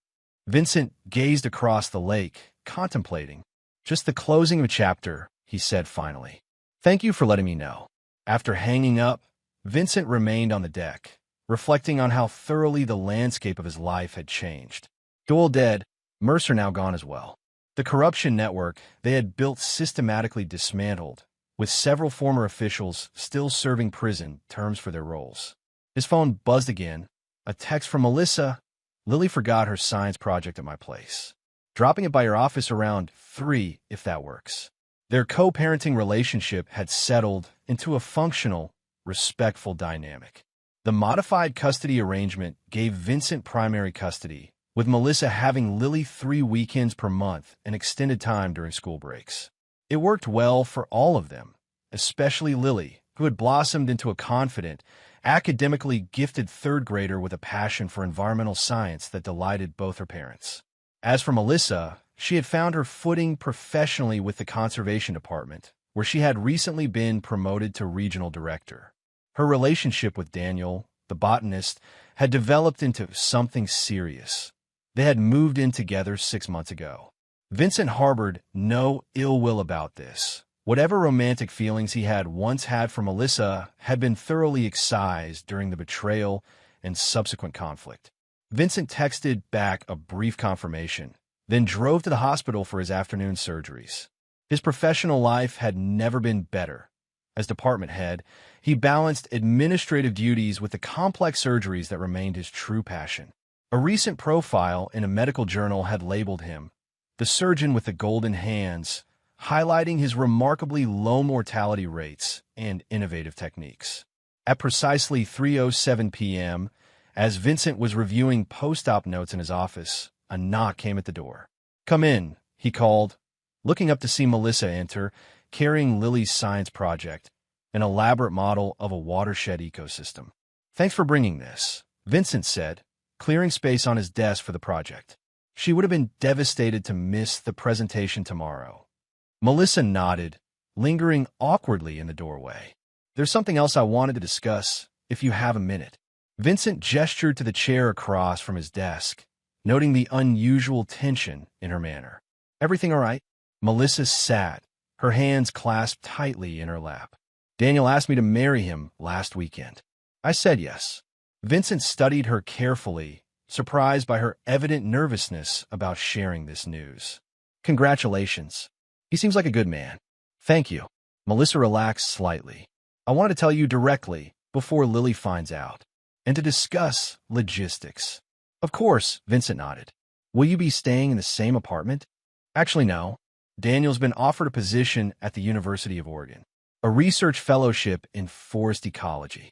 Vincent gazed across the lake, contemplating. Just the closing of a chapter, he said finally. Thank you for letting me know. After hanging up, Vincent remained on the deck, reflecting on how thoroughly the landscape of his life had changed. Doyle dead, Mercer now gone as well. The corruption network they had built systematically dismantled, with several former officials still serving prison terms for their roles. His phone buzzed again. A text from Melissa. Lily forgot her science project at my place. Dropping it by your office around 3, if that works. Their co-parenting relationship had settled into a functional, respectful dynamic. The modified custody arrangement gave Vincent primary custody, with Melissa having Lily 3 weekends per month and extended time during school breaks. It worked well for all of them, especially Lily, who had blossomed into a confident, academically gifted third grader with a passion for environmental science that delighted both her parents. As for Melissa, she had found her footing professionally with the conservation department, where she had recently been promoted to regional director. Her relationship with Daniel, the botanist, had developed into something serious. They had moved in together 6 months ago. Vincent harbored no ill will about this. Whatever romantic feelings he had once had for Melissa had been thoroughly excised during the betrayal and subsequent conflict. Vincent texted back a brief confirmation, then drove to the hospital for his afternoon surgeries. His professional life had never been better. As department head, he balanced administrative duties with the complex surgeries that remained his true passion. A recent profile in a medical journal had labeled him the surgeon with the golden hands, highlighting his remarkably low mortality rates and innovative techniques. At precisely 3:07 p.m., as Vincent was reviewing post-op notes in his office, a knock came at the door. Come in, he called, looking up to see Melissa enter, carrying Lily's science project, an elaborate model of a watershed ecosystem. Thanks for bringing this, Vincent said, clearing space on his desk for the project. She would have been devastated to miss the presentation tomorrow. Melissa nodded, lingering awkwardly in the doorway. There's something else I wanted to discuss, if you have a minute. Vincent gestured to the chair across from his desk, noting the unusual tension in her manner. Everything all right? Melissa sat, her hands clasped tightly in her lap. Daniel asked me to marry him last weekend. I said yes. Vincent studied her carefully, surprised by her evident nervousness about sharing this news. Congratulations. He seems like a good man. Thank you. Melissa relaxed slightly. I wanted to tell you directly before Lily finds out, and to discuss logistics. Of course, Vincent nodded. Will you be staying in the same apartment? Actually, no. Daniel's been offered a position at the University of Oregon, a research fellowship in forest ecology.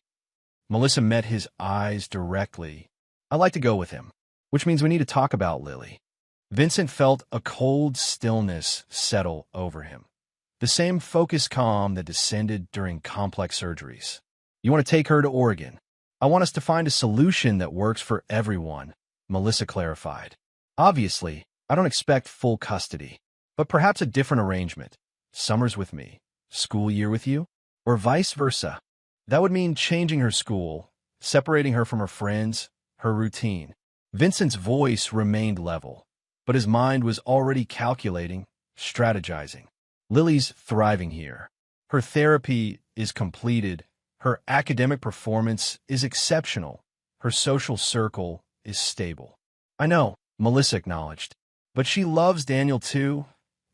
Melissa met his eyes directly. I'd like to go with him, which means we need to talk about Lily. Vincent felt a cold stillness settle over him, the same focused calm that descended during complex surgeries. You want to take her to Oregon? I want us to find a solution that works for everyone, Melissa clarified. Obviously, I don't expect full custody, but perhaps a different arrangement. Summers with me, school year with you, or vice versa. That would mean changing her school, separating her from her friends, her routine. Vincent's voice remained level, but his mind was already calculating, strategizing. Lily's thriving here. Her therapy is completed. Her academic performance is exceptional. Her social circle is stable. I know, Melissa acknowledged, but she loves Daniel too,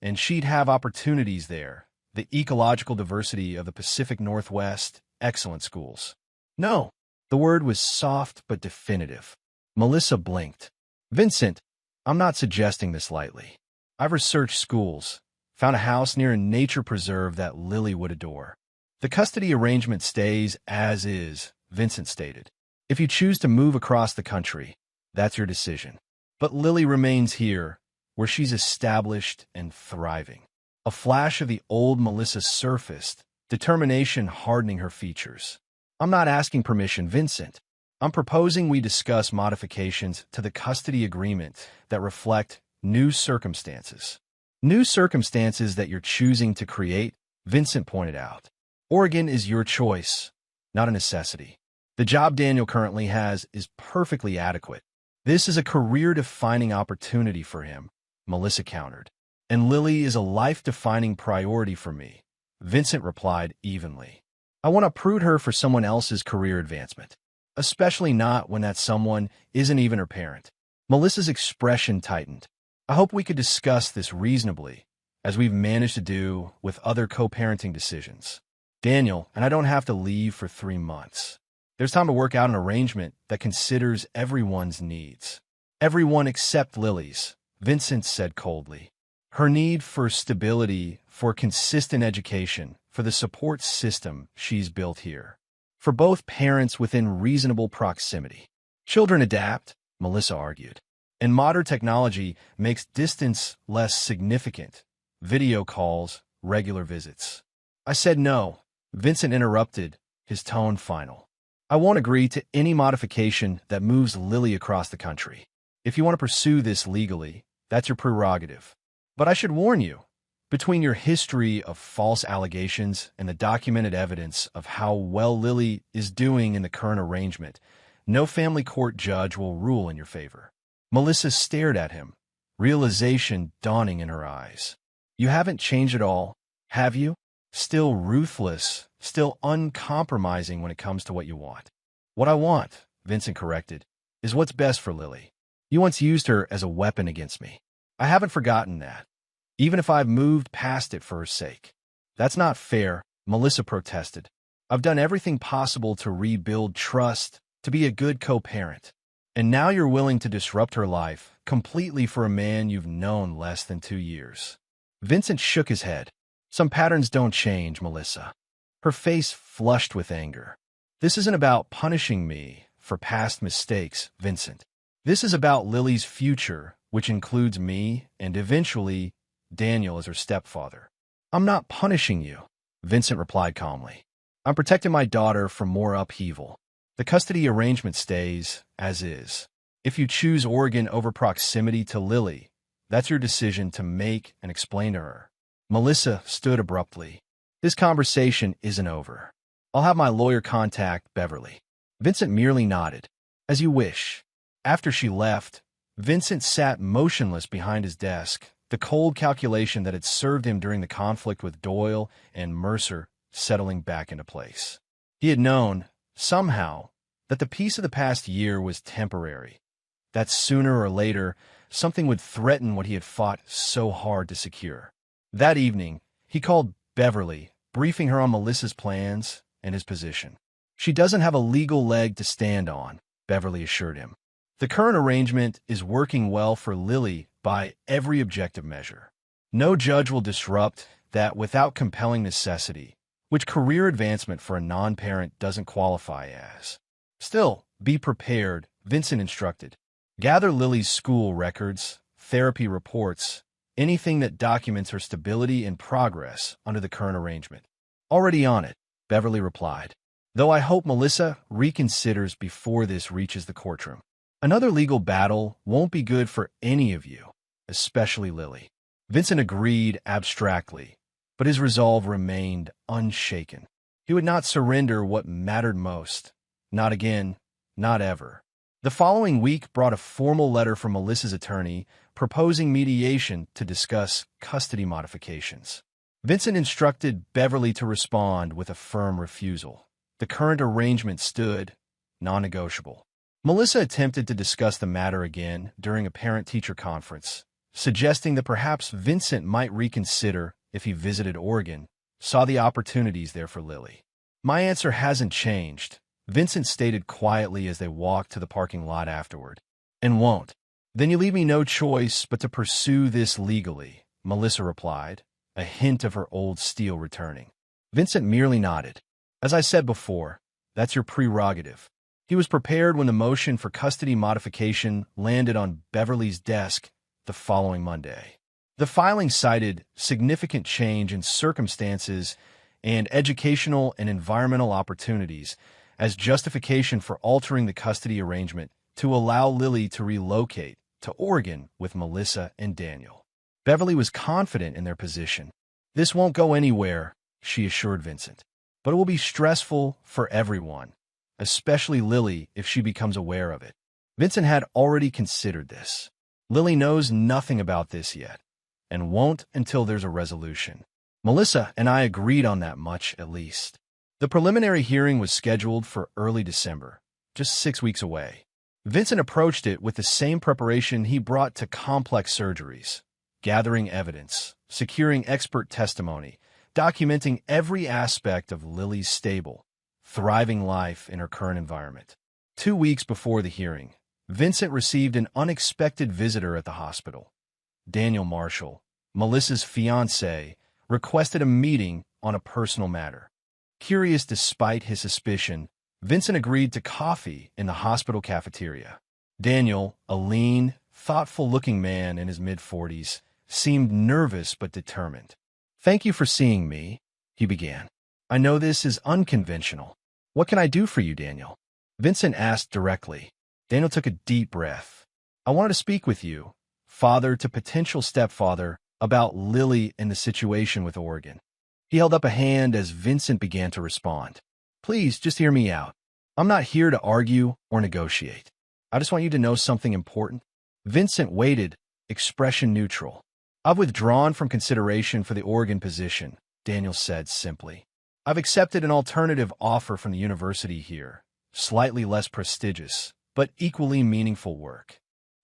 and she'd have opportunities there. The ecological diversity of the Pacific Northwest, excellent schools. No, the word was soft but definitive. Melissa blinked. Vincent, I'm not suggesting this lightly. I've researched schools, found a house near a nature preserve that Lily would adore. The custody arrangement stays as is, Vincent stated. If you choose to move across the country, that's your decision. But Lily remains here, where she's established and thriving. A flash of the old Melissa surfaced, determination hardening her features. I'm not asking permission, Vincent. I'm proposing we discuss modifications to the custody agreement that reflect new circumstances. New circumstances that you're choosing to create, Vincent pointed out. Oregon is your choice, not a necessity. The job Daniel currently has is perfectly adequate. This is a career-defining opportunity for him, Melissa countered. And Lily is a life-defining priority for me, Vincent replied evenly. I won't uproot her for someone else's career advancement, especially not when that someone isn't even her parent. Melissa's expression tightened. I hope we could discuss this reasonably, as we've managed to do with other co-parenting decisions. Daniel, and I don't have to leave for 3 months. There's time to work out an arrangement that considers everyone's needs. Everyone except Lily's, Vincent said coldly. Her need for stability, for consistent education, for the support system she's built here. For both parents within reasonable proximity. Children adapt, Melissa argued. And modern technology makes distance less significant. Video calls, regular visits. I said no. Vincent interrupted, his tone final. I won't agree to any modification that moves Lily across the country. If you want to pursue this legally, that's your prerogative. But I should warn you, between your history of false allegations and the documented evidence of how well Lily is doing in the current arrangement, no family court judge will rule in your favor. Melissa stared at him, realization dawning in her eyes. You haven't changed at all, have you? Still ruthless, still uncompromising when it comes to what you want. What I want, Vincent corrected, is what's best for Lily. You once used her as a weapon against me. I haven't forgotten that, even if I've moved past it for her sake. That's not fair, Melissa protested. I've done everything possible to rebuild trust, to be a good co-parent. And now you're willing to disrupt her life completely for a man you've known less than 2 years. Vincent shook his head. Some patterns don't change, Melissa. Her face flushed with anger. This isn't about punishing me for past mistakes, Vincent. This is about Lily's future, which includes me and eventually Daniel as her stepfather. I'm not punishing you, Vincent replied calmly. I'm protecting my daughter from more upheaval. The custody arrangement stays as is. If you choose Oregon over proximity to Lily, that's your decision to make and explain to her. Melissa stood abruptly. This conversation isn't over. I'll have my lawyer contact Beverly. Vincent merely nodded. As you wish. After she left, Vincent sat motionless behind his desk, the cold calculation that had served him during the conflict with Doyle and Mercer settling back into place. He had known, somehow, that the peace of the past year was temporary, that sooner or later something would threaten what he had fought so hard to secure. That evening, he called Beverly, briefing her on Melissa's plans and his position. She doesn't have a legal leg to stand on, Beverly assured him. The current arrangement is working well for Lily by every objective measure. No judge will disrupt that without compelling necessity, which career advancement for a non-parent doesn't qualify as. Still, be prepared, Vincent instructed. Gather Lily's school records, therapy reports, anything that documents her stability and progress under the current arrangement. Already on it, Beverly replied. Though I hope Melissa reconsiders before this reaches the courtroom. Another legal battle won't be good for any of you, especially Lily. Vincent agreed abstractly, but his resolve remained unshaken. He would not surrender what mattered most. Not again, not ever. The following week brought a formal letter from Melissa's attorney proposing mediation to discuss custody modifications. Vincent instructed Beverly to respond with a firm refusal. The current arrangement stood non-negotiable. Melissa attempted to discuss the matter again during a parent-teacher conference, suggesting that perhaps Vincent might reconsider if he visited Oregon, saw the opportunities there for Lily. My answer hasn't changed, Vincent stated quietly as they walked to the parking lot afterward. And won't. Then you leave me no choice but to pursue this legally, Melissa replied, a hint of her old steel returning. Vincent merely nodded. As I said before, that's your prerogative. He was prepared when the motion for custody modification landed on Beverly's desk the following Monday. The filing cited significant change in circumstances and educational and environmental opportunities as justification for altering the custody arrangement to allow Lily to relocate to Oregon with Melissa and Daniel. Beverly was confident in their position. "This won't go anywhere," she assured Vincent. "But it will be stressful for everyone, especially Lily if she becomes aware of it." Vincent had already considered this. Lily knows nothing about this yet, and won't until there's a resolution. Melissa and I agreed on that much, at least. The preliminary hearing was scheduled for early December, just 6 weeks away. Vincent approached it with the same preparation he brought to complex surgeries: gathering evidence, securing expert testimony, documenting every aspect of Lily's stable, thriving life in her current environment. 2 weeks before the hearing, Vincent received an unexpected visitor at the hospital. Daniel Marshall, Melissa's fiancé, requested a meeting on a personal matter. Curious despite his suspicion, Vincent agreed to coffee in the hospital cafeteria. Daniel, a lean, thoughtful-looking man in his mid-40s, seemed nervous but determined. "Thank you for seeing me," he began. "I know this is unconventional. What can I do for you, Daniel?" Vincent asked directly. Daniel took a deep breath. "I wanted to speak with you, father to potential stepfather, about Lily and the situation with Oregon." He held up a hand as Vincent began to respond. "Please, just hear me out. I'm not here to argue or negotiate. I just want you to know something important." Vincent waited, expression neutral. "I've withdrawn from consideration for the Oregon position," Daniel said simply. "I've accepted an alternative offer from the university here, slightly less prestigious, but equally meaningful work."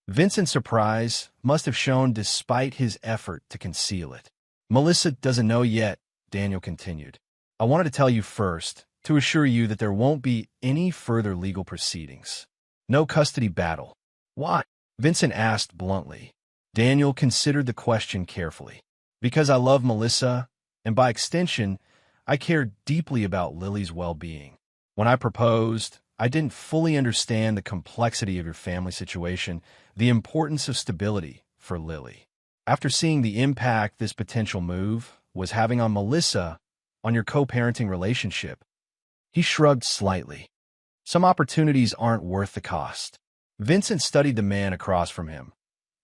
Vincent's surprise must have shown despite his effort to conceal it. "Melissa doesn't know yet," Daniel continued. "I wanted to tell you first, to assure you that there won't be any further legal proceedings. No custody battle." "Why?" Vincent asked bluntly. Daniel considered the question carefully. "Because I love Melissa, and by extension, I care deeply about Lily's well-being. When I proposed, I didn't fully understand the complexity of your family situation, the importance of stability for Lily. After seeing the impact this potential move was having on Melissa, on your co-parenting relationship," he shrugged slightly. "Some opportunities aren't worth the cost." Vincent studied the man across from him.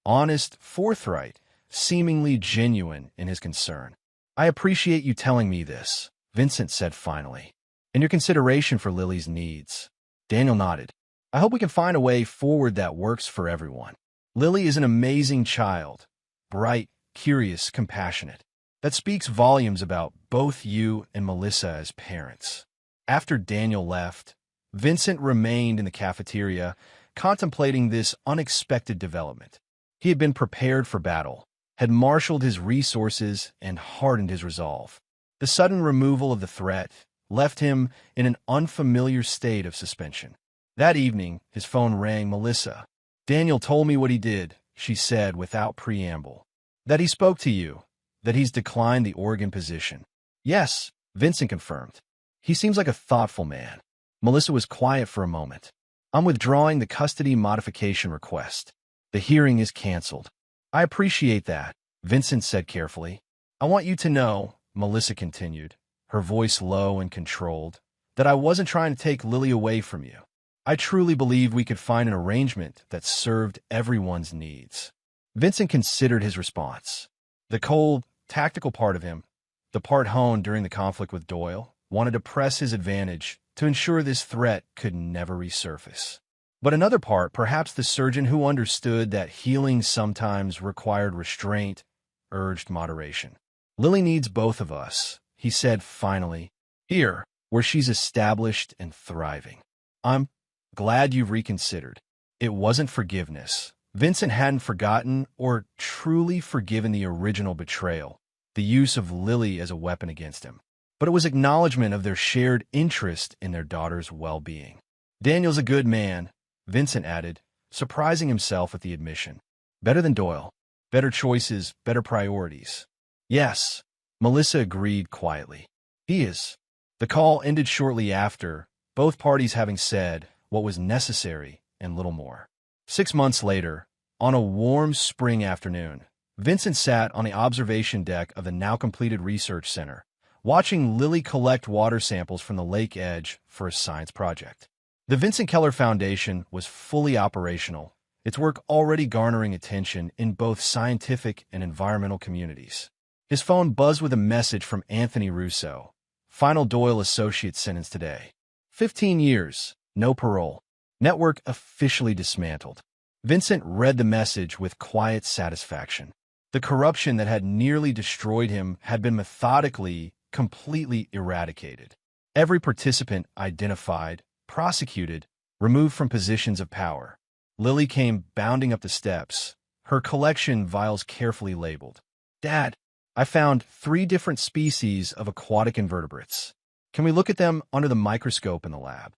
Honest, forthright, seemingly genuine in his concern. "I appreciate you telling me this," Vincent said finally, "and your consideration for Lily's needs." Daniel nodded. "I hope we can find a way forward that works for everyone. Lily is an amazing child, bright, curious, compassionate. That speaks volumes about both you and Melissa as parents." After Daniel left, Vincent remained in the cafeteria, contemplating this unexpected development. He had been prepared for battle, had marshaled his resources, and hardened his resolve. The sudden removal of the threat left him in an unfamiliar state of suspension. That evening, his phone rang. "Melissa. Daniel told me what he did," she said without preamble. "That he spoke to you, that he's declined the Oregon position." "Yes," Vincent confirmed. "He seems like a thoughtful man." Melissa was quiet for a moment. "I'm withdrawing the custody modification request. The hearing is canceled." "I appreciate that," Vincent said carefully. "I want you to know," Melissa continued, her voice low and controlled, "that I wasn't trying to take Lily away from you. I truly believe we could find an arrangement that served everyone's needs." Vincent considered his response. The cold, tactical part of him, the part honed during the conflict with Doyle, wanted to press his advantage to ensure this threat could never resurface. But another part, perhaps the surgeon who understood that healing sometimes required restraint, urged moderation. "Lily needs both of us," he said finally, "here, where she's established and thriving. I'm glad you've reconsidered." It wasn't forgiveness. Vincent hadn't forgotten or truly forgiven the original betrayal, the use of Lily as a weapon against him. But it was acknowledgement of their shared interest in their daughter's well-being. "Daniel's a good man," Vincent added, surprising himself at the admission. "Better than Doyle. Better choices, better priorities." "Yes," Melissa agreed quietly. "He is." The call ended shortly after, both parties having said what was necessary and little more. 6 months later, on a warm spring afternoon, Vincent sat on the observation deck of the now-completed research center, watching Lily collect water samples from the lake edge for a science project. The Vincent Keller Foundation was fully operational, its work already garnering attention in both scientific and environmental communities. His phone buzzed with a message from Anthony Russo. Final Doyle associate sentence today. 15 years, no parole. Network officially dismantled. Vincent read the message with quiet satisfaction. The corruption that had nearly destroyed him had been methodically, completely eradicated. Every participant identified, prosecuted, removed from positions of power. Lily came bounding up the steps, her collection vials carefully labeled. "Dad, I found 3 different species of aquatic invertebrates. Can we look at them under the microscope in the lab?"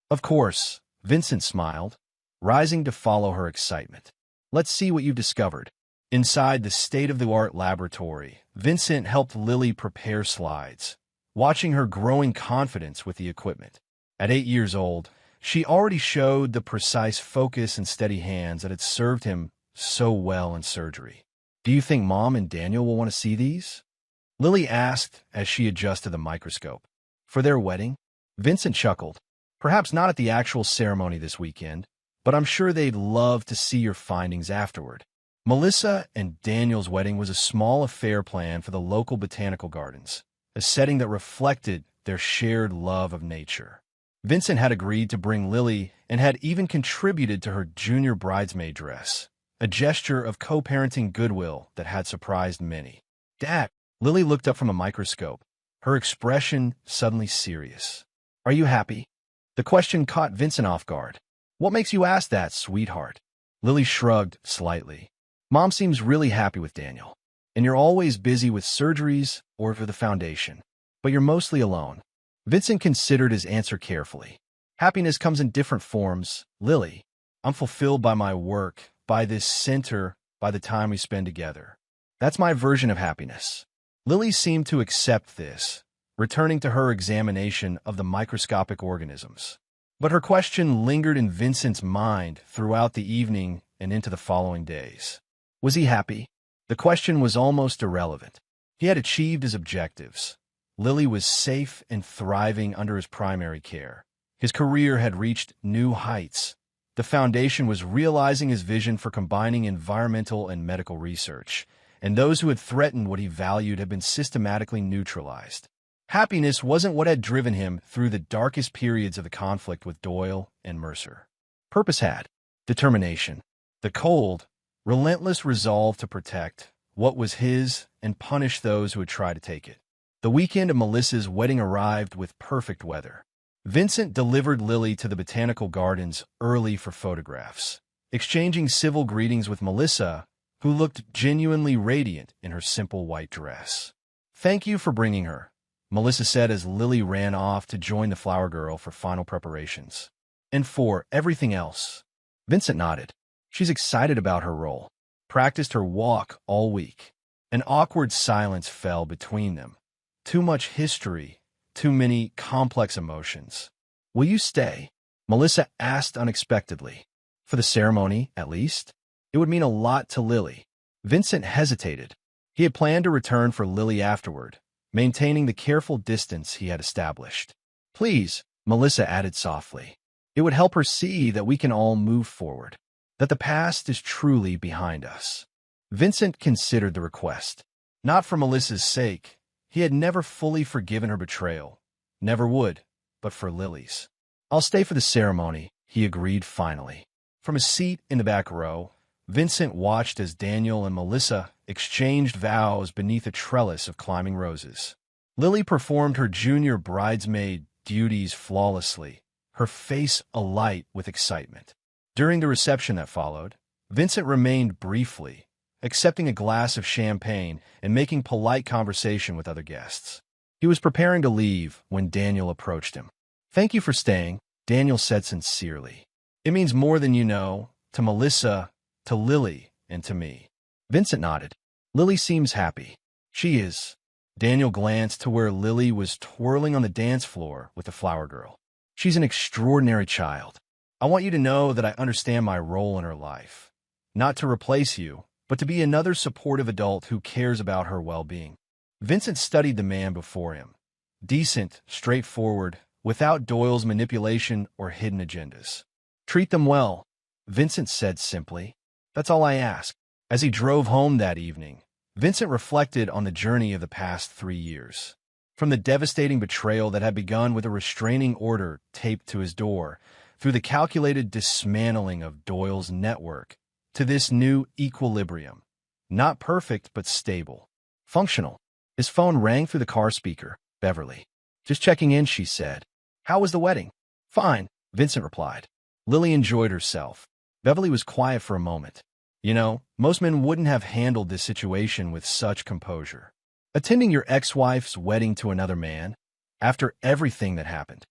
"Of course," Vincent smiled, rising to follow her excitement. "Let's see what you've discovered." Inside the state-of-the-art laboratory, Vincent helped Lily prepare slides, watching her growing confidence with the equipment. At 8 years old, she already showed the precise focus and steady hands that had served him so well in surgery. "Do you think Mom and Daniel will want to see these?" Lily asked as she adjusted the microscope. "For their wedding?" Vincent chuckled. "Perhaps not at the actual ceremony this weekend, but I'm sure they'd love to see your findings afterward." Melissa and Daniel's wedding was a small affair planned for the local botanical gardens, a setting that reflected their shared love of nature. Vincent had agreed to bring Lily and had even contributed to her junior bridesmaid dress, a gesture of co-parenting goodwill that had surprised many. "Dad," Lily looked up from a microscope, her expression suddenly serious. "Are you happy?" The question caught Vincent off guard. "What makes you ask that, sweetheart?" Lily shrugged slightly. "Mom seems really happy with Daniel, and you're always busy with surgeries or for the foundation, but you're mostly alone." Vincent considered his answer carefully. "Happiness comes in different forms, Lily. I'm fulfilled by my work, by this center, by the time we spend together. That's my version of happiness." Lily seemed to accept this, returning to her examination of the microscopic organisms. But her question lingered in Vincent's mind throughout the evening and into the following days. Was he happy? The question was almost irrelevant. He had achieved his objectives. Lily was safe and thriving under his primary care. His career had reached new heights. The foundation was realizing his vision for combining environmental and medical research, and those who had threatened what he valued had been systematically neutralized. Happiness wasn't what had driven him through the darkest periods of the conflict with Doyle and Mercer. Purpose had. Determination. The cold, relentless resolve to protect what was his and punish those who would try to take it. The weekend of Melissa's wedding arrived with perfect weather. Vincent delivered Lily to the botanical gardens early for photographs, exchanging civil greetings with Melissa, who looked genuinely radiant in her simple white dress. "Thank you for bringing her," Melissa said as Lily ran off to join the flower girl for final preparations. "And for everything else." Vincent nodded. She's excited about her role. Practiced her walk all week. An awkward silence fell between them. Too much history, too many complex emotions. "Will you stay?" Melissa asked unexpectedly. "For the ceremony, at least?" It would mean a lot to Lily. Vincent hesitated. He had planned to return for Lily afterward, maintaining the careful distance he had established. "Please," Melissa added softly. "It would help her see that we can all move forward, that the past is truly behind us." Vincent considered the request. Not for Melissa's sake. He had never fully forgiven her betrayal. Never would, but for Lily's. "I'll stay for the ceremony," he agreed finally. From a seat in the back row, Vincent watched as Daniel and Melissa exchanged vows beneath a trellis of climbing roses. Lily performed her junior bridesmaid duties flawlessly, her face alight with excitement. During the reception that followed, Vincent remained briefly, accepting a glass of champagne and making polite conversation with other guests. He was preparing to leave when Daniel approached him. "Thank you for staying," Daniel said sincerely. "It means more than you know, to Melissa, to Lily, and to me." Vincent nodded. "Lily seems happy." "She is." Daniel glanced to where Lily was twirling on the dance floor with the flower girl. "She's an extraordinary child. I want you to know that I understand my role in her life. Not to replace you, but to be another supportive adult who cares about her well-being." Vincent studied the man before him. Decent, straightforward, without Doyle's manipulation or hidden agendas. Treat them well, Vincent said simply. That's all I ask. As he drove home that evening, Vincent reflected on the journey of the past 3 years. From the devastating betrayal that had begun with a restraining order taped to his door, through the calculated dismantling of Doyle's network, to this new equilibrium. Not perfect, but stable. Functional. His phone rang through the car speaker. Beverly. Just checking in, she said. How was the wedding? Fine, Vincent replied. Lily enjoyed herself. Beverly was quiet for a moment. You know, most men wouldn't have handled this situation with such composure. Attending your ex-wife's wedding to another man? After everything that happened.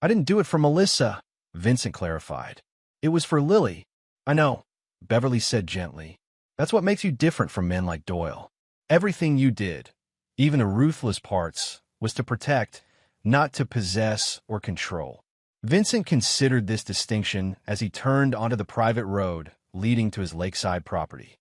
I didn't do it for Melissa, Vincent clarified. It was for Lily. I know, Beverly said gently. That's what makes you different from men like Doyle. Everything you did, even the ruthless parts, was to protect, not to possess or control. Vincent considered this distinction as he turned onto the private road leading to his lakeside property.